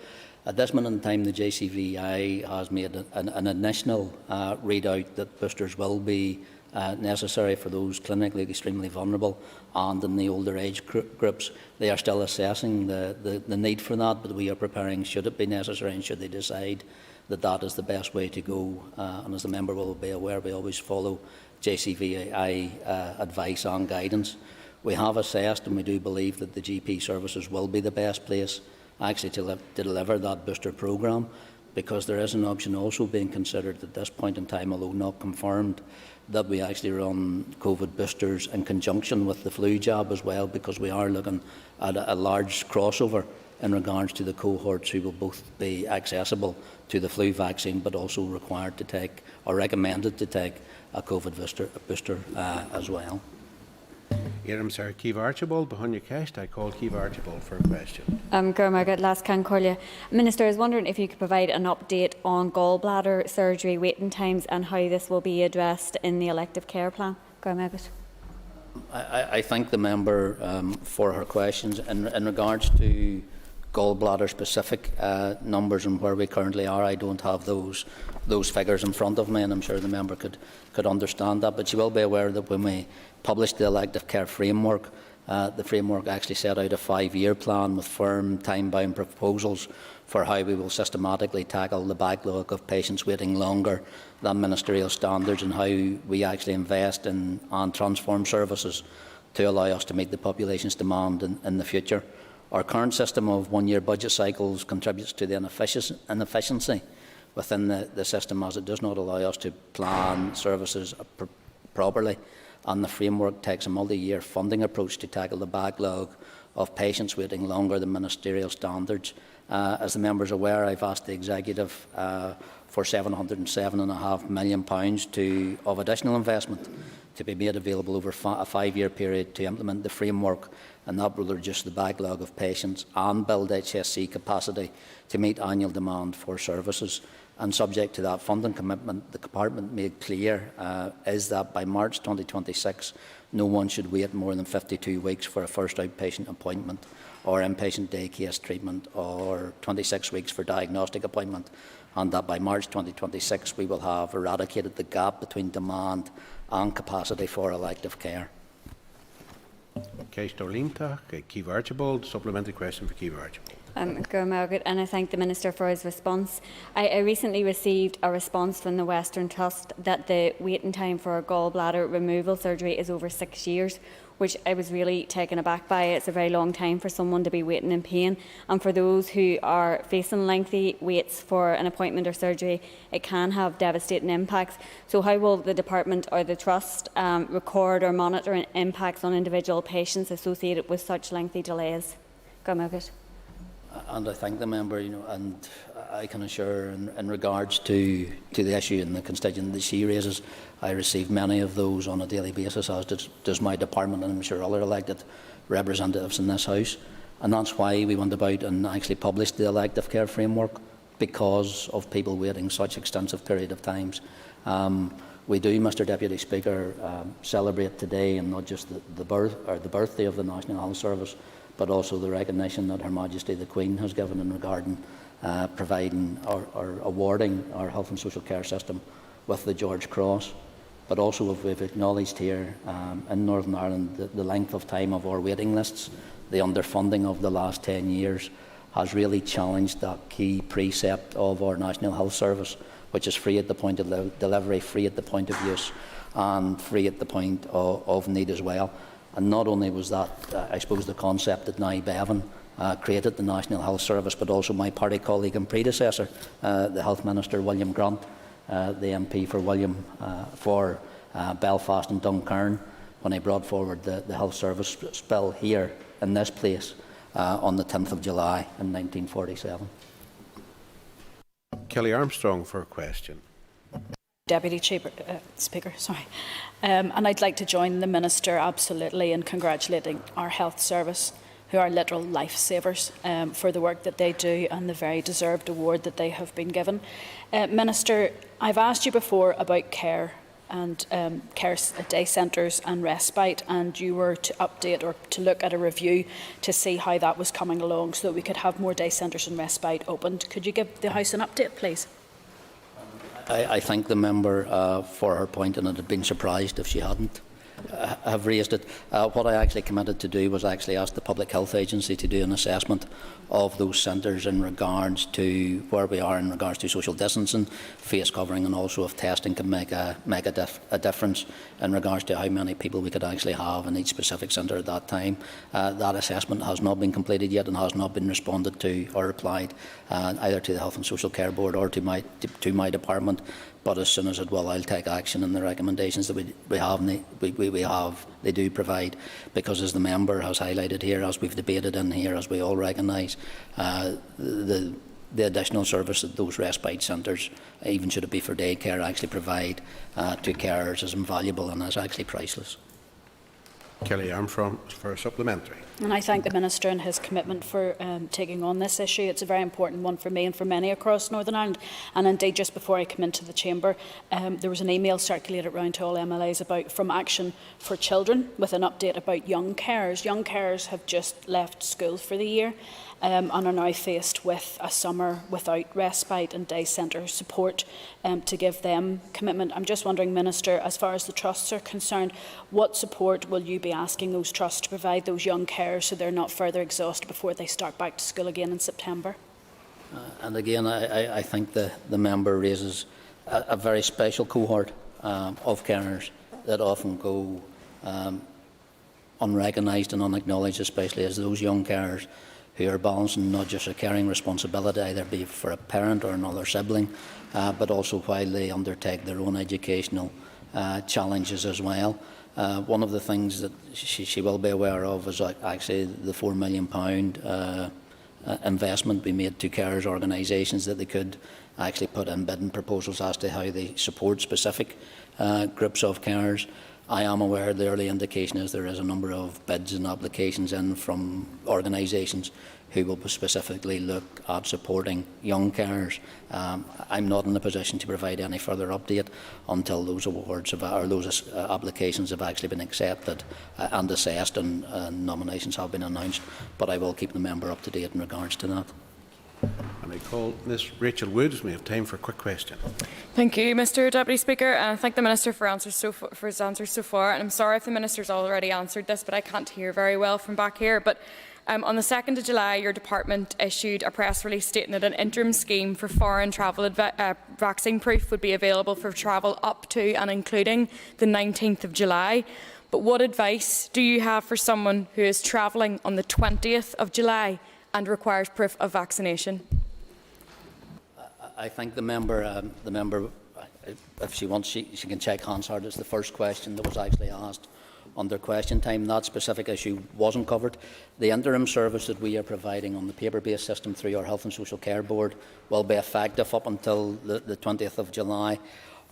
[SPEAKER 16] At this moment in time, the JCVI has made an initial readout that boosters will be necessary for those clinically extremely vulnerable and in the older age groups. They are still assessing the need for that, but we are preparing should it be necessary and should they decide that that is the best way to go. And as the member will be aware, we always follow JCVI advice and guidance. We have assessed and we do believe that the GP services will be the best place actually to deliver that booster programme, because there is an option also being considered at this point in time, although not confirmed, that we actually run COVID boosters in conjunction with the flu jab as well, because we are looking at a large crossover in regards to the cohorts who will both be accessible to the flu vaccine but also required to take or recommended to take a COVID booster as well.
[SPEAKER 17] Iram Sir Keith Archibald, behind your cast, I call Keith Archibald for a question.
[SPEAKER 2] Minister, I was wondering if you could provide an update on gallbladder surgery waiting times and how this will be addressed in the elective care plan.
[SPEAKER 16] I thank the member for her questions. In regards to gallbladder specific numbers and where we currently are, I don't have those figures in front of me, and I'm sure the member could understand that. But she will be aware that when we published the elective care framework, the framework actually set out a 5-year plan with firm time-bound proposals for how we will systematically tackle the backlog of patients waiting longer than ministerial standards, and how we actually invest in and transform services to allow us to meet the population's demand in the future. Our current system of 1-year budget cycles contributes to the inefficiency within the system, as it does not allow us to plan services properly, and the framework takes a multi-year funding approach to tackle the backlog of patients waiting longer than ministerial standards. As the member is aware, I've asked the Executive for £707.5 million of additional investment to be made available over a 5-year period to implement the framework, and that will reduce the backlog of patients and build HSC capacity to meet annual demand for services. And subject to that funding commitment, the Department made clear is that by March 2026, no one should wait more than 52 weeks for a first outpatient appointment or inpatient day case treatment, or 26 weeks for diagnostic appointment, and that by March 2026 we will have eradicated the gap between demand and capacity for elective care.
[SPEAKER 17] Keith Archibald, supplementary question for Keith Archibald.
[SPEAKER 2] And I thank the Minister for his response. I recently received a response from the Western Trust that the waiting time for a gallbladder removal surgery is over 6 years, which I was really taken aback by. It's a very long time for someone to be waiting in pain, and for those who are facing lengthy waits for an appointment or surgery, it can have devastating impacts. So how will the Department or the Trust record or monitor impacts on individual patients associated with such lengthy delays?
[SPEAKER 16] And I thank the member, and I can assure in regards to the issue and the constituent that she raises, I receive many of those on a daily basis, as does my department, and I'm sure other elected representatives in this House. And that's why we went about and actually published the elective care framework, because of people waiting such extensive period of times. We do, Mr Deputy Speaker, celebrate today, and not just the birthday of the National Health Service, but also the recognition that Her Majesty the Queen has given in regarding providing or awarding our health and social care system with the George Cross. But also we've acknowledged here in Northern Ireland the length of time of our waiting lists, the underfunding of the last 10 years has really challenged that key precept of our National Health Service, which is free at the point of delivery, free at the point of use, and free at the point of need as well. And not only was that, I suppose, the concept that Nye Bevan created the National Health Service, but also my party colleague and predecessor, the Health Minister William Grant, the MP for Belfast and Duncairn, when he brought forward the Health Service bill here in this place on the 10th of July in 1947.
[SPEAKER 17] Kelly Armstrong for a question.
[SPEAKER 1] Deputy Speaker, and I'd like to join the Minister absolutely in congratulating our health service, who are literal lifesavers, for the work that they do and the very deserved award that they have been given. Minister, I've asked you before about care and care day centres and respite, and you were to update or to look at a review to see how that was coming along so that we could have more day centres and respite opened. Could you give the House an update, please?
[SPEAKER 16] I thank the member for her point, and I'd have been surprised if she hadn't have raised it. What I actually committed to do was actually ask the Public Health Agency to do an assessment of those centres in regards to where we are in regards to social distancing, face covering, and also if testing can make a difference in regards to how many people we could actually have in each specific centre at that time. That assessment has not been completed yet and has not been responded to or replied either to the Health and Social Care Board or to my department. But as soon as it will, I'll take action on the recommendations that we have. They do provide, because as the member has highlighted here, as we've debated in here, as we all recognise, the additional service that those respite centres, even should it be for daycare, actually provide to carers is invaluable and is actually priceless.
[SPEAKER 17] Kelly Armstrong for a supplementary.
[SPEAKER 1] And I thank the Minister and his commitment for taking on this issue. It's a very important one for me and for many across Northern Ireland. And indeed, just before I came into the chamber, there was an email circulated around to all MLAs from Action for Children with an update about young carers. Young carers have just left school for the year and are now faced with a summer without respite and day centre support to give them commitment. I'm just wondering, Minister, as far as the trusts are concerned, what support will you be asking those trusts to provide those young carers so they're not further exhausted before they start back to school again in September?
[SPEAKER 16] And again, I think the member raises a very special cohort of carers that often go unrecognised and unacknowledged, especially as those young carers who are balancing not just a caring responsibility, either be for a parent or another sibling, but also while they undertake their own educational challenges as well. One of the things that she will be aware of is actually the £4 million investment we made to carers organisations that they could actually put in bidding proposals as to how they support specific groups of carers. I am aware the early indication is there is a number of bids and applications in from organisations who will specifically look at supporting young carers. I'm not in a position to provide any further update until those awards or those applications have actually been accepted and assessed and nominations have been announced. But I will keep the member up to date in regards to that.
[SPEAKER 17] And I call Ms Rachel Woods. We have time for a quick question.
[SPEAKER 14] Thank you, Mr Deputy Speaker, and thank the Minister for his answers so far. And I'm sorry if the Minister's already answered this, but I can't hear very well from back here. But on the 2nd of July, your department issued a press release stating that an interim scheme for foreign travel vaccine proof would be available for travel up to and including the 19th of July. But what advice do you have for someone who is travelling on the 20th of July and requires proof of vaccination?
[SPEAKER 16] I think the member, if she wants, she can check Hansard. It's the first question that was actually asked under question time. That specific issue wasn't covered. The interim service that we are providing on the paper-based system through our Health and Social Care Board will be effective up until the 20th of July.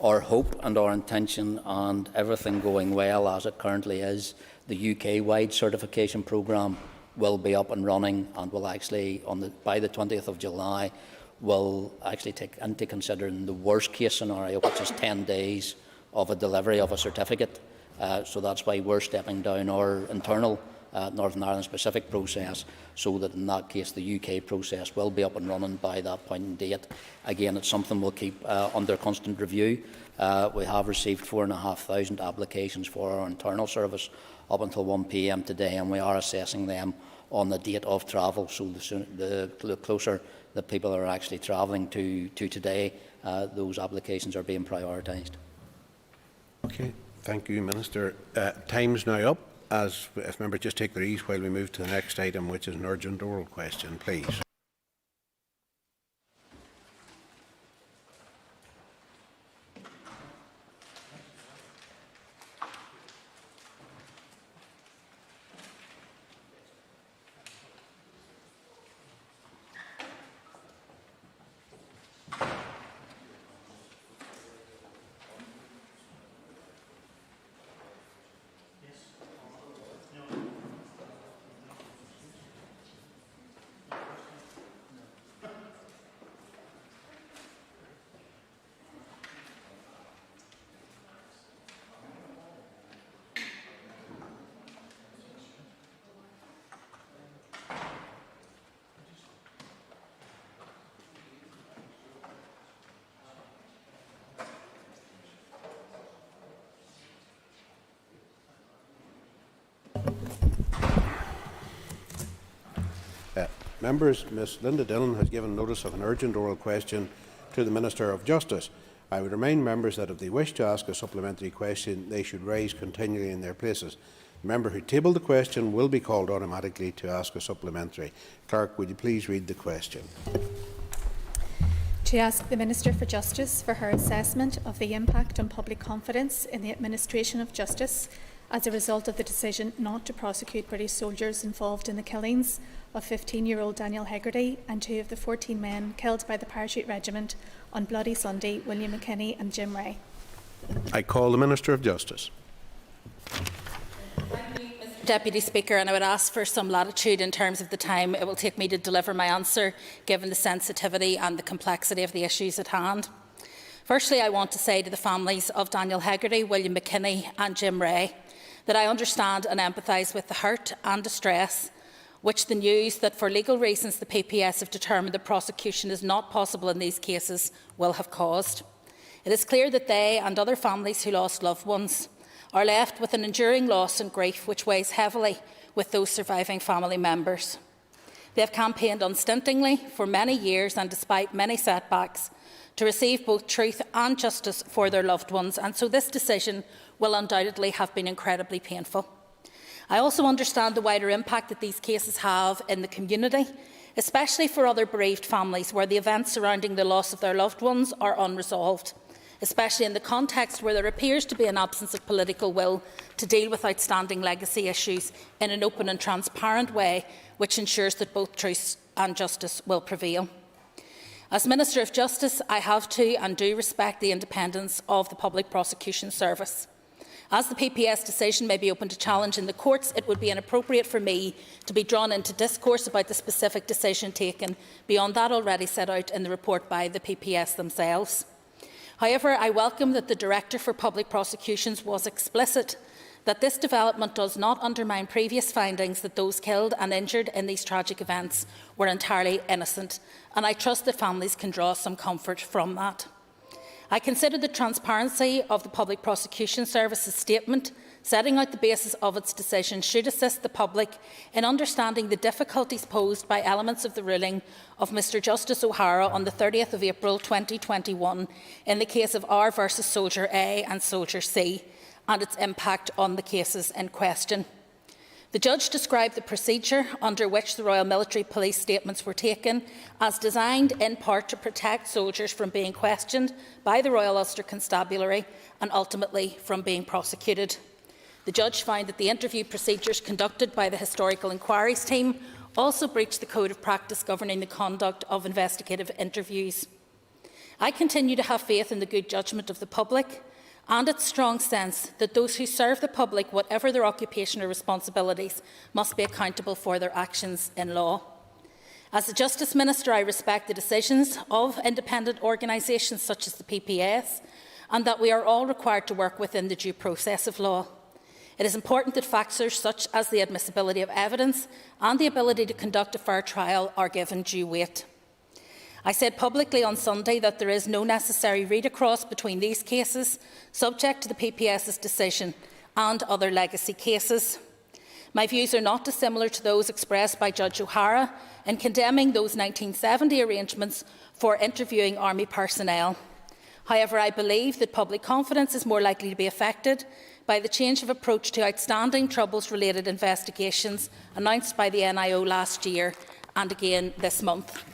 [SPEAKER 16] Our hope and our intention, and everything going well as it currently is, the UK-wide certification programme will be up and running and will actually, by the 20th of July, will actually take into consideration the worst case scenario, which is 10 days of a delivery of a certificate. So that's why we're stepping down our internal Northern Ireland specific process, so that in that case the UK process will be up and running by that point in date. Again, it's something we'll keep under constant review. We have received 4,500 applications for our internal service up until 1 p.m. today, and we are assessing them on the date of travel. So the closer that people are actually travelling to today, those applications are being prioritised.
[SPEAKER 17] Okay, thank you, Minister. Time's now up. If members just take their ease while we move to the next item, which is an urgent oral question, please. Members, Ms Linda Dillon has given notice of an urgent oral question to the Minister of Justice. I would remind members that if they wish to ask a supplementary question, they should rise continually in their places. The member who tabled the question will be called automatically to ask a supplementary. Clerk, would you please read the question?
[SPEAKER 15] To ask the Minister for Justice for her assessment of the impact on public confidence in the administration of justice as a result of the decision not to prosecute British soldiers involved in the killings of 15-year-old Daniel Hegarty and 2 of the 14 men killed by the Parachute Regiment on Bloody Sunday, William McKinney and Jim Ray.
[SPEAKER 17] I call the Minister of Justice.
[SPEAKER 19] Thank you, Mr. Deputy Speaker, and I would ask for some latitude in terms of the time it will take me to deliver my answer, given the sensitivity and the complexity of the issues at hand. Firstly, I want to say to the families of Daniel Hegarty, William McKinney and Jim Ray that I understand and empathise with the hurt and distress which the news that for legal reasons the PPS have determined the prosecution is not possible in these cases will have caused. It is clear that they and other families who lost loved ones are left with an enduring loss and grief which weighs heavily with those surviving family members. They have campaigned unstintingly for many years and despite many setbacks to receive both truth and justice for their loved ones, and so this decision will undoubtedly have been incredibly painful. I also understand the wider impact that these cases have in the community, especially for other bereaved families where the events surrounding the loss of their loved ones are unresolved, especially in the context where there appears to be an absence of political will to deal with outstanding legacy issues in an open and transparent way, which ensures that both truth and justice will prevail. As Minister of Justice, I have to and do respect the independence of the Public Prosecution Service. As the PPS decision may be open to challenge in the courts, it would be inappropriate for me to be drawn into discourse about the specific decision taken beyond that already set out in the report by the PPS themselves. However, I welcome that the Director for Public Prosecutions was explicit that this development does not undermine previous findings that those killed and injured in these tragic events were entirely innocent, and I trust that families can draw some comfort from that. I consider the transparency of the Public Prosecution Service's statement setting out the basis of its decision should assist the public in understanding the difficulties posed by elements of the ruling of Mr Justice O'Hara on the 30th of April 2021 in the case of R versus Soldier A and Soldier C and its impact on the cases in question. The judge described the procedure under which the Royal Military Police statements were taken as designed in part to protect soldiers from being questioned by the Royal Ulster Constabulary and ultimately from being prosecuted. The judge found that the interview procedures conducted by the Historical Inquiries team also breached the Code of Practice governing the conduct of investigative interviews. I continue to have faith in the good judgment of the public and its strong sense that those who serve the public, whatever their occupation or responsibilities, must be accountable for their actions in law. As the Justice Minister, I respect the decisions of independent organisations such as the PPS, and that we are all required to work within the due process of law. It is important that factors such as the admissibility of evidence and the ability to conduct a fair trial are given due weight. I said publicly on Sunday that there is no necessary read-across between these cases, subject to the PPS's decision, and other legacy cases. My views are not dissimilar to those expressed by Judge O'Hara in condemning those 1970 arrangements for interviewing army personnel. However, I believe that public confidence is more likely to be affected by the change of approach to outstanding troubles-related investigations announced by the NIO last year and again this month.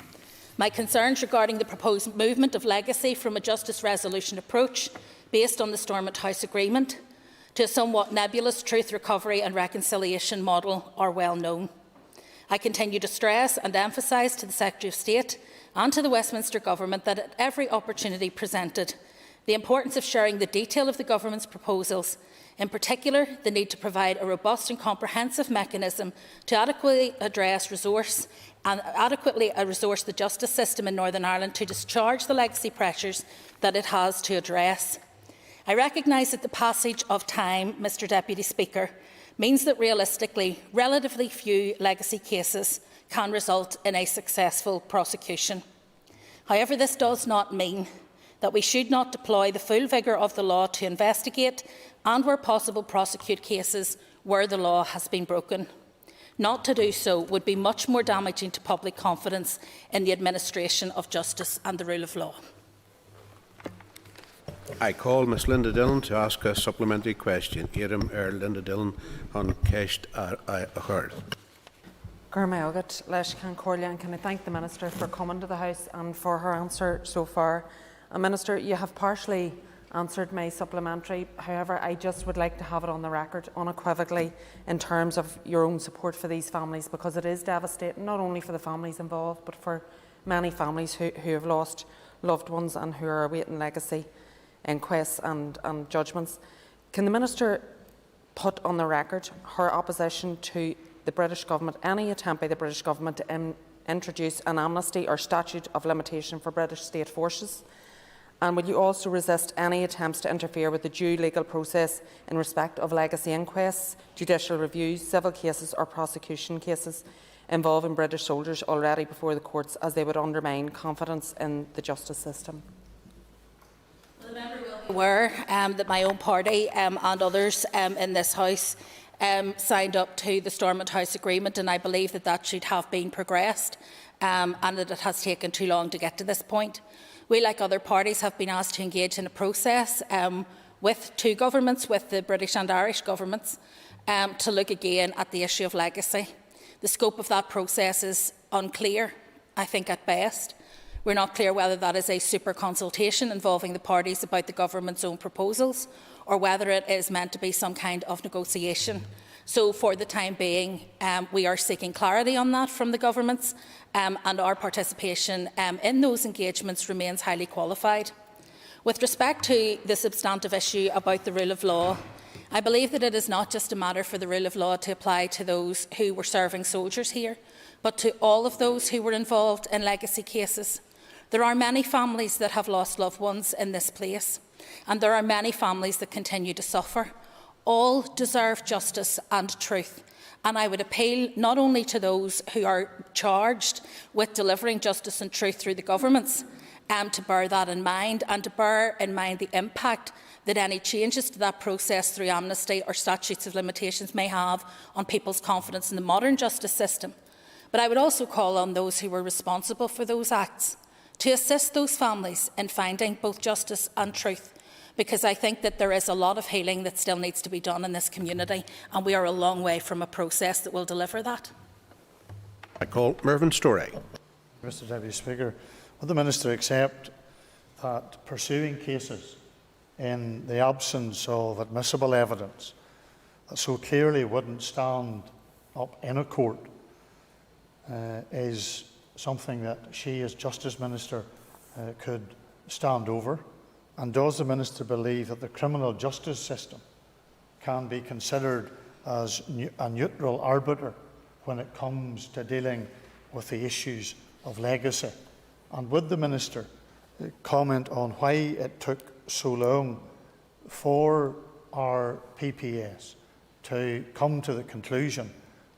[SPEAKER 19] My concerns regarding the proposed movement of legacy from a justice resolution approach based on the Stormont House Agreement to a somewhat nebulous truth recovery and reconciliation model are well known. I continue to stress and emphasise to the Secretary of State and to the Westminster Government that at every opportunity presented, the importance of sharing the detail of the Government's proposals, in particular the need to provide a robust and comprehensive mechanism to adequately resource the justice system in Northern Ireland to discharge the legacy pressures that it has to address. I recognise that the passage of time, Mr Deputy Speaker, means that realistically, relatively few legacy cases can result in a successful prosecution. However, this does not mean that we should not deploy the full vigour of the law to investigate and, where possible, prosecute cases where the law has been broken. Not to do so would be much more damaging to public confidence in the administration of justice and the rule of law.
[SPEAKER 17] I call Ms Linda Dillon to ask a supplementary question. Éireann Linda Dillon on Ceist a Chur.
[SPEAKER 3] Can I thank the Minister for coming to the House and for her answer so far. Minister, you have partially answered my supplementary. However, I just would like to have it on the record unequivocally in terms of your own support for these families, because it is devastating, not only for the families involved, but for many families who have lost loved ones and who are awaiting legacy inquests and judgments. Can the Minister put on the record her opposition to the British Government, any attempt by the British Government to introduce an amnesty or statute of limitation for British state forces? And will you also resist any attempts to interfere with the due legal process in respect of legacy inquests, judicial reviews, civil cases or prosecution cases involving British soldiers already before the courts, as they would undermine confidence in the justice system?
[SPEAKER 19] Well, the member will be aware that my own party and others in this House signed up to the Stormont House Agreement, and I believe that that should have been progressed and that it has taken too long to get to this point. We, like other parties, have been asked to engage in a process with two governments, with the British and Irish governments, to look again at the issue of legacy. The scope of that process is unclear, I think, at best. We're not clear whether that is a super consultation involving the parties about the government's own proposals, or whether it is meant to be some kind of negotiation. So, for the time being, we are seeking clarity on that from the governments, and our participation in those engagements remains highly qualified. With respect to the substantive issue about the rule of law, I believe that it is not just a matter for the rule of law to apply to those who were serving soldiers here, but to all of those who were involved in legacy cases. There are many families that have lost loved ones in this place, and there are many families that continue to suffer. All deserve justice and truth, and I would appeal not only to those who are charged with delivering justice and truth through the governments, to bear that in mind, and to bear in mind the impact that any changes to that process through amnesty or statutes of limitations may have on people's confidence in the modern justice system. But I would also call on those who were responsible for those acts to assist those families in finding both justice and truth, because I think that there is a lot of healing that still needs to be done in this community, and we are a long way from a process that will deliver that.
[SPEAKER 17] I call Mervyn Storey.
[SPEAKER 24] Mr Deputy Speaker, would the Minister accept that pursuing cases in the absence of admissible evidence that so clearly wouldn't stand up in a court is something that she, as Justice Minister, could stand over? And does the Minister believe that the criminal justice system can be considered as a neutral arbiter when it comes to dealing with the issues of legacy? And would the Minister comment on why it took so long for our PPS to come to the conclusion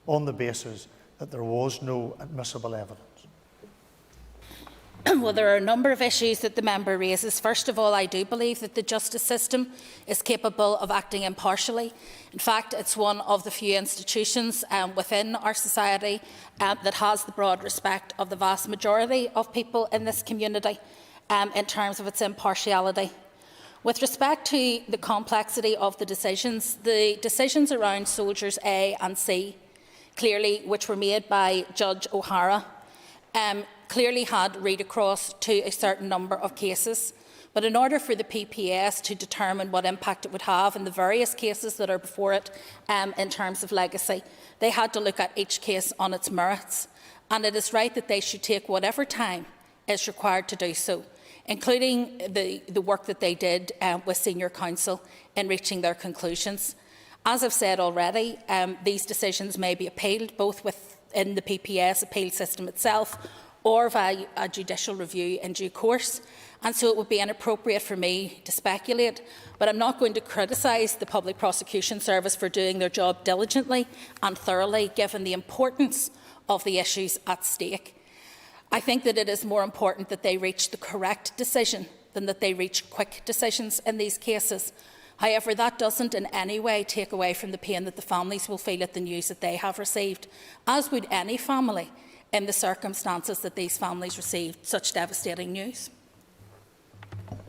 [SPEAKER 24] on the basis that there was no admissible evidence?
[SPEAKER 19] Well, there are a number of issues that the member raises. First of all, I do believe that the justice system is capable of acting impartially. In fact, it's one of the few institutions within our society that has the broad respect of the vast majority of people in this community in terms of its impartiality. With respect to the complexity of the decisions around Soldiers A and C, clearly, which were made by Judge O'Hara, clearly had read across to a certain number of cases. But in order for the PPS to determine what impact it would have in the various cases that are before it in terms of legacy, they had to look at each case on its merits. And it is right that they should take whatever time is required to do so, including the work that they did with senior counsel in reaching their conclusions. As I've said already, these decisions may be appealed both within the PPS appeal system itself or via a judicial review in due course. And so it would be inappropriate for me to speculate, but I'm not going to criticise the Public Prosecution Service for doing their job diligently and thoroughly, given the importance of the issues at stake. I think that it is more important that they reach the correct decision than that they reach quick decisions in these cases. However, that doesn't in any way take away from the pain that the families will feel at the news that they have received, as would any family in the circumstances that these families received such devastating news.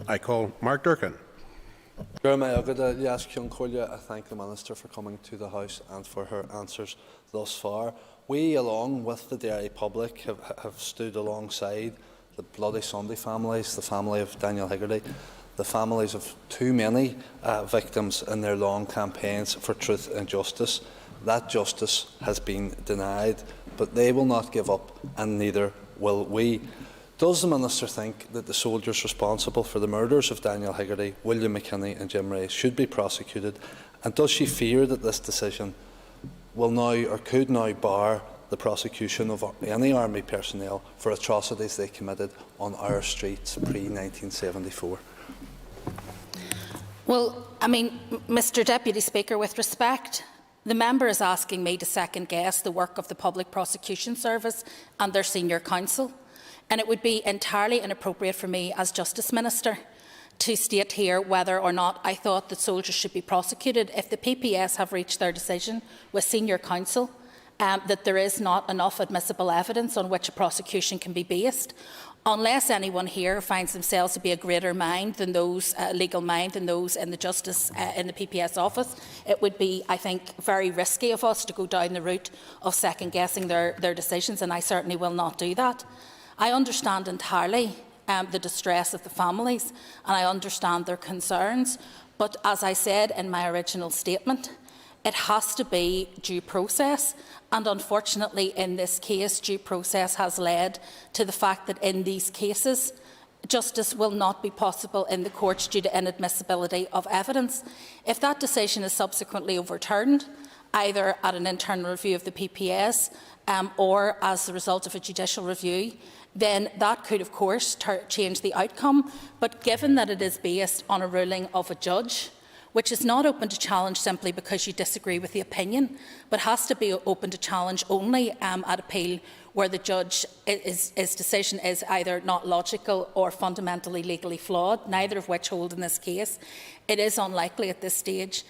[SPEAKER 17] I call Mark Durkin.
[SPEAKER 4] I thank the Minister for coming to the House and for her answers thus far. We, along with the dairy public, have stood alongside the Bloody Sunday families, the family of Daniel Higgerty, the families of too many victims in their long campaigns for truth and justice. That justice has been denied, but they will not give up, and neither will we. Does the Minister think that the soldiers responsible for the murders of Daniel Higgerty, William McKinney and Jim Ray should be prosecuted? And does she fear that this decision will now or could now bar the prosecution of any army personnel for atrocities they committed on our streets pre-1974?
[SPEAKER 19] Well, I mean, Mr Deputy Speaker, with respect, the member is asking me to second-guess the work of the Public Prosecution Service and their senior counsel, and it would be entirely inappropriate for me as Justice Minister to state here whether or not I thought that soldiers should be prosecuted. If the PPS have reached their decision with senior counsel that there is not enough admissible evidence on which a prosecution can be based, unless anyone here finds themselves to be a greater mind than those, legal mind than those in the Justice in the PPS office, it would be, I think, very risky of us to go down the route of second-guessing their decisions, and I certainly will not do that. I understand entirely the distress of the families, and I understand their concerns, but as I said in my original statement, it has to be due process, and unfortunately in this case due process has led to the fact that in these cases justice will not be possible in the courts due to inadmissibility of evidence. If that decision is subsequently overturned, either at an internal review of the PPS or as the result of a judicial review, then that could of course change the outcome. But given that it is based on a ruling of a judge, which is not open to challenge simply because you disagree with the opinion, but has to be open to challenge only at appeal where the judge's decision is either not logical or fundamentally legally flawed, neither of which hold in this case, it is unlikely at this stage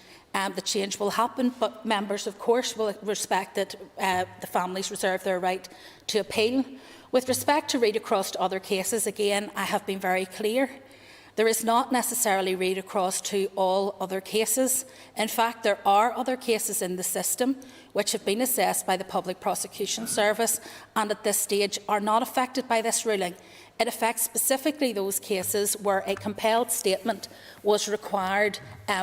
[SPEAKER 19] the change will happen. But members, of course, will respect that the families reserve their right to appeal. With respect to read across to other cases, again, I have been very clear. There is not necessarily read across to all other cases. In fact, there are other cases in the system which have been assessed by the Public Prosecution Service and at this stage are not affected by this ruling. It affects specifically those cases where a compelled statement was required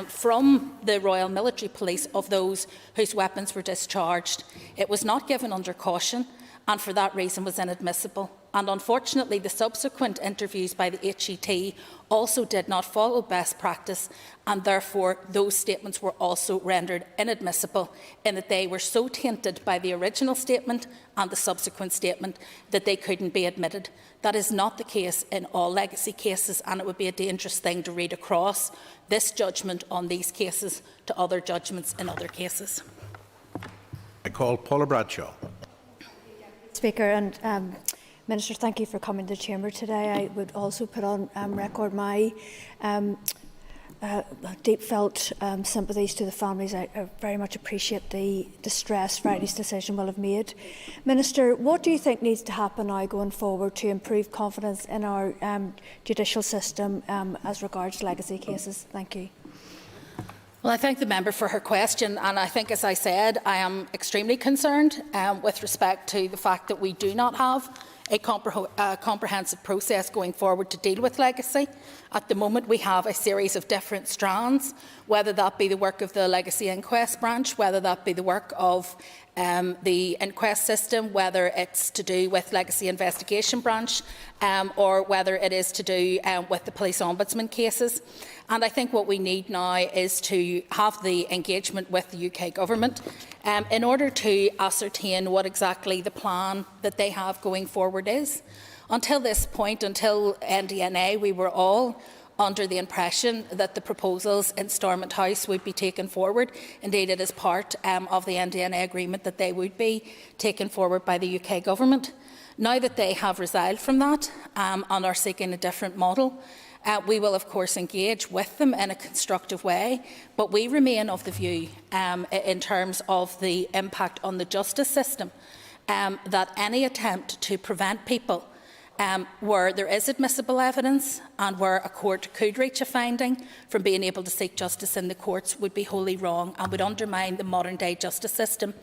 [SPEAKER 19] from the Royal Military Police of those whose weapons were discharged. It was not given under caution and for that reason was inadmissible. and unfortunately the subsequent interviews by the HET also did not follow best practice, and therefore those statements were also rendered inadmissible in that they were so tainted by the original statement and the subsequent statement that they couldn't be admitted. That is not the case in all legacy cases, and it would be a dangerous thing to read across this judgment on these cases to other judgments in other cases.
[SPEAKER 17] I call Paula Bradshaw.
[SPEAKER 13] Speaker, and Minister, thank you for coming to the Chamber today. I would also put on record my deep-felt sympathies to the families. I very much appreciate the distress Friday's decision will have made. Minister, what do you think needs to happen now going forward to improve confidence in our judicial system as regards legacy cases? Thank you.
[SPEAKER 19] Well, I thank the member for her question, and I think, as I said, I am extremely concerned with respect to the fact that we do not have a comprehensive process going forward to deal with legacy. At the moment, we have a series of different strands, whether that be the work of the Legacy Inquest Branch, whether that be the work of the inquest system, whether it's to do with Legacy Investigation Branch, or whether it is to do with the Police Ombudsman cases. And I think what we need now is to have the engagement with the UK Government in order to ascertain what exactly the plan that they have going forward is. Until this point, until NDNA, we were all under the impression that the proposals in Stormont House would be taken forward. Indeed, it is part of the NDNA agreement that they would be taken forward by the UK Government. Now that they have resigned from that and are seeking a different model, we will, of course, engage with them in a constructive way, but we remain of the view, in terms of the impact on the justice system, that any attempt to prevent people where there is admissible evidence and where a court could reach a finding from being able to seek justice in the courts would be wholly wrong and would undermine the modern-day justice system.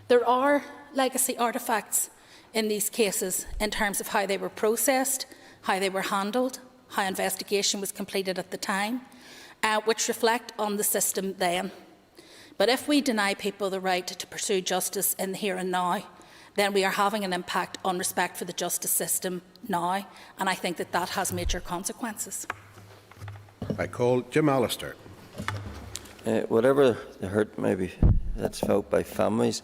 [SPEAKER 19] There are legacy artefacts in these cases in terms of how they were processed, how they were handled, how investigation was completed at the time, which reflect on the system then. But if we deny people the right to pursue justice in the here and now, then we are having an impact on respect for the justice system now, and I think that that has major consequences.
[SPEAKER 17] I call Jim Allister.
[SPEAKER 20] Whatever the hurt maybe that's felt by families,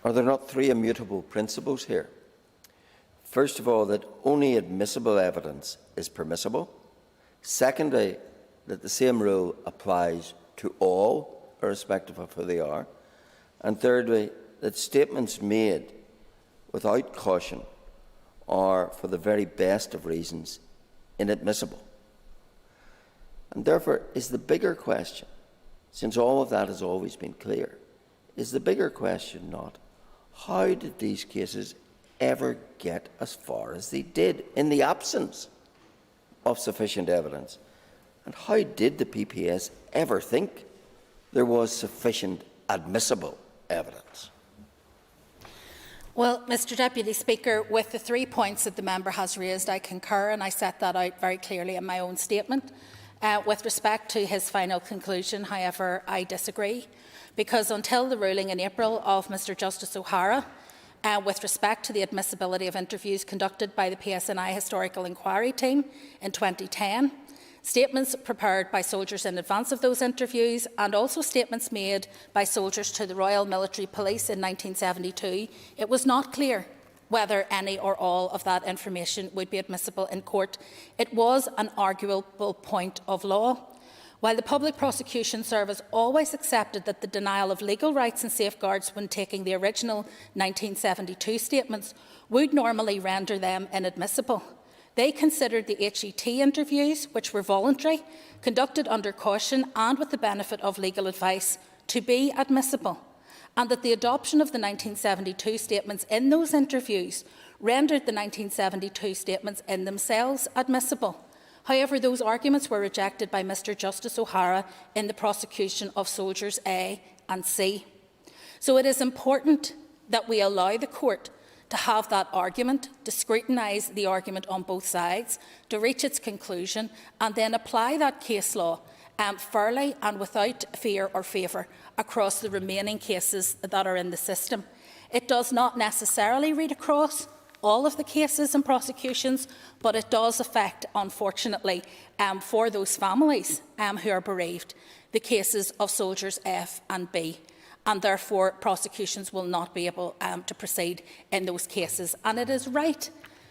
[SPEAKER 20] are there not three immutable principles here? First of all, that only admissible evidence is permissible. Secondly, that the same rule applies to all, irrespective of who they are. And thirdly, that statements made without caution are, for the very best of reasons, inadmissible. And therefore, is the bigger question, since all of that has always been clear, is the bigger question not, how did these cases ever get as far as they did in the absence of sufficient evidence? And how did the PPS ever think there was sufficient admissible evidence?
[SPEAKER 19] Well, Mr Deputy Speaker, with the 3 points that the member has raised, I concur, and I set that out very clearly in my own statement. With respect to his final conclusion, however, I disagree, because until the ruling in April of Mr Justice O'Hara, with respect to the admissibility of interviews conducted by the PSNI Historical Inquiry Team in 2010, statements prepared by soldiers in advance of those interviews, and also statements made by soldiers to the Royal Military Police in 1972, it was not clear whether any or all of that information would be admissible in court. It was an arguable point of law. While the Public Prosecution Service always accepted that the denial of legal rights and safeguards when taking the original 1972 statements would normally render them inadmissible, they considered the HET interviews, which were voluntary, conducted under caution and with the benefit of legal advice, to be admissible, and that the adoption of the 1972 statements in those interviews rendered the 1972 statements in themselves admissible. However, those arguments were rejected by Mr Justice O'Hara in the prosecution of Soldiers A and C. So it is important that we allow the court to have that argument, to scrutinise the argument on both sides, to reach its conclusion, and then apply that case law fairly and without fear or favour across the remaining cases that are in the system. It does not necessarily read across all of the cases and prosecutions, but it does affect, unfortunately, for those families who are bereaved, the cases of soldiers F and B, and therefore prosecutions will not be able to proceed in those cases. And it is right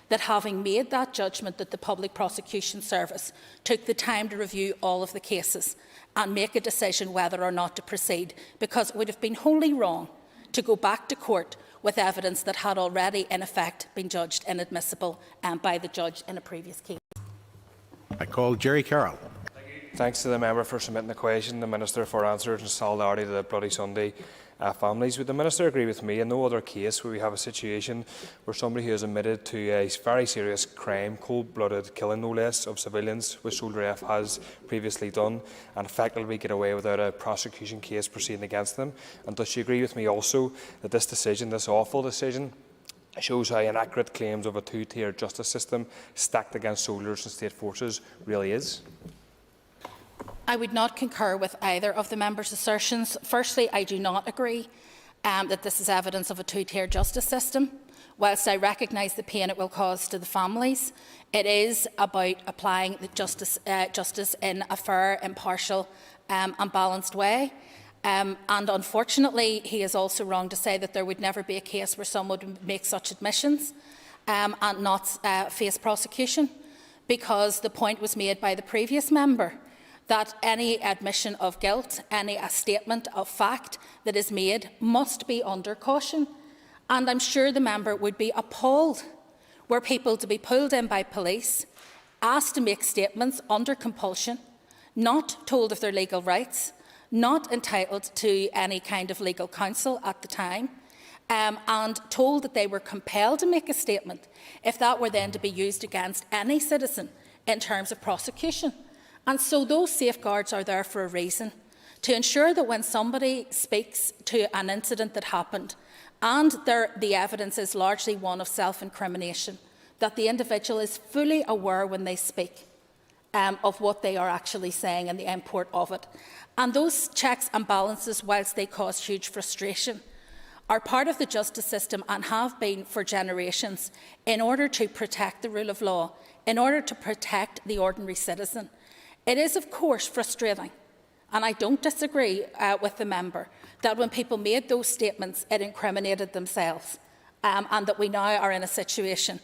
[SPEAKER 19] that, having made that judgment, that the Public Prosecution Service took the time to review all of the cases and make a decision whether or not to proceed, because it would have been wholly wrong to go back to court with evidence that had already, in effect, been judged inadmissible by the judge in a previous case.
[SPEAKER 17] I call Jerry Carroll.
[SPEAKER 18] Thanks to the member for submitting the question, the Minister for answers, and solidarity to the Bloody Sunday families. Would the Minister agree with me in no other case where we have a situation where somebody who has admitted to a very serious crime, cold-blooded killing no less, of civilians, which Soldier F has previously done, and effectively get away without a prosecution case proceeding against them? And does she agree with me also that this decision, this awful decision, shows how inaccurate claims of a two-tier justice system stacked against soldiers and state forces really is?
[SPEAKER 19] I would not concur with either of the members' assertions. Firstly, I do not agree that this is evidence of a two-tier justice system. Whilst I recognise the pain it will cause to the families, it is about applying the justice in a fair, impartial and balanced way. And unfortunately, he is also wrong to say that there would never be a case where someone would make such admissions and not face prosecution, because the point was made by the previous member that any admission of guilt, any statement of fact that is made must be under caution. And I'm sure the member would be appalled were people to be pulled in by police, asked to make statements under compulsion, not told of their legal rights, not entitled to any kind of legal counsel at the time, and told that they were compelled to make a statement if that were then to be used against any citizen in terms of prosecution. And so those safeguards are there for a reason, to ensure that when somebody speaks to an incident that happened and the evidence is largely one of self-incrimination, that the individual is fully aware when they speak of what they are actually saying and the import of it. And those checks and balances, whilst they cause huge frustration, are part of the justice system and have been for generations in order to protect the rule of law, in order to protect the ordinary citizen. It is, of course, frustrating, and I don't disagree with the member, that when people made those statements, it incriminated themselves, and that we now are in a situation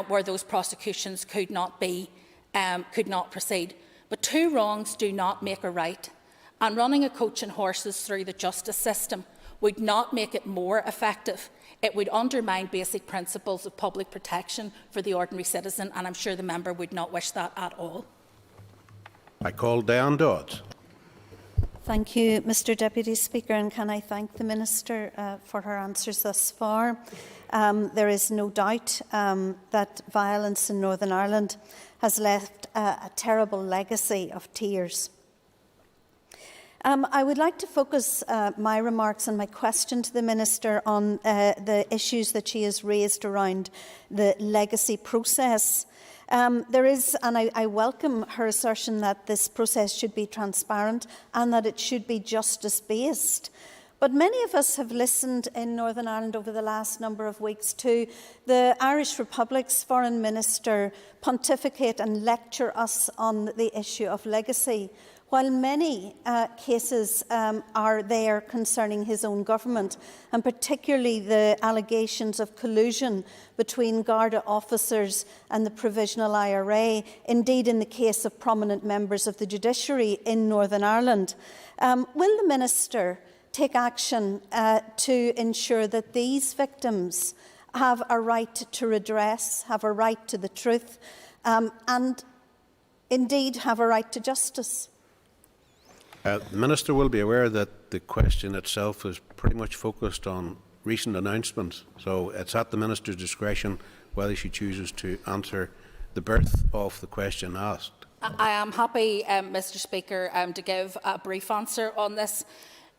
[SPEAKER 19] where those prosecutions could not proceed. But two wrongs do not make a right, and running a coach and horses through the justice system would not make it more effective. It would undermine basic principles of public protection for the ordinary citizen, and I'm sure the member would not wish that at all.
[SPEAKER 17] I call Diane Dodds.
[SPEAKER 21] Thank you, Mr Deputy Speaker, and can I thank the Minister for her answers thus far. There is no doubt that violence in Northern Ireland has left a terrible legacy of tears. I would like to focus my remarks and my question to the Minister on the issues that she has raised around the legacy process. There is, and I welcome her assertion that this process should be transparent and that it should be justice-based. But many of us have listened in Northern Ireland over the last number of weeks to the Irish Republic's Foreign Minister pontificate and lecture us on the issue of legacy. While many cases are there concerning his own government, and particularly the allegations of collusion between Garda officers and the Provisional IRA, indeed in the case of prominent members of the judiciary in Northern Ireland, will the Minister take action to ensure that these victims have a right to redress, have a right to the truth, and indeed have a right to justice?
[SPEAKER 17] The Minister will be aware that the question itself is pretty much focused on recent announcements, so it's at the Minister's discretion whether she chooses to answer the birth of the question asked.
[SPEAKER 19] I am happy, Mr Speaker, to give a brief answer on this.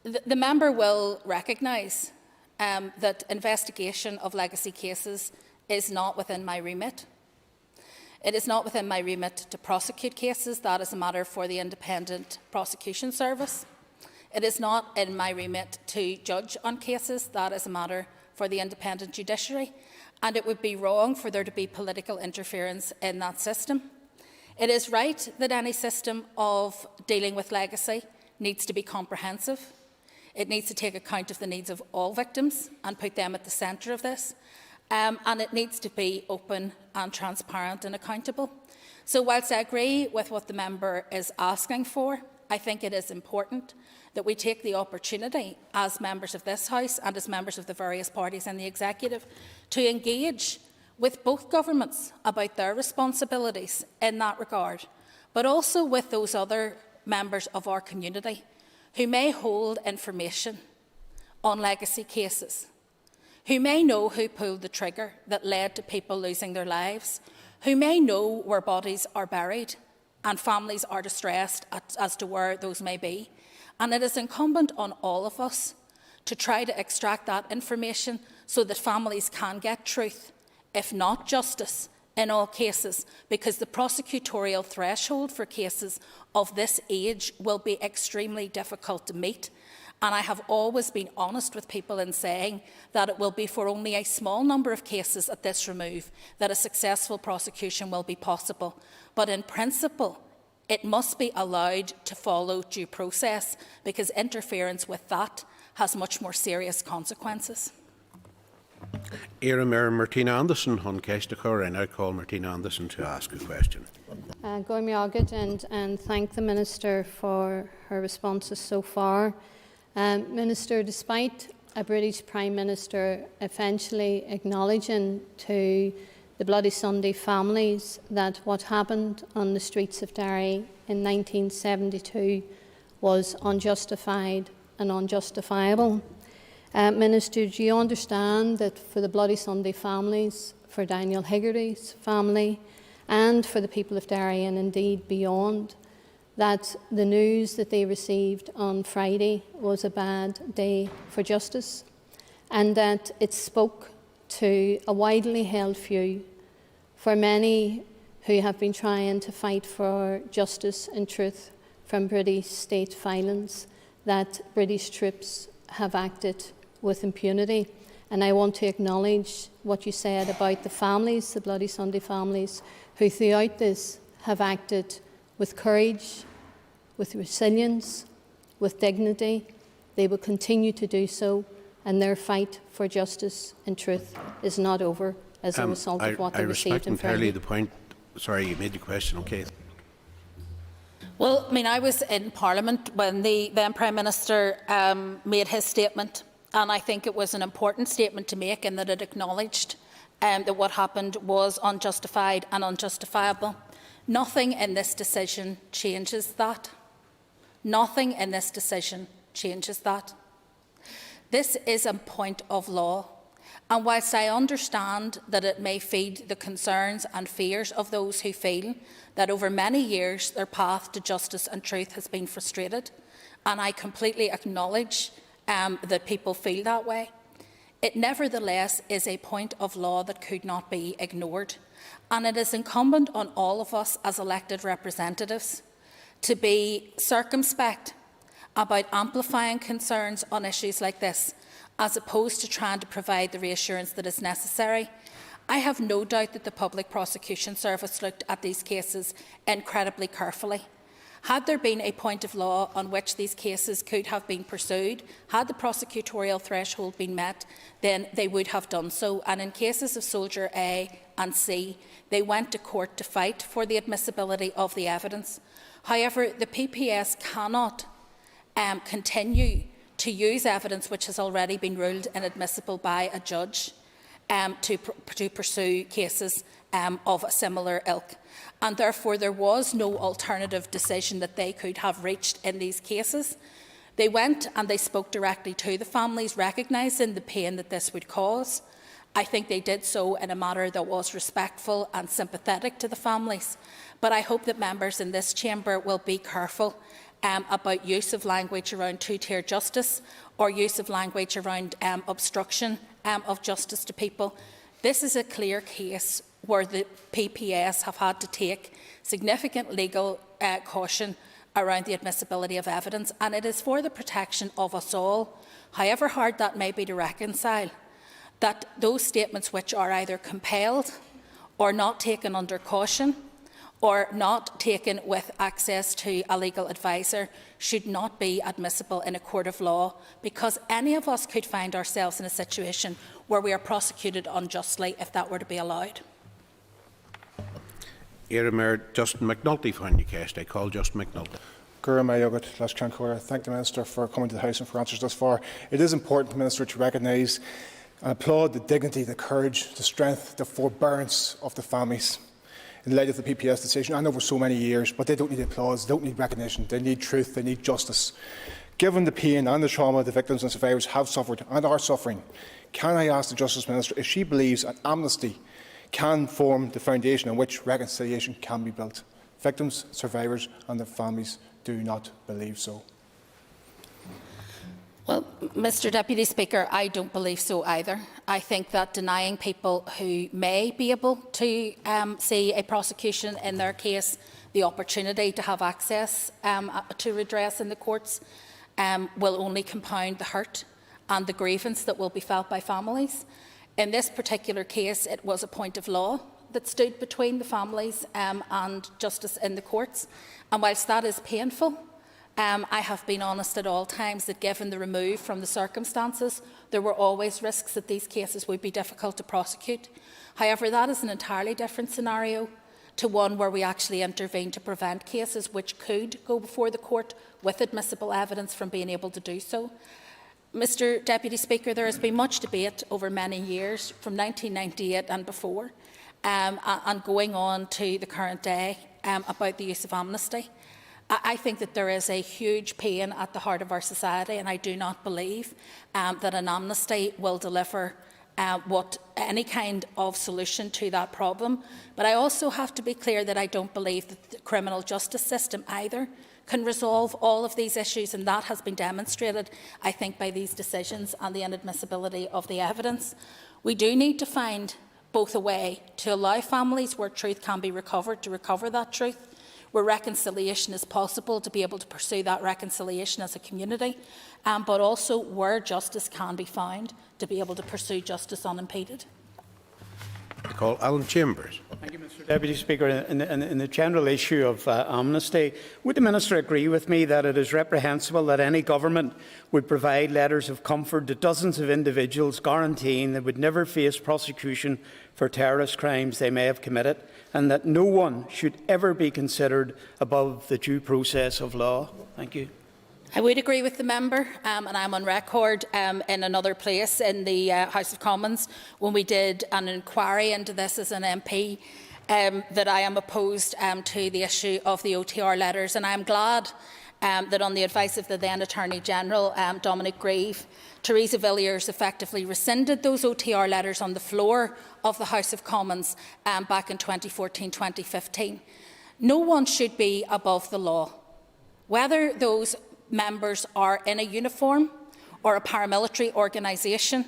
[SPEAKER 19] The member will recognise that investigation of legacy cases is not within my remit. It is not within my remit to prosecute cases. That is a matter for the Independent Prosecution Service. It is not in my remit to judge on cases. That is a matter for the Independent Judiciary. and it would be wrong for there to be political interference in that system. It is right that any system of dealing with legacy needs to be comprehensive. It needs to take account of the needs of all victims and put them at the centre of this. And it needs to be open and transparent and accountable. So whilst I agree with what the member is asking for, I think it is important that we take the opportunity as members of this House and as members of the various parties in the Executive to engage with both governments about their responsibilities in that regard, but also with those other members of our community who may hold information on legacy cases, who may know who pulled the trigger that led to people losing their lives, who may know where bodies are buried and families are distressed as to where those may be. And it is incumbent on all of us to try to extract that information so that families can get truth, if not justice, in all cases, because the prosecutorial threshold for cases of this age will be extremely difficult to meet. And I have always been honest with people in saying that it will be for only a small number of cases at this remove that a successful prosecution will be possible. But in principle, it must be allowed to follow due process, because interference with that has much more serious consequences.
[SPEAKER 17] Mayor Martina Anderson on Kestachur. I now call Martina Anderson to ask a question.
[SPEAKER 5] And thank the Minister for her responses so far. Minister, despite a British Prime Minister eventually acknowledging to the Bloody Sunday families that what happened on the streets of Derry in 1972 was unjustified and unjustifiable, Minister, do you understand that for the Bloody Sunday families, for Daniel Higgerty's family, and for the people of Derry and indeed beyond, that the news that they received on Friday was a bad day for justice, and that it spoke to a widely held view for many who have been trying to fight for justice and truth from British state violence, that British troops have acted with impunity. And I want to acknowledge what you said about the families, the Bloody Sunday families, who throughout this have acted with courage, with resilience, with dignity. They will continue to do so, and their fight for justice and truth is not over as a result of what they received in Friday.
[SPEAKER 17] I respect entirely the point. Sorry, you made the question. Okay.
[SPEAKER 19] Well, I mean, I was in Parliament when the then Prime Minister made his statement, and I think it was an important statement to make in that it acknowledged that what happened was unjustified and unjustifiable. Nothing in this decision changes that. Nothing in this decision changes that. This is a point of law, and whilst I understand that it may feed the concerns and fears of those who feel that over many years their path to justice and truth has been frustrated, and I completely acknowledge that people feel that way, it nevertheless is a point of law that could not be ignored. And it is incumbent on all of us as elected representatives to be circumspect about amplifying concerns on issues like this, as opposed to trying to provide the reassurance that is necessary. I have no doubt that the Public Prosecution Service looked at these cases incredibly carefully. Had there been a point of law on which these cases could have been pursued, had the prosecutorial threshold been met, then they would have done so. And in cases of Soldier A and C, they went to court to fight for the admissibility of the evidence. However, the PPS cannot continue to use evidence which has already been ruled inadmissible by a judge to pursue cases of a similar ilk. And therefore, there was no alternative decision that they could have reached in these cases. They went and they spoke directly to the families, recognising the pain that this would cause. I think they did so in a manner that was respectful and sympathetic to the families. But I hope that members in this chamber will be careful about use of language around two-tier justice or use of language around obstruction of justice to people. This is a clear case where the PPS have had to take significant legal caution around the admissibility of evidence, and it is for the protection of us all, however hard that may be to reconcile, that those statements which are either compelled or not taken under caution or not taken with access to a legal advisor should not be admissible in a court of law, because any of us could find ourselves in a situation where we are prosecuted unjustly if that were to be allowed.
[SPEAKER 17] Justin McNulty fan you cast. I call Justin McNulty.
[SPEAKER 6] Thank the Minister for coming to the House and for answers thus far. It is important, Minister, to recognise and applaud the dignity, the courage, the strength, the forbearance of the families in light of the PPS decision and over so many years, but they don't need applause, they don't need recognition, they need truth, they need justice. Given the pain and the trauma the victims and survivors have suffered and are suffering, can I ask the Justice Minister if she believes an amnesty can form the foundation on which reconciliation can be built? Victims, survivors and their families do not believe so.
[SPEAKER 19] Well, Mr Deputy Speaker, I don't believe so either. I think that denying people who may be able to see a prosecution in their case the opportunity to have access to redress in the courts will only compound the hurt and the grievance that will be felt by families. In this particular case, it was a point of law that stood between the families and justice in the courts. And whilst that is painful, I have been honest at all times that given the remove from the circumstances, there were always risks that these cases would be difficult to prosecute. However, that is an entirely different scenario to one where we actually intervene to prevent cases which could go before the court with admissible evidence from being able to do so. Mr Deputy Speaker, there has been much debate over many years, from 1998 and before, and going on to the current day, about the use of amnesty. I think that there is a huge pain at the heart of our society, and I do not believe that an amnesty will deliver any kind of solution to that problem. But I also have to be clear that I don't believe that the criminal justice system either can resolve all of these issues, and that has been demonstrated, I think, by these decisions and the inadmissibility of the evidence. We do need to find both a way to allow families where truth can be recovered to recover that truth, where reconciliation is possible to be able to pursue that reconciliation as a community, but also where justice can be found to be able to pursue justice unimpeded.
[SPEAKER 17] I call Alan Chambers.
[SPEAKER 11] Thank you, Mr Deputy Speaker. In the general issue of amnesty, would the Minister agree with me that it is reprehensible that any government would provide letters of comfort to dozens of individuals guaranteeing they would never face prosecution for terrorist crimes they may have committed, and that no one should ever be considered above the due process of law? Thank you.
[SPEAKER 19] I would agree with the member, and I'm on record in another place in the House of Commons when we did an inquiry into this as an MP, that I am opposed to the issue of the OTR letters, and I am glad that on the advice of the then Attorney-General, Dominic Grieve, Theresa Villiers effectively rescinded those OTR letters on the floor of the House of Commons back in 2014-2015. No one should be above the law, whether those members are in a uniform or a paramilitary organisation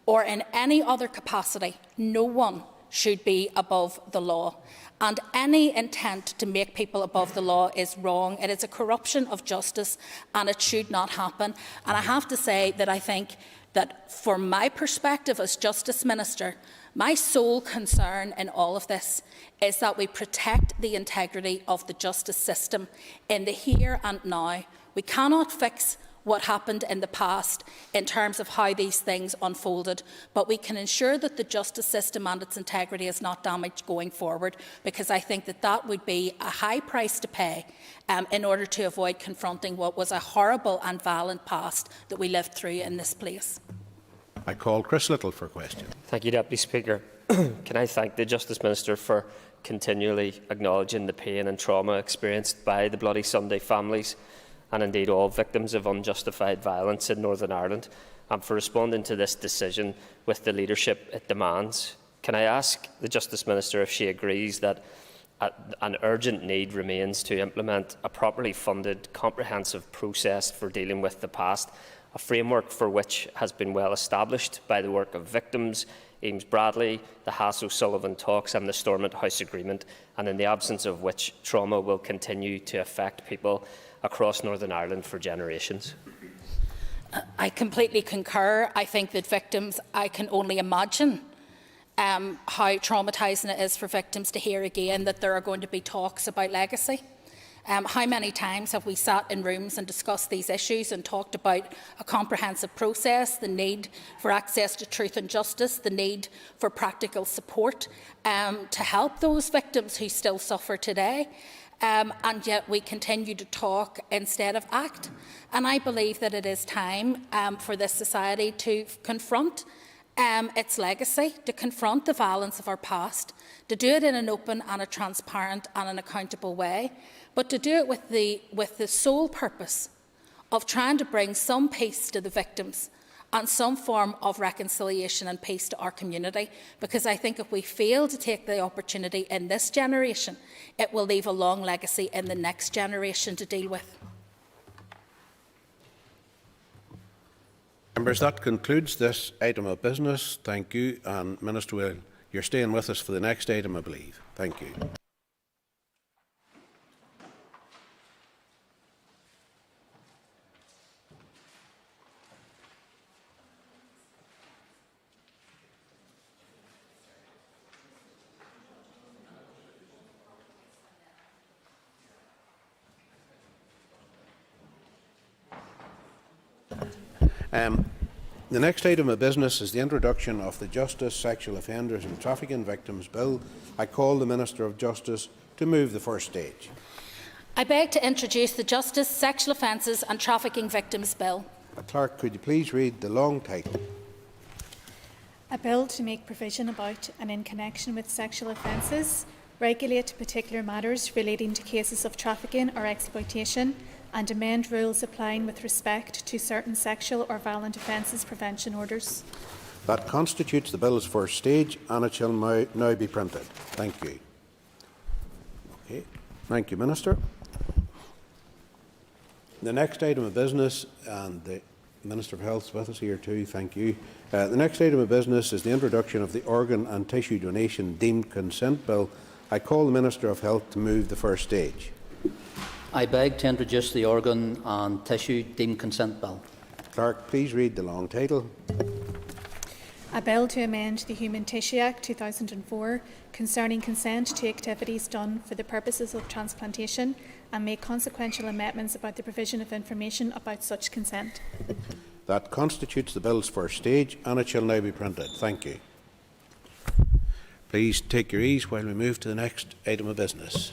[SPEAKER 19] or in any other capacity. No one should be above the law. And any intent to make people above the law is wrong. It is a corruption of justice, and it should not happen. And I have to say that I think that from my perspective as Justice Minister, my sole concern in all of this is that we protect the integrity of the justice system in the here and now. We cannot fix what happened in the past in terms of how these things unfolded, but we can ensure that the justice system and its integrity is not damaged going forward, because I think that that would be a high price to pay in order to avoid confronting what was a horrible and violent past that we lived through in this place.
[SPEAKER 17] I call Chris Little for a question.
[SPEAKER 9] Thank you, Deputy Speaker. Can I thank the Justice Minister for continually acknowledging the pain and trauma experienced by the Bloody Sunday families and indeed all victims of unjustified violence in Northern Ireland, and for responding to this decision with the leadership it demands. Can I ask the Justice Minister if she agrees that an urgent need remains to implement a properly funded, comprehensive process for dealing with the past, a framework for which has been well established by the work of victims, Eames Bradley, the Hass-O'Sullivan talks and the Stormont House Agreement, and in the absence of which trauma will continue to affect people across Northern Ireland for generations?
[SPEAKER 19] I completely concur. I think that victims, I can only imagine how traumatising it is for victims to hear again that there are going to be talks about legacy. How many times have we sat in rooms and discussed these issues and talked about a comprehensive process, the need for access to truth and justice, the need for practical support to help those victims who still suffer today? And yet we continue to talk instead of act. And I believe that it is time for this society to confront its legacy, to confront the violence of our past, to do it in an open and a transparent and an accountable way, but to do it with the sole purpose of trying to bring some peace to the victims and some form of reconciliation and peace to our community. Because I think if we fail to take the opportunity in this generation, it will leave a long legacy in the next generation to deal with.
[SPEAKER 17] Members, that concludes this item of business. Thank you. And Minister, you're staying with us for the next item, I believe. Thank you. The next item of business is the introduction of the Justice, Sexual Offenders and Trafficking Victims Bill. I call the Minister of Justice to move the first stage.
[SPEAKER 19] I beg to introduce the Justice, Sexual Offences and Trafficking Victims Bill.
[SPEAKER 17] Clerk, could you please read the long title?
[SPEAKER 15] A bill to make provision about and in connection with sexual offences, regulate particular matters relating to cases of trafficking or exploitation, and amend rules applying with respect to certain sexual or violent offences prevention orders.
[SPEAKER 17] That constitutes the bill's first stage, and it shall now be printed. Thank you. Okay. Thank you, Minister. The next item of business, and the Minister of Health is with us here too, thank you. The next item of business is the introduction of the Organ and Tissue Donation Deemed Consent Bill. I call the Minister of Health to move the first stage.
[SPEAKER 16] I beg to introduce the Organ and Tissue Deemed Consent Bill.
[SPEAKER 17] Clerk, please read the long title.
[SPEAKER 15] A bill to amend the Human Tissue Act 2004 concerning consent to activities done for the purposes of transplantation and make consequential amendments about the provision of information about such consent.
[SPEAKER 17] That constitutes the bill's first stage, and it shall now be printed. Thank you. Please take your ease while we move to the next item of business.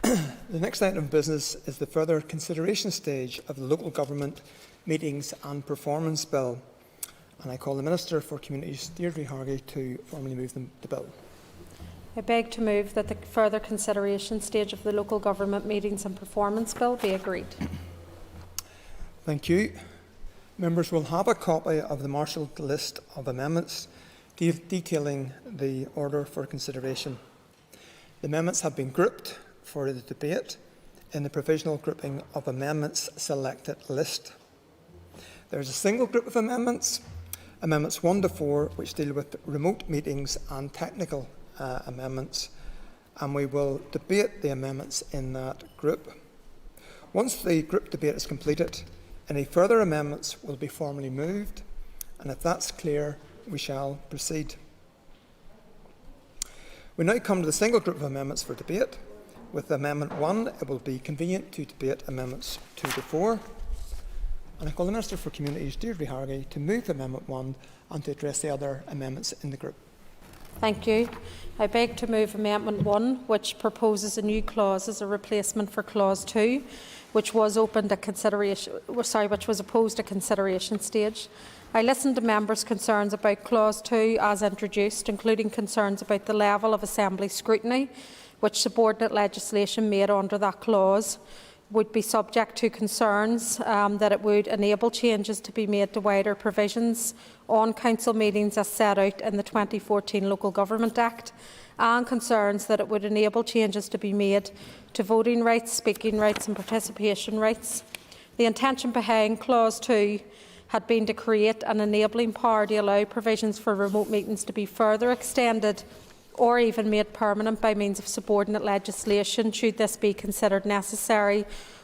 [SPEAKER 7] The next item of business is the further consideration stage of the Local Government Meetings and Performance Bill. And I call the Minister for Communities, Deirdre Hargey, to formally move the bill.
[SPEAKER 8] I beg to move that the further consideration stage of the Local Government Meetings and Performance Bill be agreed.
[SPEAKER 7] Thank you. Members will have a copy of the marshalled list of amendments detailing the order for consideration. The amendments have been grouped for the debate in the provisional grouping of amendments selected list. There is a single group of amendments, Amendments 1 to 4, which deal with remote meetings and technical amendments, and we will debate the amendments in that group. Once the group debate is completed, any further amendments will be formally moved, and if that's clear, we shall proceed. We now come to the single group of amendments for debate. With Amendment 1, it will be convenient to debate Amendments 2 to 4. And I call the Minister for Communities, Deirdre Hargey, to move Amendment 1 and to address the other amendments in the group.
[SPEAKER 8] Thank you. I beg to move Amendment 1, which proposes a new clause as a replacement for Clause 2, which was opposed at consideration stage. I listened to members' concerns about Clause 2 as introduced, including concerns about the level of Assembly scrutiny, which subordinate legislation made under that clause would be subject to concerns that it would enable changes to be made to wider provisions on council meetings as set out in the 2014 Local Government Act, and concerns that it would enable changes to be made to voting rights, speaking rights and participation rights. The intention behind Clause 2 had been to create an enabling power to allow provisions for remote meetings to be further extended or even made permanent by means of subordinate legislation, should this be considered necessary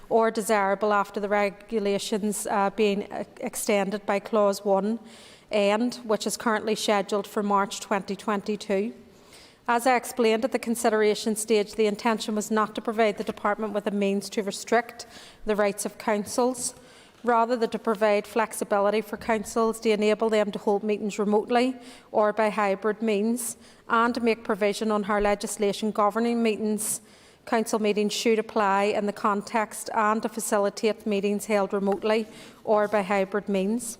[SPEAKER 8] or desirable after the regulations being extended by Clause 1 end, which is currently scheduled for March 2022. As I explained at the consideration stage, the intention was not to provide the Department with a means to restrict the rights of councils, rather than to provide flexibility for councils to enable them to hold meetings remotely or by hybrid means, and to make provision on how legislation governing meetings, council meetings should apply in the context, and to facilitate meetings held remotely or by hybrid means.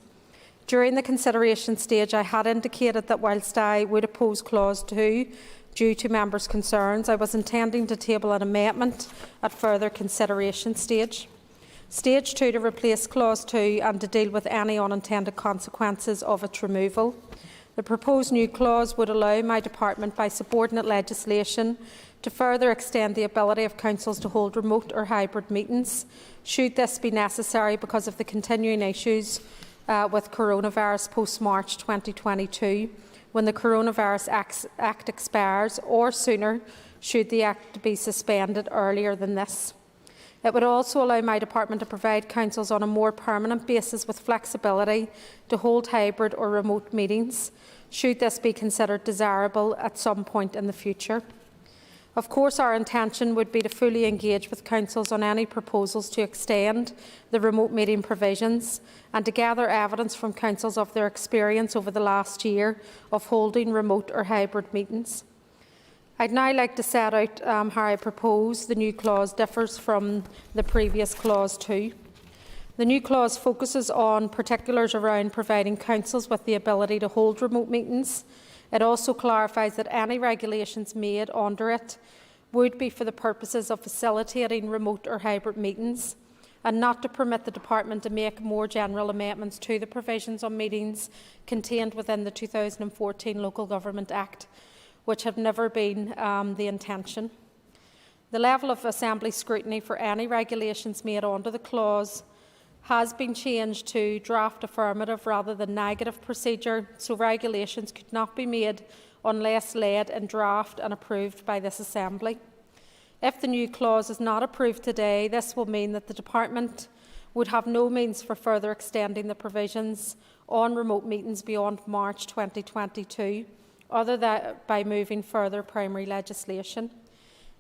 [SPEAKER 8] During the consideration stage, I had indicated that whilst I would oppose Clause 2 due to members' concerns, I was intending to table an amendment at further consideration stage. Stage 2 to replace Clause 2 and to deal with any unintended consequences of its removal. The proposed new clause would allow my department, by subordinate legislation, to further extend the ability of councils to hold remote or hybrid meetings, should this be necessary because of the continuing issues with coronavirus post-March 2022, when the Coronavirus Act expires, or sooner, should the Act be suspended earlier than this. It would also allow my department to provide councils on a more permanent basis with flexibility to hold hybrid or remote meetings, should this be considered desirable at some point in the future. Of course, our intention would be to fully engage with councils on any proposals to extend the remote meeting provisions and to gather evidence from councils of their experience over the last year of holding remote or hybrid meetings. I'd now like to set out how I propose the new clause differs from the previous Clause 2. The new clause focuses on particulars around providing councils with the ability to hold remote meetings. It also clarifies that any regulations made under it would be for the purposes of facilitating remote or hybrid meetings, and not to permit the Department to make more general amendments to the provisions on meetings contained within the 2014 Local Government Act, which have never been the intention. The level of Assembly scrutiny for any regulations made under the clause has been changed to draft affirmative rather than negative procedure, so regulations could not be made unless laid in draft and approved by this Assembly. If the new clause is not approved today, this will mean that the Department would have no means for further extending the provisions on remote meetings beyond March 2022, other than by moving further primary legislation.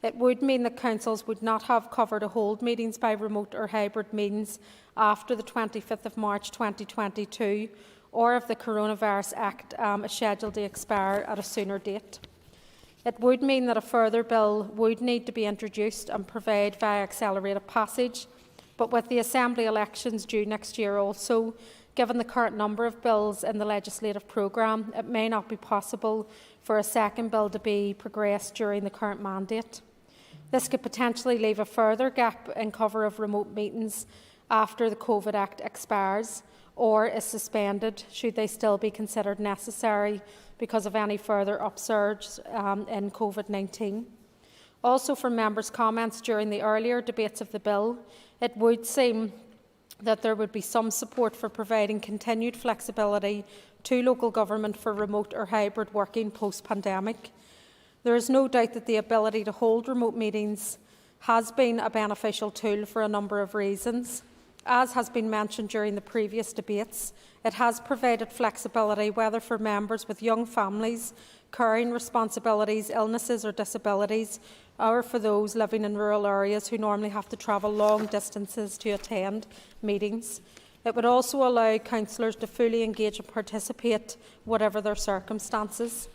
[SPEAKER 8] It would mean that councils would not have cover to hold meetings by remote or hybrid means after the 25th of March 2022, or if the Coronavirus Act is scheduled to expire at a sooner date. It would mean that a further bill would need to be introduced and provide via accelerated passage, but with the Assembly elections due next year also, given the current number of bills in the legislative programme, it may not be possible for a second bill to be progressed during the current mandate. This could potentially leave a further gap in cover of remote meetings after the COVID Act expires or is suspended, should they still be considered necessary because of any further upsurge in COVID-19. Also, from members' comments during the earlier debates of the bill, it would seem that there would be some support for providing continued flexibility to local government for remote or hybrid working post-pandemic. There is no doubt that the ability to hold remote meetings has been a beneficial tool for a number of reasons. As has been mentioned during the previous debates, it has provided flexibility whether for members with young families, caring responsibilities, illnesses or disabilities, or for those living in rural areas who normally have to travel long distances to attend meetings. It would also allow councillors to fully engage and participate, whatever their circumstances.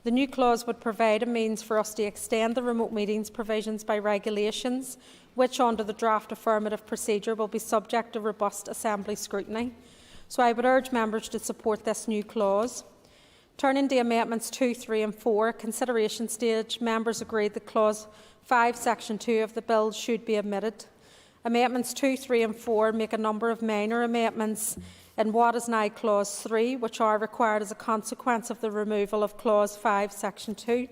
[SPEAKER 8] The new clause would provide a means for us to extend the remote meetings provisions by regulations, which under the draft affirmative procedure will be subject to robust Assembly scrutiny. So I would urge members to support this new clause. Turning to Amendments 2, 3 and 4, at consideration stage, members agreed that Clause 5, Section 2 of the bill should be omitted. Amendments 2, 3 and 4 make a number of minor amendments in what is now Clause 3, which are required as a consequence of the removal of Clause 5, Section 2.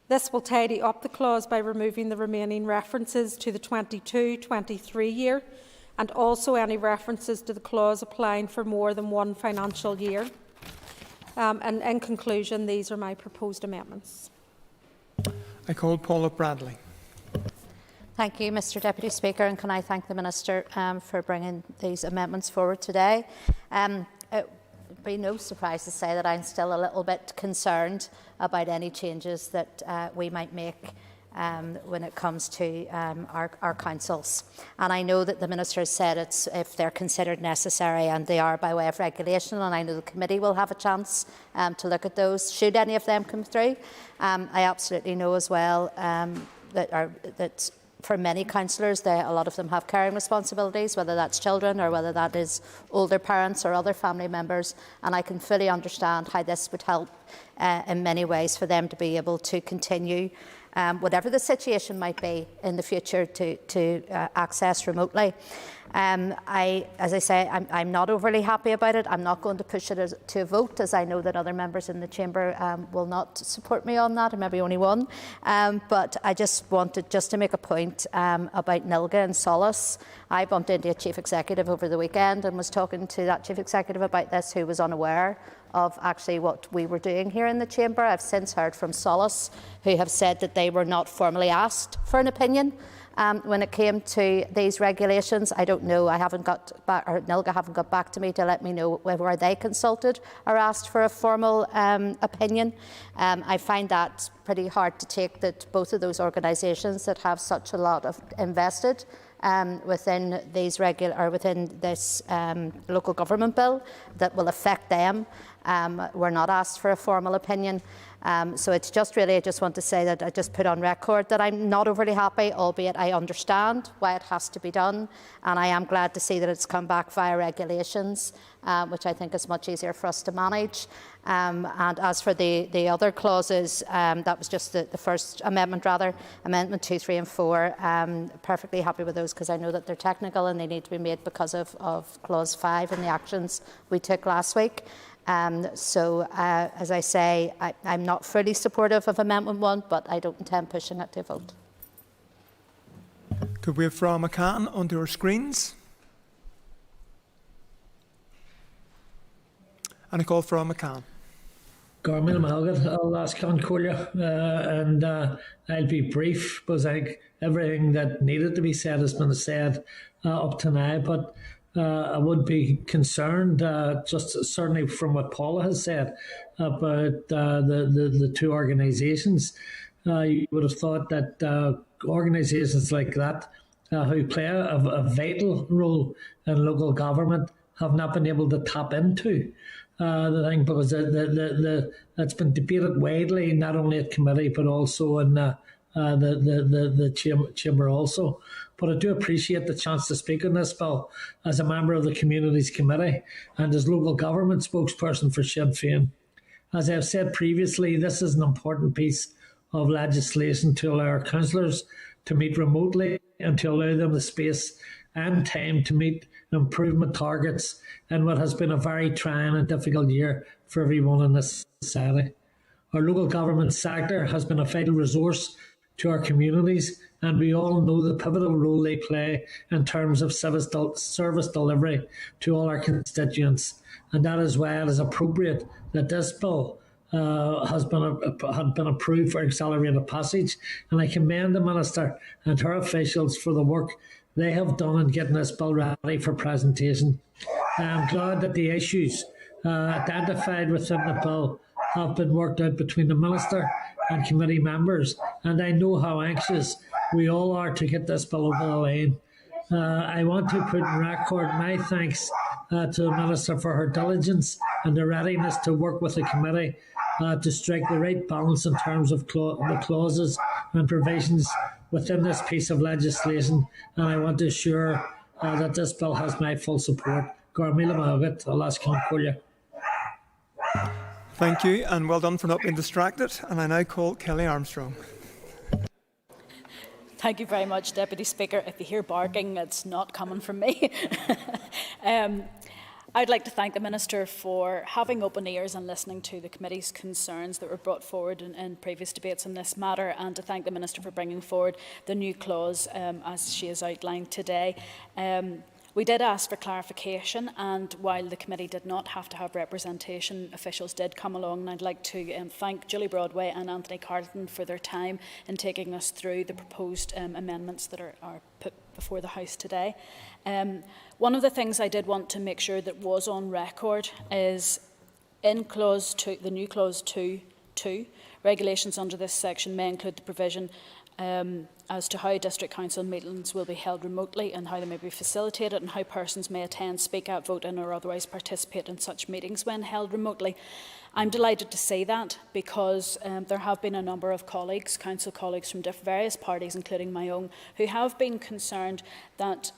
[SPEAKER 8] This will tidy up the clause by removing the remaining references to the 22-23 year and also any references to the clause applying for more than one financial year. And in conclusion, these are my proposed amendments.
[SPEAKER 7] I call Paula Bradley.
[SPEAKER 10] Thank you, Mr Deputy Speaker, and can I thank the Minister for bringing these amendments forward today. It would be no surprise to say that I'm still a little bit concerned about any changes that we might make when it comes to our councils. And I know that the Minister has said it's if they're considered necessary, and they are by way of regulation, and I know the committee will have a chance to look at those, should any of them come through. I absolutely know as well that for many councillors, a lot of them have caring responsibilities, whether that's children or whether that is older parents or other family members, and I can fully understand how this would help in many ways for them to be able to continue whatever the situation might be in the future to access remotely. As I say, I'm not overly happy about it. I'm not going to push it to a vote, as I know that other members in the chamber will not support me on that, or maybe only one. But I just wanted to make a point about Nilga and Solace. I bumped into a chief executive over the weekend and was talking to that chief executive about this, who was unaware of actually what we were doing here in the chamber. I've since heard from Solace, who have said that they were not formally asked for an opinion when it came to these regulations. I don't know, I haven't got back, or Nilga haven't got back to me to let me know whether they consulted or asked for a formal opinion. I find that pretty hard to take, that both of those organisations that have such a lot of invested within these within this local government bill that will affect them, were not asked for a formal opinion. So it's just really, I just want to say that I just put on record that I'm not overly happy, albeit I understand why it has to be done, and I am glad to see that it's come back via regulations, which I think is much easier for us to manage. And as for the other clauses, that was just the first amendment, Amendment 2, 3 and 4. Perfectly happy with those, because I know that they're technical and they need to be made because of Clause 5 and the actions we took last week. As I say, I'm not fully supportive of Amendment 1, but I don't intend pushing it to a vote.
[SPEAKER 7] Could we have Frau McCann on our screens? And I call Frau McCann.
[SPEAKER 12] Garmil Malgat, I'll ask on Corlia, and I'll be brief, because I think everything that needed to be said has been said up to now, but I would be concerned, just certainly from what Paula has said, about the two organisations. You would have thought that organisations like that, who play a vital role in local government, have not been able to tap into the thing, because it's been debated widely, not only at committee but also in the chamber also. But I do appreciate the chance to speak on this bill as a member of the Communities Committee and as local government spokesperson for Sinn Féin. As I've said previously, this is an important piece of legislation to allow our councillors to meet remotely and to allow them the space and time to meet improvement targets in what has been a very trying and difficult year for everyone in this society. Our local government sector has been a vital resource to our communities, and we all know the pivotal role they play in terms of service delivery to all our constituents. And that is why it is appropriate that this bill had been approved for accelerated passage. And I commend the Minister and her officials for the work they have done in getting this bill ready for presentation. I am glad that the issues identified within the bill have been worked out between the Minister and committee members, and I know how anxious we all are to get this bill over the line. I want to put in record my thanks to the Minister for her diligence and the readiness to work with the committee to strike the right balance in terms of the clauses and provisions within this piece of legislation, and I want to assure that this bill has my full support.
[SPEAKER 7] Thank you, and well done for not being distracted. And I now call Kelly Armstrong.
[SPEAKER 1] Thank you very much, Deputy Speaker. If you hear barking, it's not coming from me. I'd like to thank the Minister for having open ears and listening to the committee's concerns that were brought forward in previous debates on this matter, and to thank the Minister for bringing forward the new clause as she has outlined today. We did ask for clarification, and while the committee did not have to have representation, officials did come along, and I'd like to thank Julie Broadway and Anthony Carleton for their time in taking us through the proposed amendments that are put before the House today. One of the things I did want to make sure that was on record is in clause 2, the new clause 2.2, regulations under this section may include the provision as to how District Council meetings will be held remotely and how they may be facilitated, and how persons may attend, speak out, vote in or otherwise participate in such meetings when held remotely. I'm delighted to say that because there have been a number of colleagues, council colleagues from various parties, including my own, who have been concerned that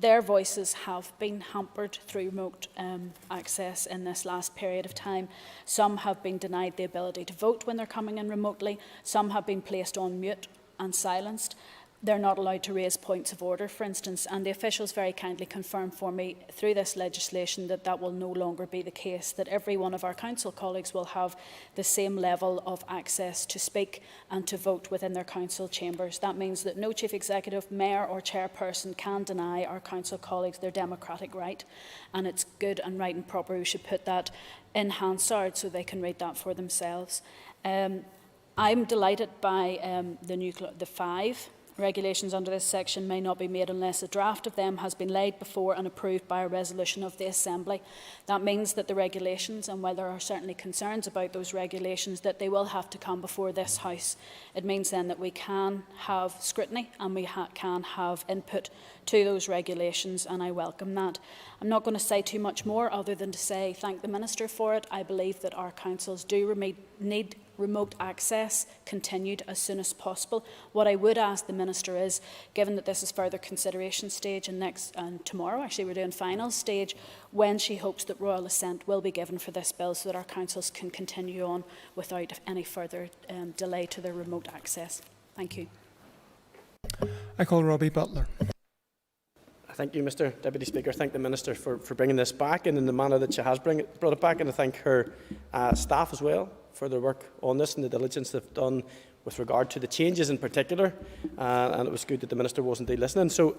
[SPEAKER 1] their voices have been hampered through remote access in this last period of time. Some have been denied the ability to vote when they're coming in remotely. Some have been placed on mute and silenced. They're not allowed to raise points of order, for instance, and the officials very kindly confirmed for me through this legislation that that will no longer be the case, that every one of our council colleagues will have the same level of access to speak and to vote within their council chambers. That means that no chief executive, mayor or chairperson can deny our council colleagues their democratic right, and it's good and right and proper we should put that in Hansard so they can read that for themselves. I'm delighted by the 5 regulations under this section may not be made unless a draft of them has been laid before and approved by a resolution of the Assembly. That means that the regulations, and while there are certainly concerns about those regulations, that they will have to come before this House. It means then that we can have scrutiny and we can have input to those regulations, and I welcome that. I'm not going to say too much more other than to say thank the Minister for it. I believe that our councils do need remote access continued as soon as possible. What I would ask the Minister is, given that this is further consideration stage and tomorrow actually we're doing final stage, when she hopes that royal assent will be given for this bill so that our councils can continue on without any further delay to their remote access. Thank you.
[SPEAKER 7] I call Robbie Butler.
[SPEAKER 2] Thank you, Mr Deputy Speaker. Thank the Minister for bringing this back and in the manner that she has brought it back, and I thank her staff as well for their work on this and the diligence they've done with regard to the changes in particular, and it was good that the Minister wasn't listening. So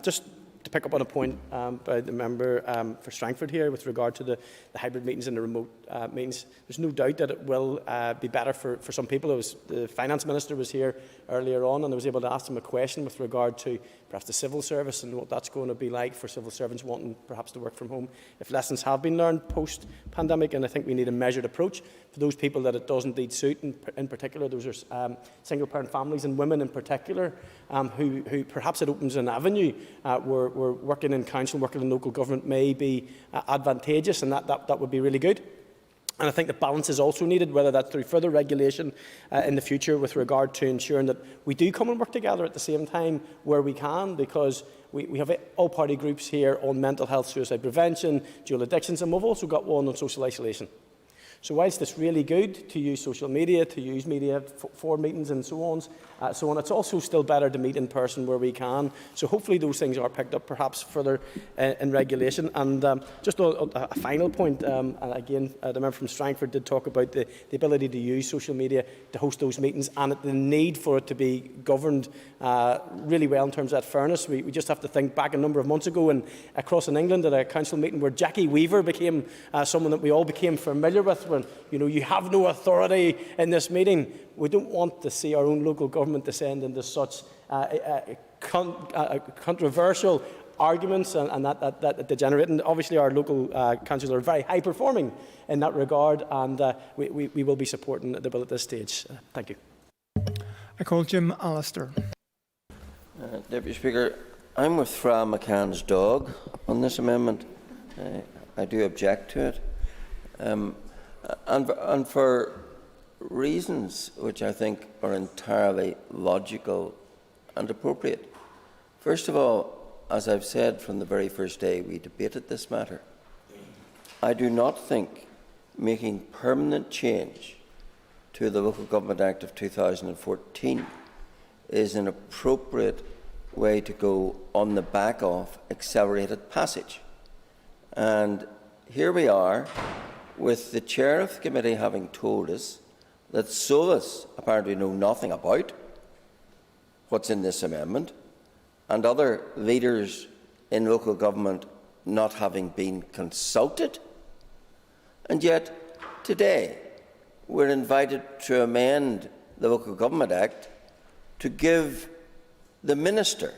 [SPEAKER 2] just to pick up on a point by the member for Strangford here with regard to the hybrid meetings and the remote meetings, there's no doubt that it will be better for some people. The Finance Minister was here earlier on, and I was able to ask him a question with regard to perhaps the civil service and what that's going to be like for civil servants wanting perhaps to work from home, if lessons have been learned post-pandemic, and I think we need a measured approach. for those people that it does indeed suit, in particular those are single-parent families and women in particular, who perhaps it opens an avenue where working in council, working in local government may be advantageous, and that would be really good. And I think the balance is also needed, whether that's through further regulation in the future with regard to ensuring that we do come and work together at the same time where we can, because we have all-party groups here on mental health, suicide prevention, dual addictions, and we've also got one on social isolation. So whilst it's really good to use social media, to use media for meetings and so on, it's also still better to meet in person where we can. So hopefully those things are picked up perhaps further in regulation. And just a final point, and again, the member from Strangford did talk about the ability to use social media to host those meetings and the need for it to be governed really well in terms of that fairness. We just have to think back a number of months ago and across in England at a council meeting where Jackie Weaver became someone that we all became familiar with. When you have no authority in this meeting. We don't want to see our own local government descend into such controversial arguments and that degenerate. And obviously our local councils are very high performing in that regard, and we will be supporting the bill at this stage. Thank you.
[SPEAKER 7] I call Jim Allister.
[SPEAKER 20] Deputy Speaker, I'm with Fra McCann's dog on this amendment. I do object to it. And for reasons which I think are entirely logical and appropriate. First of all, as I've said from the very first day we debated this matter, I do not think making permanent change to the Local Government Act of 2014 is an appropriate way to go on the back of accelerated passage. And here we are, with the chair of the committee having told us that Solus apparently know nothing about what's in this amendment, and other leaders in local government not having been consulted. And yet, today, we're invited to amend the Local Government Act to give the Minister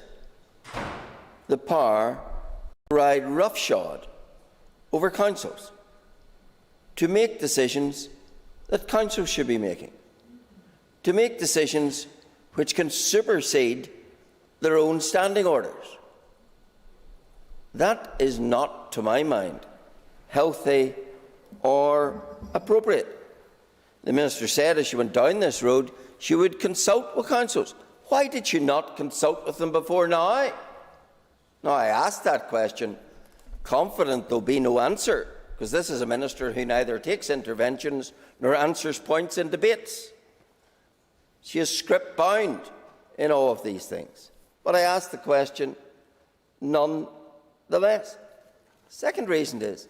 [SPEAKER 20] the power to ride roughshod over councils, to make decisions that councils should be making, to make decisions which can supersede their own standing orders. That is not, to my mind, healthy or appropriate. The Minister said as she went down this road she would consult with councils. Why did she not consult with them before now? Now, I asked that question, confident there'll be no answer, because this is a minister who neither takes interventions nor answers points in debates. She is script-bound in all of these things. But I asked the question nonetheless. Second reason is,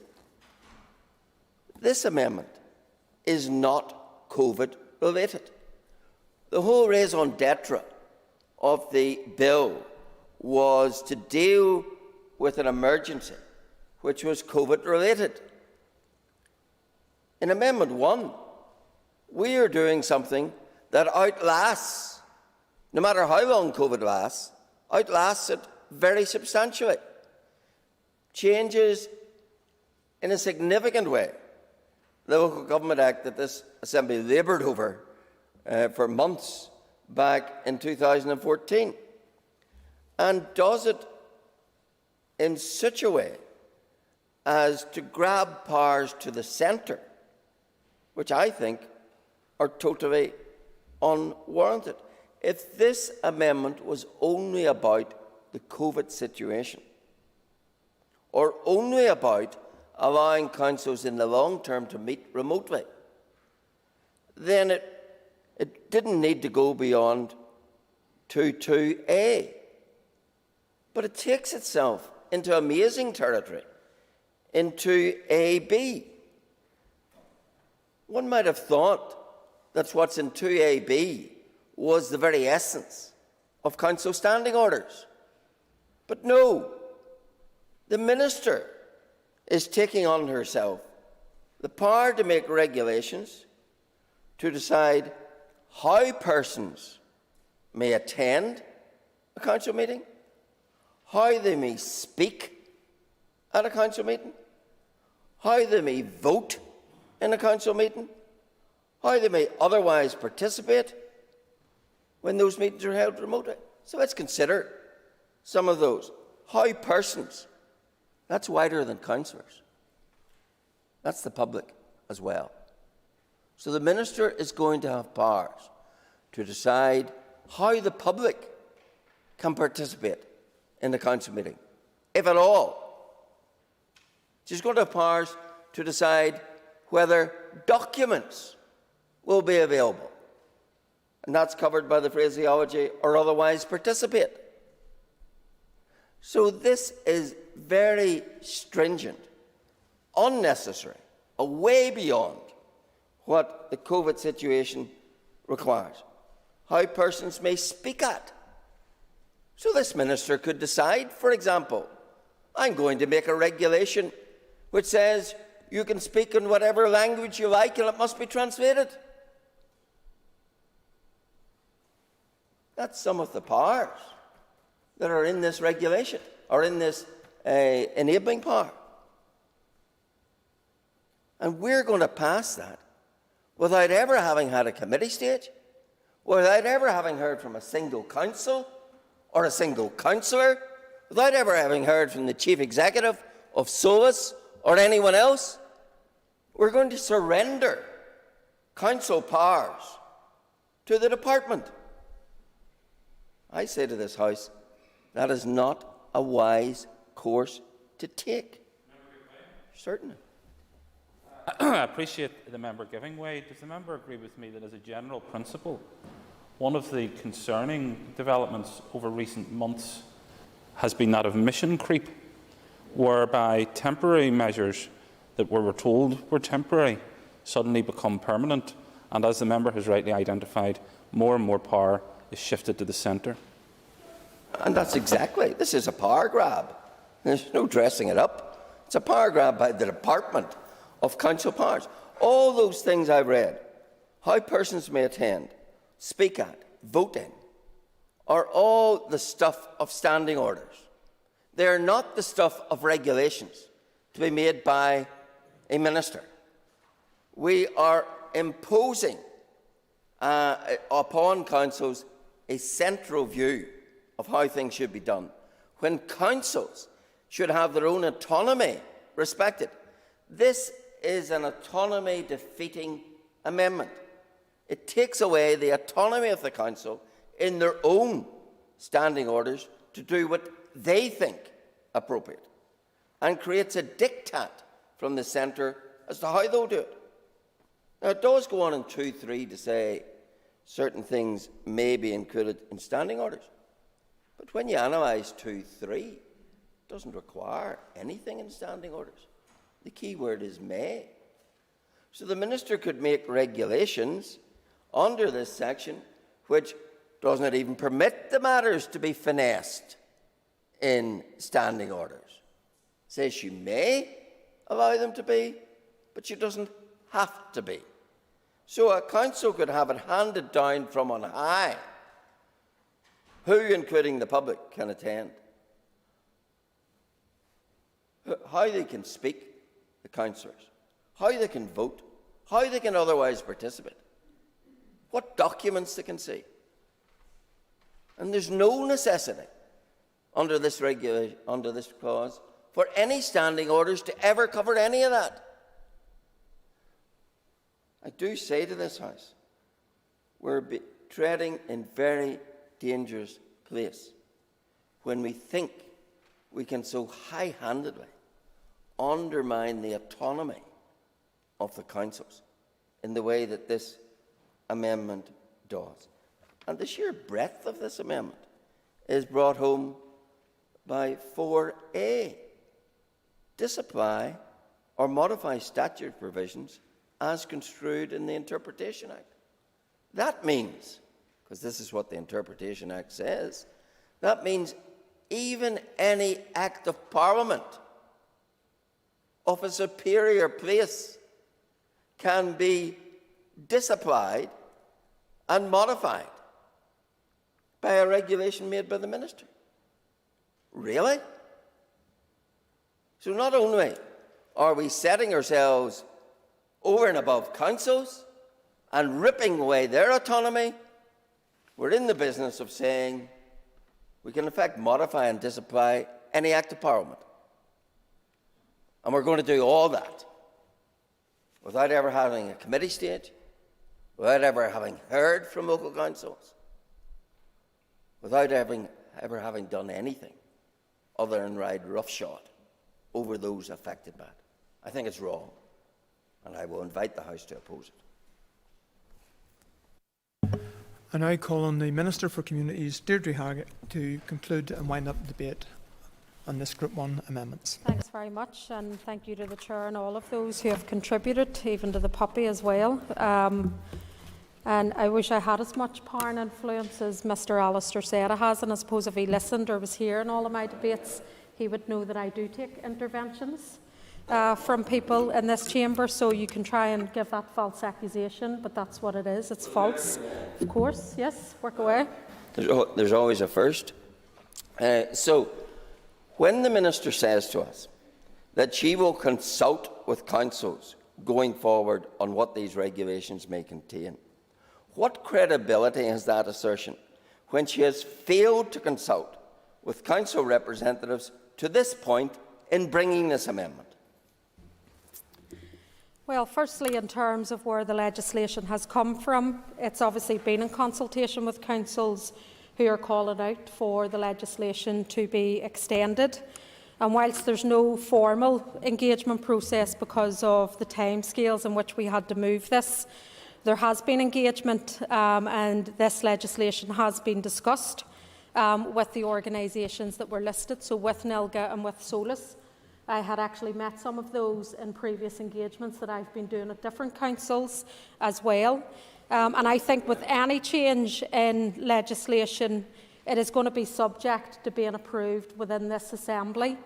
[SPEAKER 20] this amendment is not COVID-related. The whole raison d'etre of the bill was to deal with an emergency which was COVID-related. In Amendment 1, we are doing something that outlasts, no matter how long COVID lasts, outlasts it very substantially. Changes in a significant way the Local Government Act that this Assembly laboured over for months back in 2014, and does it in such a way as to grab powers to the centre, which I think are totally unwarranted. If this amendment was only about the COVID situation, or only about allowing councils in the long term to meet remotely, then it didn't need to go beyond 2.2a. But it takes itself into amazing territory, into AB. One might have thought that what's in 2AB was the very essence of council standing orders. But no, the Minister is taking on herself the power to make regulations, to decide how persons may attend a council meeting, how they may speak at a council meeting, how they may vote in a council meeting, how they may otherwise participate when those meetings are held remotely. So let's consider some of those. How persons, that's wider than councillors. That's the public as well. So the Minister is going to have powers to decide how the public can participate in the council meeting, if at all. She's going to have powers to decide whether documents will be available, and that's covered by the phraseology or otherwise participate. So this is very stringent, unnecessary, way beyond what the COVID situation requires. How persons may speak at. So this Minister could decide, for example, I'm going to make a regulation which says you can speak in whatever language you like and it must be translated. That's some of the powers that are in this regulation, or in this enabling power. And we're going to pass that without ever having had a committee stage, without ever having heard from a single council or a single councillor, without ever having heard from the Chief Executive of SOAS or anyone else. We're going to surrender council powers to the department. I say to this House, that is not a wise course to take. Certainly.
[SPEAKER 3] I appreciate the member giving way. Does the member agree with me that as a general principle, one of the concerning developments over recent months has been that of mission creep, whereby temporary measures that we were told were temporary suddenly become permanent, and as the member has rightly identified, more and more power is shifted to the centre?
[SPEAKER 20] And that's exactly, this is a power grab. There's no dressing it up. It's a power grab by the Department of Council Powers. All those things I read, how persons may attend, speak at, vote in, are all the stuff of standing orders. They are not the stuff of regulations to be made by a minister. We are imposing upon councils a central view of how things should be done, when councils should have their own autonomy respected. This is an autonomy-defeating amendment. It takes away the autonomy of the council in their own standing orders to do what they think appropriate, and creates a diktat from the centre as to how they'll do it. Now, it does go on in 2.3 to say certain things may be included in standing orders. But when you analyse 2.3, it doesn't require anything in standing orders. The key word is may. So the minister could make regulations under this section which does not even permit the matters to be finessed in standing orders. It says she may allow them to be, but she doesn't have to be. So a council could have it handed down from on high who, including the public, can attend, how they can speak, the councillors, how they can vote, how they can otherwise participate, what documents they can see. And there's no necessity under this clause for any standing orders to ever cover any of that. I do say to this House, we're treading in very dangerous place when we think we can so high-handedly undermine the autonomy of the councils in the way that this amendment does. And the sheer breadth of this amendment is brought home by 4A. Disapply or modify statute provisions as construed in the Interpretation Act. That means, because this is what the Interpretation Act says, that means even any act of Parliament of a superior place can be disapplied and modified by a regulation made by the minister. Really? So not only are we setting ourselves over and above councils and ripping away their autonomy, we're in the business of saying we can in fact modify and disapply any Act of Parliament. And we're going to do all that without ever having a committee stage, without ever having heard from local councils, without ever having done anything other than ride roughshod over those affected by it. I think it's wrong, and I will invite the House to oppose it.
[SPEAKER 7] I now call on the Minister for Communities, Deirdre Haggett, to conclude and wind up the debate on this Group 1 amendments.
[SPEAKER 8] Thanks very much, and thank you to the Chair and all of those who have contributed, even to the puppy as well. And I wish I had as much power and influence as Mr Alistair said I has, and I suppose if he listened or was here in all of my debates, he would know that I do take interventions from people in this chamber, so you can try and give that false accusation, but that's what it is. It's false, of course. Yes, work away.
[SPEAKER 20] There's always a first. So, when the Minister says to us that she will consult with councils going forward on what these regulations may contain, what credibility has that assertion when she has failed to consult with council representatives to this point in bringing this amendment?
[SPEAKER 8] Well, firstly, in terms of where the legislation has come from, it's obviously been in consultation with councils who are calling out for the legislation to be extended. And whilst there's no formal engagement process because of the timescales in which we had to move this, there has been engagement, and this legislation has been discussed with the organisations that were listed, so with NILGA and with SOLAS. I had actually met some of those in previous engagements that I've been doing at different councils as well. And I think with any change in legislation, it is going to be subject to being approved within this Assembly.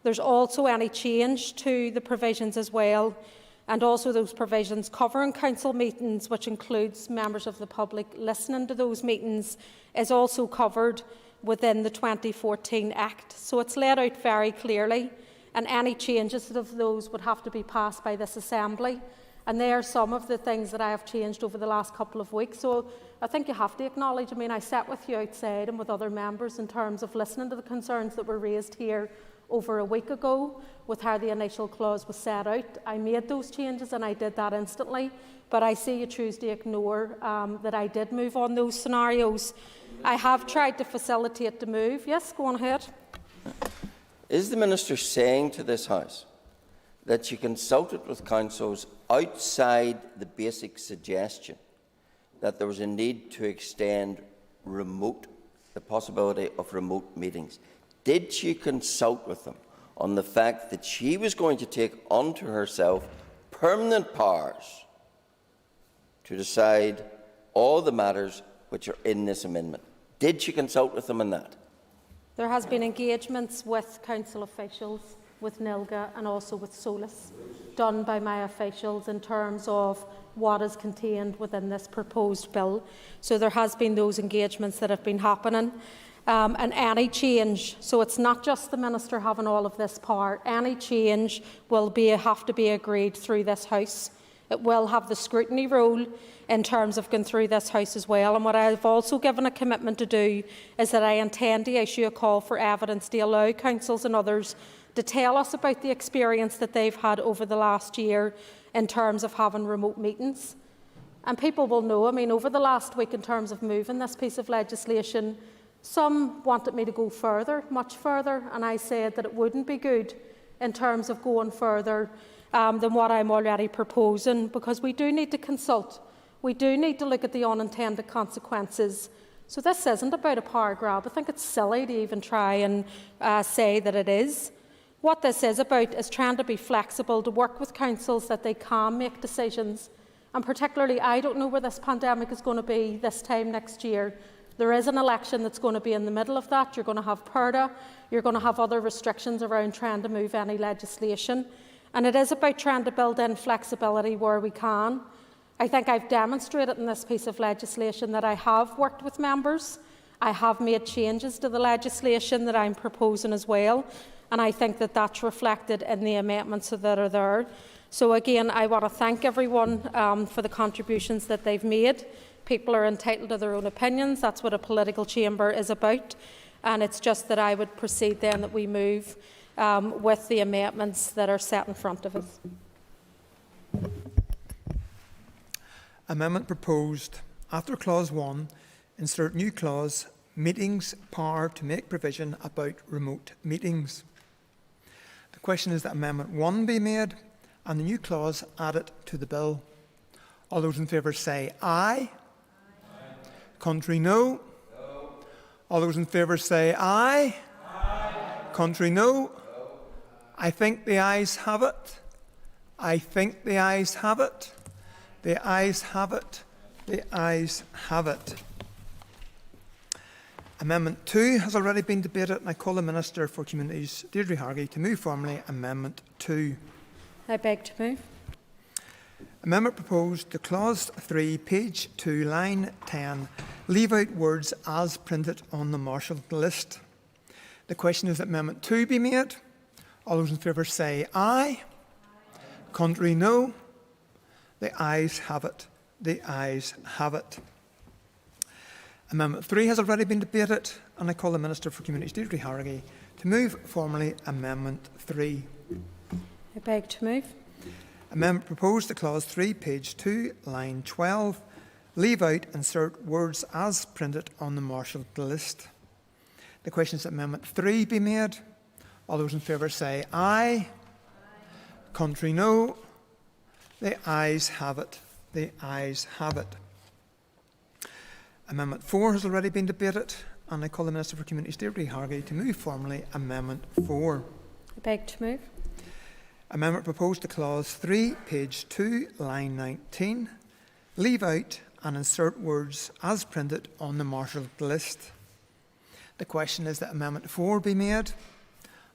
[SPEAKER 8] There's also any change to the provisions as well, and also those provisions covering council meetings, which includes members of the public listening to those meetings, is also covered within the 2014 Act. So it's laid out very clearly, and any changes to those would have to be passed by this Assembly. And they are some of the things that I have changed over the last couple of weeks. So I think you have to acknowledge, I sat with you outside and with other members in terms of listening to the concerns that were raised here over a week ago with how the initial clause was set out. I made those changes and I did that instantly, but I see you choose to ignore that I did move on those scenarios. I have tried to facilitate the move. Yes, go on ahead.
[SPEAKER 20] Is the Minister saying to this House that she consulted with councils outside the basic suggestion that there was a need to extend the possibility of remote meetings? Did she consult with them on the fact that she was going to take onto herself permanent powers to decide all the matters which are in this amendment? Did she consult with them on that?
[SPEAKER 8] There has been engagements with council officials, with NILGA and also with SOLAS, done by my officials in terms of what is contained within this proposed bill. So there has been those engagements that have been happening. And any change, so it's not just the Minister having all of this power, any change will have to be agreed through this House. It will have the scrutiny role in terms of going through this House as well. And what I have also given a commitment to do is that I intend to issue a call for evidence to allow councils and others to tell us about the experience that they've had over the last year in terms of having remote meetings. And people will know, over the last week in terms of moving this piece of legislation, some wanted me to go further, much further, and I said that it wouldn't be good in terms of going further than what I'm already proposing, because we do need to consult. We do need to look at the unintended consequences. So this isn't about a power grab. I think it's silly to even try and say that it is. What this is about is trying to be flexible, to work with councils that they can make decisions. And particularly, I don't know where this pandemic is going to be this time next year. There is an election that's going to be in the middle of that. You're going to have PERDA. You're going to have other restrictions around trying to move any legislation. And it is about trying to build in flexibility where we can. I think I've demonstrated in this piece of legislation that I have worked with members. I have made changes to the legislation that I'm proposing as well. And I think that that's reflected in the amendments that are there. So again, I want to thank everyone for the contributions that they've made. People are entitled to their own opinions. That's what a political chamber is about. And it's just that I would proceed then that we move with the amendments that are set in front of us.
[SPEAKER 7] Amendment proposed. After Clause 1, insert new clause, meetings power to make provision about remote meetings. The question is that Amendment 1 be made and the new clause added to the bill. All those in favour say aye. Aye. Contrary, no. No. All those in favour say aye. Aye. Contrary, no. No. I think the ayes have it. I think the ayes have it. The ayes have it. The ayes have it. Amendment 2 has already been debated, and I call the Minister for Communities, Deirdre Hargey, to move formally Amendment 2.
[SPEAKER 8] I beg to move.
[SPEAKER 7] Amendment proposed to Clause 3, page 2, line 10, leave out words as printed on the marshalled list. The question is that Amendment 2 be made. All those in favour say aye. Aye. Contrary, no. The ayes have it. The ayes have it. Amendment 3 has already been debated, and I call the Minister for Communities, Deirdre Hargey, to move formally Amendment 3.
[SPEAKER 8] I beg to move.
[SPEAKER 7] Amendment proposed to Clause 3, page 2, line 12, leave out insert words as printed on the marshalled list. The question is that Amendment 3 be made. All those in favour say aye. Aye. Contrary, no. The ayes have it. The ayes have it. Amendment 4 has already been debated, and I call the Minister for Communities, Deirdre Hargey, to move formally Amendment 4.
[SPEAKER 8] I beg to move.
[SPEAKER 7] Amendment proposed to Clause 3, page 2, line 19, leave out and insert words as printed on the marshalled list. The question is that Amendment 4 be made.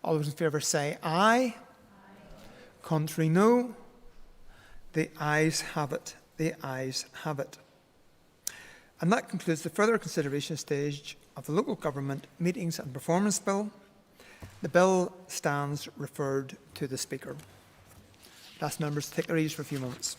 [SPEAKER 7] All those in favour say aye. Aye. Contrary, no. The ayes have it. The ayes have it. And that concludes the further consideration stage of the Local Government Meetings and Performance Bill. The bill stands referred to the Speaker. I ask members to take their ease for a few moments.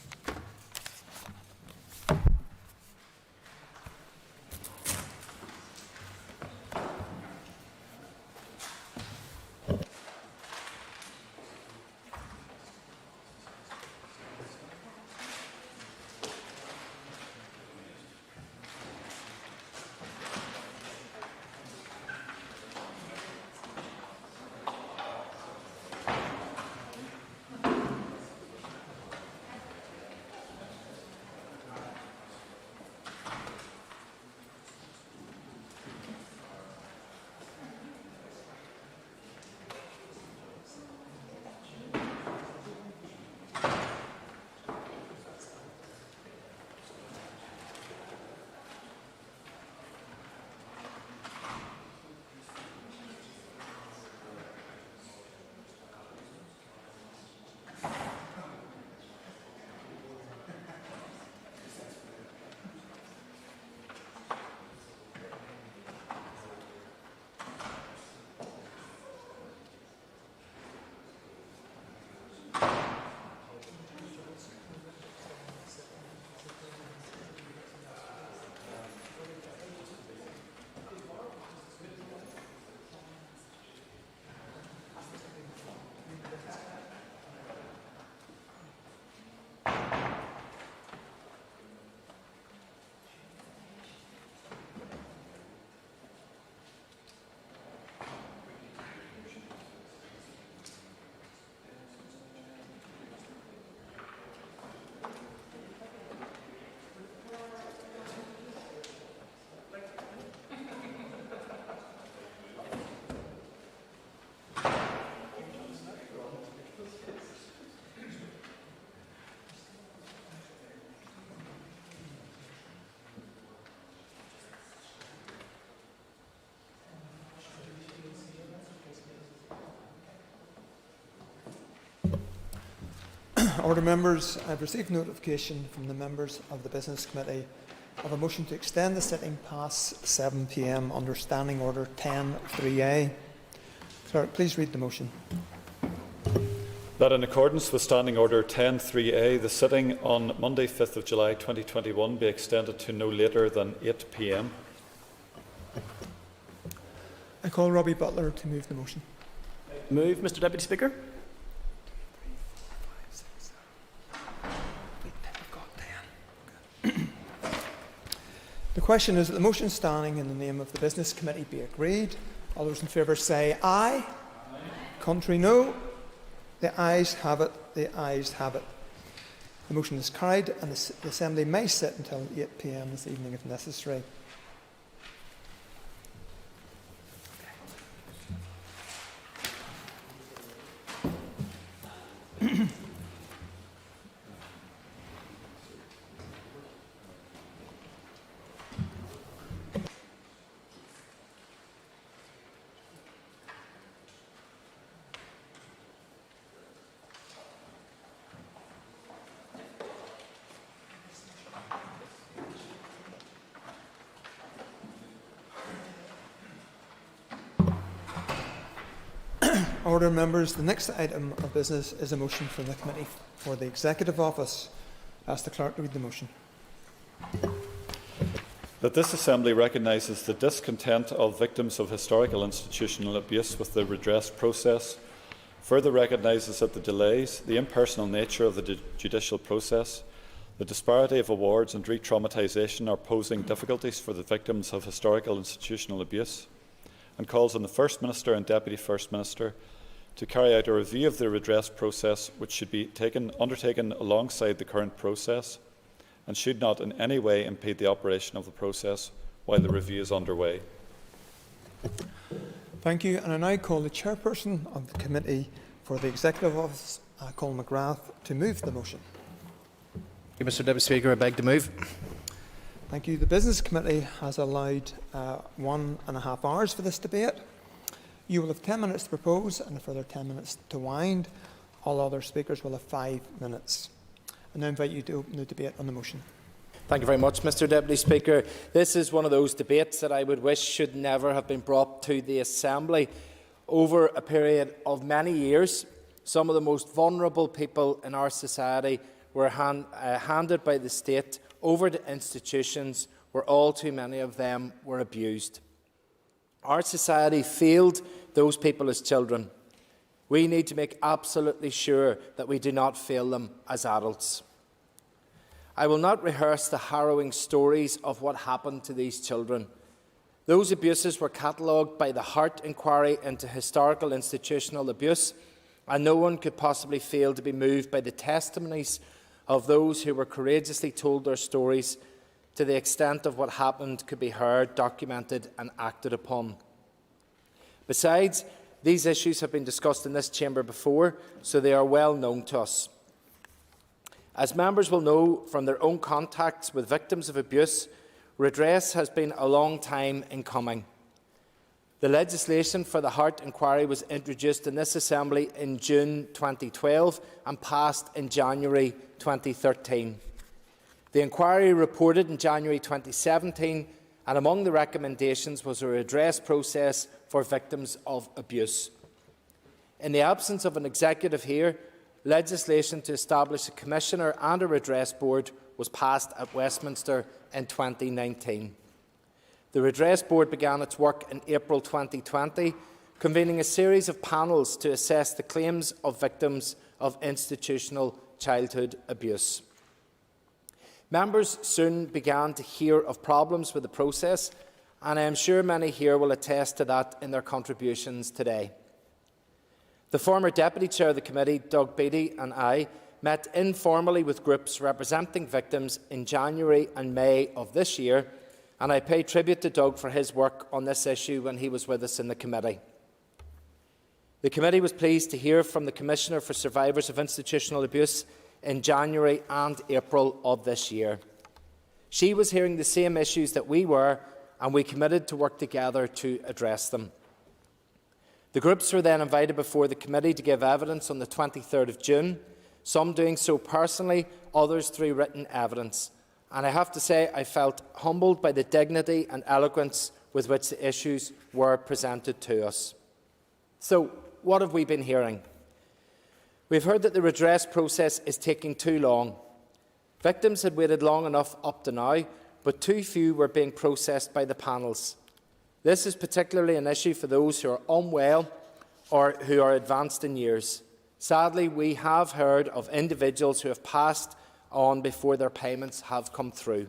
[SPEAKER 7] Order members, I've received notification from the members of the Business Committee of a motion to extend the sitting past 7 p.m. under Standing Order 10.3a. Clerk, please read the motion.
[SPEAKER 14] That in accordance with Standing Order 10.3a, the sitting on Monday 5th of July 2021 be extended to no later than 8 p.m.
[SPEAKER 7] I call Robbie Butler to move the motion.
[SPEAKER 2] Move, Mr Deputy Speaker.
[SPEAKER 7] The question is that the motion standing in the name of the Business Committee be agreed. All those in favour say aye. Aye. Contrary, no. The ayes have it. The ayes have it. The motion is carried and the Assembly may sit until 8 p.m. this evening if necessary. Order, members. The next item of business is a motion from the Committee for the Executive Office. I ask the Clerk to read the motion.
[SPEAKER 14] That this Assembly recognises the discontent of victims of historical institutional abuse with the redress process, further recognises that the delays, the impersonal nature of the judicial process, the disparity of awards and re-traumatisation are posing difficulties for the victims of historical institutional abuse, and calls on the First Minister and Deputy First Minister to carry out a review of the redress process, which should be undertaken alongside the current process and should not in any way impede the operation of the process while the review is underway.
[SPEAKER 7] Thank you. And I now call the Chairperson of the Committee for the Executive Office, Colin McGrath, to move the motion.
[SPEAKER 22] Thank you, Mr Deputy Speaker. I beg to move.
[SPEAKER 7] Thank you. The Business Committee has allowed 1.5 hours for this debate. You will have 10 minutes to propose and a further 10 minutes to wind. All other speakers will have 5 minutes. I now invite you to open the debate on the motion.
[SPEAKER 22] Thank you very much, Mr Deputy Speaker. This is one of those debates that I would wish should never have been brought to the Assembly. Over a period of many years, some of the most vulnerable people in our society were handed by the state over to institutions where all too many of them were abused. Our society failed those people as children. We need to make absolutely sure that we do not fail them as adults. I will not rehearse the harrowing stories of what happened to these children. Those abuses were catalogued by the Hart Inquiry into Historical Institutional Abuse, and no one could possibly fail to be moved by the testimonies of those who were courageously told their stories to the extent of what happened could be heard, documented and acted upon. Besides, these issues have been discussed in this chamber before, so they are well known to us. As members will know from their own contacts with victims of abuse, redress has been a long time in coming. The legislation for the Hart Inquiry was introduced in this Assembly in June 2012 and passed in January 2013. The inquiry reported in January 2017, and among the recommendations was a redress process for victims of abuse. In the absence of an executive here, legislation to establish a commissioner and a redress board was passed at Westminster in 2019. The redress board began its work in April 2020, convening a series of panels to assess the claims of victims of institutional childhood abuse. Members soon began to hear of problems with the process, and I am sure many here will attest to that in their contributions today. The former Deputy Chair of the Committee, Doug Beattie, and I met informally with groups representing victims in January and May of this year, and I pay tribute to Doug for his work on this issue when he was with us in the committee. The committee was pleased to hear from the Commissioner for Survivors of Institutional Abuse in January and April of this year. She was hearing the same issues that we were, and we committed to work together to address them. The groups were then invited before the committee to give evidence on the 23rd of June, some doing so personally, others through written evidence. And I have to say I felt humbled by the dignity and eloquence with which the issues were presented to us. So, what have we been hearing? We've heard that the redress process is taking too long. Victims had waited long enough up to now, but too few were being processed by the panels. This is particularly an issue for those who are unwell or who are advanced in years. Sadly, we have heard of individuals who have passed on before their payments have come through.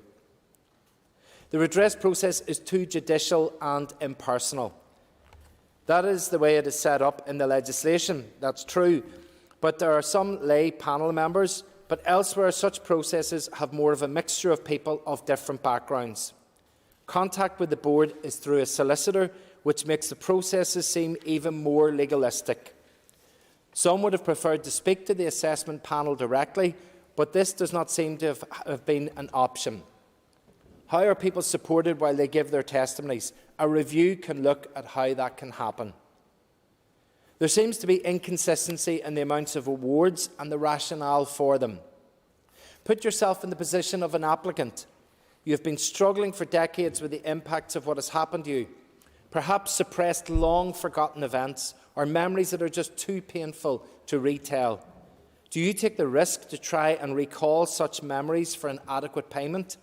[SPEAKER 22] The redress process is too judicial and impersonal. That is the way it is set up in the legislation. That's true. But there are some lay panel members, but elsewhere such processes have more of a mixture of people of different backgrounds. Contact with the board is through a solicitor, which makes the processes seem even more legalistic. Some would have preferred to speak to the assessment panel directly, but this does not seem to have been an option. How are people supported while they give their testimonies? A review can look at how that can happen. There seems to be inconsistency in the amounts of awards and the rationale for them. Put yourself in the position of an applicant. You have been struggling for decades with the impacts of what has happened to you, perhaps suppressed long-forgotten events or memories that are just too painful to retell. Do you take the risk to try and recall such memories for an adequate payment?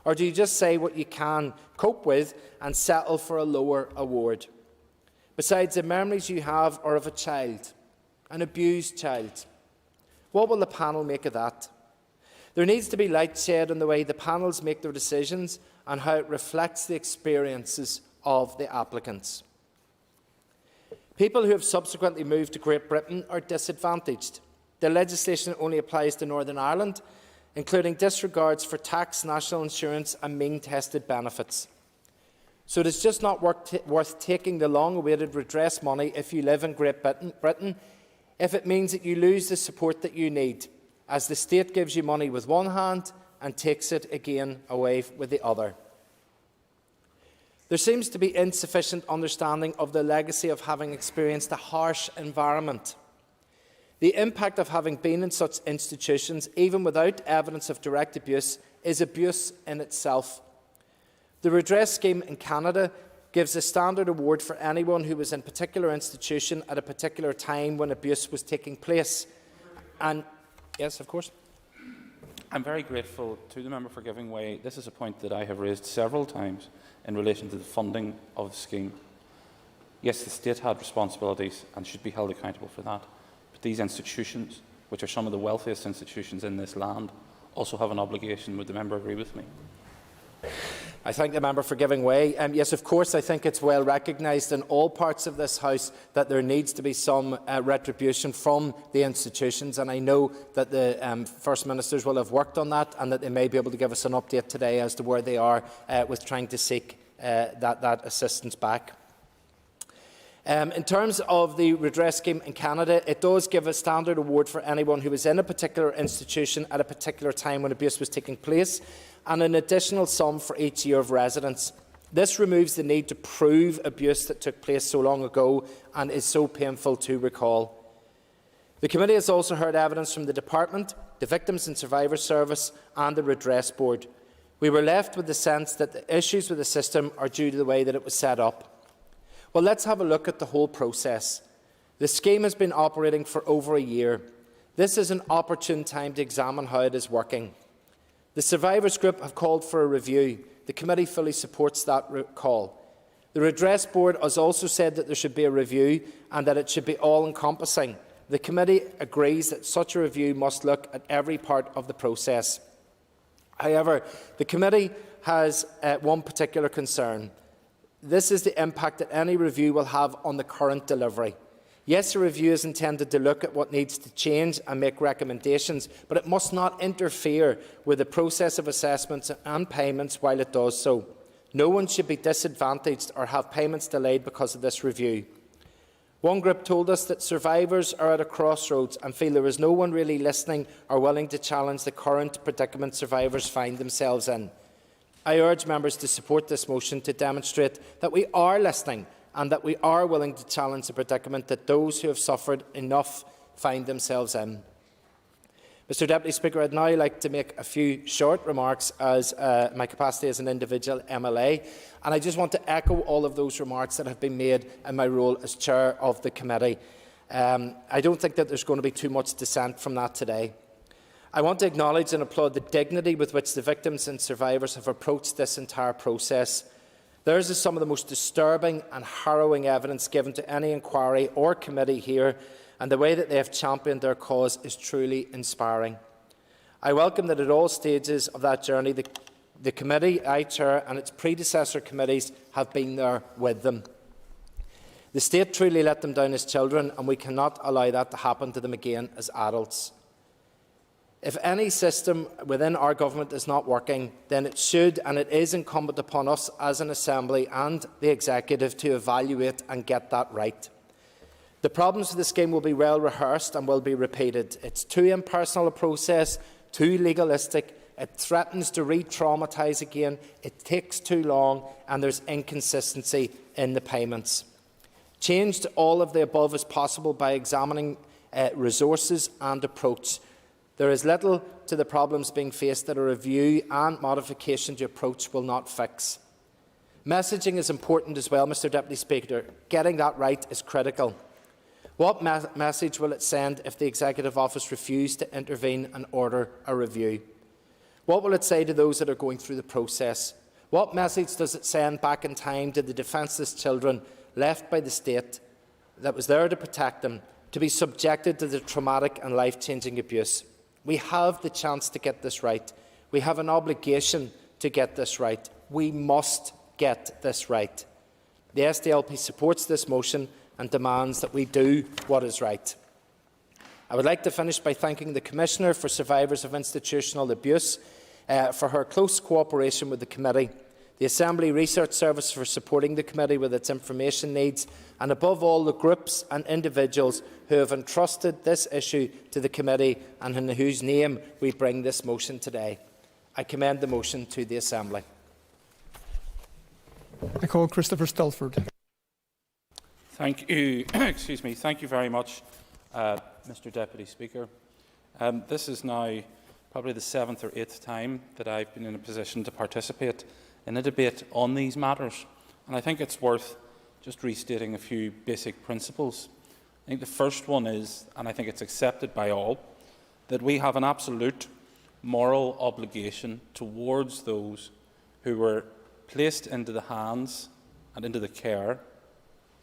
[SPEAKER 22] Or do you just say what you can cope with and settle for a lower award? Besides, the memories you have are of a child, an abused child. What will the panel make of that? There needs to be light shed on the way the panels make their decisions and how it reflects the experiences of the applicants. People who have subsequently moved to Great Britain are disadvantaged. The legislation only applies to Northern Ireland, including disregards for tax, national insurance and mean-tested benefits. So it is just not worth taking the long-awaited redress money if you live in Great Britain, if it means that you lose the support that you need, as the state gives you money with one hand and takes it again away with the other. There seems to be insufficient understanding of the legacy of having experienced a harsh environment. The impact of having been in such institutions, even without evidence of direct abuse, is abuse in itself. The redress scheme in Canada gives a standard award for anyone who was in a particular institution at a particular time when abuse was taking place. And yes, of course.
[SPEAKER 3] I'm very grateful to the member for giving way. This is a point that I have raised several times in relation to the funding of the scheme. Yes, the state had responsibilities and should be held accountable for that. But these institutions, which are some of the wealthiest institutions in this land, also have an obligation. Would the member agree with me?
[SPEAKER 22] I thank the member for giving way. Yes, of course, I think it's well recognised in all parts of this House that there needs to be some retribution from the institutions, and I know that the First Ministers will have worked on that and that they may be able to give us an update today as to where they are with trying to seek that assistance back. In terms of the redress scheme in Canada, it does give a standard award for anyone who was in a particular institution at a particular time when abuse was taking place, and an additional sum for each year of residence. This removes the need to prove abuse that took place so long ago and is so painful to recall. The committee has also heard evidence from the Department, the Victims and Survivors Service and the Redress Board. We were left with the sense that the issues with the system are due to the way that it was set up. Well, let's have a look at the whole process. The scheme has been operating for over a year. This is an opportune time to examine how it is working. The Survivors Group have called for a review. The committee fully supports that call. The Redress Board has also said that there should be a review and that it should be all-encompassing. The committee agrees that such a review must look at every part of the process. However, the committee has one particular concern. This is the impact that any review will have on the current delivery. Yes, a review is intended to look at what needs to change and make recommendations, but it must not interfere with the process of assessments and payments while it does so. No one should be disadvantaged or have payments delayed because of this review. One group told us that survivors are at a crossroads and feel there is no one really listening or willing to challenge the current predicament survivors find themselves in. I urge members to support this motion to demonstrate that we are listening and that we are willing to challenge the predicament that those who have suffered enough find themselves in. Mr Deputy Speaker, I'd now like to make a few short remarks as my capacity as an individual MLA, and I just want to echo all of those remarks that have been made in my role as Chair of the Committee. I don't think that there's going to be too much dissent from that today. I want to acknowledge and applaud the dignity with which the victims and survivors have approached this entire process. Theirs is some of the most disturbing and harrowing evidence given to any inquiry or committee here, and the way that they have championed their cause is truly inspiring. I welcome that at all stages of that journey, the committee I chair and its predecessor committees have been there with them. The state truly let them down as children, and we cannot allow that to happen to them again as adults. If any system within our government is not working, then it should and it is incumbent upon us as an Assembly and the Executive to evaluate and get that right. The problems with the scheme will be well rehearsed and will be repeated. It's too impersonal a process, too legalistic, it threatens to re-traumatise again, it takes too long, and there's inconsistency in the payments. Change to all of the above is possible by examining resources and approach. There is little to the problems being faced that a review and modification to approach will not fix. Messaging is important as well, Mr Deputy Speaker. Getting that right is critical. What message will it send if the Executive Office refuse to intervene and order a review? What will it say to those that are going through the process? What message does it send back in time to the defenceless children left by the state that was there to protect them, to be subjected to the traumatic and life-changing abuse? We have the chance to get this right. We have an obligation to get this right. We must get this right. The SDLP supports this motion and demands that we do what is right. I would like to finish by thanking the Commissioner for Survivors of Institutional Abuse for her close cooperation with the committee, the Assembly Research Service for supporting the committee with its information needs, and above all the groups and individuals who have entrusted this issue to the committee and in whose name we bring this motion today. I commend the motion to the Assembly.
[SPEAKER 7] I call Christopher Stilford.
[SPEAKER 3] Thank you. Excuse me. Thank you very much, Mr. Deputy Speaker. This is now probably the 7th or 8th time that I've been in a position to participate in a debate on these matters, and I think it's worth just restating a few basic principles. I think the first one is, and I think it's accepted by all, that we have an absolute moral obligation towards those who were placed into the hands and into the care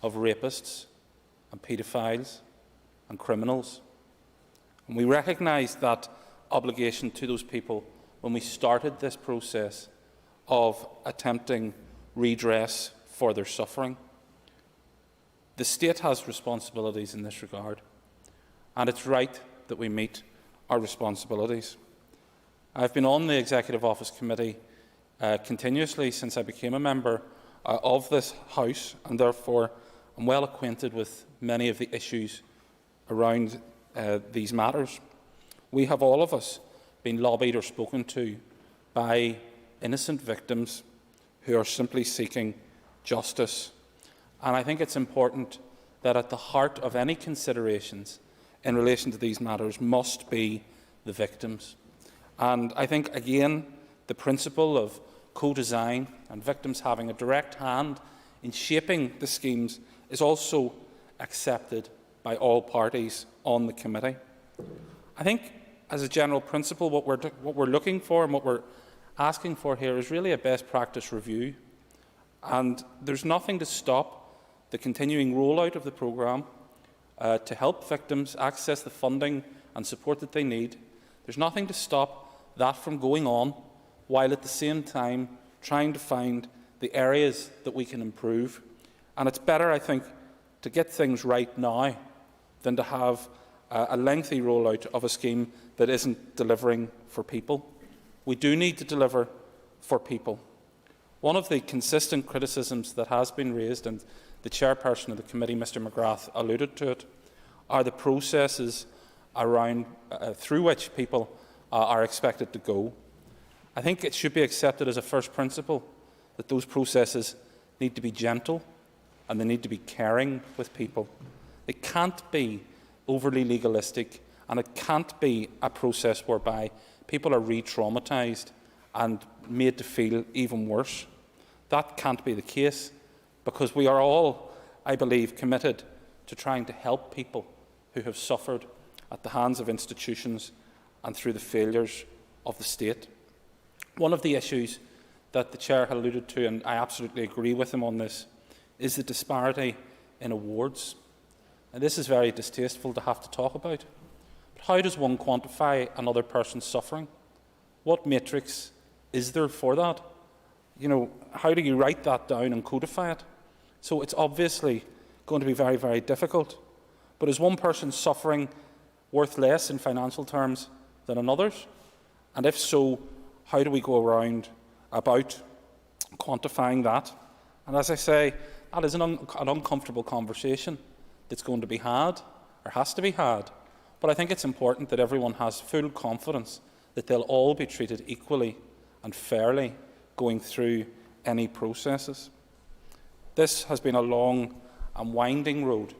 [SPEAKER 3] of rapists and paedophiles and criminals. And we recognised that obligation to those people when we started this process of attempting redress for their suffering. The state has responsibilities in this regard, and it's right that we meet our responsibilities. I've been on the Executive Office Committee continuously since I became a member of this House, and therefore I'm well acquainted with many of the issues around these matters. We have, all of us, been lobbied or spoken to by innocent victims who are simply seeking justice. And I think it's important that at the heart of any considerations in relation to these matters must be the victims. And I think, again, the principle of co-design and victims having a direct hand in shaping the schemes is also accepted by all parties on the committee. I think, as a general principle, what we're looking for and what we're asking for here is really a best practice review. And there's nothing to stop the continuing rollout of the programme to help victims access the funding and support that they need. There's nothing to stop that from going on, while at the same time trying to find the areas that we can improve. And it's better, I think, to get things right now than to have a lengthy rollout of a scheme that isn't delivering for people. We do need to deliver for people. One of the consistent criticisms that has been raised, and the chairperson of the committee, Mr McGrath, alluded to it, are the processes around, through which people are expected to go. I think it should be accepted as a first principle that those processes need to be gentle and they need to be caring with people. It can't be overly legalistic, and it can't be a process whereby people are re-traumatised and made to feel even worse. That can't be the case, because we are all, I believe, committed to trying to help people who have suffered at the hands of institutions and through the failures of the state. One of the issues that the Chair had alluded to, and I absolutely agree with him on this, is the disparity in awards. And this is very distasteful to have to talk about. But how does one quantify another person's suffering? What matrix is there for that? You know, how do you write that down and codify it? So it's obviously going to be very, very difficult. But is one person's suffering worth less in financial terms than another's? And if so, how do we go around about quantifying that? And as I say, that is an uncomfortable conversation that's going to be had, or has to be had. But I think it's important that everyone has full confidence that they'll all be treated equally and fairly going through any processes. This has been a long and winding road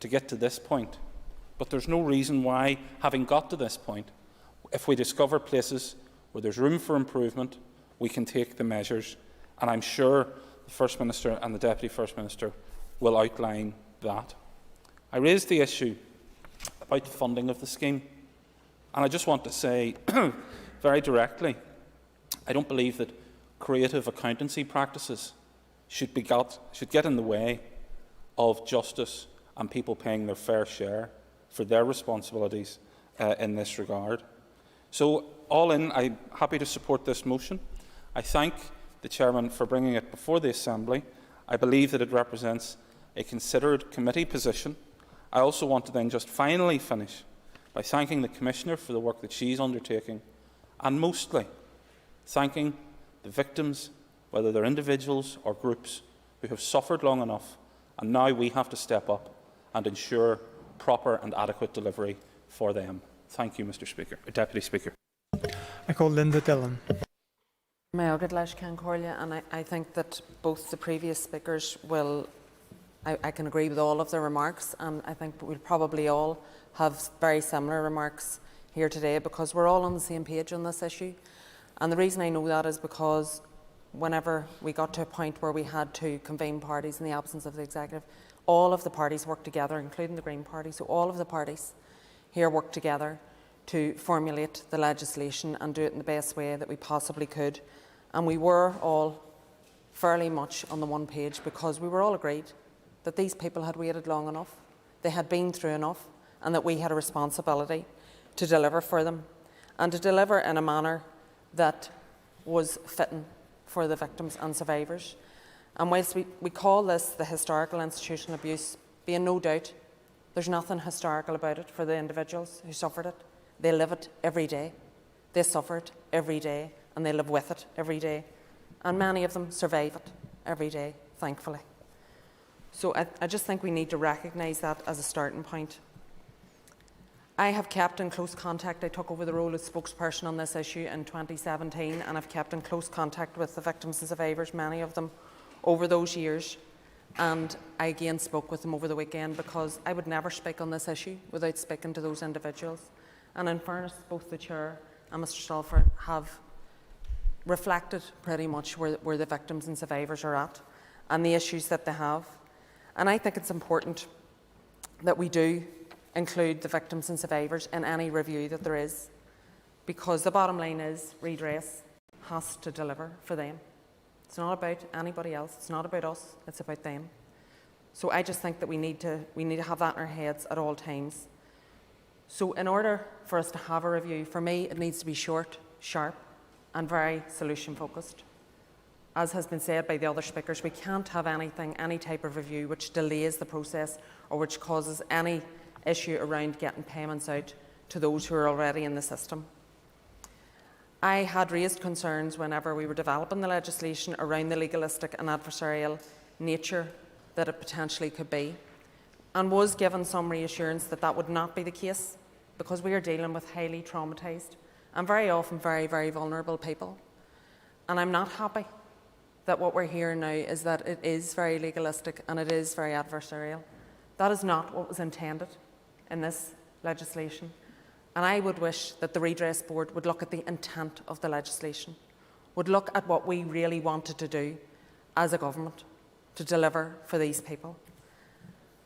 [SPEAKER 3] to get to this point, but there's no reason why, having got to this point, if we discover places where there's room for improvement, we can take the measures, and I'm sure the First Minister and the Deputy First Minister will outline that. I raised the issue about the funding of the scheme, and I just want to say very directly, I don't believe that creative accountancy practices should get in the way of justice and people paying their fair share for their responsibilities in this regard. So, all in, I'm happy to support this motion. I thank the Chairman for bringing it before the Assembly. I believe that it represents a considered committee position. I also want to then just finally finish by thanking the Commissioner for the work that she's undertaking, and mostly thanking the victims, whether they're individuals or groups, who have suffered long enough, and now we have to step up and ensure proper and adequate delivery for them. Thank you, Mr. Speaker, Deputy Speaker.
[SPEAKER 7] I call Linda Dillon.
[SPEAKER 4] And I think that both the previous speakers will, I can agree with all of their remarks, and I think we'll probably all have very similar remarks here today because we're all on the same page on this issue. And the reason I know that is because whenever we got to a point where we had to convene parties in the absence of the Executive, all of the parties worked together, including the Green Party, so all of the parties here worked together to formulate the legislation and do it in the best way that we possibly could. And we were all fairly much on the one page because we were all agreed that these people had waited long enough, they had been through enough, and that we had a responsibility to deliver for them and to deliver in a manner that was fitting for the victims and survivors. And whilst we call this the historical institutional abuse, being no doubt there's nothing historical about it for the individuals who suffered it. They live it every day. They suffer it every day, and they live with it every day. And many of them survive it every day, thankfully. So I just think we need to recognise that as a starting point. I have kept in close contact. I took over the role as spokesperson on this issue in 2017, and I've kept in close contact with the victims and survivors, many of them, over those years. And I again spoke with them over the weekend because I would never speak on this issue without speaking to those individuals. And in fairness, both the Chair and Mr Stalford have reflected pretty much where the victims and survivors are at and the issues that they have. And I think it's important that we do include the victims and survivors in any review that there is, because the bottom line is redress has to deliver for them. It's not about anybody else, it's not about us, it's about them. So I just think that we need to have that in our heads at all times. So in order for us to have a review, for me it needs to be short, sharp and very solution focused. As has been said by the other speakers, we can't have any type of review which delays the process or which causes any issue around getting payments out to those who are already in the system. I had raised concerns whenever we were developing the legislation around the legalistic and adversarial nature that it potentially could be, and was given some reassurance that that would not be the case because we are dealing with highly traumatised and very often very, very vulnerable people. And I'm not happy that what we're hearing now is that it is very legalistic and it is very adversarial. That is not what was intended in this legislation. And I would wish that the Redress Board would look at the intent of the legislation, would look at what we really wanted to do as a government to deliver for these people.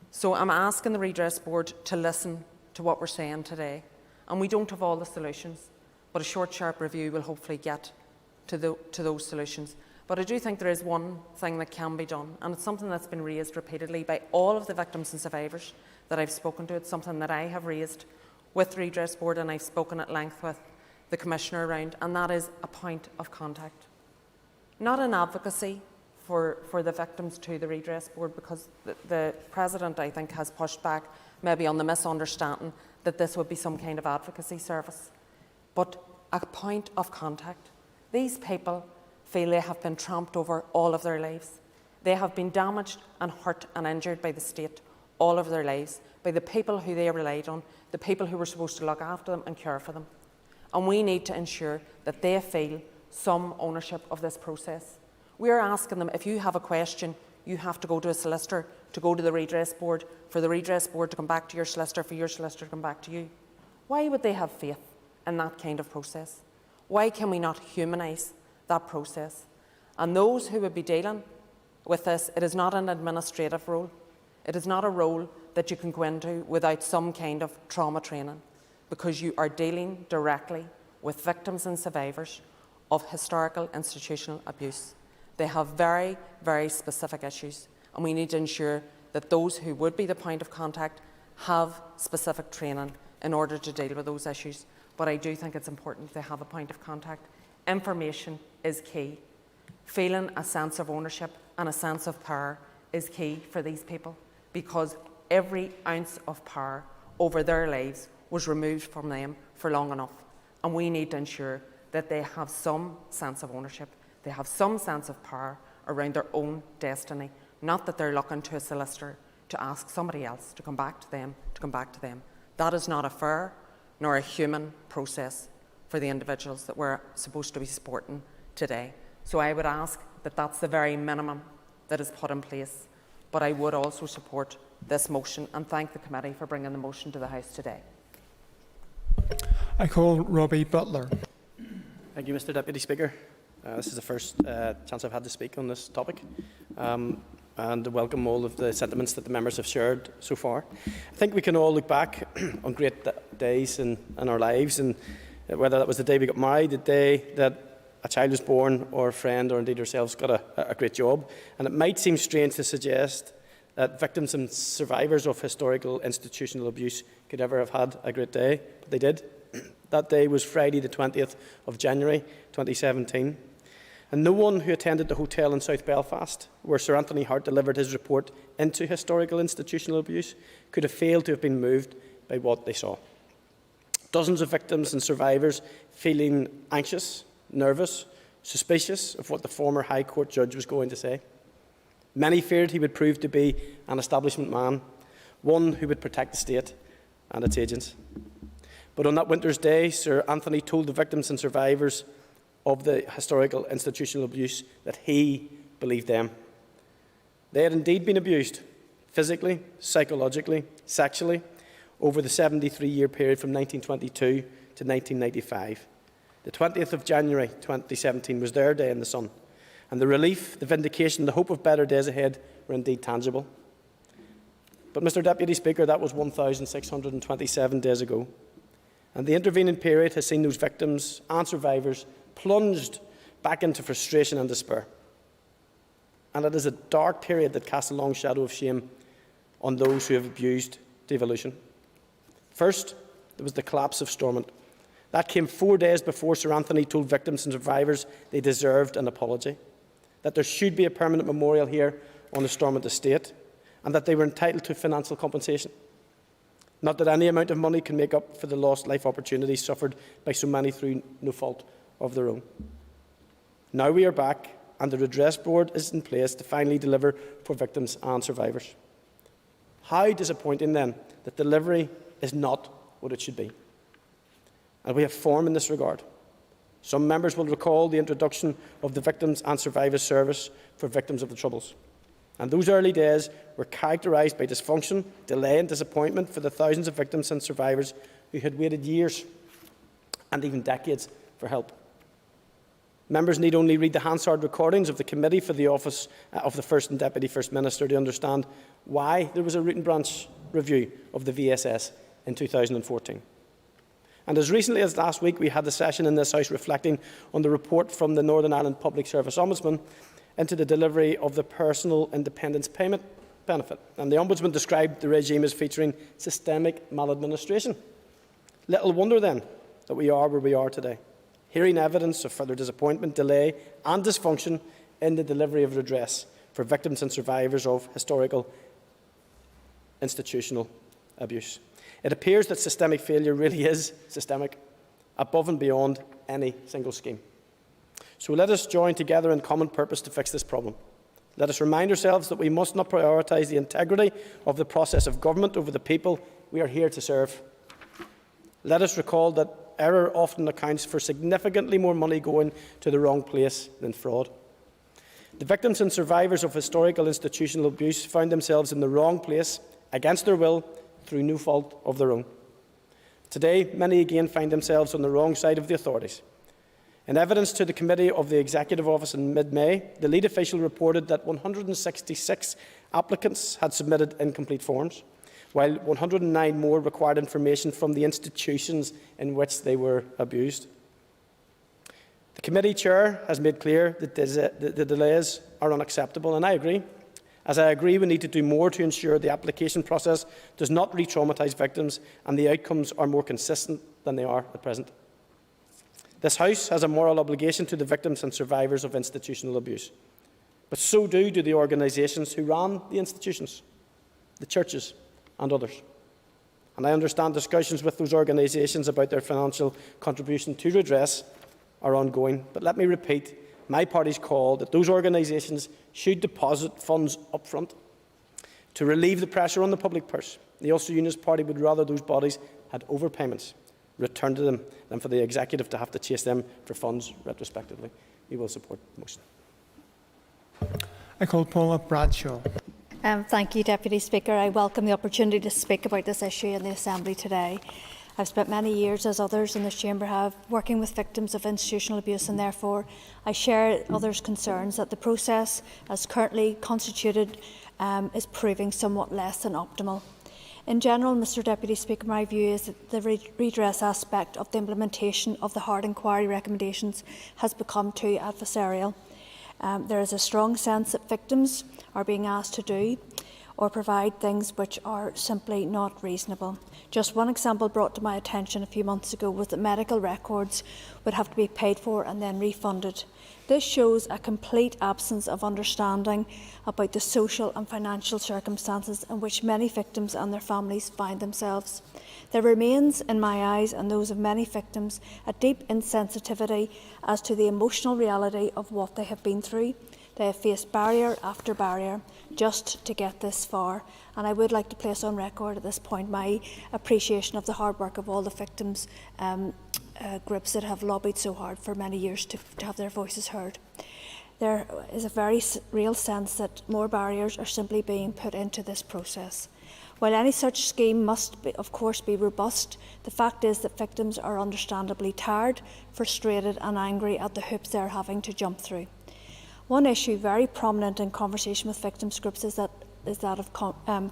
[SPEAKER 4] So I'm asking the Redress Board to listen to what we're saying today. And we don't have all the solutions, but a short, sharp review will hopefully get to those solutions. But I do think there is one thing that can be done, and it's something that's been raised repeatedly by all of the victims and survivors that I've spoken to. It's something that I have raised with the Redress Board, and I've spoken at length with the Commissioner around, and that is a point of contact. Not an advocacy for the victims to the Redress Board, because the President, I think, has pushed back maybe on the misunderstanding that this would be some kind of advocacy service, but a point of contact. These people feel they have been tramped over all of their lives. They have been damaged and hurt and injured by the state all of their lives, by the people who they relied on, the people who were supposed to look after them and care for them. And we need to ensure that they feel some ownership of this process. We are asking them, if you have a question, you have to go to a solicitor, to go to the Redress Board, for the Redress Board to come back to your solicitor, for your solicitor to come back to you. Why would they have faith in that kind of process? Why can we not humanise that process? And those who would be dealing with this, it is not an administrative role. It is not a role that you can go into without some kind of trauma training, because you are dealing directly with victims and survivors of historical institutional abuse. They have very, very specific issues, and we need to ensure that those who would be the point of contact have specific training in order to deal with those issues. But I do think it's important they have a point of contact. Information is key. Feeling a sense of ownership and a sense of power is key for these people, because every ounce of power over their lives was removed from them for long enough. And we need to ensure that they have some sense of ownership, they have some sense of power around their own destiny, not that they're looking to a solicitor to ask somebody else to come back to them, That is not a fair nor a human process for the individuals that we're supposed to be supporting today. So I would ask that that's the very minimum that is put in place. But I would also support this motion and thank the committee for bringing the motion to the House today.
[SPEAKER 7] I call Robbie Butler.
[SPEAKER 2] Thank you, Mr. Deputy Speaker. This is the first chance I've had to speak on this topic, and I welcome all of the sentiments that the members have shared so far. I think we can all look back on great days in our lives, and whether that was the day we got married, the day that a child was born, or a friend, or indeed ourselves got a great job. And it might seem strange to suggest that victims and survivors of historical institutional abuse could ever have had a great day, but they did. That day was Friday the 20th of January 2017. And no one who attended the hotel in South Belfast, where Sir Anthony Hart delivered his report into historical institutional abuse, could have failed to have been moved by what they saw. Dozens of victims and survivors feeling anxious, nervous, suspicious of what the former High Court judge was going to say. Many feared he would prove to be an establishment man, one who would protect the state and its agents. But on that winter's day, Sir Anthony told the victims and survivors of the historical institutional abuse that he believed them. They had indeed been abused, physically, psychologically, sexually, over the 73-year period from 1922 to 1995. The 20th of January 2017 was their day in the sun, and the relief, the vindication, the hope of better days ahead were indeed tangible. But, Mr. Deputy Speaker, that was 1,627 days ago, and the intervening period has seen those victims and survivors plunged back into frustration and despair. And it is a dark period that casts a long shadow of shame on those who have abused devolution. First, there was the collapse of Stormont. That came 4 days before Sir Anthony told victims and survivors they deserved an apology, that there should be a permanent memorial here on the Stormont estate, and that they were entitled to financial compensation. Not that any amount of money can make up for the lost life opportunities suffered by so many through no fault of their own. Now we are back, and the Redress Board is in place to finally deliver for victims and survivors. How disappointing, then, that delivery is not what it should be. And we have form in this regard. Some members will recall the introduction of the Victims and Survivors Service for victims of the Troubles. And those early days were characterised by dysfunction, delay and disappointment for the thousands of victims and survivors who had waited years and even decades for help. Members need only read the Hansard recordings of the Committee for the Office of the First and Deputy First Minister to understand why there was a root and branch review of the VSS in 2014. And as recently as last week, we had the session in this House reflecting on the report from the Northern Ireland Public Service Ombudsman into the delivery of the Personal Independence Payment Benefit. And the Ombudsman described the regime as featuring systemic maladministration. Little wonder then that we are where we are today, hearing evidence of further disappointment, delay and dysfunction in the delivery of redress for victims and survivors of historical institutional abuse. It appears that systemic failure really is systemic, above and beyond any single scheme. So let us join together in common purpose to fix this problem. Let us remind ourselves that we must not prioritise the integrity of the process of government over the people we are here to serve. Let us recall that error often accounts for significantly more money going to the wrong place than fraud. The victims and survivors of historical institutional abuse found themselves in the wrong place, against their will, through no fault of their own. Today, many again find themselves on the wrong side of the authorities. In evidence to the Committee of the Executive Office in mid-May, the lead official reported that 166 applicants had submitted incomplete forms, while 109 more required information from the institutions in which they were abused. The committee chair has made clear that the delays are unacceptable, and I agree. As I agree, we need to do more to ensure the application process does not re-traumatise victims and the outcomes are more consistent than they are at present. This House has a moral obligation to the victims and survivors of institutional abuse, but so do the organisations who ran the institutions, the churches and others. And I understand discussions with those organisations about their financial contribution to redress are ongoing, but let me repeat my party's call that those organisations should deposit funds up front to relieve the pressure on the public purse. The Ulster Unionist Party would rather those bodies had overpayments returned to them than for the executive to have to chase them for funds retrospectively. We will support the motion.
[SPEAKER 7] I call Paula Bradshaw.
[SPEAKER 13] Thank you, Deputy Speaker. I welcome the opportunity to speak about this issue in the Assembly today. I've spent many years, as others in this chamber have, working with victims of institutional abuse, and therefore I share others' concerns that the process, as currently constituted, is proving somewhat less than optimal. In general, Mr Deputy Speaker, my view is that the redress aspect of the implementation of the hard inquiry recommendations has become too adversarial. There is a strong sense that victims are being asked to do or provide things which are simply not reasonable. Just one example brought to my attention a few months ago was that medical records would have to be paid for and then refunded. This shows a complete absence of understanding about the social and financial circumstances in which many victims and their families find themselves. There remains, in my eyes and those of many victims, a deep insensitivity as to the emotional reality of what they have been through. They have faced barrier after barrier just to get this far, and I would like to place on record at this point my appreciation of the hard work of all the victims groups that have lobbied so hard for many years to have their voices heard. There is a very real sense that more barriers are simply being put into this process. While any such scheme must, of course, be robust, the fact is that victims are understandably tired, frustrated and angry at the hoops they are having to jump through. One issue very prominent in conversation with victims groups is that of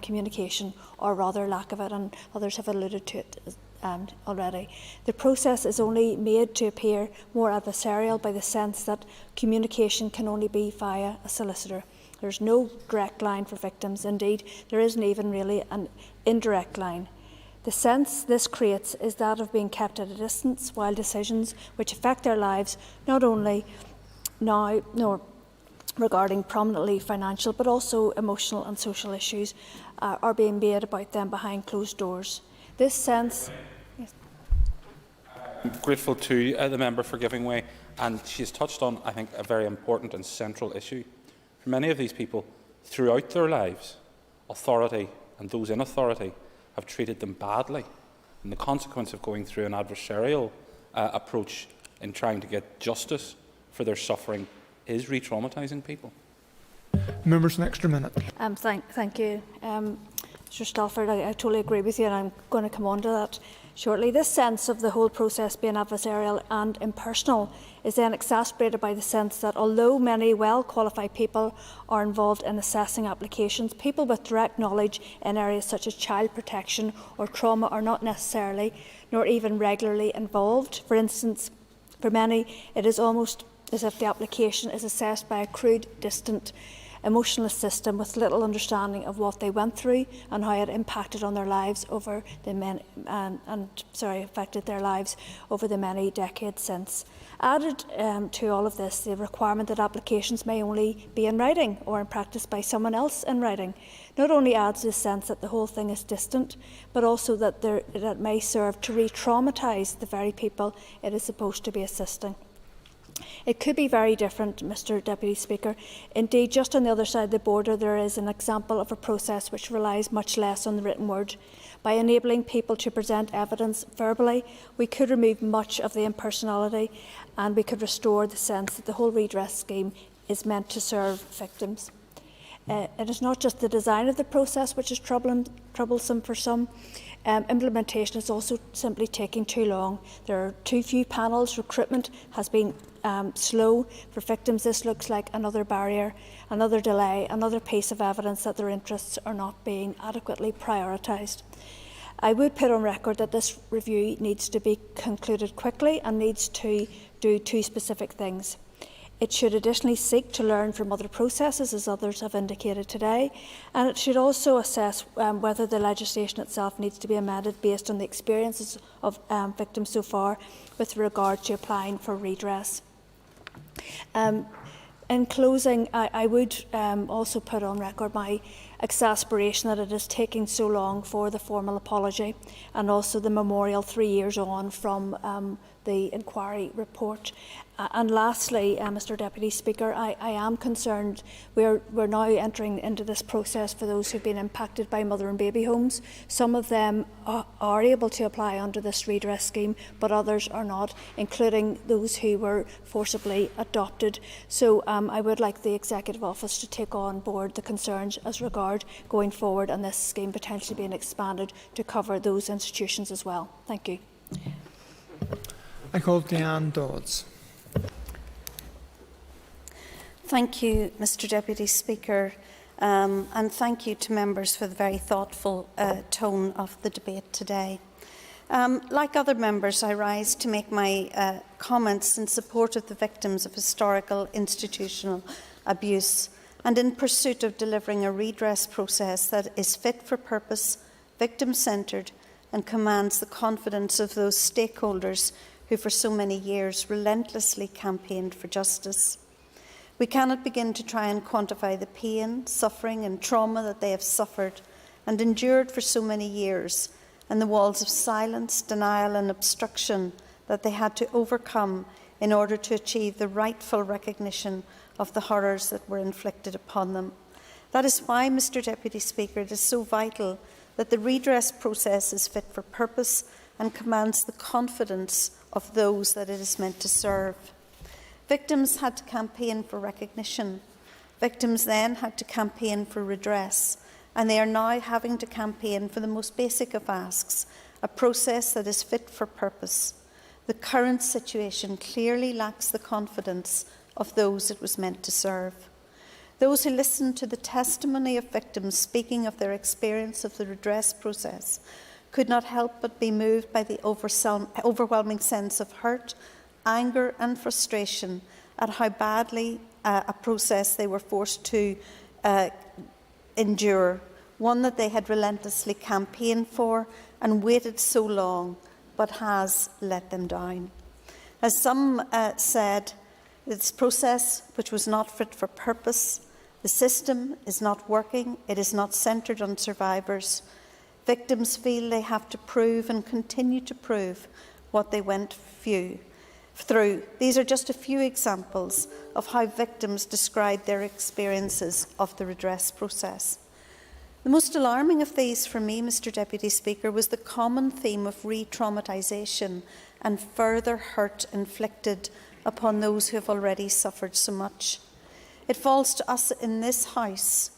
[SPEAKER 13] communication, or rather lack of it, and others have alluded to it already. The process is only made to appear more adversarial by the sense that communication can only be via a solicitor. There's no direct line for victims. Indeed, there isn't even really an indirect line. The sense this creates is that of being kept at a distance while decisions which affect their lives, not only now nor regarding prominently financial but also emotional and social issues, are being made about them behind closed doors. This sense... Yes.
[SPEAKER 3] I'm grateful to the member for giving way, and she has touched on, I think, a very important and central issue. For many of these people, throughout their lives, authority and those in authority have treated them badly, and the consequence of going through an adversarial approach in trying to get justice for their suffering is re-traumatising people.
[SPEAKER 7] Members, an extra minute.
[SPEAKER 13] Thank you. Mr Stalford, I totally agree with you, and I'm going to come on to that shortly. This sense of the whole process being adversarial and impersonal is then exacerbated by the sense that although many well-qualified people are involved in assessing applications, people with direct knowledge in areas such as child protection or trauma are not necessarily, nor even regularly involved. For instance, for many, it is almost as if the application is assessed by a crude, distant, emotionless system with little understanding of what they went through and how it impacted on their lives over the affected their lives over the many decades since. Added to all of this, the requirement that applications may only be in writing or in practice by someone else in writing not only adds the sense that the whole thing is distant, but also that it may serve to re-traumatise the very people it is supposed to be assisting. It could be very different, Mr Deputy Speaker. Indeed, just on the other side of the border, there is an example of a process which relies much less on the written word. By enabling people to present evidence verbally, we could remove much of the impersonality and we could restore the sense that the whole redress scheme is meant to serve victims. It is not just the design of the process which is troublesome for some. Implementation is also simply taking too long. There are too few panels. Recruitment has been slow. For victims, this looks like another barrier, another delay, another piece of evidence that their interests are not being adequately prioritised. I would put on record that this review needs to be concluded quickly and needs to do two specific things. It should additionally seek to learn from other processes, as others have indicated today, and it should also assess whether the legislation itself needs to be amended based on the experiences of victims so far with regard to applying for redress. In closing, I would also put on record my exasperation that it is taking so long for the formal apology and also the memorial 3 years on from the inquiry report. And lastly, Mr Deputy Speaker, I am concerned we're now entering into this process for those who've been impacted by mother and baby homes. Some of them are able to apply under this redress scheme, but others are not, including those who were forcibly adopted. So I would like the Executive Office to take on board the concerns as regard going forward and this scheme potentially being expanded to cover those institutions as well. Thank you.
[SPEAKER 7] I call Diane Dodds.
[SPEAKER 18] Thank you, Mr Deputy Speaker, and thank you to members for the very thoughtful tone of the debate today. Like other members, I rise to make my comments in support of the victims of historical institutional abuse and in pursuit of delivering a redress process that is fit for purpose, victim-centred and commands the confidence of those stakeholders who for so many years relentlessly campaigned for justice. We cannot begin to try and quantify the pain, suffering and trauma that they have suffered and endured for so many years, and the walls of silence, denial and obstruction that they had to overcome in order to achieve the rightful recognition of the horrors that were inflicted upon them. That is why, Mr Deputy Speaker, it is so vital that the redress process is fit for purpose and commands the confidence of those that it is meant to serve. Victims had to campaign for recognition. Victims then had to campaign for redress, and they are now having to campaign for the most basic of asks, a process that is fit for purpose. The current situation clearly lacks the confidence of those it was meant to serve. Those who listened to the testimony of victims speaking of their experience of the redress process could not help but be moved by the overwhelming sense of hurt, anger and frustration at how badly a process they were forced to endure, one that they had relentlessly campaigned for and waited so long, but has let them down. As some said, this process, which was not fit for purpose, the system is not working, it is not centred on survivors. Victims feel they have to prove and continue to prove what they went through. These are just a few examples of how victims describe their experiences of the redress process. The most alarming of these for me, Mr Deputy Speaker, was the common theme of re-traumatisation and further hurt inflicted upon those who have already suffered so much. It falls to us in this House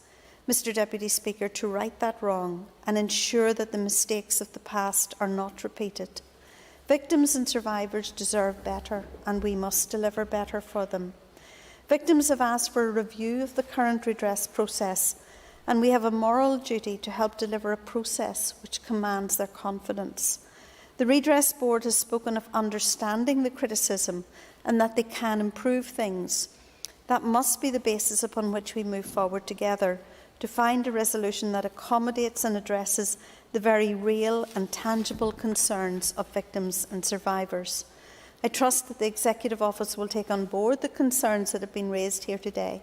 [SPEAKER 18] Mr Deputy Speaker, to right that wrong and ensure that the mistakes of the past are not repeated. Victims and survivors deserve better, and we must deliver better for them. Victims have asked for a review of the current redress process, and we have a moral duty to help deliver a process which commands their confidence. The Redress Board has spoken of understanding the criticism and that they can improve things. That must be the basis upon which we move forward together to find a resolution that accommodates and addresses the very real and tangible concerns of victims and survivors. I trust that the Executive Office will take on board the concerns that have been raised here today,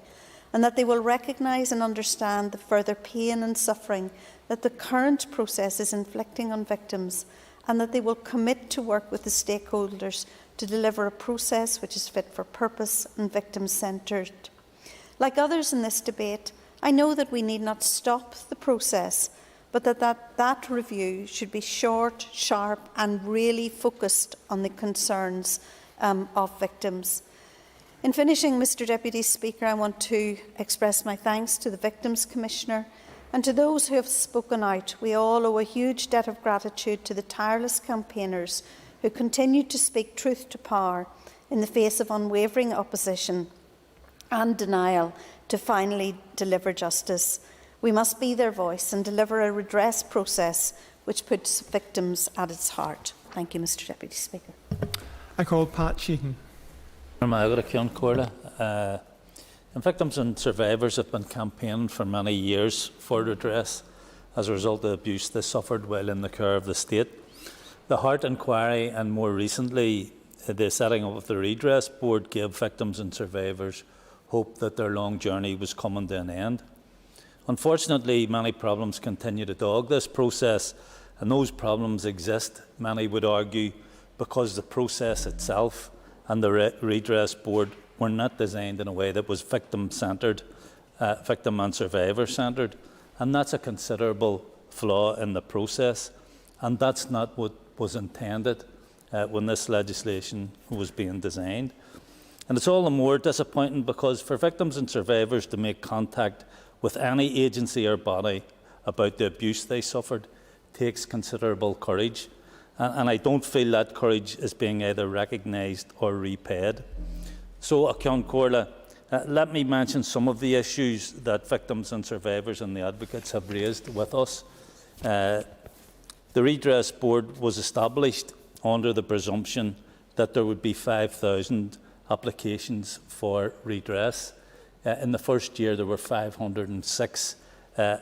[SPEAKER 18] and that they will recognise and understand the further pain and suffering that the current process is inflicting on victims, and that they will commit to work with the stakeholders to deliver a process which is fit for purpose and victim-centred. Like others in this debate, I know that we need not stop the process, but that review should be short, sharp and really focused on the concerns of victims. In finishing, Mr Deputy Speaker, I want to express my thanks to the Victims Commissioner and to those who have spoken out. We all owe a huge debt of gratitude to the tireless campaigners who continue to speak truth to power in the face of unwavering opposition and denial to finally deliver justice. We must be their voice and deliver a redress process which puts victims at its heart. Thank you, Mr Deputy Speaker.
[SPEAKER 7] I call Pat Sheehan.
[SPEAKER 3] Victims and survivors have been campaigning for many years for redress as a result of the abuse they suffered while in the care of the state. The Hart Inquiry and more recently the setting up of the Redress Board gave victims and survivors hope that their long journey was coming to an end. Unfortunately, many problems continue to dog this process, and those problems exist, many would argue, because the process itself and the Redress Board were not designed in a way that was victim-centred, victim and survivor-centred, and that's a considerable flaw in the process, and that's not what was intended when this legislation was being designed. And it's all the more disappointing because for victims and survivors to make contact with any agency or body about the abuse they suffered takes considerable courage, and I don't feel that courage is being either recognised or repaid. So, Ceann Comhairle, let me mention some of the issues that victims and survivors and the advocates have raised with us. The Redress Board was established under the presumption that there would be 5,000 applications for redress. In the first year, there were 506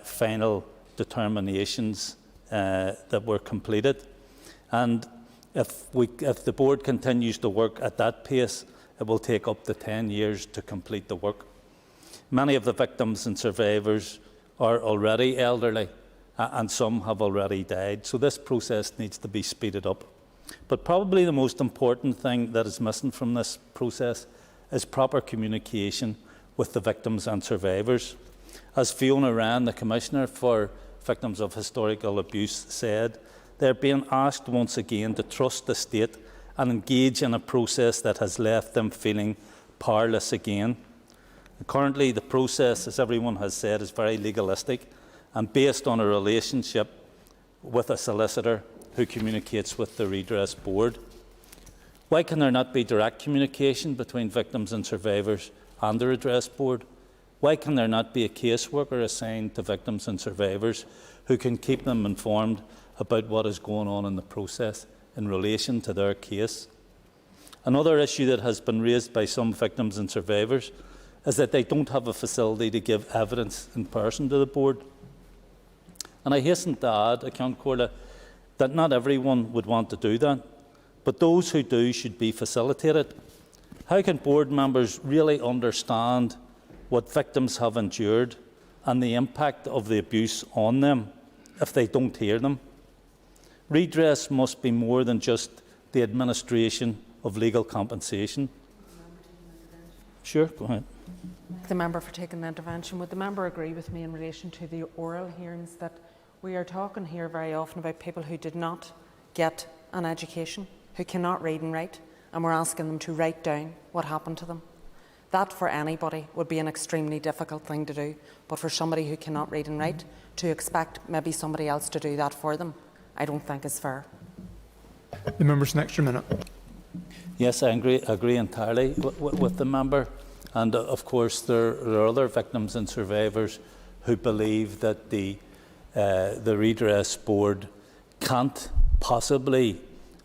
[SPEAKER 3] final determinations that were completed. And if the board continues to work at that pace, it will take up to 10 years to complete the work. Many of the victims and survivors are already elderly, and some have already died, so this process needs to be speeded up. But probably the most important thing that is missing from this process is proper communication with the victims and survivors. As Fiona Ryan, the Commissioner for Victims of Historical Abuse, said, they're being asked once again to trust the state and engage in a process that has left them feeling powerless again. Currently, the process, as everyone has said, is very legalistic and based on a relationship with a solicitor who communicates with the Redress Board. Why can there not be direct communication between victims and survivors and the Redress Board? Why can there not be a caseworker assigned to victims and survivors who can keep them informed about what is going on in the process in relation to their case? Another issue that has been raised by some victims and survivors is that they don't have a facility to give evidence in person to the board. And I hasten to add, Ceann Comhairle, that not everyone would want to do that, but those who do should be facilitated. How can board members really understand what victims have endured and the impact of the abuse on them if they don't hear them? Redress must be more than just the administration of legal compensation. Sure, go ahead.
[SPEAKER 4] The member for taking the intervention. Would the member agree with me in relation to the oral hearings that we are talking here very often about people who did not get an education, who cannot read and write, and we're asking them to write down what happened to them? That, for anybody, would be an extremely difficult thing to do. But for somebody who cannot read and write, to expect maybe somebody else to do that for them, I don't think is fair.
[SPEAKER 7] The member's an extra minute.
[SPEAKER 5] Yes, I agree entirely with the member. And of course, there are other victims and survivors who believe that the redress board can't possibly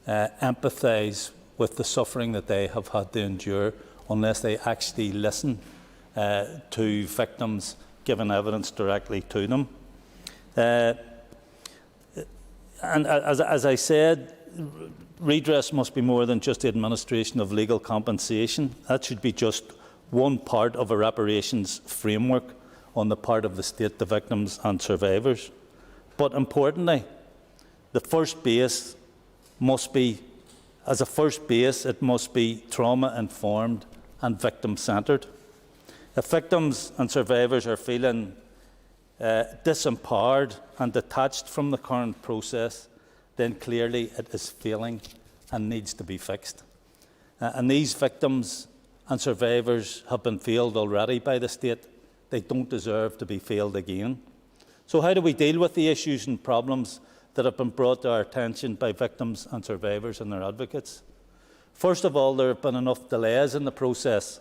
[SPEAKER 5] empathise with the suffering that they have had to endure unless they actually listen to victims giving evidence directly to them. And as I said, redress must be more than just the administration of legal compensation. That should be just one part of a reparations framework on the part of the state to victims and survivors. But importantly, the first base must be, as a first base, it must be trauma-informed and victim-centred. If victims and survivors are feeling disempowered and detached from the current process, then clearly it is failing and needs to be fixed. And these victims and survivors have been failed already by the state. They don't deserve to be failed again. So how do we deal with the issues and problems that have been brought to our attention by victims and survivors and their advocates? First of all, there have been enough delays in the process,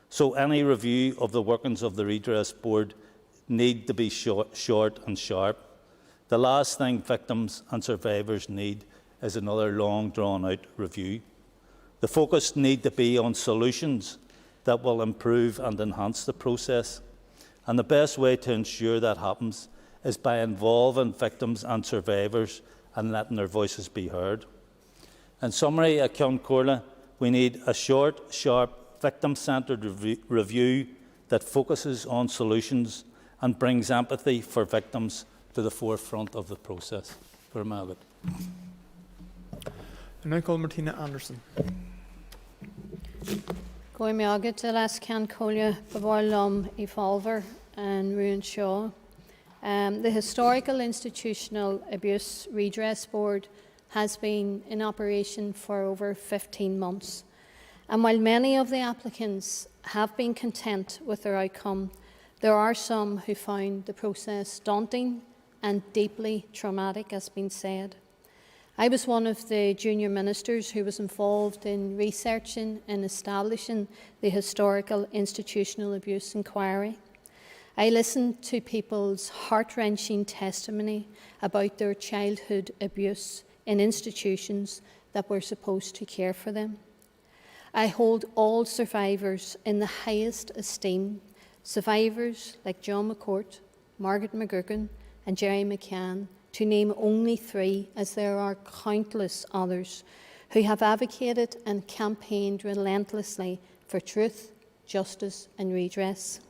[SPEAKER 5] so any review of the workings of the redress board need to be short and sharp. The last thing victims and survivors need is another long drawn-out review. The focus needs to be on solutions that will improve and enhance the process. And the best way to ensure that happens is by involving victims and survivors and letting their voices be heard. In summary, at Cloncorla, we need a short, sharp, victim-centred review that focuses on solutions and brings empathy for victims to the forefront of the process.
[SPEAKER 7] I now call Martina Anderson.
[SPEAKER 21] Going meagad to las can colia before lum evolver and ruin shaw. The Historical Institutional Abuse Redress Board has been in operation for over 15 months. And while many of the applicants have been content with their outcome, there are some who found the process daunting and deeply traumatic, as has been said. I was one of the junior ministers who was involved in researching and establishing the Historical Institutional Abuse Inquiry. I listened to people's heart-wrenching testimony about their childhood abuse in institutions that were supposed to care for them. I hold all survivors in the highest esteem, survivors like John McCourt, Margaret McGurgan and Jerry McCann, to name only 3, as there are countless others who have advocated and campaigned relentlessly for truth, justice and redress.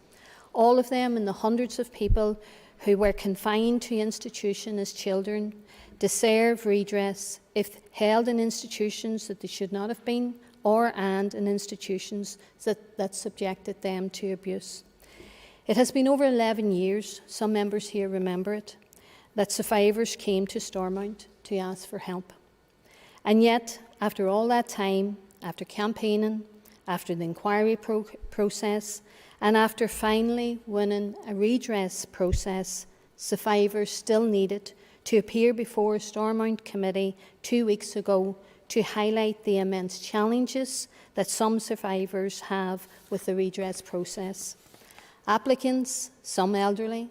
[SPEAKER 21] All of them and the hundreds of people who were confined to institution as children deserve redress if held in institutions that they should not have been, and in institutions that subjected them to abuse. It has been over 11 years, some members here remember it, that survivors came to Stormont to ask for help. And yet, after all that time, after campaigning, after the inquiry process, and after finally winning a redress process, survivors still needed to appear before a Stormont committee 2 weeks ago to highlight the immense challenges that some survivors have with the redress process. Applicants, some elderly,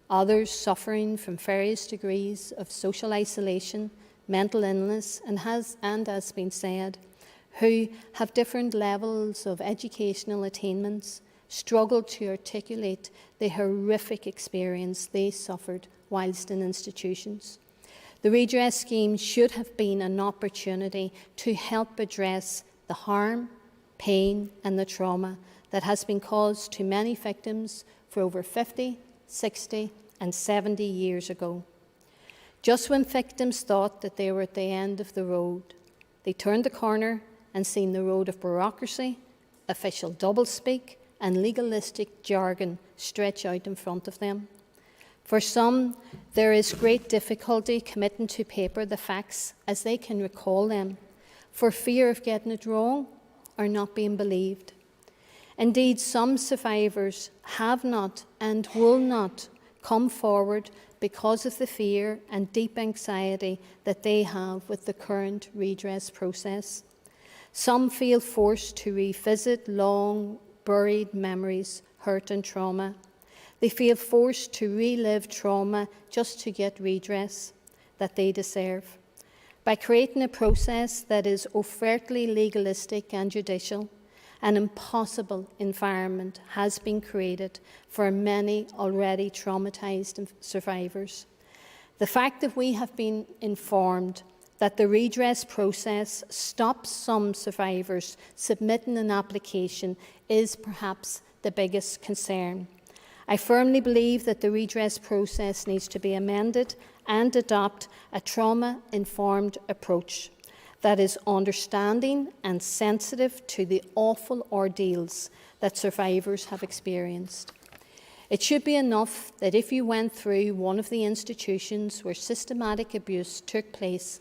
[SPEAKER 21] others suffering from various degrees of social isolation, mental illness, and as been said, who have different levels of educational attainments, struggle to articulate the horrific experience they suffered whilst in institutions. The redress scheme should have been an opportunity to help address the harm, pain and the trauma that has been caused to many victims for over 50, 60 and 70 years ago. Just when victims thought that they were at the end of the road, they turned the corner and seen the road of bureaucracy, official doublespeak and legalistic jargon stretch out in front of them. For some, there is great difficulty committing to paper the facts as they can recall them, for fear of getting it wrong or not being believed. Indeed, some survivors have not and will not come forward because of the fear and deep anxiety that they have with the current redress process. Some feel forced to revisit long buried memories, hurt and trauma. They feel forced to relive trauma just to get redress that they deserve. By creating a process that is overtly legalistic and judicial, an impossible environment has been created for many already traumatised survivors. The fact that we have been informed that the redress process stops some survivors submitting an application is perhaps the biggest concern. I firmly believe that the redress process needs to be amended and adopt a trauma-informed approach that is understanding and sensitive to the awful ordeals that survivors have experienced. It should be enough that if you went through one of the institutions where systematic abuse took place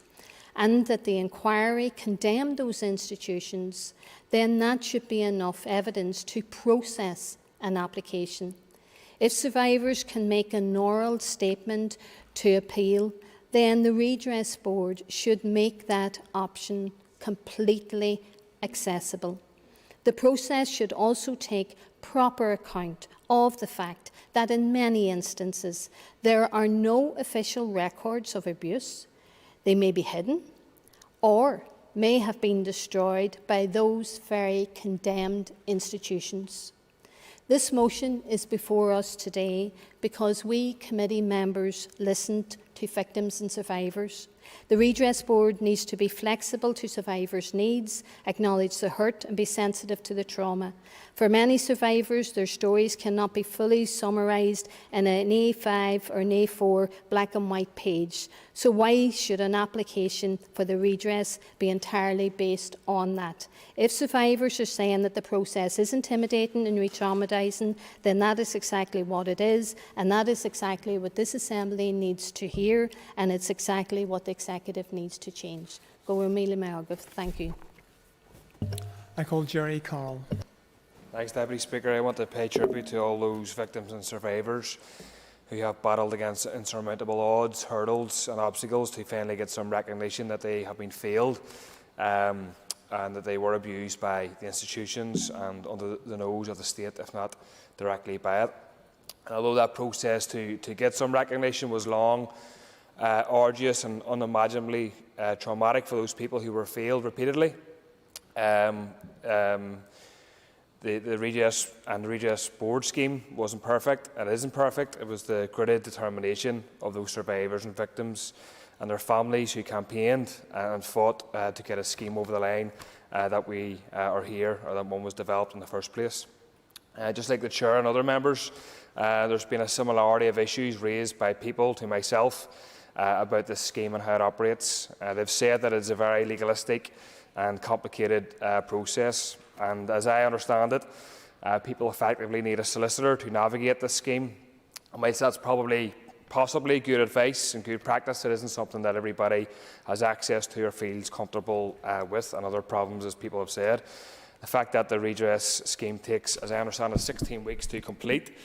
[SPEAKER 21] and that the inquiry condemned those institutions, then that should be enough evidence to process an application. If survivors can make an oral statement to appeal, then the Redress Board should make that option completely accessible. The process should also take proper account of the fact that in many instances there are no official records of abuse. They may be hidden or may have been destroyed by those very condemned institutions. This motion is before us today because we committee members listened to victims and survivors. The Redress Board needs to be flexible to survivors' needs, acknowledge the hurt and be sensitive to the trauma. For many survivors, their stories cannot be fully summarised in an A5 or an A4 black and white page. So why should an application for the redress be entirely based on that? If survivors are saying that the process is intimidating and re-traumatising, then that is exactly what it is, and that is exactly what this Assembly needs to hear, and it's exactly what the Executive needs to change. Thank you.
[SPEAKER 7] I call Jerry Carroll.
[SPEAKER 6] Thanks, Deputy Speaker. I want to pay tribute to all those victims and survivors who have battled against insurmountable odds, hurdles and obstacles to finally get some recognition that they have been failed and that they were abused by the institutions and under the nose of the state, if not directly by it. And although that process to get some recognition was long, arduous and unimaginably traumatic for those people who were failed repeatedly, the redress and the redress board scheme wasn't perfect. It isn't perfect. It was the gritted determination of those survivors and victims and their families who campaigned and fought to get a scheme over the line that we are here, or that one was developed in the first place. Just like the Chair and other members, there's been a similarity of issues raised by people to myself about this scheme and how it operates. They've said that it's a very legalistic and complicated process. And as I understand it, people effectively need a solicitor to navigate this scheme. And whilst that's possibly good advice and good practice, it isn't something that everybody has access to or feels comfortable with, and other problems, as people have said. The fact that the redress scheme takes, as I understand it, 16 weeks to complete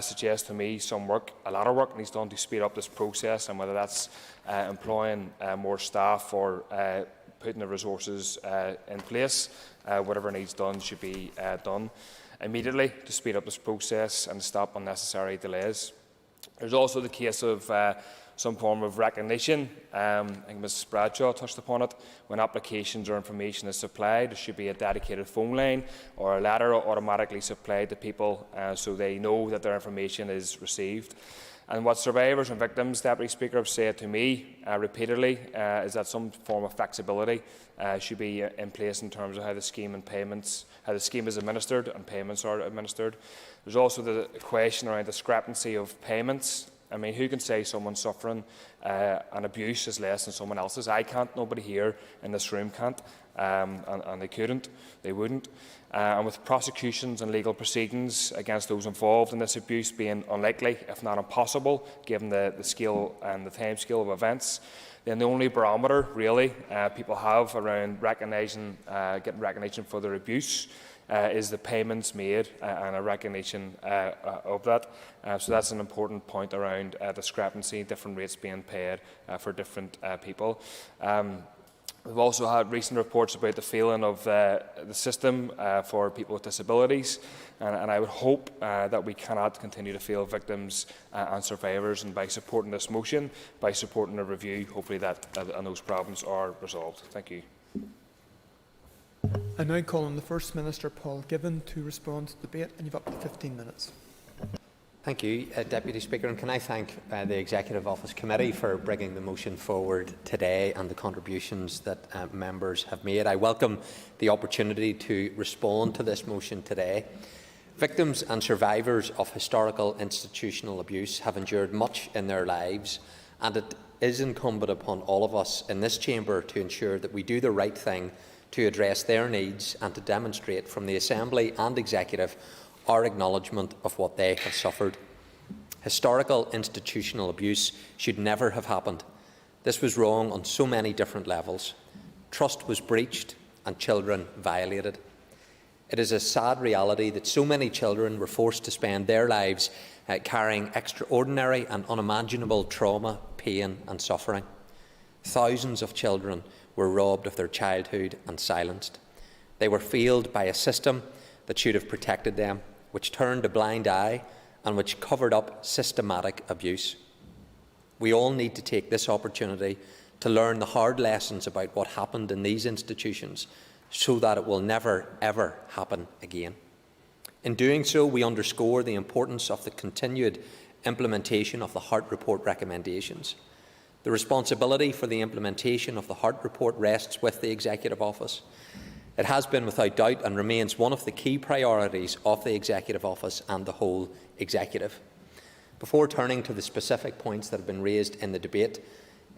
[SPEAKER 6] suggests to me a lot of work needs done to speed up this process, and whether that's employing more staff or putting the resources in place, whatever needs done should be done immediately to speed up this process and stop unnecessary delays. There's also the case of some form of recognition. I think Mrs Bradshaw touched upon it. When applications or information is supplied, there should be a dedicated phone line or a letter automatically supplied to people so they know that their information is received. And what survivors and victims, Deputy Speaker, have said to me repeatedly is that some form of flexibility should be in place in terms of how the scheme and payments, how the scheme is administered and payments are administered. There's also the question around discrepancy of payments. I mean, who can say someone suffering an abuse is less than someone else's? I can't. Nobody here in this room can't, and they couldn't. They wouldn't. And with prosecutions and legal proceedings against those involved in this abuse being unlikely, if not impossible, given the scale and the time scale of events, then the only barometer, really, people have around getting recognition for their abuse is the payments made and a recognition of that. So that's an important point around discrepancy, different rates being paid for different people. We've also had recent reports about the failing of the system for people with disabilities, and I would hope that we cannot continue to fail victims and survivors, and by supporting this motion, by supporting a review, hopefully that and those problems are resolved. Thank you.
[SPEAKER 7] I now call on the First Minister, Paul Givan, to respond to the debate, and you've up to 15 minutes.
[SPEAKER 9] Thank you, Deputy Speaker, and can I thank the Executive Office Committee for bringing the motion forward today and the contributions that members have made. I welcome the opportunity to respond to this motion today. Victims and survivors of historical institutional abuse have endured much in their lives, and it is incumbent upon all of us in this chamber to ensure that we do the right thing to address their needs and to demonstrate from the Assembly and Executive our acknowledgement of what they have suffered. Historical institutional abuse should never have happened. This was wrong on so many different levels. Trust was breached and children violated. It is a sad reality that so many children were forced to spend their lives carrying extraordinary and unimaginable trauma, pain and suffering. Thousands of children were robbed of their childhood and silenced. They were failed by a system that should have protected them, which turned a blind eye and which covered up systematic abuse. We all need to take this opportunity to learn the hard lessons about what happened in these institutions so that it will never, ever happen again. In doing so, we underscore the importance of the continued implementation of the Hart Report recommendations. The responsibility for the implementation of the Hart Report rests with the Executive Office. It has been without doubt and remains one of the key priorities of the Executive Office and the whole Executive. Before turning to the specific points that have been raised in the debate,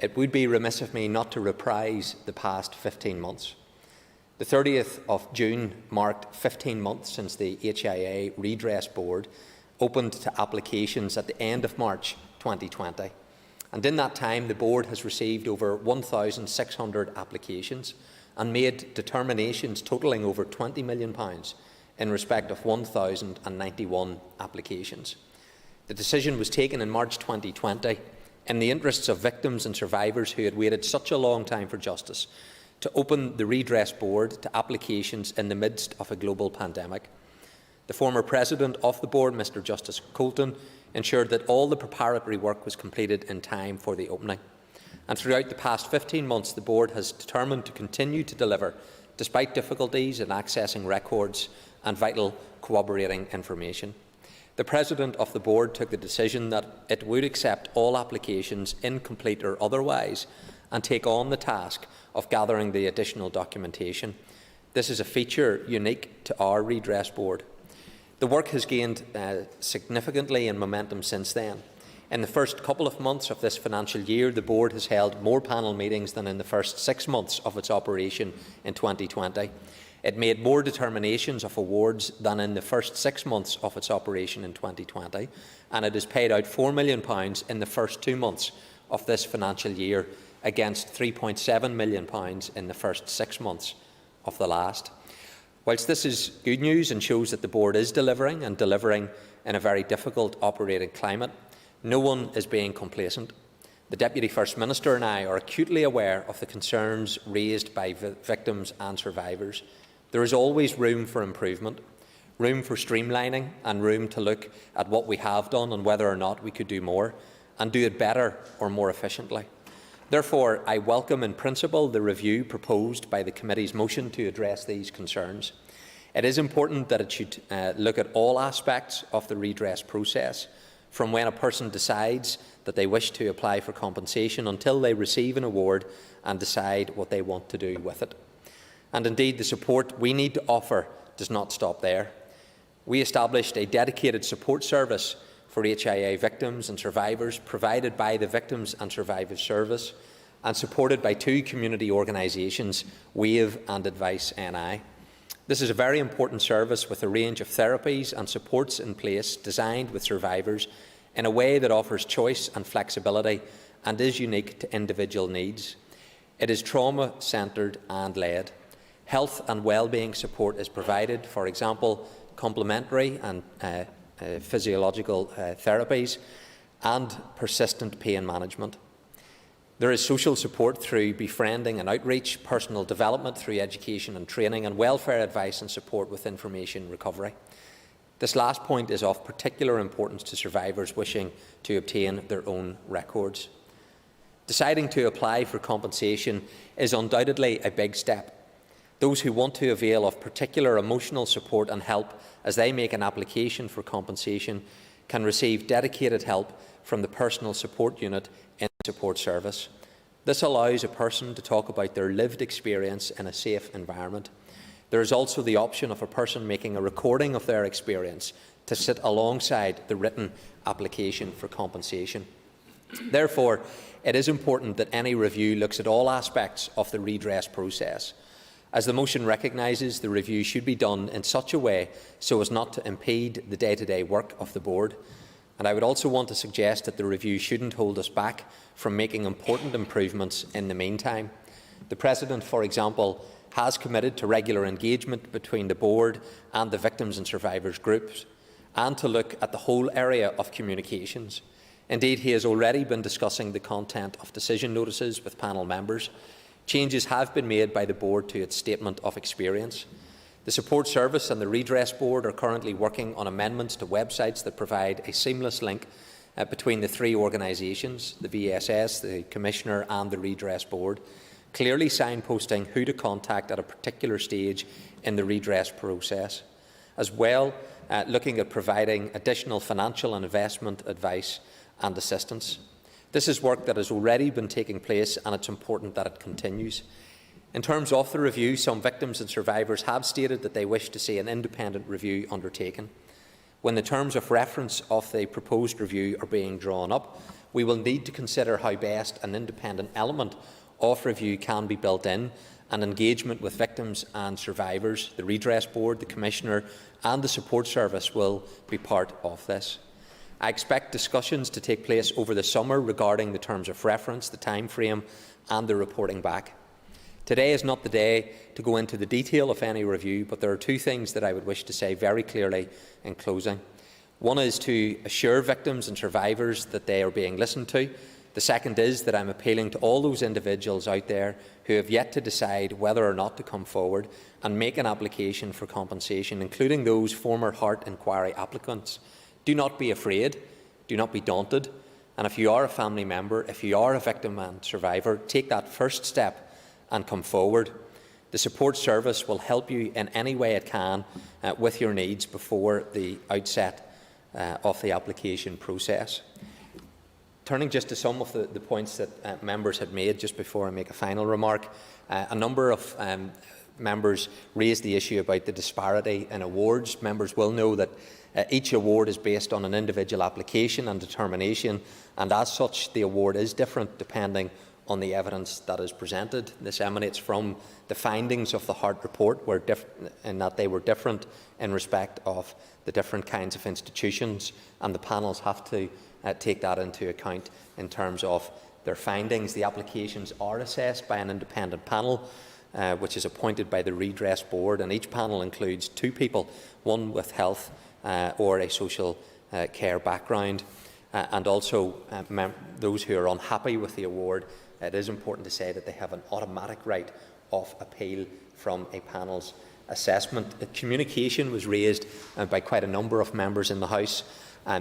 [SPEAKER 9] it would be remiss of me not to reprise the past 15 months. The 30th of June marked 15 months since the HIA Redress Board opened to applications at the end of March 2020. And in that time, the Board has received over 1,600 applications and made determinations totalling over £20 million in respect of 1,091 applications. The decision was taken in March 2020 in the interests of victims and survivors who had waited such a long time for justice to open the Redress Board to applications in the midst of a global pandemic. The former President of the Board, Mr Justice Colton, ensured that all the preparatory work was completed in time for the opening. And throughout the past 15 months, the Board has determined to continue to deliver, despite difficulties in accessing records and vital corroborating information. The President of the Board took the decision that it would accept all applications, incomplete or otherwise, and take on the task of gathering the additional documentation. This is a feature unique to our Redress Board. The work has gained significantly in momentum since then. In the first couple of months of this financial year, the Board has held more panel meetings than in the first 6 months of its operation in 2020. It made more determinations of awards than in the first 6 months of its operation in 2020, and it has paid out £4 million in the first 2 months of this financial year against £3.7 million in the first 6 months of the last. Whilst this is good news and shows that the Board is delivering and delivering in a very difficult operating climate, no one is being complacent. The Deputy First Minister and I are acutely aware of the concerns raised by victims and survivors. There is always room for improvement, room for streamlining and room to look at what we have done and whether or not we could do more and do it better or more efficiently. Therefore, I welcome in principle the review proposed by the Committee's motion to address these concerns. It is important that it should look at all aspects of the redress process, from when a person decides that they wish to apply for compensation until they receive an award and decide what they want to do with it. And indeed, the support we need to offer does not stop there. We established a dedicated support service for HIA victims and survivors, provided by the Victims and Survivors Service and supported by 2 community organisations, WAVE and Advice NI. This is a very important service with a range of therapies and supports in place designed with survivors in a way that offers choice and flexibility and is unique to individual needs. It is trauma-centred and led. Health and well-being support is provided, for example, complementary and physiological therapies, and persistent pain management. There is social support through befriending and outreach, personal development through education and training, and welfare advice and support with information recovery. This last point is of particular importance to survivors wishing to obtain their own records. Deciding to apply for compensation is undoubtedly a big step. Those who want to avail of particular emotional support and help as they make an application for compensation can receive dedicated help from the Personal Support Unit in the Support Service. This allows a person to talk about their lived experience in a safe environment. There is also the option of a person making a recording of their experience to sit alongside the written application for compensation. Therefore, it is important that any review looks at all aspects of the redress process. As the motion recognises, the review should be done in such a way so as not to impede the day-to-day work of the board. And I would also want to suggest that the review shouldn't hold us back from making important improvements in the meantime. The President, for example, has committed to regular engagement between the board and the victims and survivors groups, and to look at the whole area of communications. Indeed, he has already been discussing the content of decision notices with panel members. Changes have been made by the board to its statement of experience. The Support Service and the Redress Board are currently working on amendments to websites that provide a seamless link between the three organisations, the VSS, the Commissioner and the Redress Board, clearly signposting who to contact at a particular stage in the redress process, as well looking at providing additional financial and investment advice and assistance. This is work that has already been taking place, and it's important that it continues. In terms of the review, some victims and survivors have stated that they wish to see an independent review undertaken. When the terms of reference of the proposed review are being drawn up, we will need to consider how best an independent element of review can be built in, and engagement with victims and survivors, the Redress Board, the Commissioner and the Support Service will be part of this. I expect discussions to take place over the summer regarding the terms of reference, the time frame and the reporting back. Today is not the day to go into the detail of any review, but there are two things that I would wish to say very clearly in closing. One is to assure victims and survivors that they are being listened to. The second is that I'm appealing to all those individuals out there who have yet to decide whether or not to come forward and make an application for compensation, including those former Hart Inquiry applicants. Do not be afraid, do not be daunted, and if you are a family member, if you are a victim and survivor, take that first step and come forward. The Support Service will help you in any way it can with your needs before the outset of the application process. Turning just to some of the points that members had made just before I make a final remark, a number of members raised the issue about the disparity in awards. Members will know that each award is based on an individual application and determination, and as such the award is different depending on the evidence that is presented. This emanates from the findings of the Hart report, in that they were different in respect of the different kinds of institutions, and the panels have to take that into account in terms of their findings. The applications are assessed by an independent panel, which is appointed by the Redress Board, and each panel includes two people, one with health or a social care background, and also those who are unhappy with the award. It is important to say that they have an automatic right of appeal from a panel's assessment. Communication was raised by quite a number of members in the House.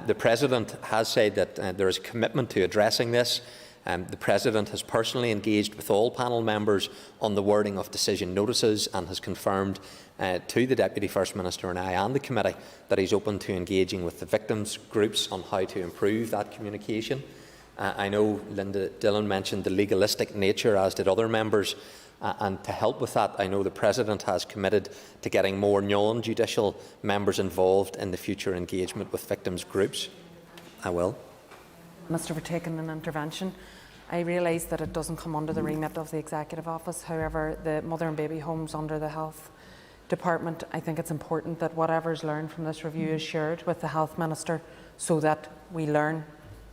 [SPEAKER 9] The President has said that there is a commitment to addressing this. The President has personally engaged with all panel members on the wording of decision notices and has confirmed to the Deputy First Minister and I and the committee that he's open to engaging with the victims' groups on how to improve that communication. I know Linda Dillon mentioned the legalistic nature, as did other members, and to help with that, I know the President has committed to getting more non-judicial members involved in the future engagement with victims' groups. I will.
[SPEAKER 4] Minister, for taking an intervention. I realise that it doesn't come under the remit of the Executive Office. However, the mother and baby homes under the Health Department, I think it's important that whatever is learned from this review is shared with the Health Minister so that we learn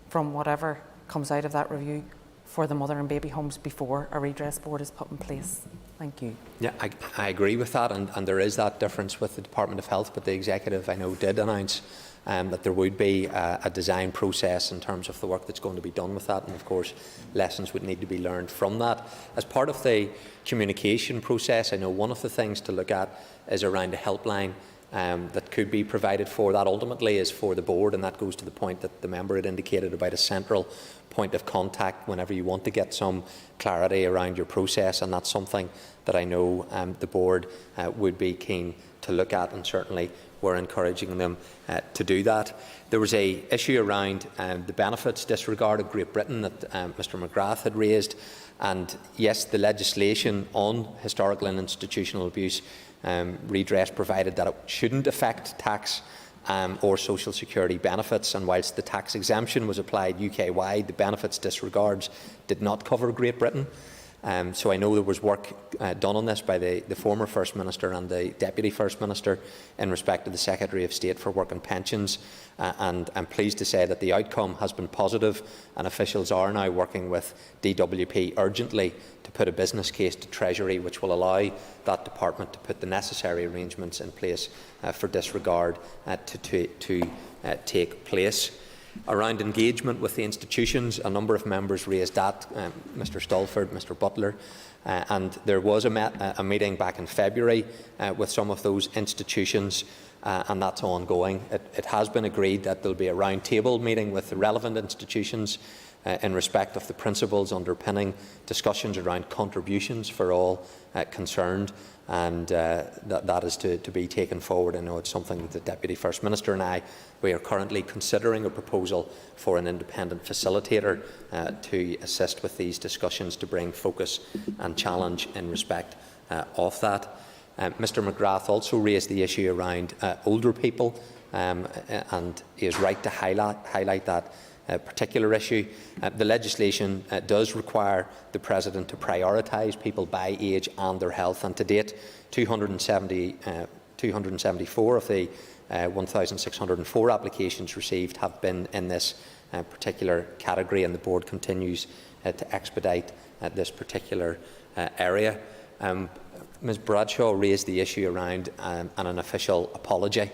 [SPEAKER 4] from whatever comes out of that review for the mother and baby homes before a redress board is put in place. Thank you.
[SPEAKER 9] Yeah, I agree with that, and there is that difference with the Department of Health, but the Executive, I know, did announce that there would be a design process in terms of the work that's going to be done with that, and of course lessons would need to be learned from that. As part of the communication process, I know one of the things to look at is around a helpline that could be provided for. That ultimately is for the board, and that goes to the point that the member had indicated about a central point of contact whenever you want to get some clarity around your process, and that's something that I know the board would be keen to look at, and certainly we're encouraging them to do that. There was an issue around the benefits disregard of Great Britain that Mr McGrath had raised, and yes, the legislation on historical and institutional abuse redress provided that it shouldn't affect tax or social security benefits, and whilst the tax exemption was applied UK-wide, the benefits disregards did not cover Great Britain. So I know there was work done on this by the former First Minister and the Deputy First Minister in respect of the Secretary of State for Work and Pensions, and I'm pleased to say that the outcome has been positive, and officials are now working with DWP urgently to put a business case to Treasury which will allow that department to put the necessary arrangements in place for disregard to take place. Around engagement with the institutions, a number of members raised that, Mr Stalford, Mr Butler, and there was a meeting back in February with some of those institutions, and that's ongoing. It has been agreed that there will be a round-table meeting with the relevant institutions in respect of the principles underpinning discussions around contributions for all concerned, and that is to be taken forward. I know it's something that the Deputy First Minister and we are currently considering a proposal for an independent facilitator to assist with these discussions to bring focus and challenge in respect of that. Mr McGrath also raised the issue around older people, and he is right to highlight that particular issue. The legislation does require the President to prioritise people by age and their health, and to date 274 of the 1,604 applications received have been in this particular category, and the board continues to expedite this particular area. Ms Bradshaw raised the issue around an unofficial apology.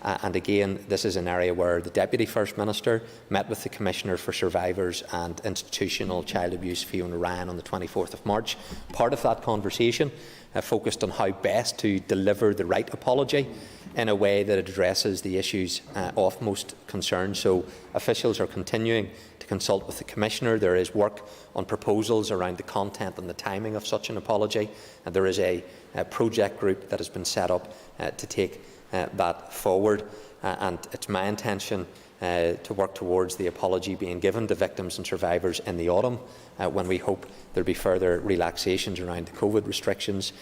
[SPEAKER 9] And again, this is an area where the Deputy First Minister met with the Commissioner for Survivors and Institutional Child Abuse, Fiona Ryan, on the 24th of March. Part of that conversation focused on how best to deliver the right apology in a way that addresses the issues of most concern. So officials are continuing to consult with the Commissioner. There is work on proposals around the content and the timing of such an apology, and there is a project group that has been set up to take that forward, and it's my intention to work towards the apology being given to victims and survivors in the autumn, when we hope there will be further relaxations around the COVID restrictions.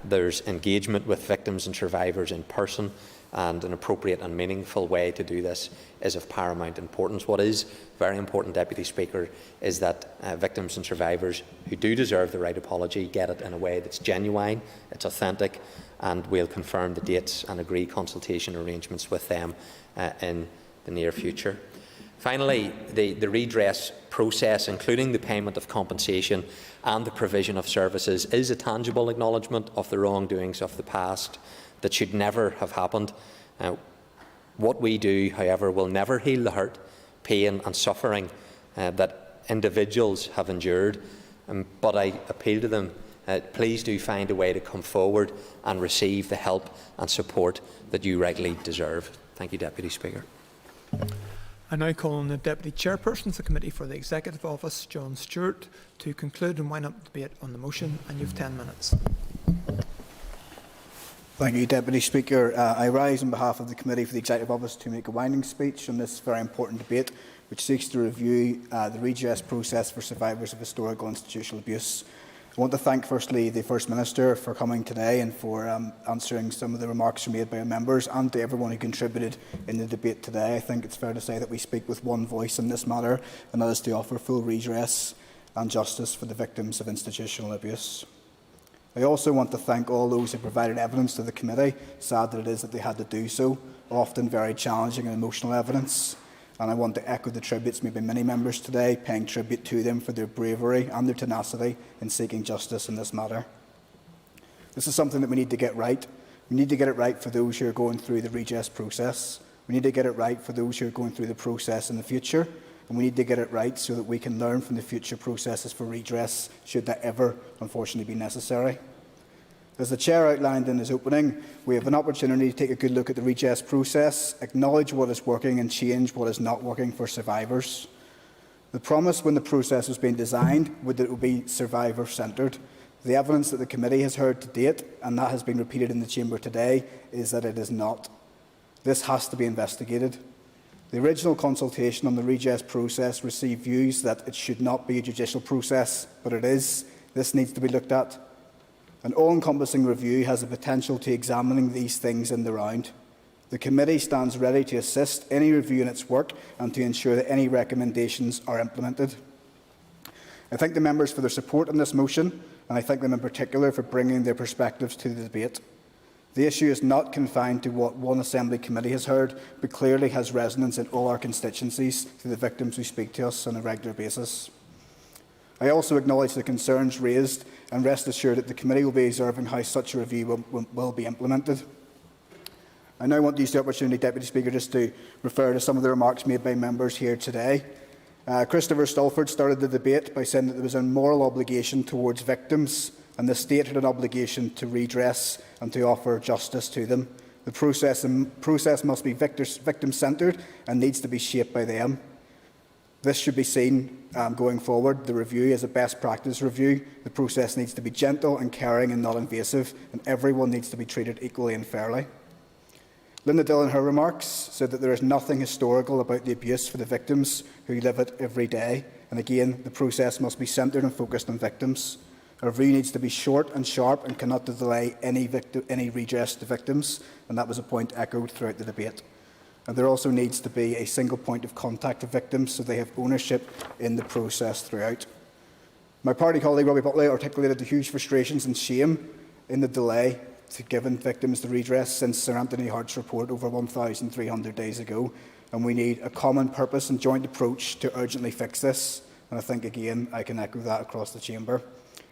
[SPEAKER 9] There's engagement with victims and survivors in person, and an appropriate and meaningful way to do this is of paramount importance. What is very important, Deputy Speaker, is that victims and survivors who do deserve the right apology get it in a way that's genuine, it's authentic, and we'll confirm the dates and agree consultation arrangements with them in the near future. Finally, the redress process, including the payment of compensation and the provision of services, is a tangible acknowledgement of the wrongdoings of the past that should never have happened. What we do, however, will never heal the hurt, pain and suffering that individuals have endured, but I appeal to them, please do find a way to come forward and receive the help and support that you rightly deserve. Thank you, Deputy Speaker.
[SPEAKER 7] I now call on the Deputy Chairperson of the Committee for the Executive Office, John Stewart, to conclude and wind up the debate on the motion, and you have 10 minutes.
[SPEAKER 11] Thank you, Deputy Speaker. I rise on behalf of the Committee for the Executive Office to make a winding speech on this very important debate, which seeks to review the redress process for survivors of historical institutional abuse. I want to thank, firstly, the First Minister for coming today and for answering some of the remarks made by our members, and to everyone who contributed in the debate today. I think it's fair to say that we speak with one voice in this matter, and that is to offer full redress and justice for the victims of institutional abuse. I also want to thank all those who provided evidence to the committee, sad that it is that they had to do so, often very challenging and emotional evidence. And I want to echo the tributes made by many members today, paying tribute to them for their bravery and their tenacity in seeking justice in this matter. This is something that we need to get right. We need to get it right for those who are going through the redress process. We need to get it right for those who are going through the process in the future. And we need to get it right so that we can learn from the future processes for redress, should that ever, unfortunately, be necessary. As the Chair outlined in his opening, we have an opportunity to take a good look at the redress process, acknowledge what is working and change what is not working for survivors. The promise when the process was being designed was that it would be survivor-centred. The evidence that the committee has heard to date, and that has been repeated in the Chamber today, is that it is not. This has to be investigated. The original consultation on the redress process received views that it should not be a judicial process, but it is. This needs to be looked at. An all-encompassing review has the potential to examining these things in the round. The committee stands ready to assist any review in its work and to ensure that any recommendations are implemented. I thank the members for their support on this motion, and I thank them in particular for bringing their perspectives to the debate. The issue is not confined to what one Assembly committee has heard, but clearly has resonance in all our constituencies to the victims who speak to us on a regular basis. I also acknowledge the concerns raised and rest assured that the committee will be observing how such a review will be implemented. I now want to use the opportunity, Deputy Speaker, just to refer to some of the remarks made by members here today. Christopher Stalford started the debate by saying that there was a moral obligation towards victims and the state had an obligation to redress and to offer justice to them. The process must be victim-centred and needs to be shaped by them. This should be seen going forward, the review, as a best practice review. The process needs to be gentle and caring and not invasive, and everyone needs to be treated equally and fairly. Linda Dill, in her remarks, said that there is nothing historical about the abuse for the victims who live it every day. And again, the process must be centred and focused on victims. A review needs to be short and sharp and cannot delay any redress to victims, and that was a point echoed throughout the debate. And there also needs to be a single point of contact with victims so they have ownership in the process throughout. My party colleague Robbie Buckley articulated the huge frustrations and shame in the delay to giving victims the redress since Sir Anthony Hart's report over 1,300 days ago. And we need a common purpose and joint approach to urgently fix this. And I think, again, I can echo that across the Chamber.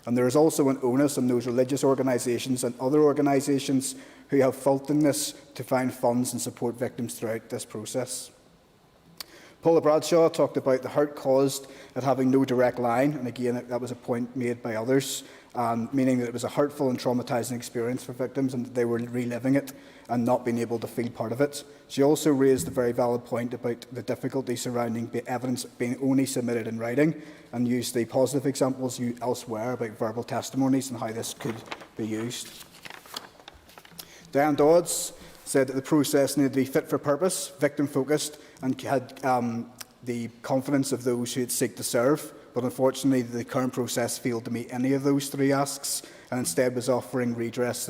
[SPEAKER 11] And there is also an onus on those religious organisations and other organisations who have fault in this to find funds and support victims throughout this process. Paula Bradshaw talked about the hurt caused at having no direct line, and again, that was a point made by others, meaning that it was a hurtful and traumatising experience for victims and that they were reliving it and not being able to feel part of it. She also raised a very valid point about the difficulty surrounding the evidence being only submitted in writing, and used the positive examples elsewhere about verbal testimonies and how this could be used. Diane Dodds said that the process needed to be fit for purpose, victim-focused, and had the confidence of those who it seek to serve. But unfortunately, the current process failed to meet any of those three asks, and instead was offering redress.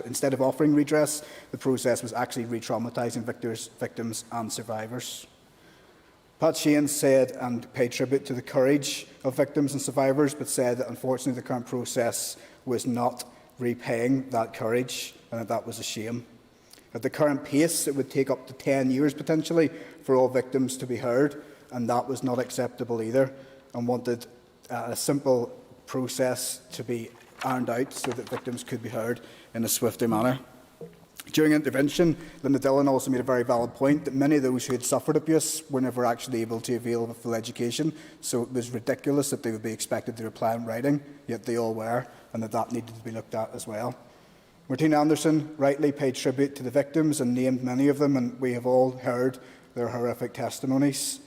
[SPEAKER 11] Instead of offering redress, the process was actually re-traumatising victims and survivors. Pat Sheehan said and paid tribute to the courage of victims and survivors, but said that unfortunately the current process was not repaying that courage, and that was a shame. At the current pace, it would take up to 10 years potentially for all victims to be heard, and that was not acceptable either, and wanted a simple process to be ironed out so that victims could be heard in a swifter manner. During intervention, Linda Dillon also made a very valid point that many of those who had suffered abuse were never actually able to avail of a full education, so it was ridiculous that they would be expected to reply in writing, yet they all were, and that needed to be looked at as well. Martina Anderson rightly paid tribute to the victims and named many of them, and we have all heard their horrific testimonies.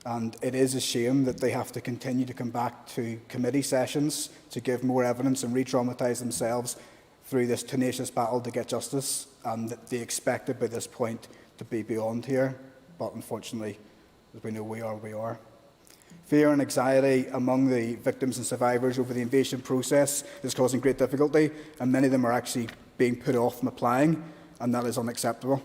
[SPEAKER 11] And it is a shame that they have to continue to come back to committee sessions to give more evidence and re-traumatise themselves through this tenacious battle to get justice, and that they expected by this point to be beyond here. But unfortunately, as we know, we are where we are. Fear and anxiety among the victims and survivors over the invasion process is causing great difficulty, and many of them are actually being put off from applying, and that is unacceptable.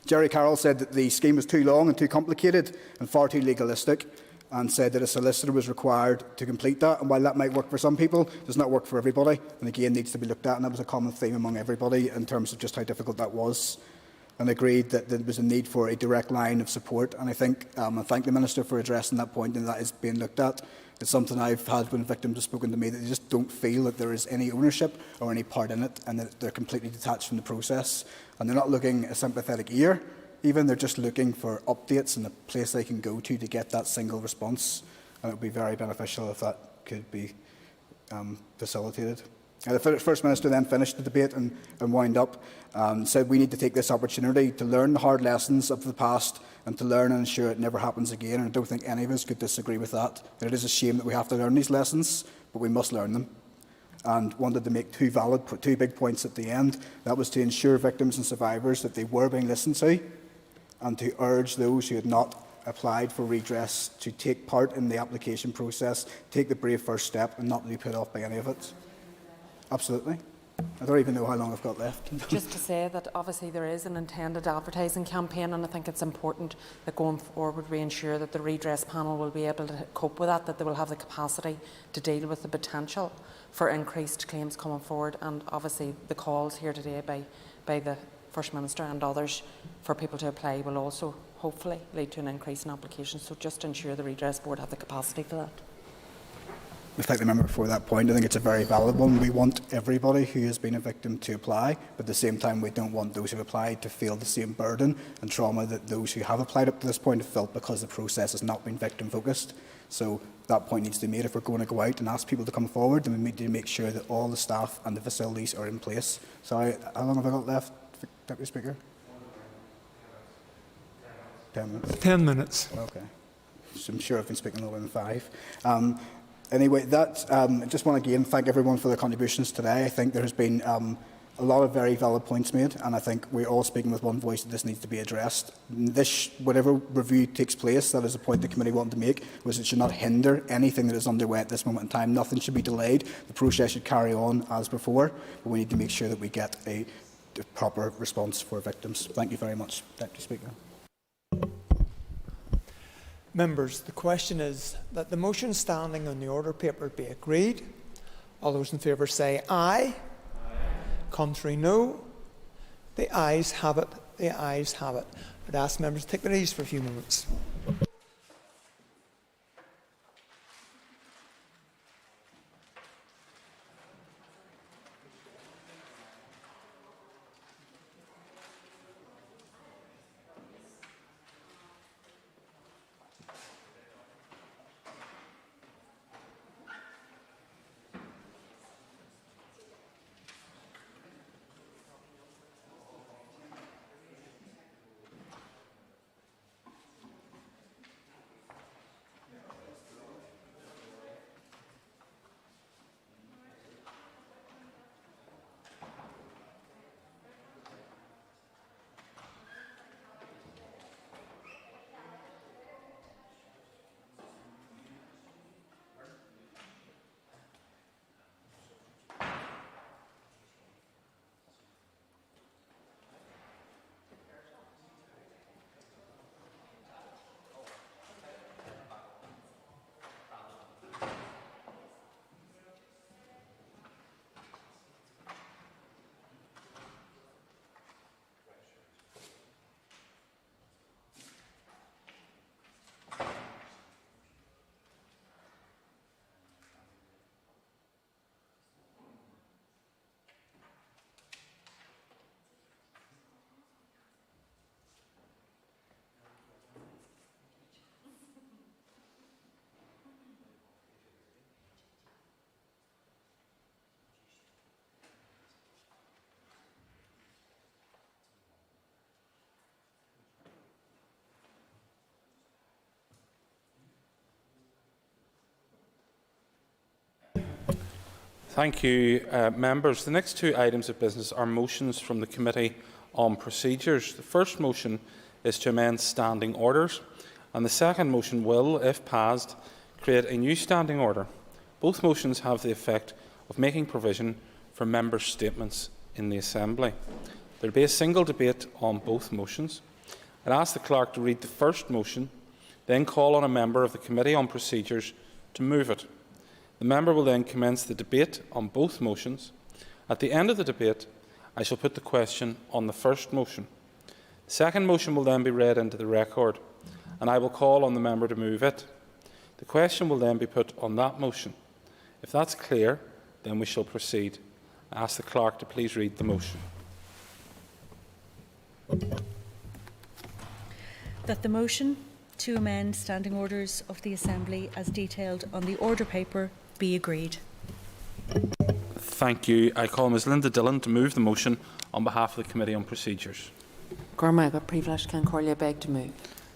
[SPEAKER 11] Jerry Carroll said that the scheme was too long and too complicated and far too legalistic, and said that a solicitor was required to complete that. And while that might work for some people, it does not work for everybody, and again needs to be looked at, and that was a common theme among everybody in terms of just how difficult that was. and agreed that there was a need for a direct line of support. And I think I thank the Minister for addressing that point, and that is being looked at. It's something I've had when victims have spoken to me, that they just don't feel that there is any ownership or any part in it, and that they're completely detached from the process. And they're not looking a sympathetic ear, even, they're just looking for updates and a place they can go to get that single response. And it would be very beneficial if that could be facilitated. The First Minister then finished the debate and wound up, said we need to take this opportunity to learn the hard lessons of the past and to learn and ensure it never happens again. And I don't think any of us could disagree with that. It is a shame that we have to learn these lessons, but we must learn them. And wanted to make two big points at the end. That was to ensure victims and survivors that they were being listened to, and to urge those who had not applied for redress to take part in the application process, take the brave first step, and not be put off by any of it. Absolutely. I don't even know how long I've got left.
[SPEAKER 4] Just to say that obviously there is an intended advertising campaign, and I think it's important that going forward we ensure that the redress panel will be able to cope with that, that they will have the capacity to deal with the potential for increased claims coming forward, and obviously the calls here today by the First Minister and others for people to apply will also hopefully lead to an increase in applications. So just to ensure the Redress Board have the capacity for that.
[SPEAKER 11] I thank the member for that point. I think it's a very valid one. We want everybody who has been a victim to apply, but at the same time we don't want those who have applied to feel the same burden and trauma that those who have applied up to this point have felt because the process has not been victim focused. So that point needs to be made. If we're going to go out and ask people to come forward, then we need to make sure that all the staff and the facilities are in place. Sorry, how long have I got left, Deputy Speaker? 10 minutes.
[SPEAKER 7] 10 minutes.
[SPEAKER 11] Okay. So I'm sure I've been speaking longer than 5. Anyway, I just want to again thank everyone for their contributions today. I think there has been a lot of very valid points made, and I think we're all speaking with one voice that this needs to be addressed. Whatever review takes place, that is a point the committee wanted to make, was it should not hinder anything that is underway at this moment in time. Nothing should be delayed. The process should carry on as before, but we need to make sure that we get a proper response for victims. Thank you very much, Deputy Speaker.
[SPEAKER 7] Members, the question is that the motion standing on the order paper be agreed. All those in favour say aye. Contrary, no. The ayes have it. The ayes have it. I'd ask members to take their ease for a few moments.
[SPEAKER 3] Thank you, members. The next two items of business are motions from the Committee on Procedures. The first motion is to amend standing orders, and the second motion will, if passed, create a new standing order. Both motions have the effect of making provision for members' statements in the Assembly. There will be a single debate on both motions. I ask the Clerk to read the first motion, then call on a member of the Committee on Procedures to move it. The member will then commence the debate on both motions. At the end of the debate, I shall put the question on the first motion. The second motion will then be read into the record, and I will call on the member to move it. The question will then be put on that motion. If that's clear, then we shall proceed. I ask the clerk to please read the motion.
[SPEAKER 16] That the motion to amend standing orders of the Assembly as detailed on the order paper be agreed.
[SPEAKER 3] Thank you. I call Ms Linda Dillon to move the motion on behalf of the Committee on Procedures.
[SPEAKER 4] Beg to move.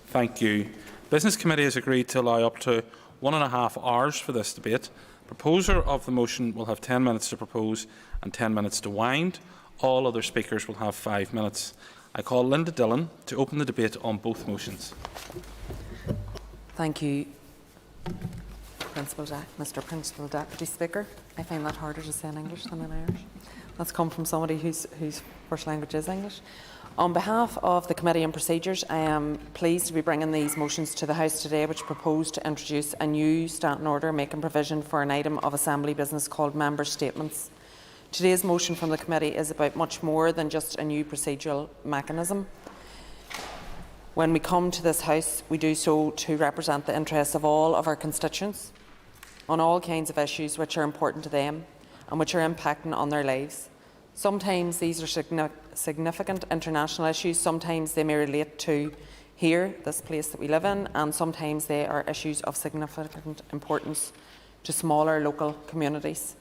[SPEAKER 3] Thank you. The Business Committee has agreed to allow up to 1.5 hours for this debate. The proposer of the motion will have 10 minutes to propose and 10 minutes to wind. All other speakers will have 5 minutes. I call Linda Dillon to open the debate on both motions.
[SPEAKER 4] Thank you, Mr. Principal Deputy Speaker. I find that harder to say in English than in Irish. That's come from somebody whose first language is English. On behalf of the Committee on Procedures, I am pleased to be bringing these motions to the House today, which propose to introduce a new standing order making provision for an item of Assembly business called Member Statements. Today's motion from the Committee is about much more than just a new procedural mechanism. When we come to this House, we do so to represent the interests of all of our constituents on all kinds of issues which are important to them and which are impacting on their lives. Sometimes these are significant international issues, sometimes they may relate to here, this place that we live in, and sometimes they are issues of significant importance to smaller local communities.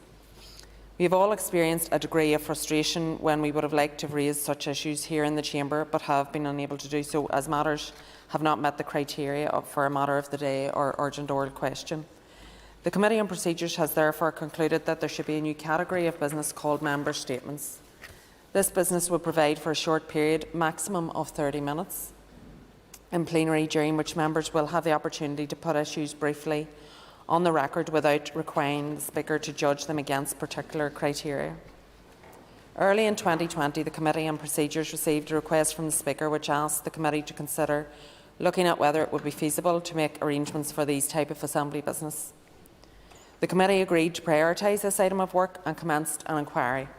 [SPEAKER 4] We have all experienced a degree of frustration when we would have liked to have raised such issues here in the Chamber, but have been unable to do so as matters have not met the criteria for a matter of the day or urgent oral question. The Committee on Procedures has therefore concluded that there should be a new category of business called Member Statements. This business will provide for a short period, maximum of 30 minutes, in plenary, during which members will have the opportunity to put issues briefly on the record without requiring the Speaker to judge them against particular criteria. Early in 2020, the Committee on Procedures received a request from the Speaker which asked the Committee to consider looking at whether it would be feasible to make arrangements for these type of Assembly business. The Committee agreed to prioritise this item of work and commenced an inquiry.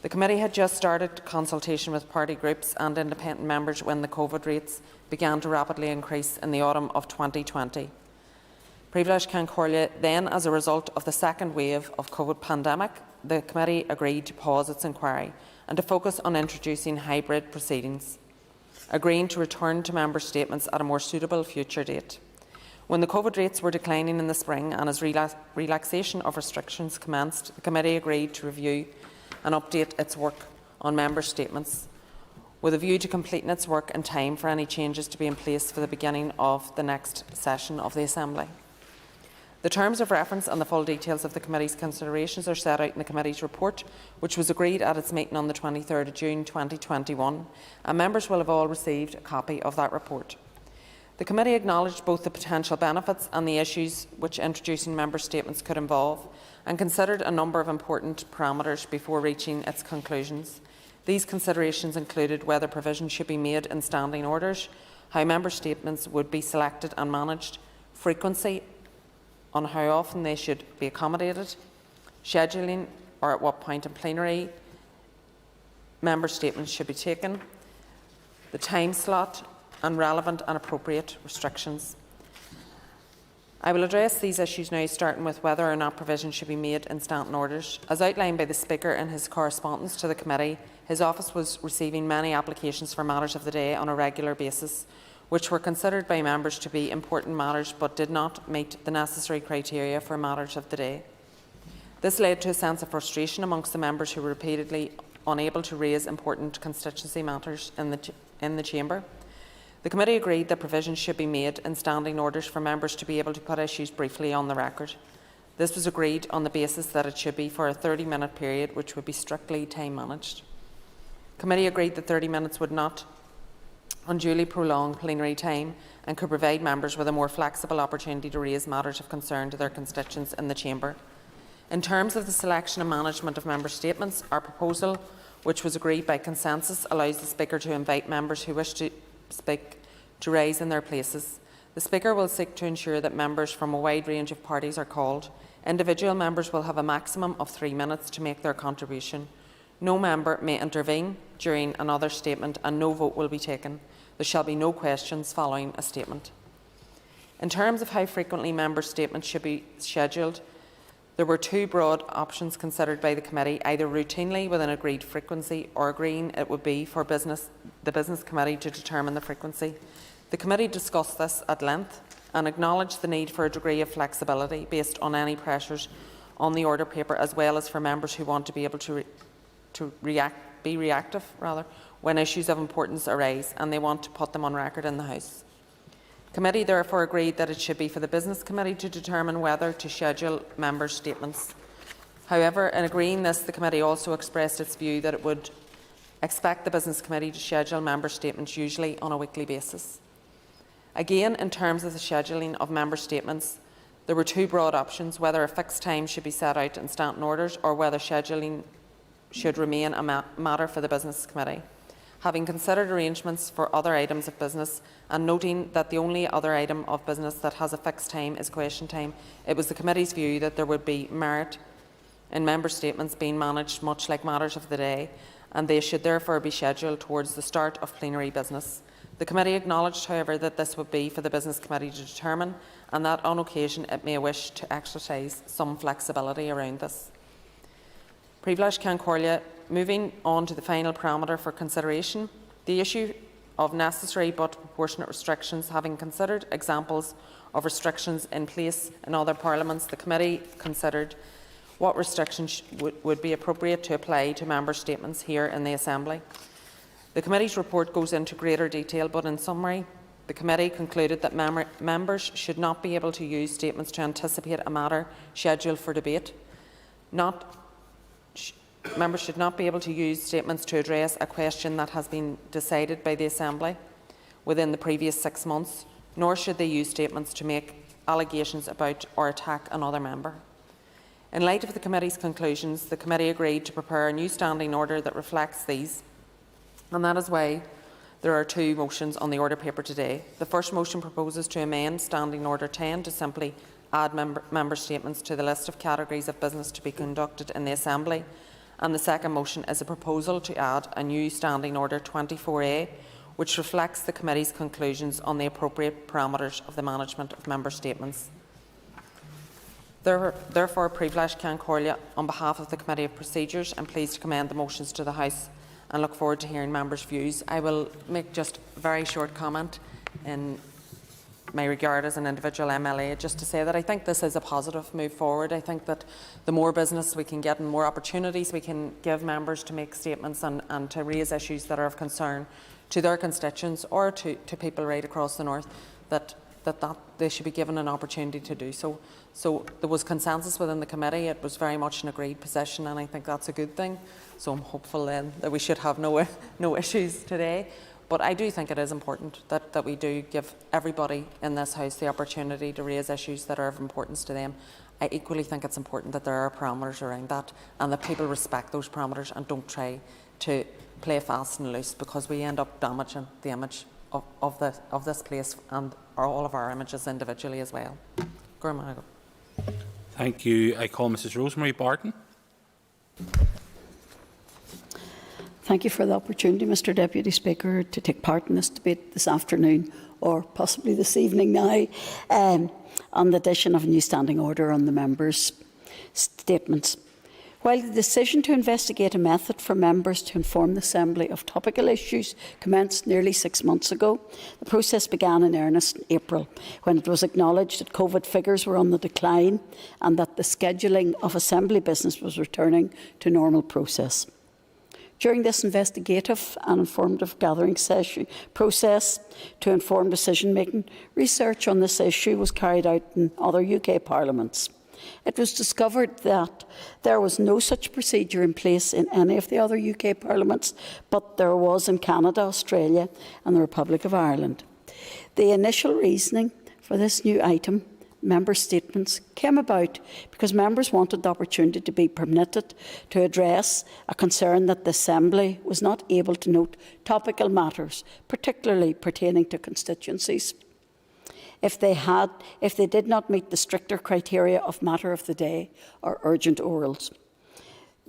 [SPEAKER 4] The Committee had just started consultation with party groups and independent members when the COVID rates began to rapidly increase in the autumn of 2020. Then, as a result of the second wave of COVID pandemic, the Committee agreed to pause its inquiry and to focus on introducing hybrid proceedings, agreeing to return to member statements at a more suitable future date. When the COVID rates were declining in the spring and as relaxation of restrictions commenced, the Committee agreed to review and update its work on member statements with a view to completing its work in time for any changes to be in place for the beginning of the next session of the Assembly. The terms of reference and the full details of the Committee's considerations are set out in the Committee's report, which was agreed at its meeting on the 23rd of June 2021, and members will have all received a copy of that report. The Committee acknowledged both the potential benefits and the issues which introducing member statements could involve, and considered a number of important parameters before reaching its conclusions. These considerations included whether provision should be made in standing orders, how member statements would be selected and managed, frequency, on how often they should be accommodated, scheduling or at what point in plenary member statements should be taken, the time slot and relevant and appropriate restrictions. I will address these issues now, starting with whether or not provision should be made in standing orders. As outlined by the Speaker in his correspondence to the Committee, his office was receiving many applications for matters of the day on a regular basis, which were considered by members to be important matters but did not meet the necessary criteria for matters of the day. This led to a sense of frustration amongst the members who were repeatedly unable to raise important constituency matters in the Chamber. The Committee agreed that provisions should be made in standing orders for members to be able to put issues briefly on the record. This was agreed on the basis that it should be for a 30-minute period, which would be strictly time managed. The Committee agreed that 30 minutes would not unduly prolong plenary time and could provide members with a more flexible opportunity to raise matters of concern to their constituents in the Chamber. In terms of the selection and management of member statements, our proposal, which was agreed by consensus, allows the Speaker to invite members who wish to speak to rise in their places. The Speaker will seek to ensure that members from a wide range of parties are called. Individual members will have a maximum of 3 minutes to make their contribution. No member may intervene during another statement and no vote will be taken. There shall be no questions following a statement. In terms of how frequently member statements should be scheduled, there were two broad options considered by the committee, either routinely with an agreed frequency or agreeing it would be for the Business Committee to determine the frequency. The committee discussed this at length and acknowledged the need for a degree of flexibility based on any pressures on the order paper, as well as for members who want to be able to be reactive when issues of importance arise and they want to put them on record in the House. The committee therefore agreed that it should be for the Business Committee to determine whether to schedule members' statements. However, in agreeing this, the committee also expressed its view that it would expect the Business Committee to schedule member statements usually on a weekly basis. Again, in terms of the scheduling of member statements, there were two broad options: whether a fixed time should be set out in standing orders or whether scheduling should remain a matter for the Business Committee. Having considered arrangements for other items of business and noting that the only other item of business that has a fixed time is question time, it was the committee's view that there would be merit in member statements being managed much like matters of the day, and they should therefore be scheduled towards the start of plenary business. The committee acknowledged, however, that this would be for the Business Committee to determine, and that on occasion it may wish to exercise some flexibility around this. Príomh Ceann Comhairle, moving on to the final parameter for consideration, the issue of necessary but proportionate restrictions. Having considered examples of restrictions in place in other parliaments, the committee considered what restrictions would be appropriate to apply to member statements here in the Assembly. The committee's report goes into greater detail, but in summary, the committee concluded that members should not be able to use statements to anticipate a matter scheduled for debate. Members should not be able to use statements to address a question that has been decided by the Assembly within the previous 6 months, nor should they use statements to make allegations about or attack another member. In light of the committee's conclusions, the committee agreed to prepare a new standing order that reflects these, and that is why there are two motions on the order paper today. The first motion proposes to amend Standing Order 10 to simply add member statements to the list of categories of business to be conducted in the Assembly, and the second motion is a proposal to add a new Standing Order 24A, which reflects the committee's conclusions on the appropriate parameters of the management of member statements. Therefore, Príomh Ceann Comhairle, on behalf of the Committee of Procedures, I'm pleased to commend the motions to the House and look forward to hearing members' views. I will make just a very short comment in my regard as an individual MLA, just to say that I think this is a positive move forward. I think that the more business we can get and more opportunities we can give members to make statements and to raise issues that are of concern to their constituents or to people right across the north, that they should be given an opportunity to do so. So there was consensus within the committee. It was very much an agreed position, and I think that's a good thing. So I'm hopeful then that we should have no issues today. But I do think it is important that we do give everybody in this House the opportunity to raise issues that are of importance to them. I equally think it's important that there are parameters around that and that people respect those parameters and don't try to play fast and loose, because we end up damaging the image of this place and all of our images individually as well.
[SPEAKER 3] Thank you. I call Mrs. Rosemary Barton.
[SPEAKER 15] Thank you for the opportunity, Mr Deputy Speaker, to take part in this debate this afternoon, or possibly this evening now, on the addition of a new standing order on the members' statements. While the decision to investigate a method for members to inform the Assembly of topical issues commenced nearly 6 months ago, the process began in earnest in April, when it was acknowledged that COVID figures were on the decline and that the scheduling of Assembly business was returning to normal process. During this investigative and informative gathering process to inform decision-making, research on this issue was carried out in other UK parliaments. It was discovered that there was no such procedure in place in any of the other UK parliaments, but there was in Canada, Australia and the Republic of Ireland. The initial reasoning for this new item, member statements, came about because members wanted the opportunity to be permitted to address a concern that the Assembly was not able to note topical matters, particularly pertaining to constituencies, if they did not meet the stricter criteria of matter of the day or urgent orals.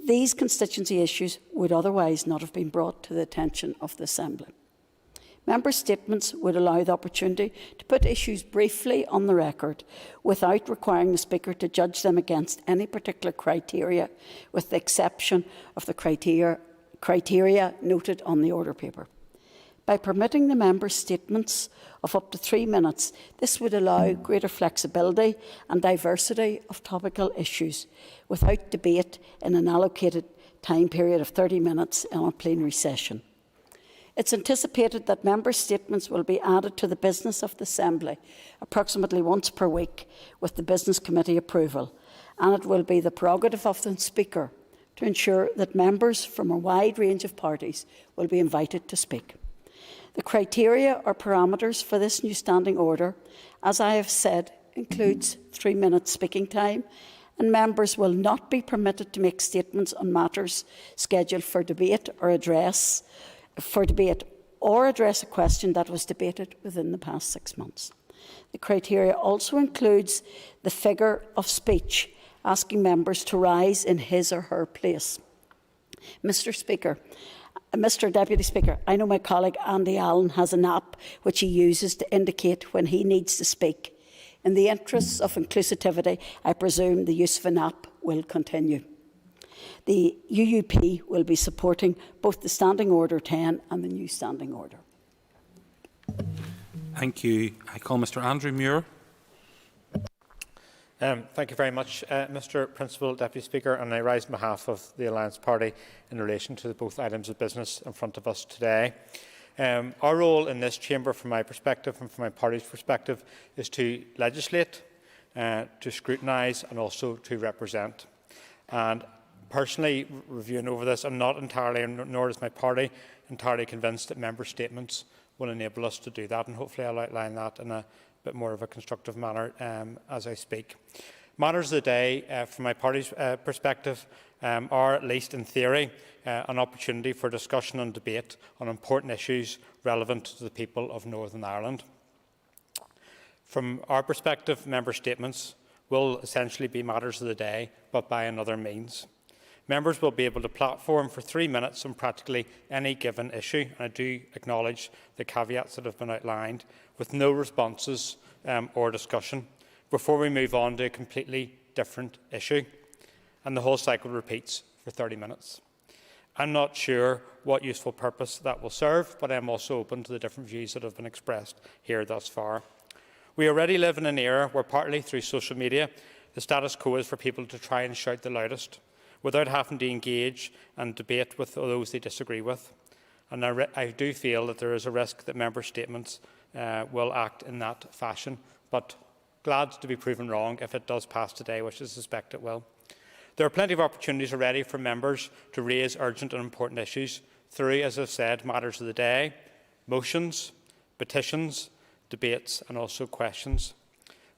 [SPEAKER 15] These constituency issues would otherwise not have been brought to the attention of the Assembly. Member statements would allow the opportunity to put issues briefly on the record without requiring the Speaker to judge them against any particular criteria, with the exception of the criteria noted on the order paper. By permitting the member's statements of up to 3 minutes, this would allow greater flexibility and diversity of topical issues without debate in an allocated time period of 30 minutes in a plenary session. It's anticipated that member statements will be added to the business of the Assembly approximately once per week with the Business Committee approval, and it will be the prerogative of the Speaker to ensure that members from a wide range of parties will be invited to speak. The criteria or parameters for this new standing order, as I have said, includes 3 minutes speaking time, and members will not be permitted to make statements on matters scheduled for debate or address a question that was debated within the past 6 months. The criteria also includes the figure of speech, asking members to rise in his or her place. Mr. Deputy Speaker, I know my colleague Andy Allen has an app which he uses to indicate when he needs to speak. In the interests of inclusivity, I presume the use of an app will continue. The UUP will be supporting both the Standing Order 10 and the new Standing Order.
[SPEAKER 3] Thank you. I call Mr Andrew Muir.
[SPEAKER 17] Thank you very much, Mr Principal Deputy Speaker, and I rise on behalf of the Alliance Party in relation to both items of business in front of us today. Our role in this chamber, from my perspective and from my party's perspective, is to legislate, to scrutinise and also to represent. And personally, reviewing over this, I'm not entirely, nor is my party, entirely convinced that member statements will enable us to do that, and hopefully I'll outline that in a bit more of a constructive manner as I speak. Matters of the day, from my party's perspective, are, at least in theory, an opportunity for discussion and debate on important issues relevant to the people of Northern Ireland. From our perspective, member statements will essentially be matters of the day, but by another means. Members will be able to platform for 3 minutes on practically any given issue, and I do acknowledge the caveats that have been outlined, with no responses or discussion, before we move on to a completely different issue, and the whole cycle repeats for 30 minutes. I'm not sure what useful purpose that will serve, but I am also open to the different views that have been expressed here thus far. We already live in an era where, partly through social media, the status quo is for people to try and shout the loudest, without having to engage and debate with those they disagree with. And I do feel that there is a risk that member statements will act in that fashion, but glad to be proven wrong if it does pass today, which I suspect it will. There are plenty of opportunities already for members to raise urgent and important issues through, as I've said, matters of the day, motions, petitions, debates and also questions.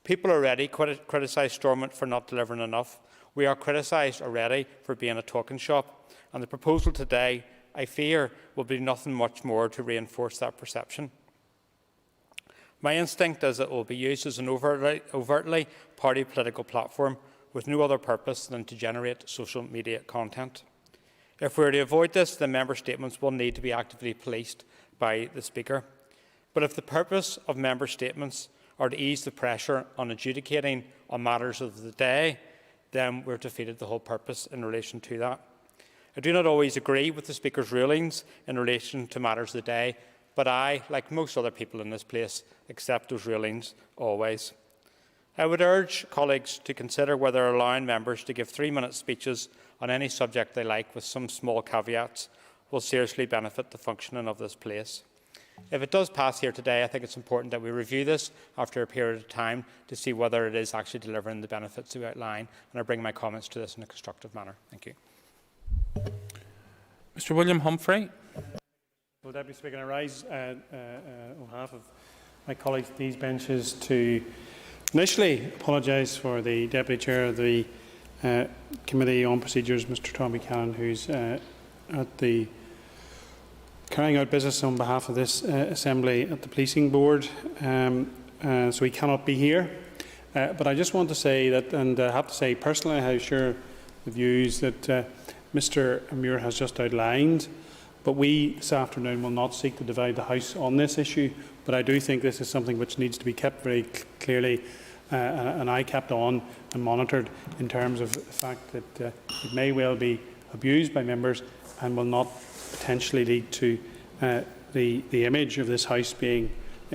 [SPEAKER 17] People already criticise Stormont for not delivering enough. We are criticised already for being a talking shop, and the proposal today, I fear, will be nothing much more to reinforce that perception. My instinct is that it will be used as an overtly party political platform with no other purpose than to generate social media content. If we are to avoid this, then member statements will need to be actively policed by the Speaker. But if the purpose of member statements are to ease the pressure on adjudicating on matters of the day, then we've defeated the whole purpose in relation to that. I do not always agree with the Speaker's rulings in relation to matters of the day, but I, like most other people in this place, accept those rulings always. I would urge colleagues to consider whether allowing members to give 3-minute speeches on any subject they like, with some small caveats, will seriously benefit the functioning of this place. If it does pass here today, I think it's important that we review this after a period of time to see whether it is actually delivering the benefits we outline, and I bring my comments to this in a constructive manner. Thank you.
[SPEAKER 3] Mr William Humphrey.
[SPEAKER 19] Well, Deputy Speaker, I rise on behalf of my colleagues at these benches to initially apologise for the Deputy Chair of the Committee on Procedures, Mr Tommy Cannon, who's carrying out business on behalf of this Assembly at the Policing Board, so he cannot be here. But I just want to say that, and I have to say personally, I share the views that Mr Muir has just outlined. But we this afternoon will not seek to divide the House on this issue. But I do think this is something which needs to be kept very clearly an eye kept on and monitored in terms of the fact that it may well be abused by members and will not potentially lead to the image of this House being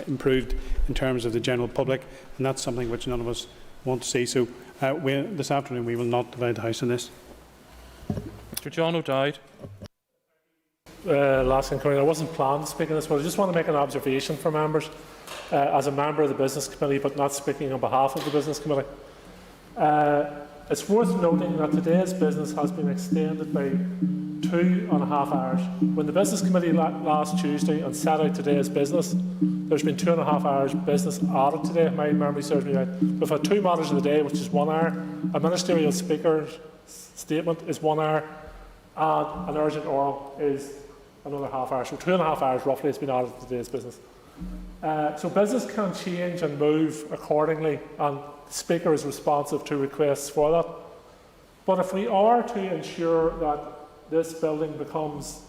[SPEAKER 19] improved in terms of the general public, and that's something which none of us want to see. So this afternoon we will not divide the House on this.
[SPEAKER 3] Mr John O'Dowd.
[SPEAKER 10] I wasn't planning to speak on this, but I just want to make an observation for members as a member of the Business Committee, but not speaking on behalf of the Business Committee. It's worth noting that today's business has been extended by 2.5 hours. When the Business Committee last Tuesday and set out today's business, there's been 2.5 hours business added today, if my memory serves me right. We've had 2 matters of the day, which is 1 hour. A ministerial speaker's statement is 1 hour, and an urgent oral is another half hour. So 2.5 hours roughly has been added to today's business. So business can change and move accordingly, and the Speaker is responsive to requests for that. But if we are to ensure that this building becomes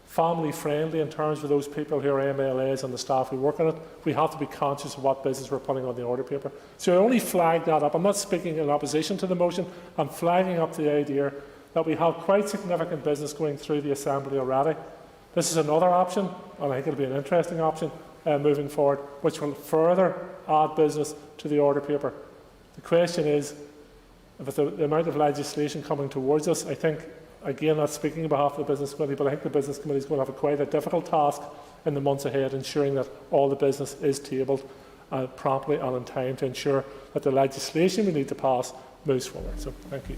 [SPEAKER 10] family friendly in terms of those people who are MLAs and the staff who work on it, we have to be conscious of what business we're putting on the order paper. So I only flag that up. I'm not speaking in opposition to the motion. I'm flagging up the idea that we have quite significant business going through the Assembly already. This is another option, and I think it'll be an interesting option moving forward, which will further add business to the order paper. The question is, with the amount of legislation coming towards us, I think, again, not speaking on behalf of the Business Committee, but I think the Business Committee is going to have quite a difficult task in the months ahead, ensuring that all the business is tabled promptly and in time to ensure that the legislation we need to pass moves forward. So, thank you.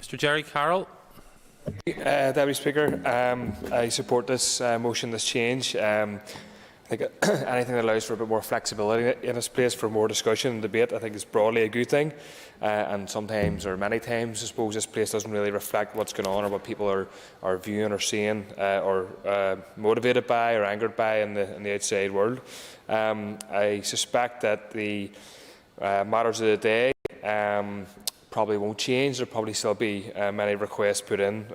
[SPEAKER 3] Mr Jerry Carroll.
[SPEAKER 6] Deputy Speaker, I support this motion, this change. I think anything that allows for a bit more flexibility in this place for more discussion and debate, I think is broadly a good thing. And sometimes, or many times, I suppose this place doesn't really reflect what's going on or what people are viewing or seeing or motivated by or angered by in the outside world. I suspect that the matters of the day probably won't change. There'll probably still be many requests put in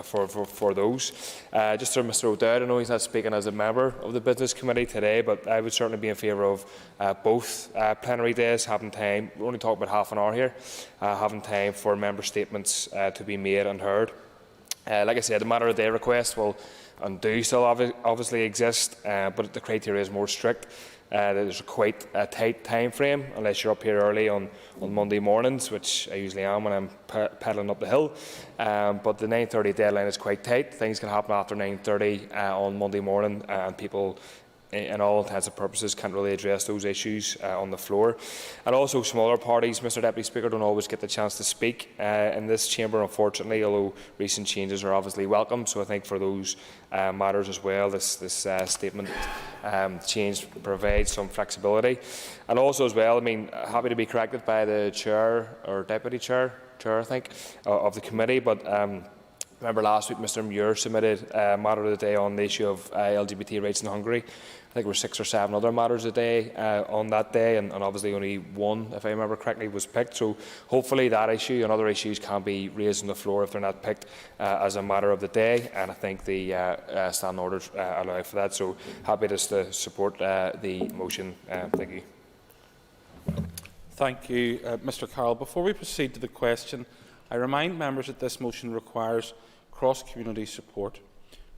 [SPEAKER 6] for those. Just for Mr O'Dowd, I know he's not speaking as a member of the Business Committee today, but I would certainly be in favour of both plenary days, having time. We're only talking about half an hour here, having time for member statements to be made and heard. Like I said, the matter of the day request will and do still obviously exist, but the criteria is more strict. There's quite a tight time frame unless you're up here early on Monday mornings, which I usually am when I'm pedalling up the hill. But the 9:30 deadline is quite tight. Things can happen after 9:30 on Monday morning, and people, in all intents and purposes, can't really address those issues on the floor. And also smaller parties, Mr Deputy Speaker, don't always get the chance to speak in this chamber, unfortunately, although recent changes are obviously welcome. So I think for those matters as well, this statement change provides some flexibility. And also as well, I mean, happy to be corrected by the Chair or Deputy Chair, I think, of the committee, but remember last week Mr Muir submitted a matter of the day on the issue of LGBT rights in Hungary. I think there were 6 or 7 other matters a day on that day, and obviously only one, if I remember correctly, was picked. So hopefully that issue and other issues can be raised on the floor if they're not picked as a matter of the day, and I think the standing orders allow for that. So happy to support the motion. Thank you.
[SPEAKER 3] Thank you, Mr Carroll. Before we proceed to the question, I remind members that this motion requires cross-community support.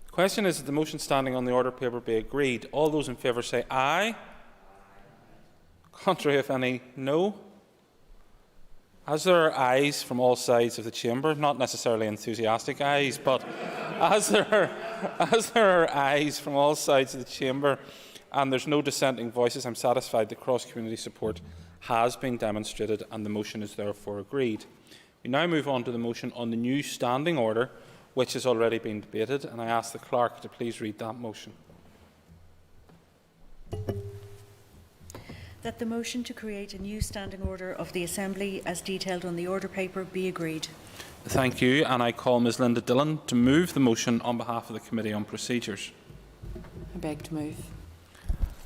[SPEAKER 3] The question is that the motion standing on the order paper be agreed. All those in favour say aye. Contrary, if any, no. As there are ayes from all sides of the chamber, not necessarily enthusiastic ayes, but as there are ayes from all sides of the chamber and there's no dissenting voices, I'm satisfied that cross-community support has been demonstrated and the motion is therefore agreed. We now move on to the motion on the new standing order, which has already been debated, and I ask the Clerk to please read that motion.
[SPEAKER 16] That the motion to create a new standing order of the Assembly as detailed on the order paper be agreed.
[SPEAKER 3] Thank you, and I call Ms Linda Dillon to move the motion on behalf of the Committee on Procedures.
[SPEAKER 4] I beg to move.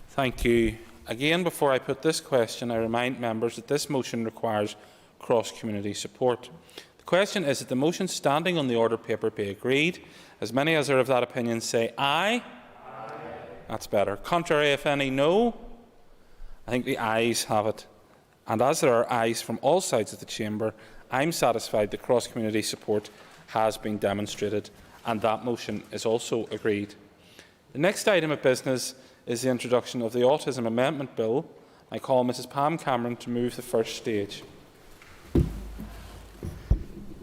[SPEAKER 3] Thank you. Again, before I put this question, I remind members that this motion requires cross-community support. The question is that the motion standing on the order paper be agreed. As many as are of that opinion say aye. Aye. That's better. Contrary, if any, no. I think the ayes have it. And as there are ayes from all sides of the chamber, I'm satisfied that cross-community support has been demonstrated, and that motion is also agreed. The next item of business is the introduction of the Autism Amendment Bill. I call Mrs Pam Cameron to move the first stage.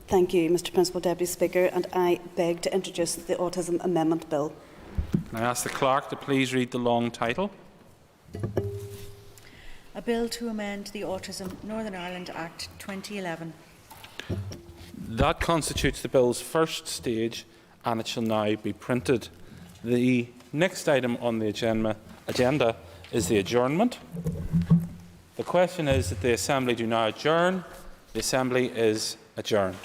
[SPEAKER 1] Thank you, Mr Principal Deputy Speaker, and I beg to introduce the Autism Amendment Bill.
[SPEAKER 3] Can I ask the Clerk to please read the long title?
[SPEAKER 16] A bill to amend the Autism Northern Ireland Act 2011.
[SPEAKER 3] That constitutes the bill's first stage, and it shall now be printed. The next item on the agenda is the adjournment. The question is that the Assembly do now adjourn. The Assembly is adjourned.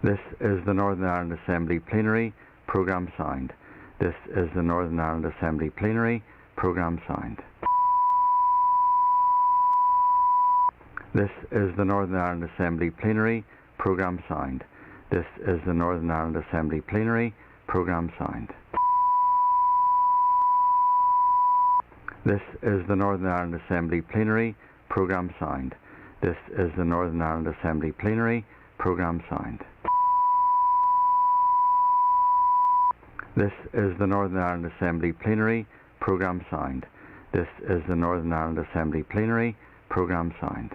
[SPEAKER 12] This is the Northern Ireland Assembly Plenary, Programme Sound. This is the Northern Ireland Assembly Plenary, Programme Sound. This is the Northern Ireland Assembly Plenary, Programme Sound. This is the Northern Ireland Assembly Plenary, Programme Sound. This is the Northern Ireland Assembly Plenary, Programme Sound. This is the Northern Ireland Assembly Plenary, Programme Sound. This is the Northern Ireland Assembly Plenary, Programme Sound. This is the Northern Ireland Assembly Plenary, Programme Sound.